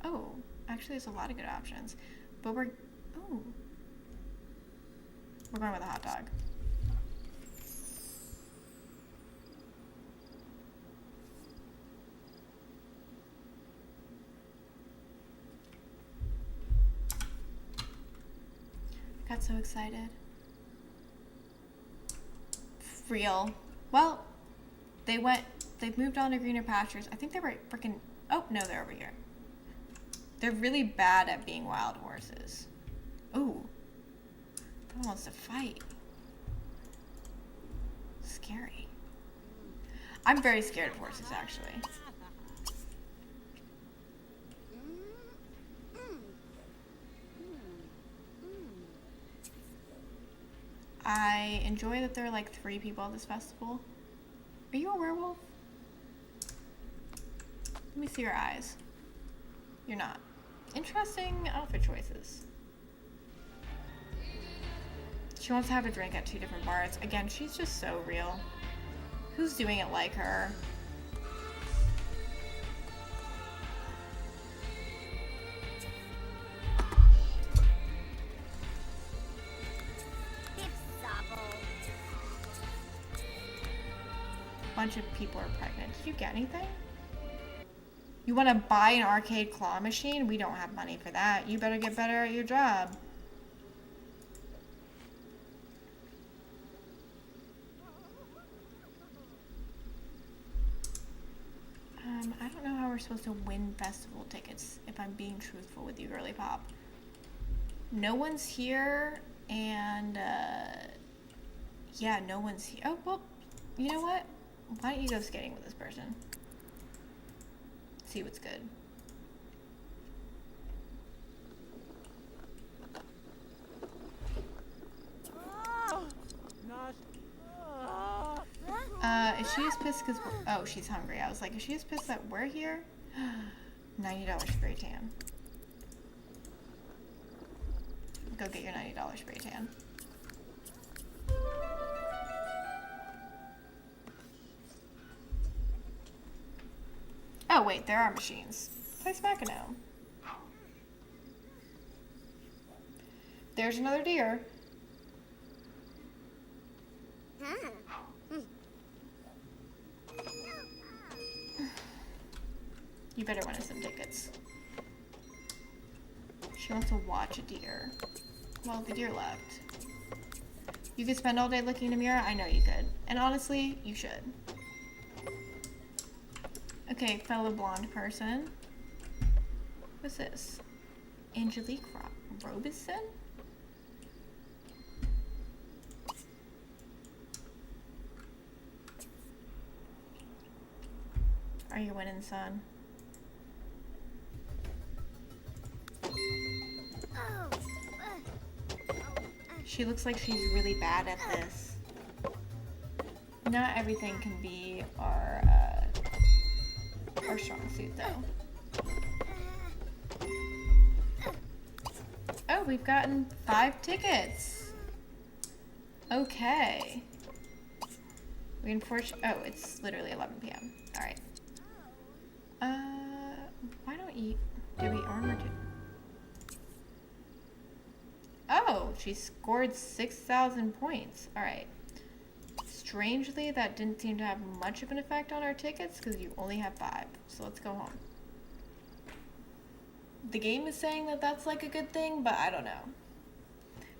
Oh, actually there's a lot of good options. But we're going with a hot dog. I got so excited. Real. Well, they've moved on to greener pastures. I think they were freaking, oh no, they're over here. They're really bad at being wild horses. Ooh. That one wants to fight. Scary. I'm very scared of horses, actually. I enjoy that there are like 3 people at this festival. Are you a werewolf? Let me see your eyes. You're not. Interesting outfit choices. She wants to have a drink at 2 different bars. Again, she's just so real. Who's doing it like her? Bunch of people are pregnant. Did you get anything? You want to buy an arcade claw machine? We don't have money for that. You better get better at your job. I don't know how we're supposed to win festival tickets, if I'm being truthful with you, Girly Pop. No one's here, and, yeah, no one's here. Oh, well, you know what? Why don't you go skating with this person? See what's good. Is she just pissed because oh, she's hungry. I was like, is she just pissed that we're here? $90 spray tan. Go get your $90 spray tan. Oh wait, there are machines. Play Smackano. There's another deer. You better win us some tickets. She wants to watch a deer. Well, the deer left. You could spend all day looking in a mirror? I know you could. And honestly, you should. Okay, fellow blonde person. What's this? Angelique Robinson? Are you winning, son? She looks like she's really bad at this. Not everything can be our strong suit, though. Oh, we've gotten 5 tickets. Okay. We unfortunately. Oh, it's literally 11 p.m. All right. Why don't you? Do we armor to? Oh, she scored 6,000 points. All right. Strangely, that didn't seem to have much of an effect on our tickets because you only have 5. So let's go home. The game is saying that that's like a good thing, but I don't know.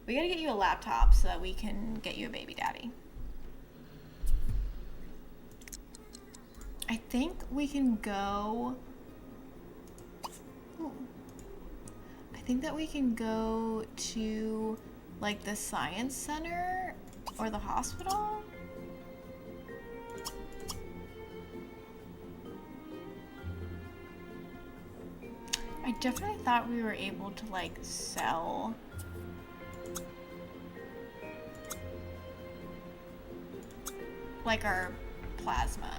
We gotta get you a laptop so that we can get you a baby daddy. I think we can go... Ooh. I think that we can go to, like, the science center or the hospital. I definitely thought we were able to, like, sell... like, our plasma.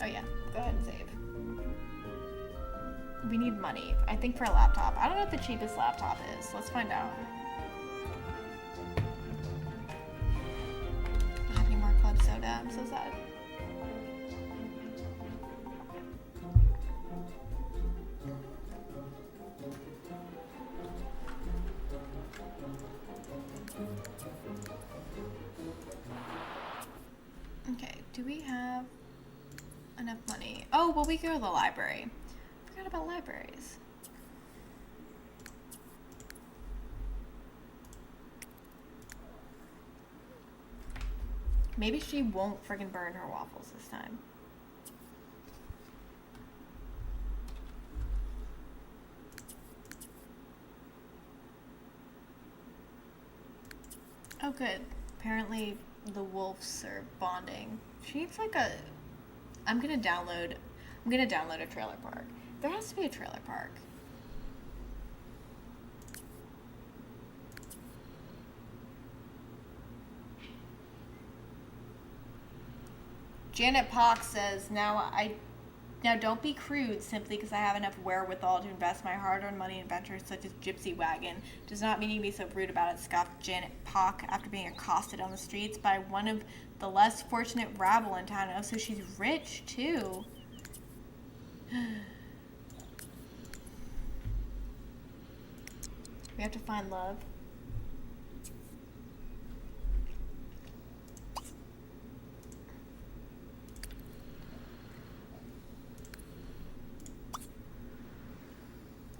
Oh yeah, go ahead and save. We need money, I think, for a laptop. I don't know what the cheapest laptop is. Let's find out. Don't have any more club soda. I'm so sad. Okay, do we have enough money? Oh, well, we go to the library. I forgot about libraries. Maybe she won't friggin' burn her waffles this time. Oh, good. Apparently the wolves are bonding. She needs like a... I'm gonna download a trailer park. There has to be a trailer park. Janet Pox says, now don't be crude simply because I have enough wherewithal to invest my hard-earned money in ventures such as Gypsy Wagon. Does not mean you can be so rude about it, scoffed Janet Pock after being accosted on the streets by one of the less fortunate rabble in town. Oh, so she's rich, too. We have to find love.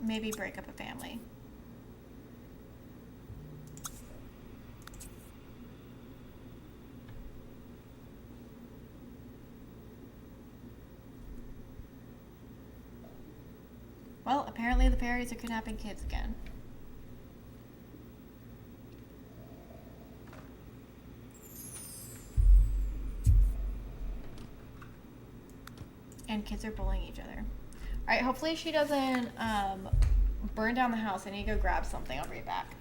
Maybe break up a family. apparently the fairies are kidnapping kids again. And kids are bullying each other. Alright, hopefully she doesn't burn down the house. I need to go grab something. I'll be right back.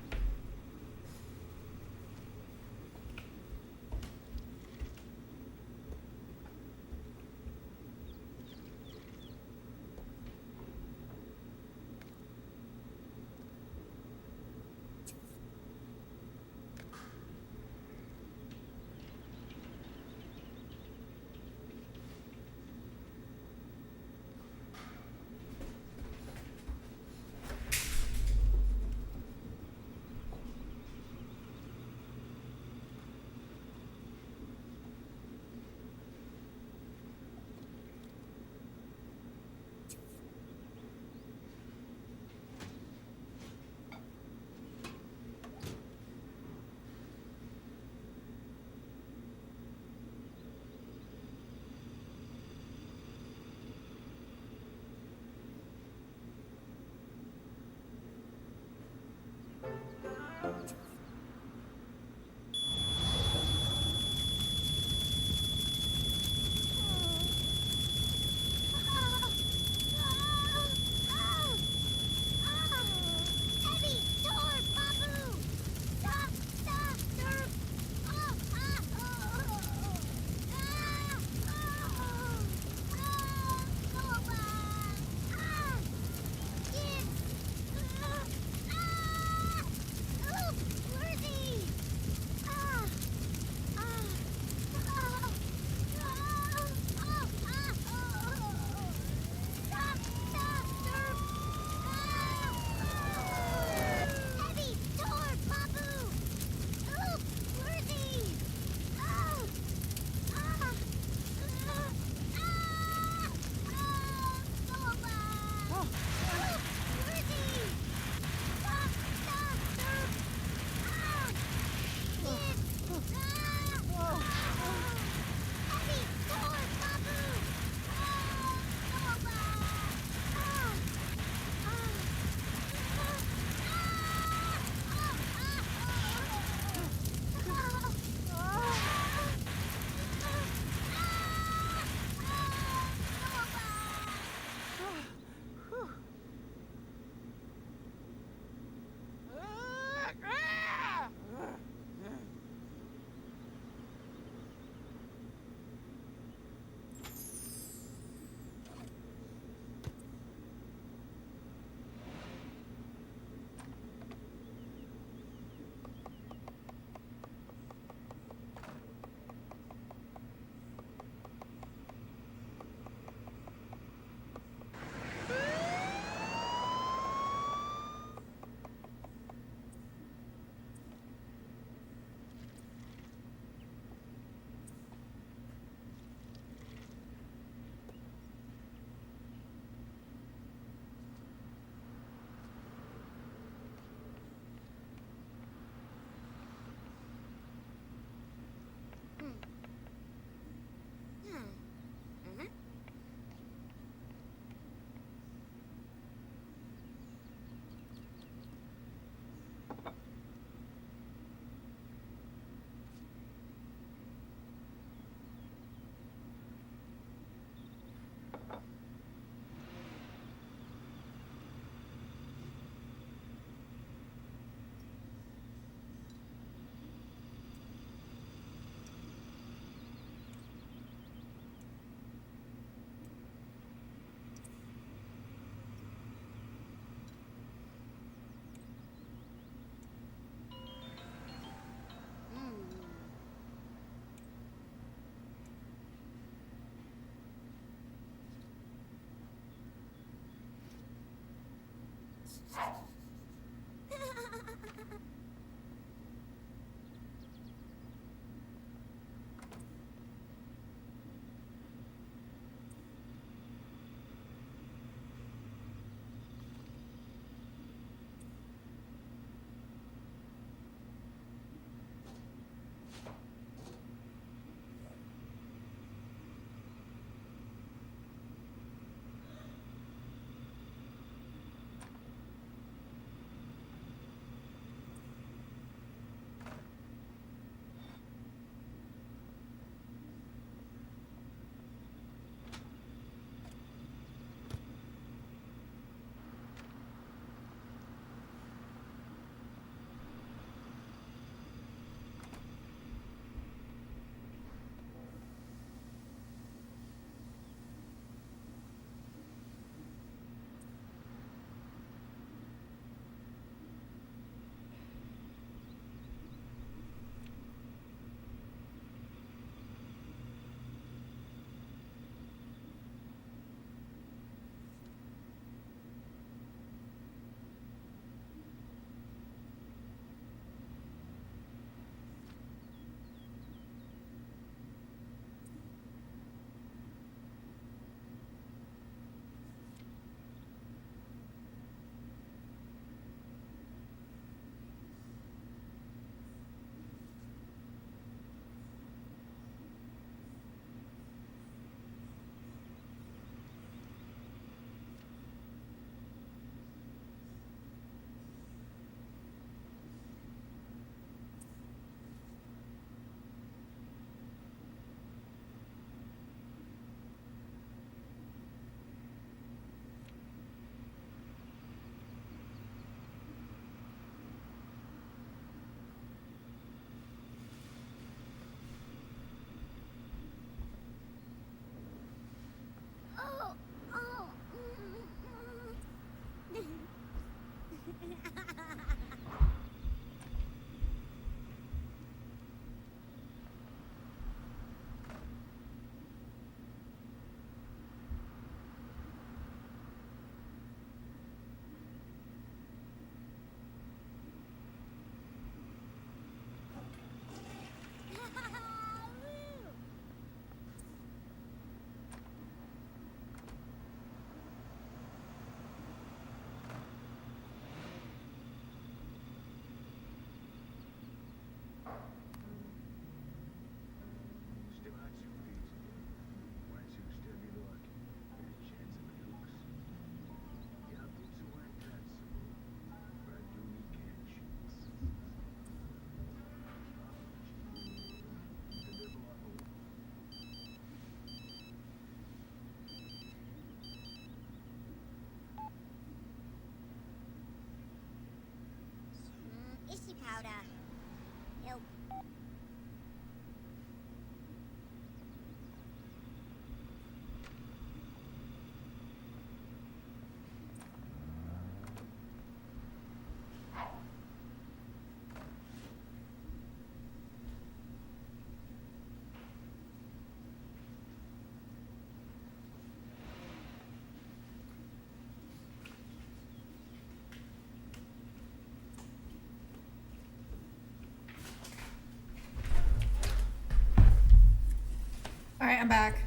Alright, I'm back.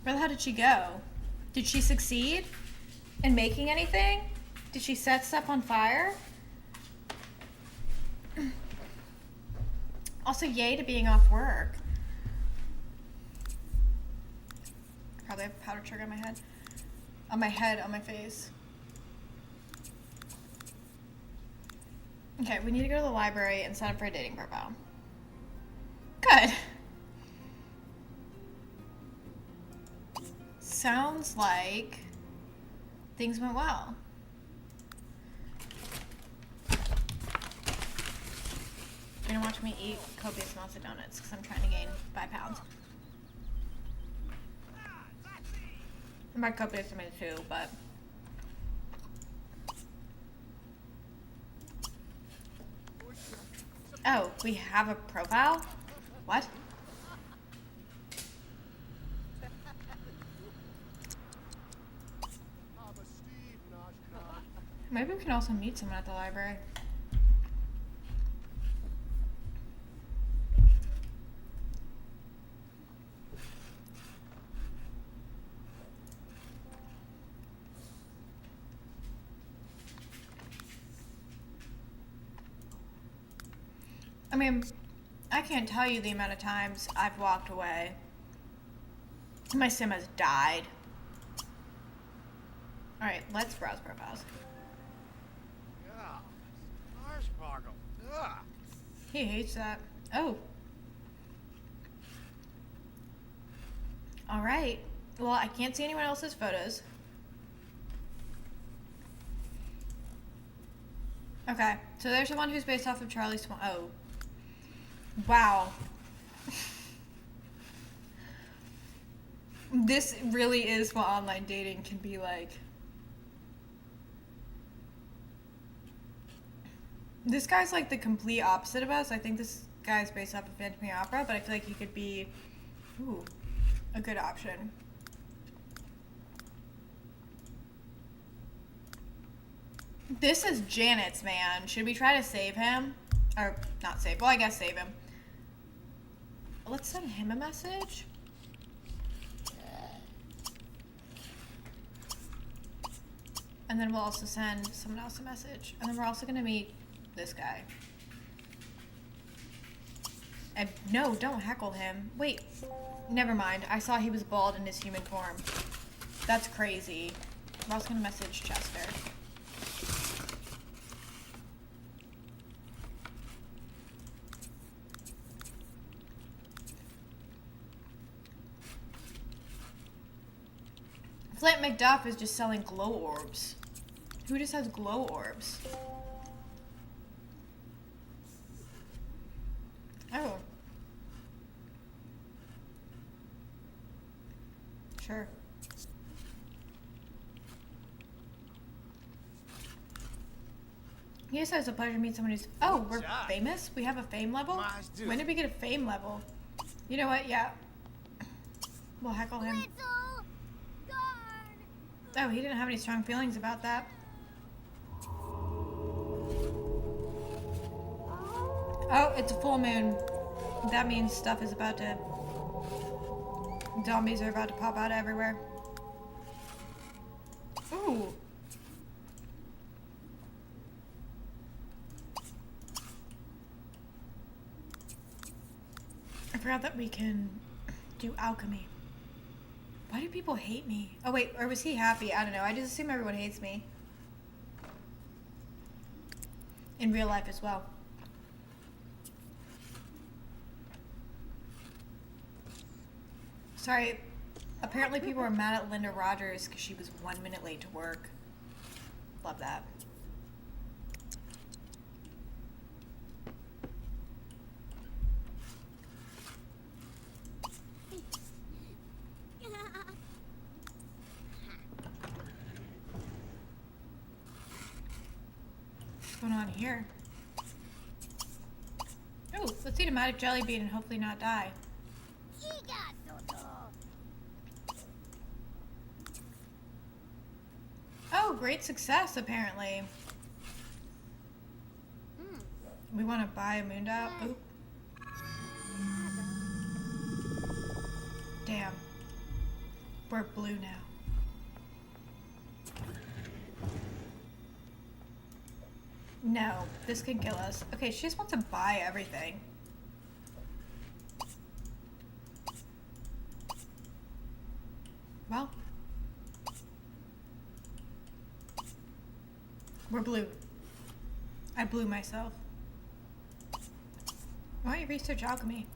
Where the hell did she go? Did she succeed in making anything? Did she set stuff on fire? Also, yay to being off work. I probably have powder sugar on my head. On my head, on my face. Okay, we need to go to the library and sign up for a dating profile. Good. Sounds like things went well. You're gonna watch me eat copious amounts of donuts because I'm trying to gain 5 pounds. And by copious I mean 2, but oh, we have a profile? What? Maybe we can also meet someone at the library. I mean, I can't tell you the amount of times I've walked away. My sim has died. Alright, let's browse profiles.
Yeah, Arspargle. Ugh.
He hates that. Oh. Alright. Well, I can't see anyone else's photos. Okay, so there's the one who's based off of Charlie Swan. Oh. Wow. This really is what online dating can be like. This guy's like the complete opposite of us. I think this guy's based off of Phantom of the Opera, but I feel like he could be, ooh, a good option. This is Janet's man. Should we try to save him? Or not save, well I guess save him. Let's send him a message. And then we'll also send someone else a message. And then we're also gonna meet this guy. And no, don't heckle him. Wait, never mind. I saw he was bald in his human form. That's crazy. We're also gonna message Chester. Flint McDuff is just selling glow orbs. Who just has glow orbs? Oh. Sure. He says it's a pleasure to meet someone who's... Oh, we're famous? We have a fame level? When did we get a fame level? You know what? Yeah. We'll heckle him.
Little guard.
Oh, he didn't have any strong feelings about that. Oh, it's a full moon. That means stuff is about to... Zombies are about to pop out everywhere. Ooh. I forgot that we can do alchemy. Why do people hate me? Oh wait, or was he happy? I don't know. I just assume everyone hates me. In real life as well. Sorry, apparently people were mad at Linda Rogers because she was 1 minute late to work. Love that. What's going on here? Oh, let's eat a magic jelly bean and hopefully not die. Oh, great success, apparently. We want to buy a moon dial. Oop. Damn. We're blue now. No, this could kill us. Okay, she just wants to buy everything. Well. We're blue. I blew myself. Why don't you research alchemy?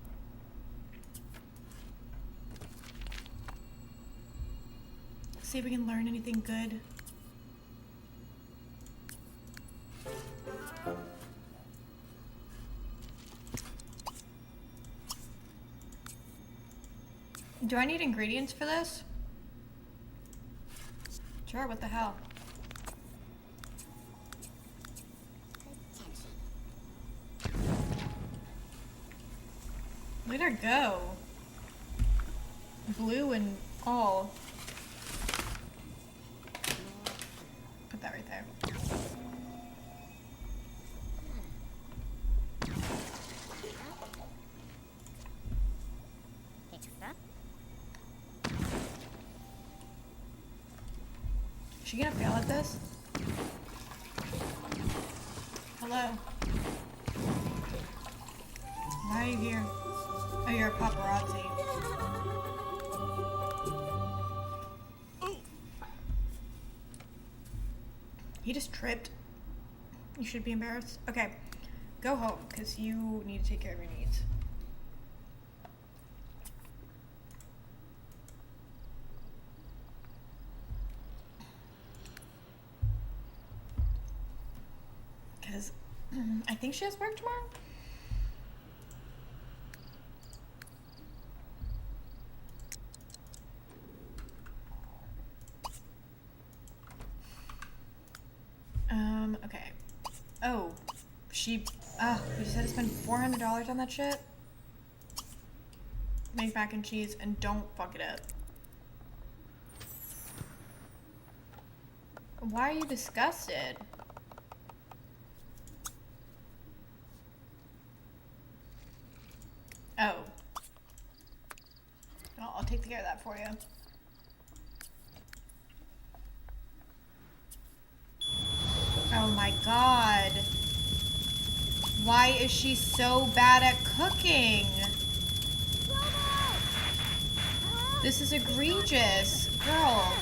See if we can learn anything good. Do I need ingredients for this? Sure, what the hell? Let her go. Blue and all. Put that right there. Is she gonna fail at this? Hello? Why are you here? Oh, you're a paparazzi. He just tripped. You should be embarrassed. Okay, go home, because you need to take care of your needs. Because I think she has work tomorrow. Okay. Oh, we just had to spend $400 on that shit? Make mac and cheese and don't fuck it up. Why are you disgusted? Oh. Well, I'll take care of that for you. Oh my god. Why is she so bad at cooking? This is egregious. Girl.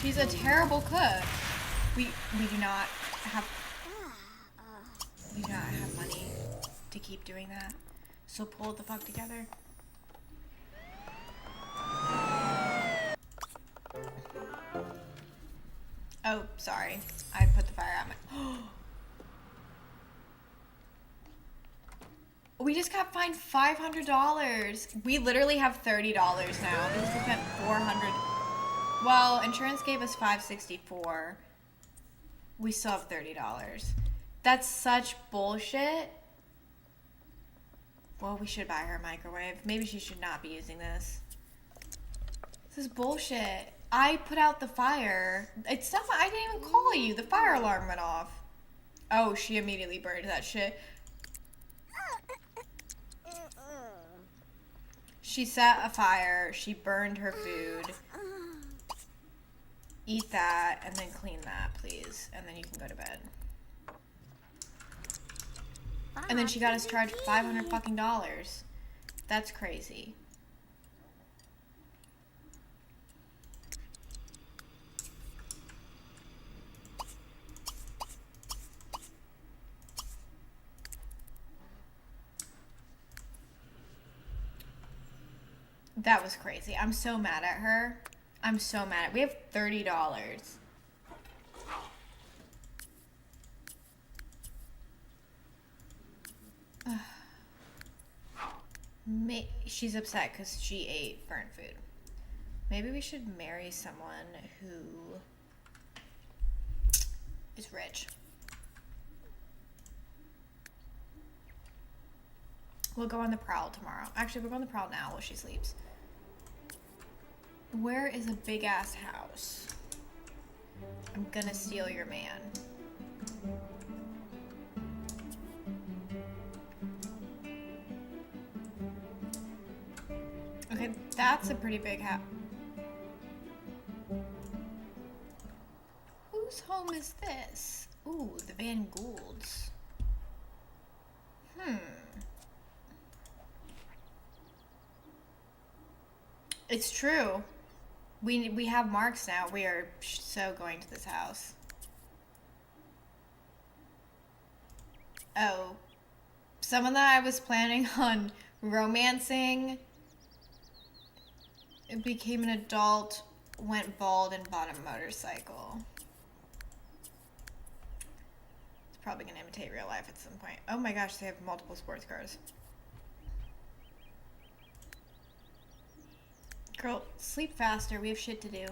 She's a terrible cook. We do not have money to keep doing that. So pull it the fuck together. Oh, sorry. I put the fire out my... We just got fined $500. We literally have $30 now because we spent $400. Well, insurance gave us $564. We still have $30. That's such bullshit. Well, we should buy her a microwave. Maybe she should not be using this. This is bullshit. I put out the fire. It's not. I didn't even call you. The fire alarm went off. Oh, she immediately burned that shit. She set a fire. She burned her food. Eat that and then clean that, please. And then you can go to bed. And then she got us charged $500 fucking dollars. That's crazy. That was crazy. I'm so mad at her. I'm so mad. We have $30. She's upset because she ate burnt food. Maybe we should marry someone who is rich. We'll go on the prowl tomorrow. Actually, we'll go on the prowl now while she sleeps. Where is a big ass house? I'm gonna steal your man. Okay, that's a pretty big house. Whose home is this? Ooh, the Van Goulds. It's true. We have marks now. We are so going to this house. Oh. Someone that I was planning on romancing became an adult, went bald, and bought a motorcycle. It's probably gonna imitate real life at some point. Oh my gosh, they have multiple sports cars. Girl, sleep faster. We have shit to do.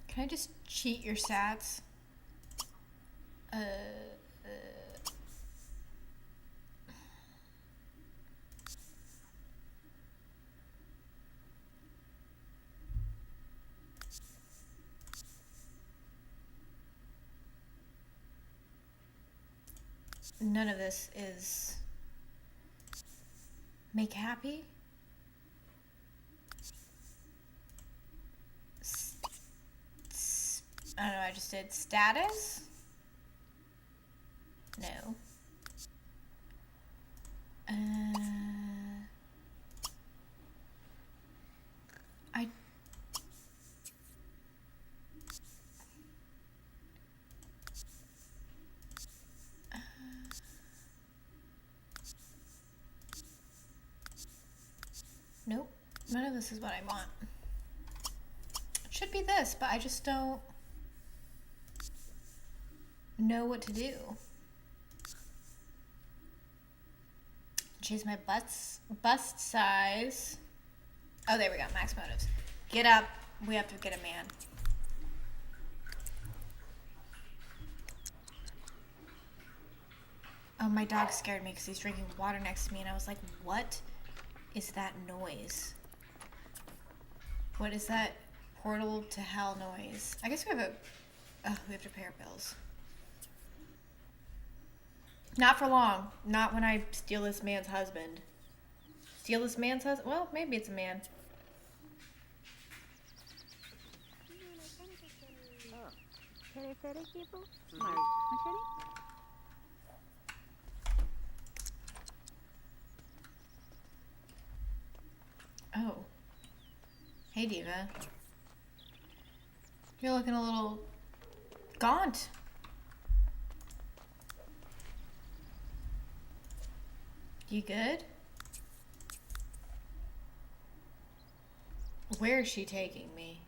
Can I just cheat your stats? None of this is make happy. I don't know, I just did status? No. I... Nope. None of this is what I want. It should be this, but I just don't know what to do. Change my bust size. Oh, there we go. Max motives. Get up. We have to get a man. Oh, my dog scared me because he's drinking water next to me, and I was like, what is that noise? What is that portal to hell noise? I guess we have we have to pay our bills. Not for long. Not when I steal this man's husband. Steal this man's husband? Well, maybe it's a man. Oh. Hey, Diva. You're looking a little gaunt. You good? Where is she taking me?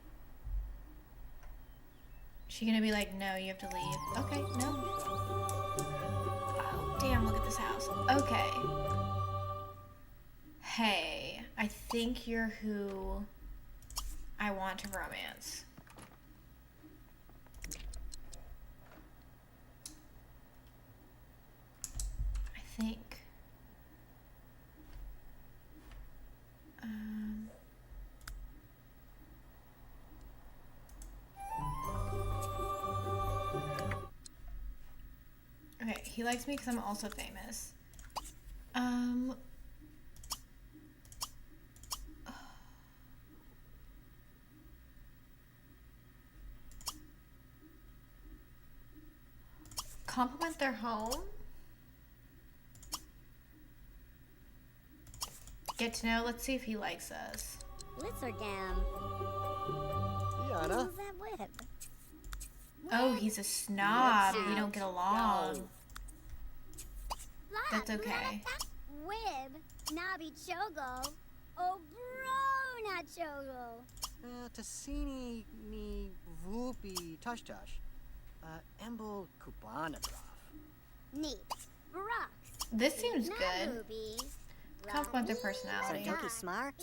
Is she gonna be like, no, you have to leave? Okay, no. Oh, damn, look at this house. Okay. Hey, I think you're who I want to romance. I think. Okay, he likes me because I'm also famous. Compliment their home? Get to know, let's see if he likes us.
Blitzerdam.
Yana.
Who's that with?
Oh, he's a snob. We don't get along. That's okay.
Wib, Nabi Chogo, oh bro, not Chogo.
Tassini ni Vupi Tushtush. Embel Kubanagraph.
Neat. Rocks.
This seems good.
Ruby.
Compliment their personality.
Santoki Smart.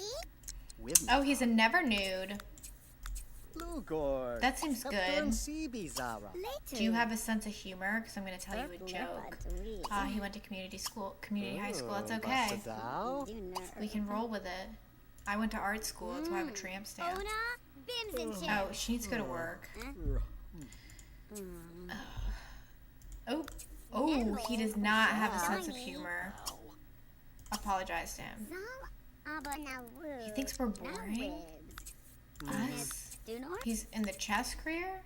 Wib.
Oh, he's a never nude.
Lugor.
That seems good.
Sibi Zara.
Later.
Do you have a sense of humor? Because I'm going to tell you a joke. He went to community high school. That's okay.
Basadao?
We can roll with it. I went to art school. That's why I have a tramp stamp.
Ona, Bims and Chips.
Oh, she needs to go to work. Oh, he does not have a sense of humor. Apologize to him. He thinks we're boring. Us? He's in the chess career?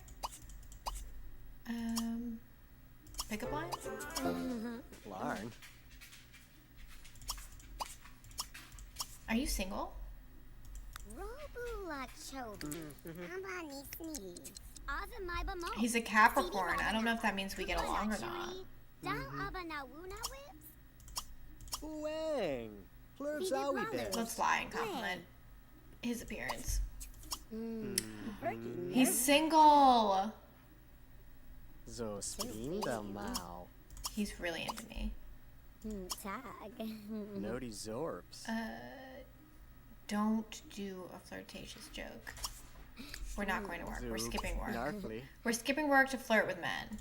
Pickup lines?
Larn.
Are you single? He's a Capricorn. I don't know if that means we get along or not.
Wang. Plurzawi there.
Let's lie and compliment his appearance. He's single.
Zo spinda Mao.
He's really into me.
Tag.
Noti Zorps.
Don't do a flirtatious joke. We're not going to work. We're skipping work.
Narkly.
We're skipping work to flirt with men.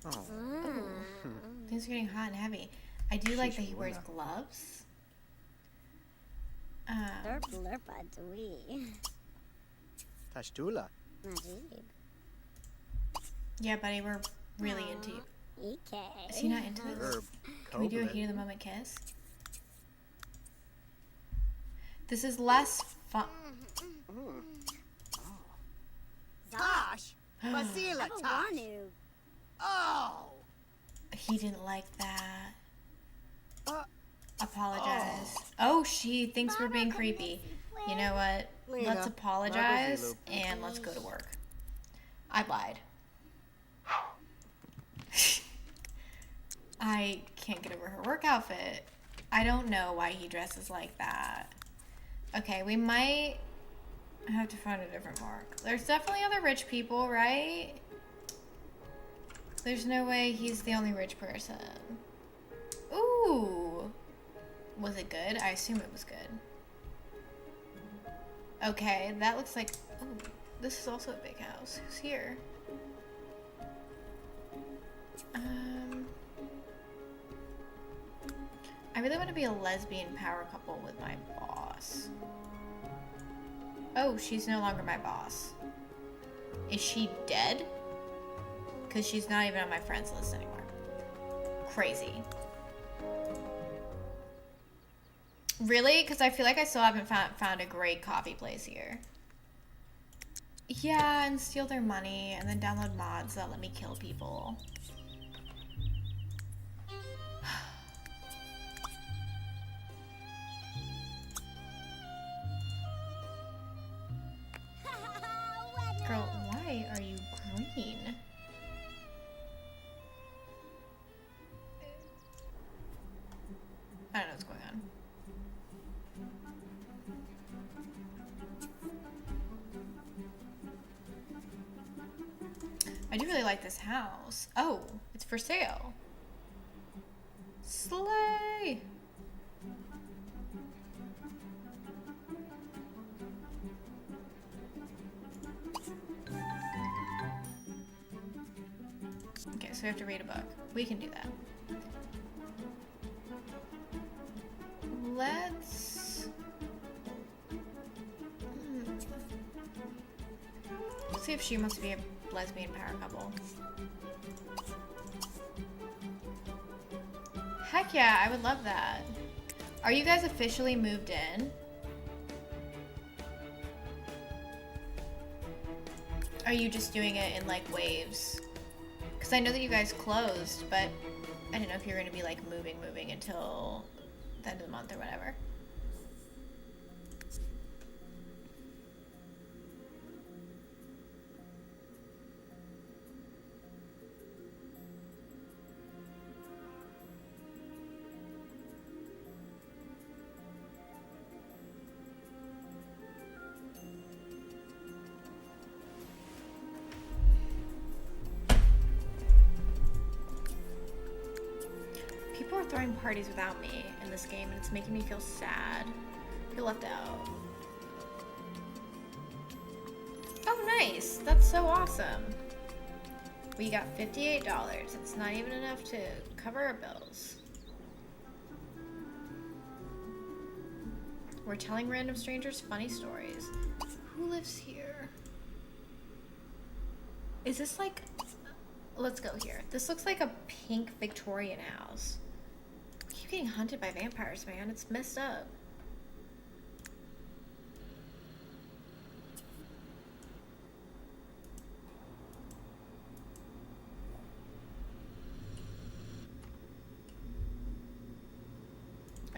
Oh.
Things are getting hot and heavy. I do like that he wears gloves.
Tashtula.
Yeah, buddy, we're really into you. Is he not into this?
Herb.
Can we do a heat of the moment kiss? This is less fun.
Tosh! Basila Tosh! Oh!
He didn't like that. Apologize. Oh, she thinks we're being creepy. You know what?
Lena,
Let's apologize
Margaret
and let's go to work. I lied. I can't get over her work outfit. I don't know why he dresses like that. Okay, we might have to find a different mark. There's definitely other rich people, right? There's no way he's the only rich person. Ooh. Was it good? I assume it was good. Okay, that looks like... Ooh, this is also a big house. Who's here? I really want to be a lesbian power couple with my boss. Oh, she's no longer my boss. Is she dead? Because she's not even on my friends list anymore. Crazy. Really? Because I feel like I still haven't found a great coffee place here. Yeah, and steal their money, and then download mods that let me kill people. Girl, why are you green? I don't know what's going on. I do really like this house. Oh, it's for sale. Slay! Okay, so we have to read a book. We can do that. Let's see if she wants to be a lesbian power couple. Heck yeah, I would love that. Are you guys officially moved in? Are you just doing it in like waves? Because I know that you guys closed, but I don't know if you're going to be like moving until the end of the month or whatever. People are throwing parties without me in this game, and it's making me feel sad. I feel left out. Nice. That's so awesome. We got $58. It's not even enough to cover our bills. We're telling random strangers funny stories. Who lives here? Is this like... Let's go here. This looks like a pink Victorian house. I keep getting hunted by vampires, man. It's messed up.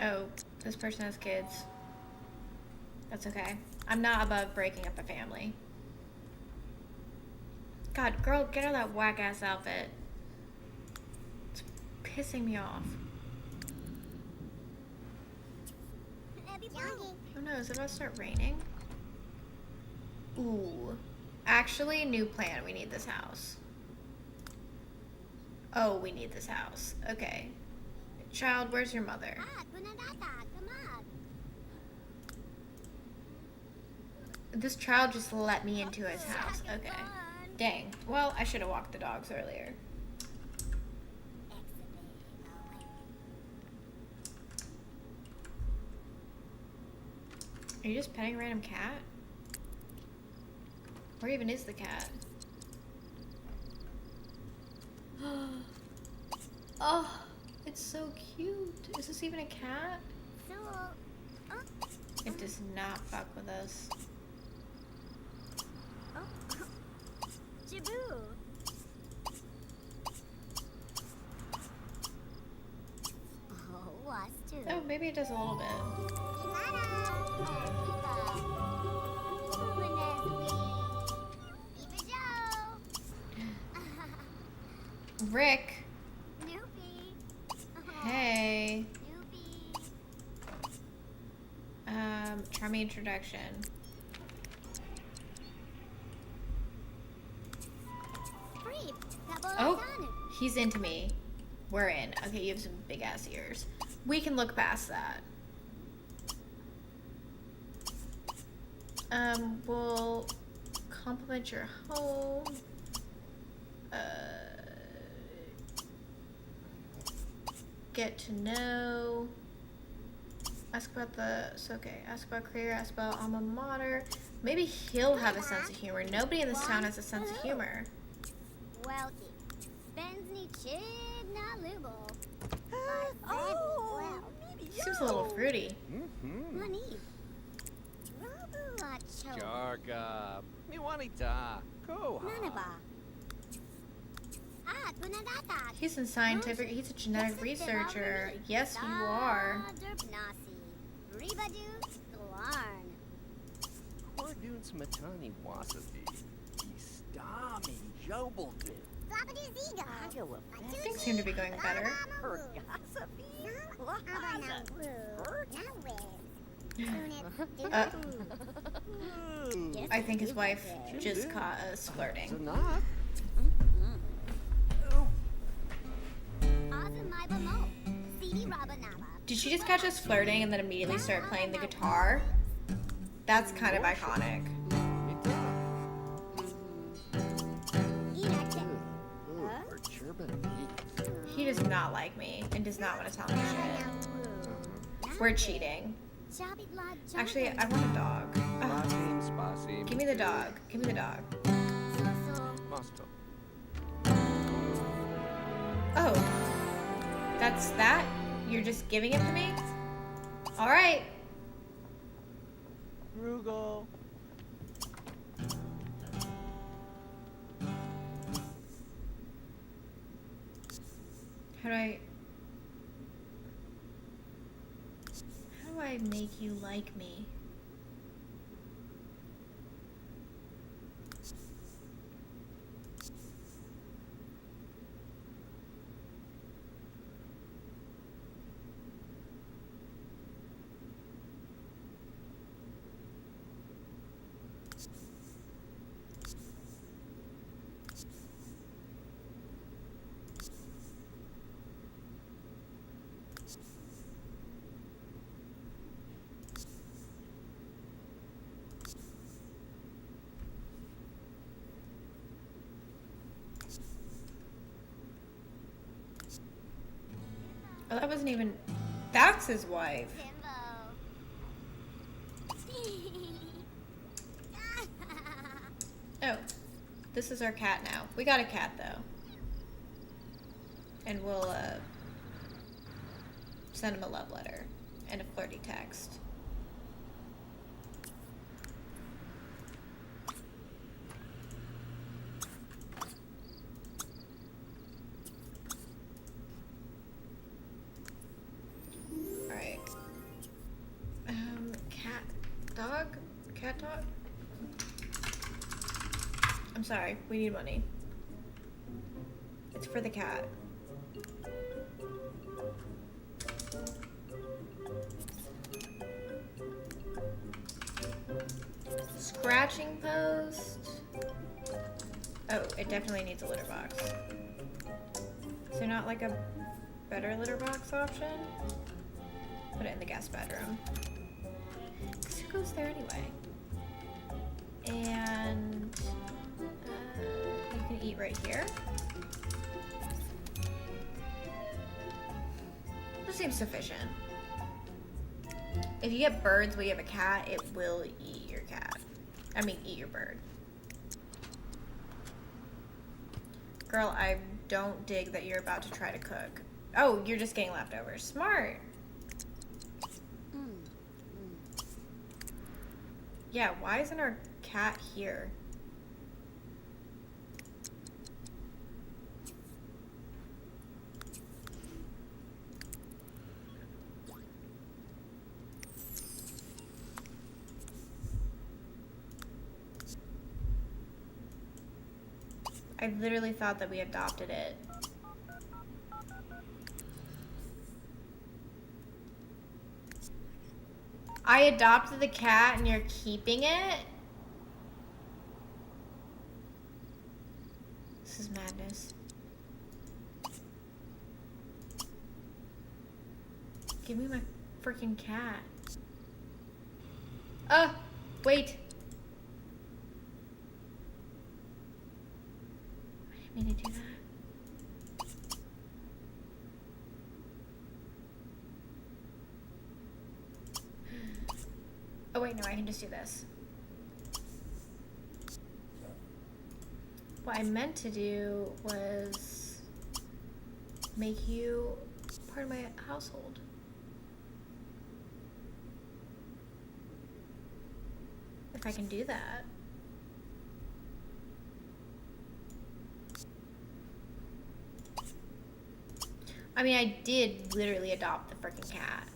Oh, this person has kids. That's okay. I'm not above breaking up a family. God, girl, get out of that whack-ass outfit. It's pissing me off. Oh no, is it about to start raining? Ooh. Actually, new plan. We need this house. Oh, we need this house. Okay. Child, where's your mother? This child just let me into his house. Okay. Dang. Well, I should have walked the dogs earlier. Are you just petting a random cat? Where even is the cat? Oh, it's so cute. Is this even a cat? It does not fuck with us. Oh, maybe it does a little bit. Rick. Hey. Charming introduction. Oh, he's into me. We're in. Okay, you have some big ass ears. We can look past that. We'll compliment your home. Get to know. Ask about the, it's okay. Ask about career, ask about alma mater. Maybe he'll have a sense of humor. Nobody in this town has a sense of humor. Seems a little fruity.
Jarga. Miwanita. Go.
He's in scientific, he's a genetic researcher. Yes, you are.
Kordoon Smatani Wasabi. Istami Jobaldu.
Things seem to be going better. I think his wife just caught us flirting. Did she just catch us flirting and then immediately start playing the guitar? That's kind of iconic. He does not like me and does not want to tell me shit. We're cheating. Actually, I want a dog. Oh. Give me the dog. Give me the dog. Oh. That's that? You're just giving it to me? Alright.
Rugal.
How do I make you like me? Oh, that wasn't even... That's his wife. Oh. This is our cat now. We got a cat, though. And we'll, send him a love letter. And a flirty text. Alright. Cat dog? Cat dog? I'm sorry, we need money. It's for the cat. Scratching post. Oh, it definitely needs a litter box. Is there not like a better litter box option? Put it in the guest bedroom. 'Cause who goes there anyway? And you can eat right here. This seems sufficient. If you get birds when you have a cat, it will eat your cat. I mean, eat your bird. Girl, I don't dig that you're about to try to cook. Oh, you're just getting leftovers. Smart. Yeah, why isn't our cat here? I literally thought that we adopted it. I adopted the cat and you're keeping it? This is madness. Give me my freaking cat. Wait. I didn't mean to do that. Oh wait, no, I can just do this. What I meant to do was make you part of my household. If I can do that. I mean, I did literally adopt the freaking cat.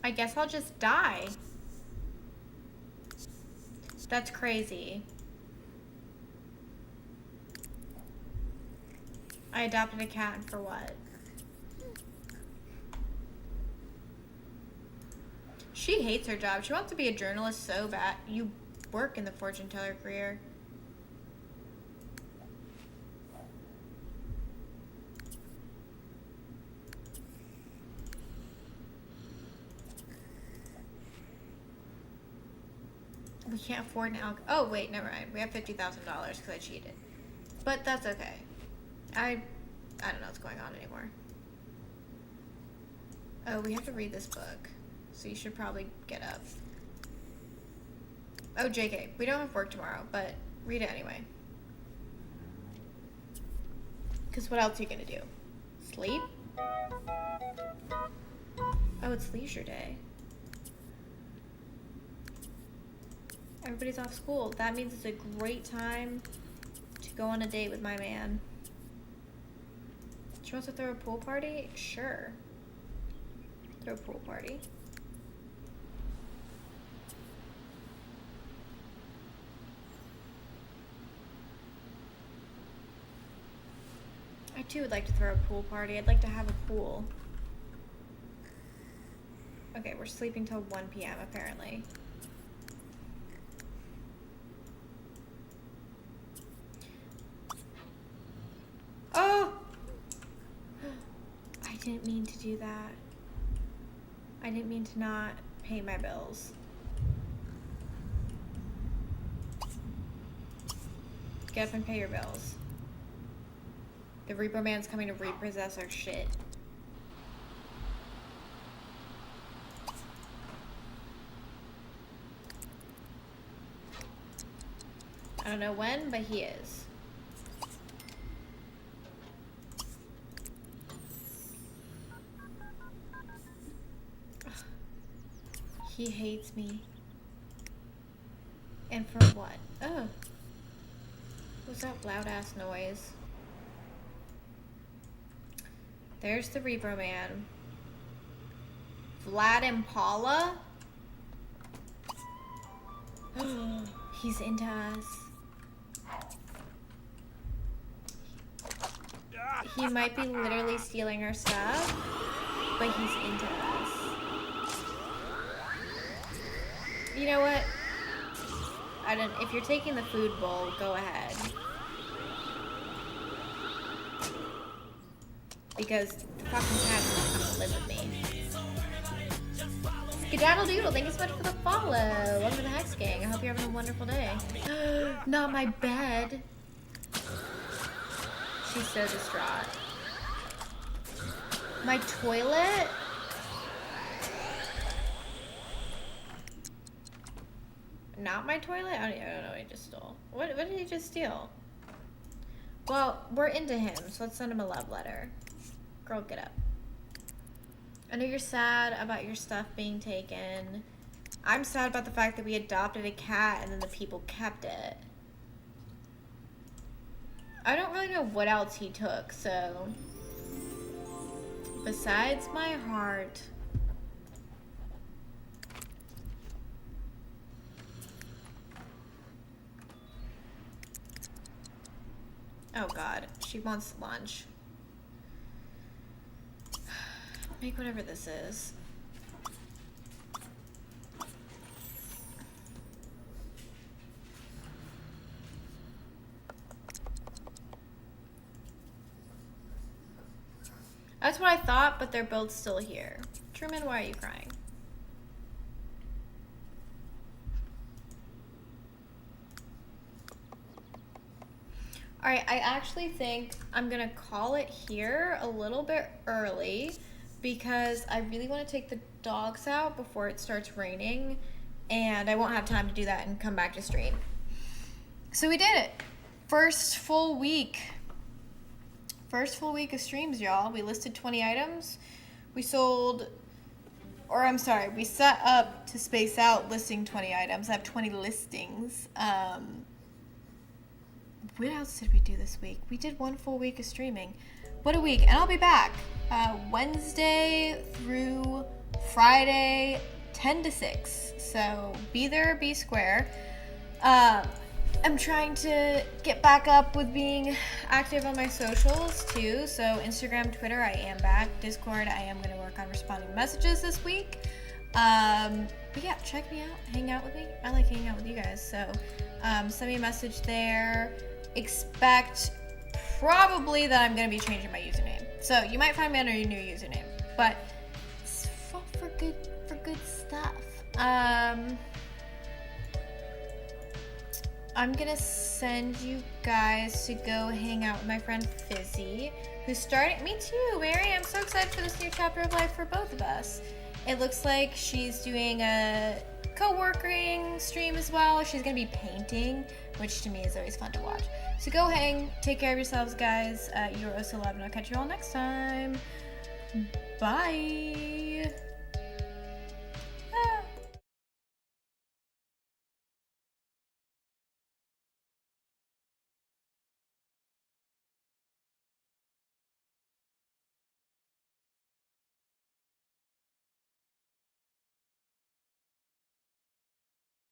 I guess I'll just die. That's crazy. I adopted a cat, and for what? She hates her job. She wants to be a journalist so bad. You work in the fortune teller career. We can't afford an oh wait, never mind. We have $50,000 because I cheated. But that's okay. I don't know what's going on anymore. Oh, we have to read this book. So you should probably get up. Oh, JK, we don't have work tomorrow, but read it anyway. Because what else are you gonna do? Sleep? Oh, it's leisure day. Everybody's off school. That means it's a great time to go on a date with my man. She wants to throw a pool party? Sure. Throw a pool party. I too would like to throw a pool party. I'd like to have a pool. Okay, we're sleeping till 1 p.m. apparently. Oh! I didn't mean to do that. I didn't mean to not pay my bills. Get up and pay your bills. The Reaper Man's coming to repossess our shit. I don't know when, but he is. He hates me. And for what? Oh. What's that loud ass noise? There's the Reaper Man. Vlad Impala? He's into us. He might be literally stealing our stuff, but he's into us. You know what? If you're taking the food bowl, go ahead. Because the fucking cat is not gonna live with me. Skedaddle Doodle, thank you so much for the follow. Welcome to the Hex Gang. I hope you're having a wonderful day. Not my bed. She's so distraught. My toilet? Not my toilet? I don't know what he just stole. What did he just steal? Well, we're into him, so let's send him a love letter. Girl, get up. I know you're sad about your stuff being taken. I'm sad about the fact that we adopted a cat and then the people kept it. I don't really know what else he took, so... Besides my heart... Oh god, she wants lunch. Make whatever this is. That's what I thought, but they're both still here. Truman, why are you crying? Alright, I actually think I'm gonna call it here a little bit early because I really want to take the dogs out before it starts raining and I won't have time to do that and come back to stream. So we did it. First full week of streams, y'all. We listed 20 items. We sold, or I'm sorry, we set up to space out listing 20 items. I have 20 listings. What else did we do this week? We did one full week of streaming. What a week. And I'll be back Wednesday through Friday, 10 to 6. So be there, be square. I'm trying to get back up with being active on my socials too. So Instagram, Twitter, I am back. Discord, I am going to work on responding to messages this week. But yeah, check me out. Hang out with me. I like hanging out with you guys. So send me a message there. Expect probably that I'm going to be changing my username. So you might find me under your new username. But it's for good stuff. I'm gonna send you guys to go hang out with my friend Fizzy, who's starting. Me too, Mary. I'm so excited for this new chapter of life for both of us. It looks like she's doing a co-working stream as well. She's gonna be painting, which to me is always fun to watch. So go hang. Take care of yourselves, guys. You're also loved, and I'll catch you all next time. Bye.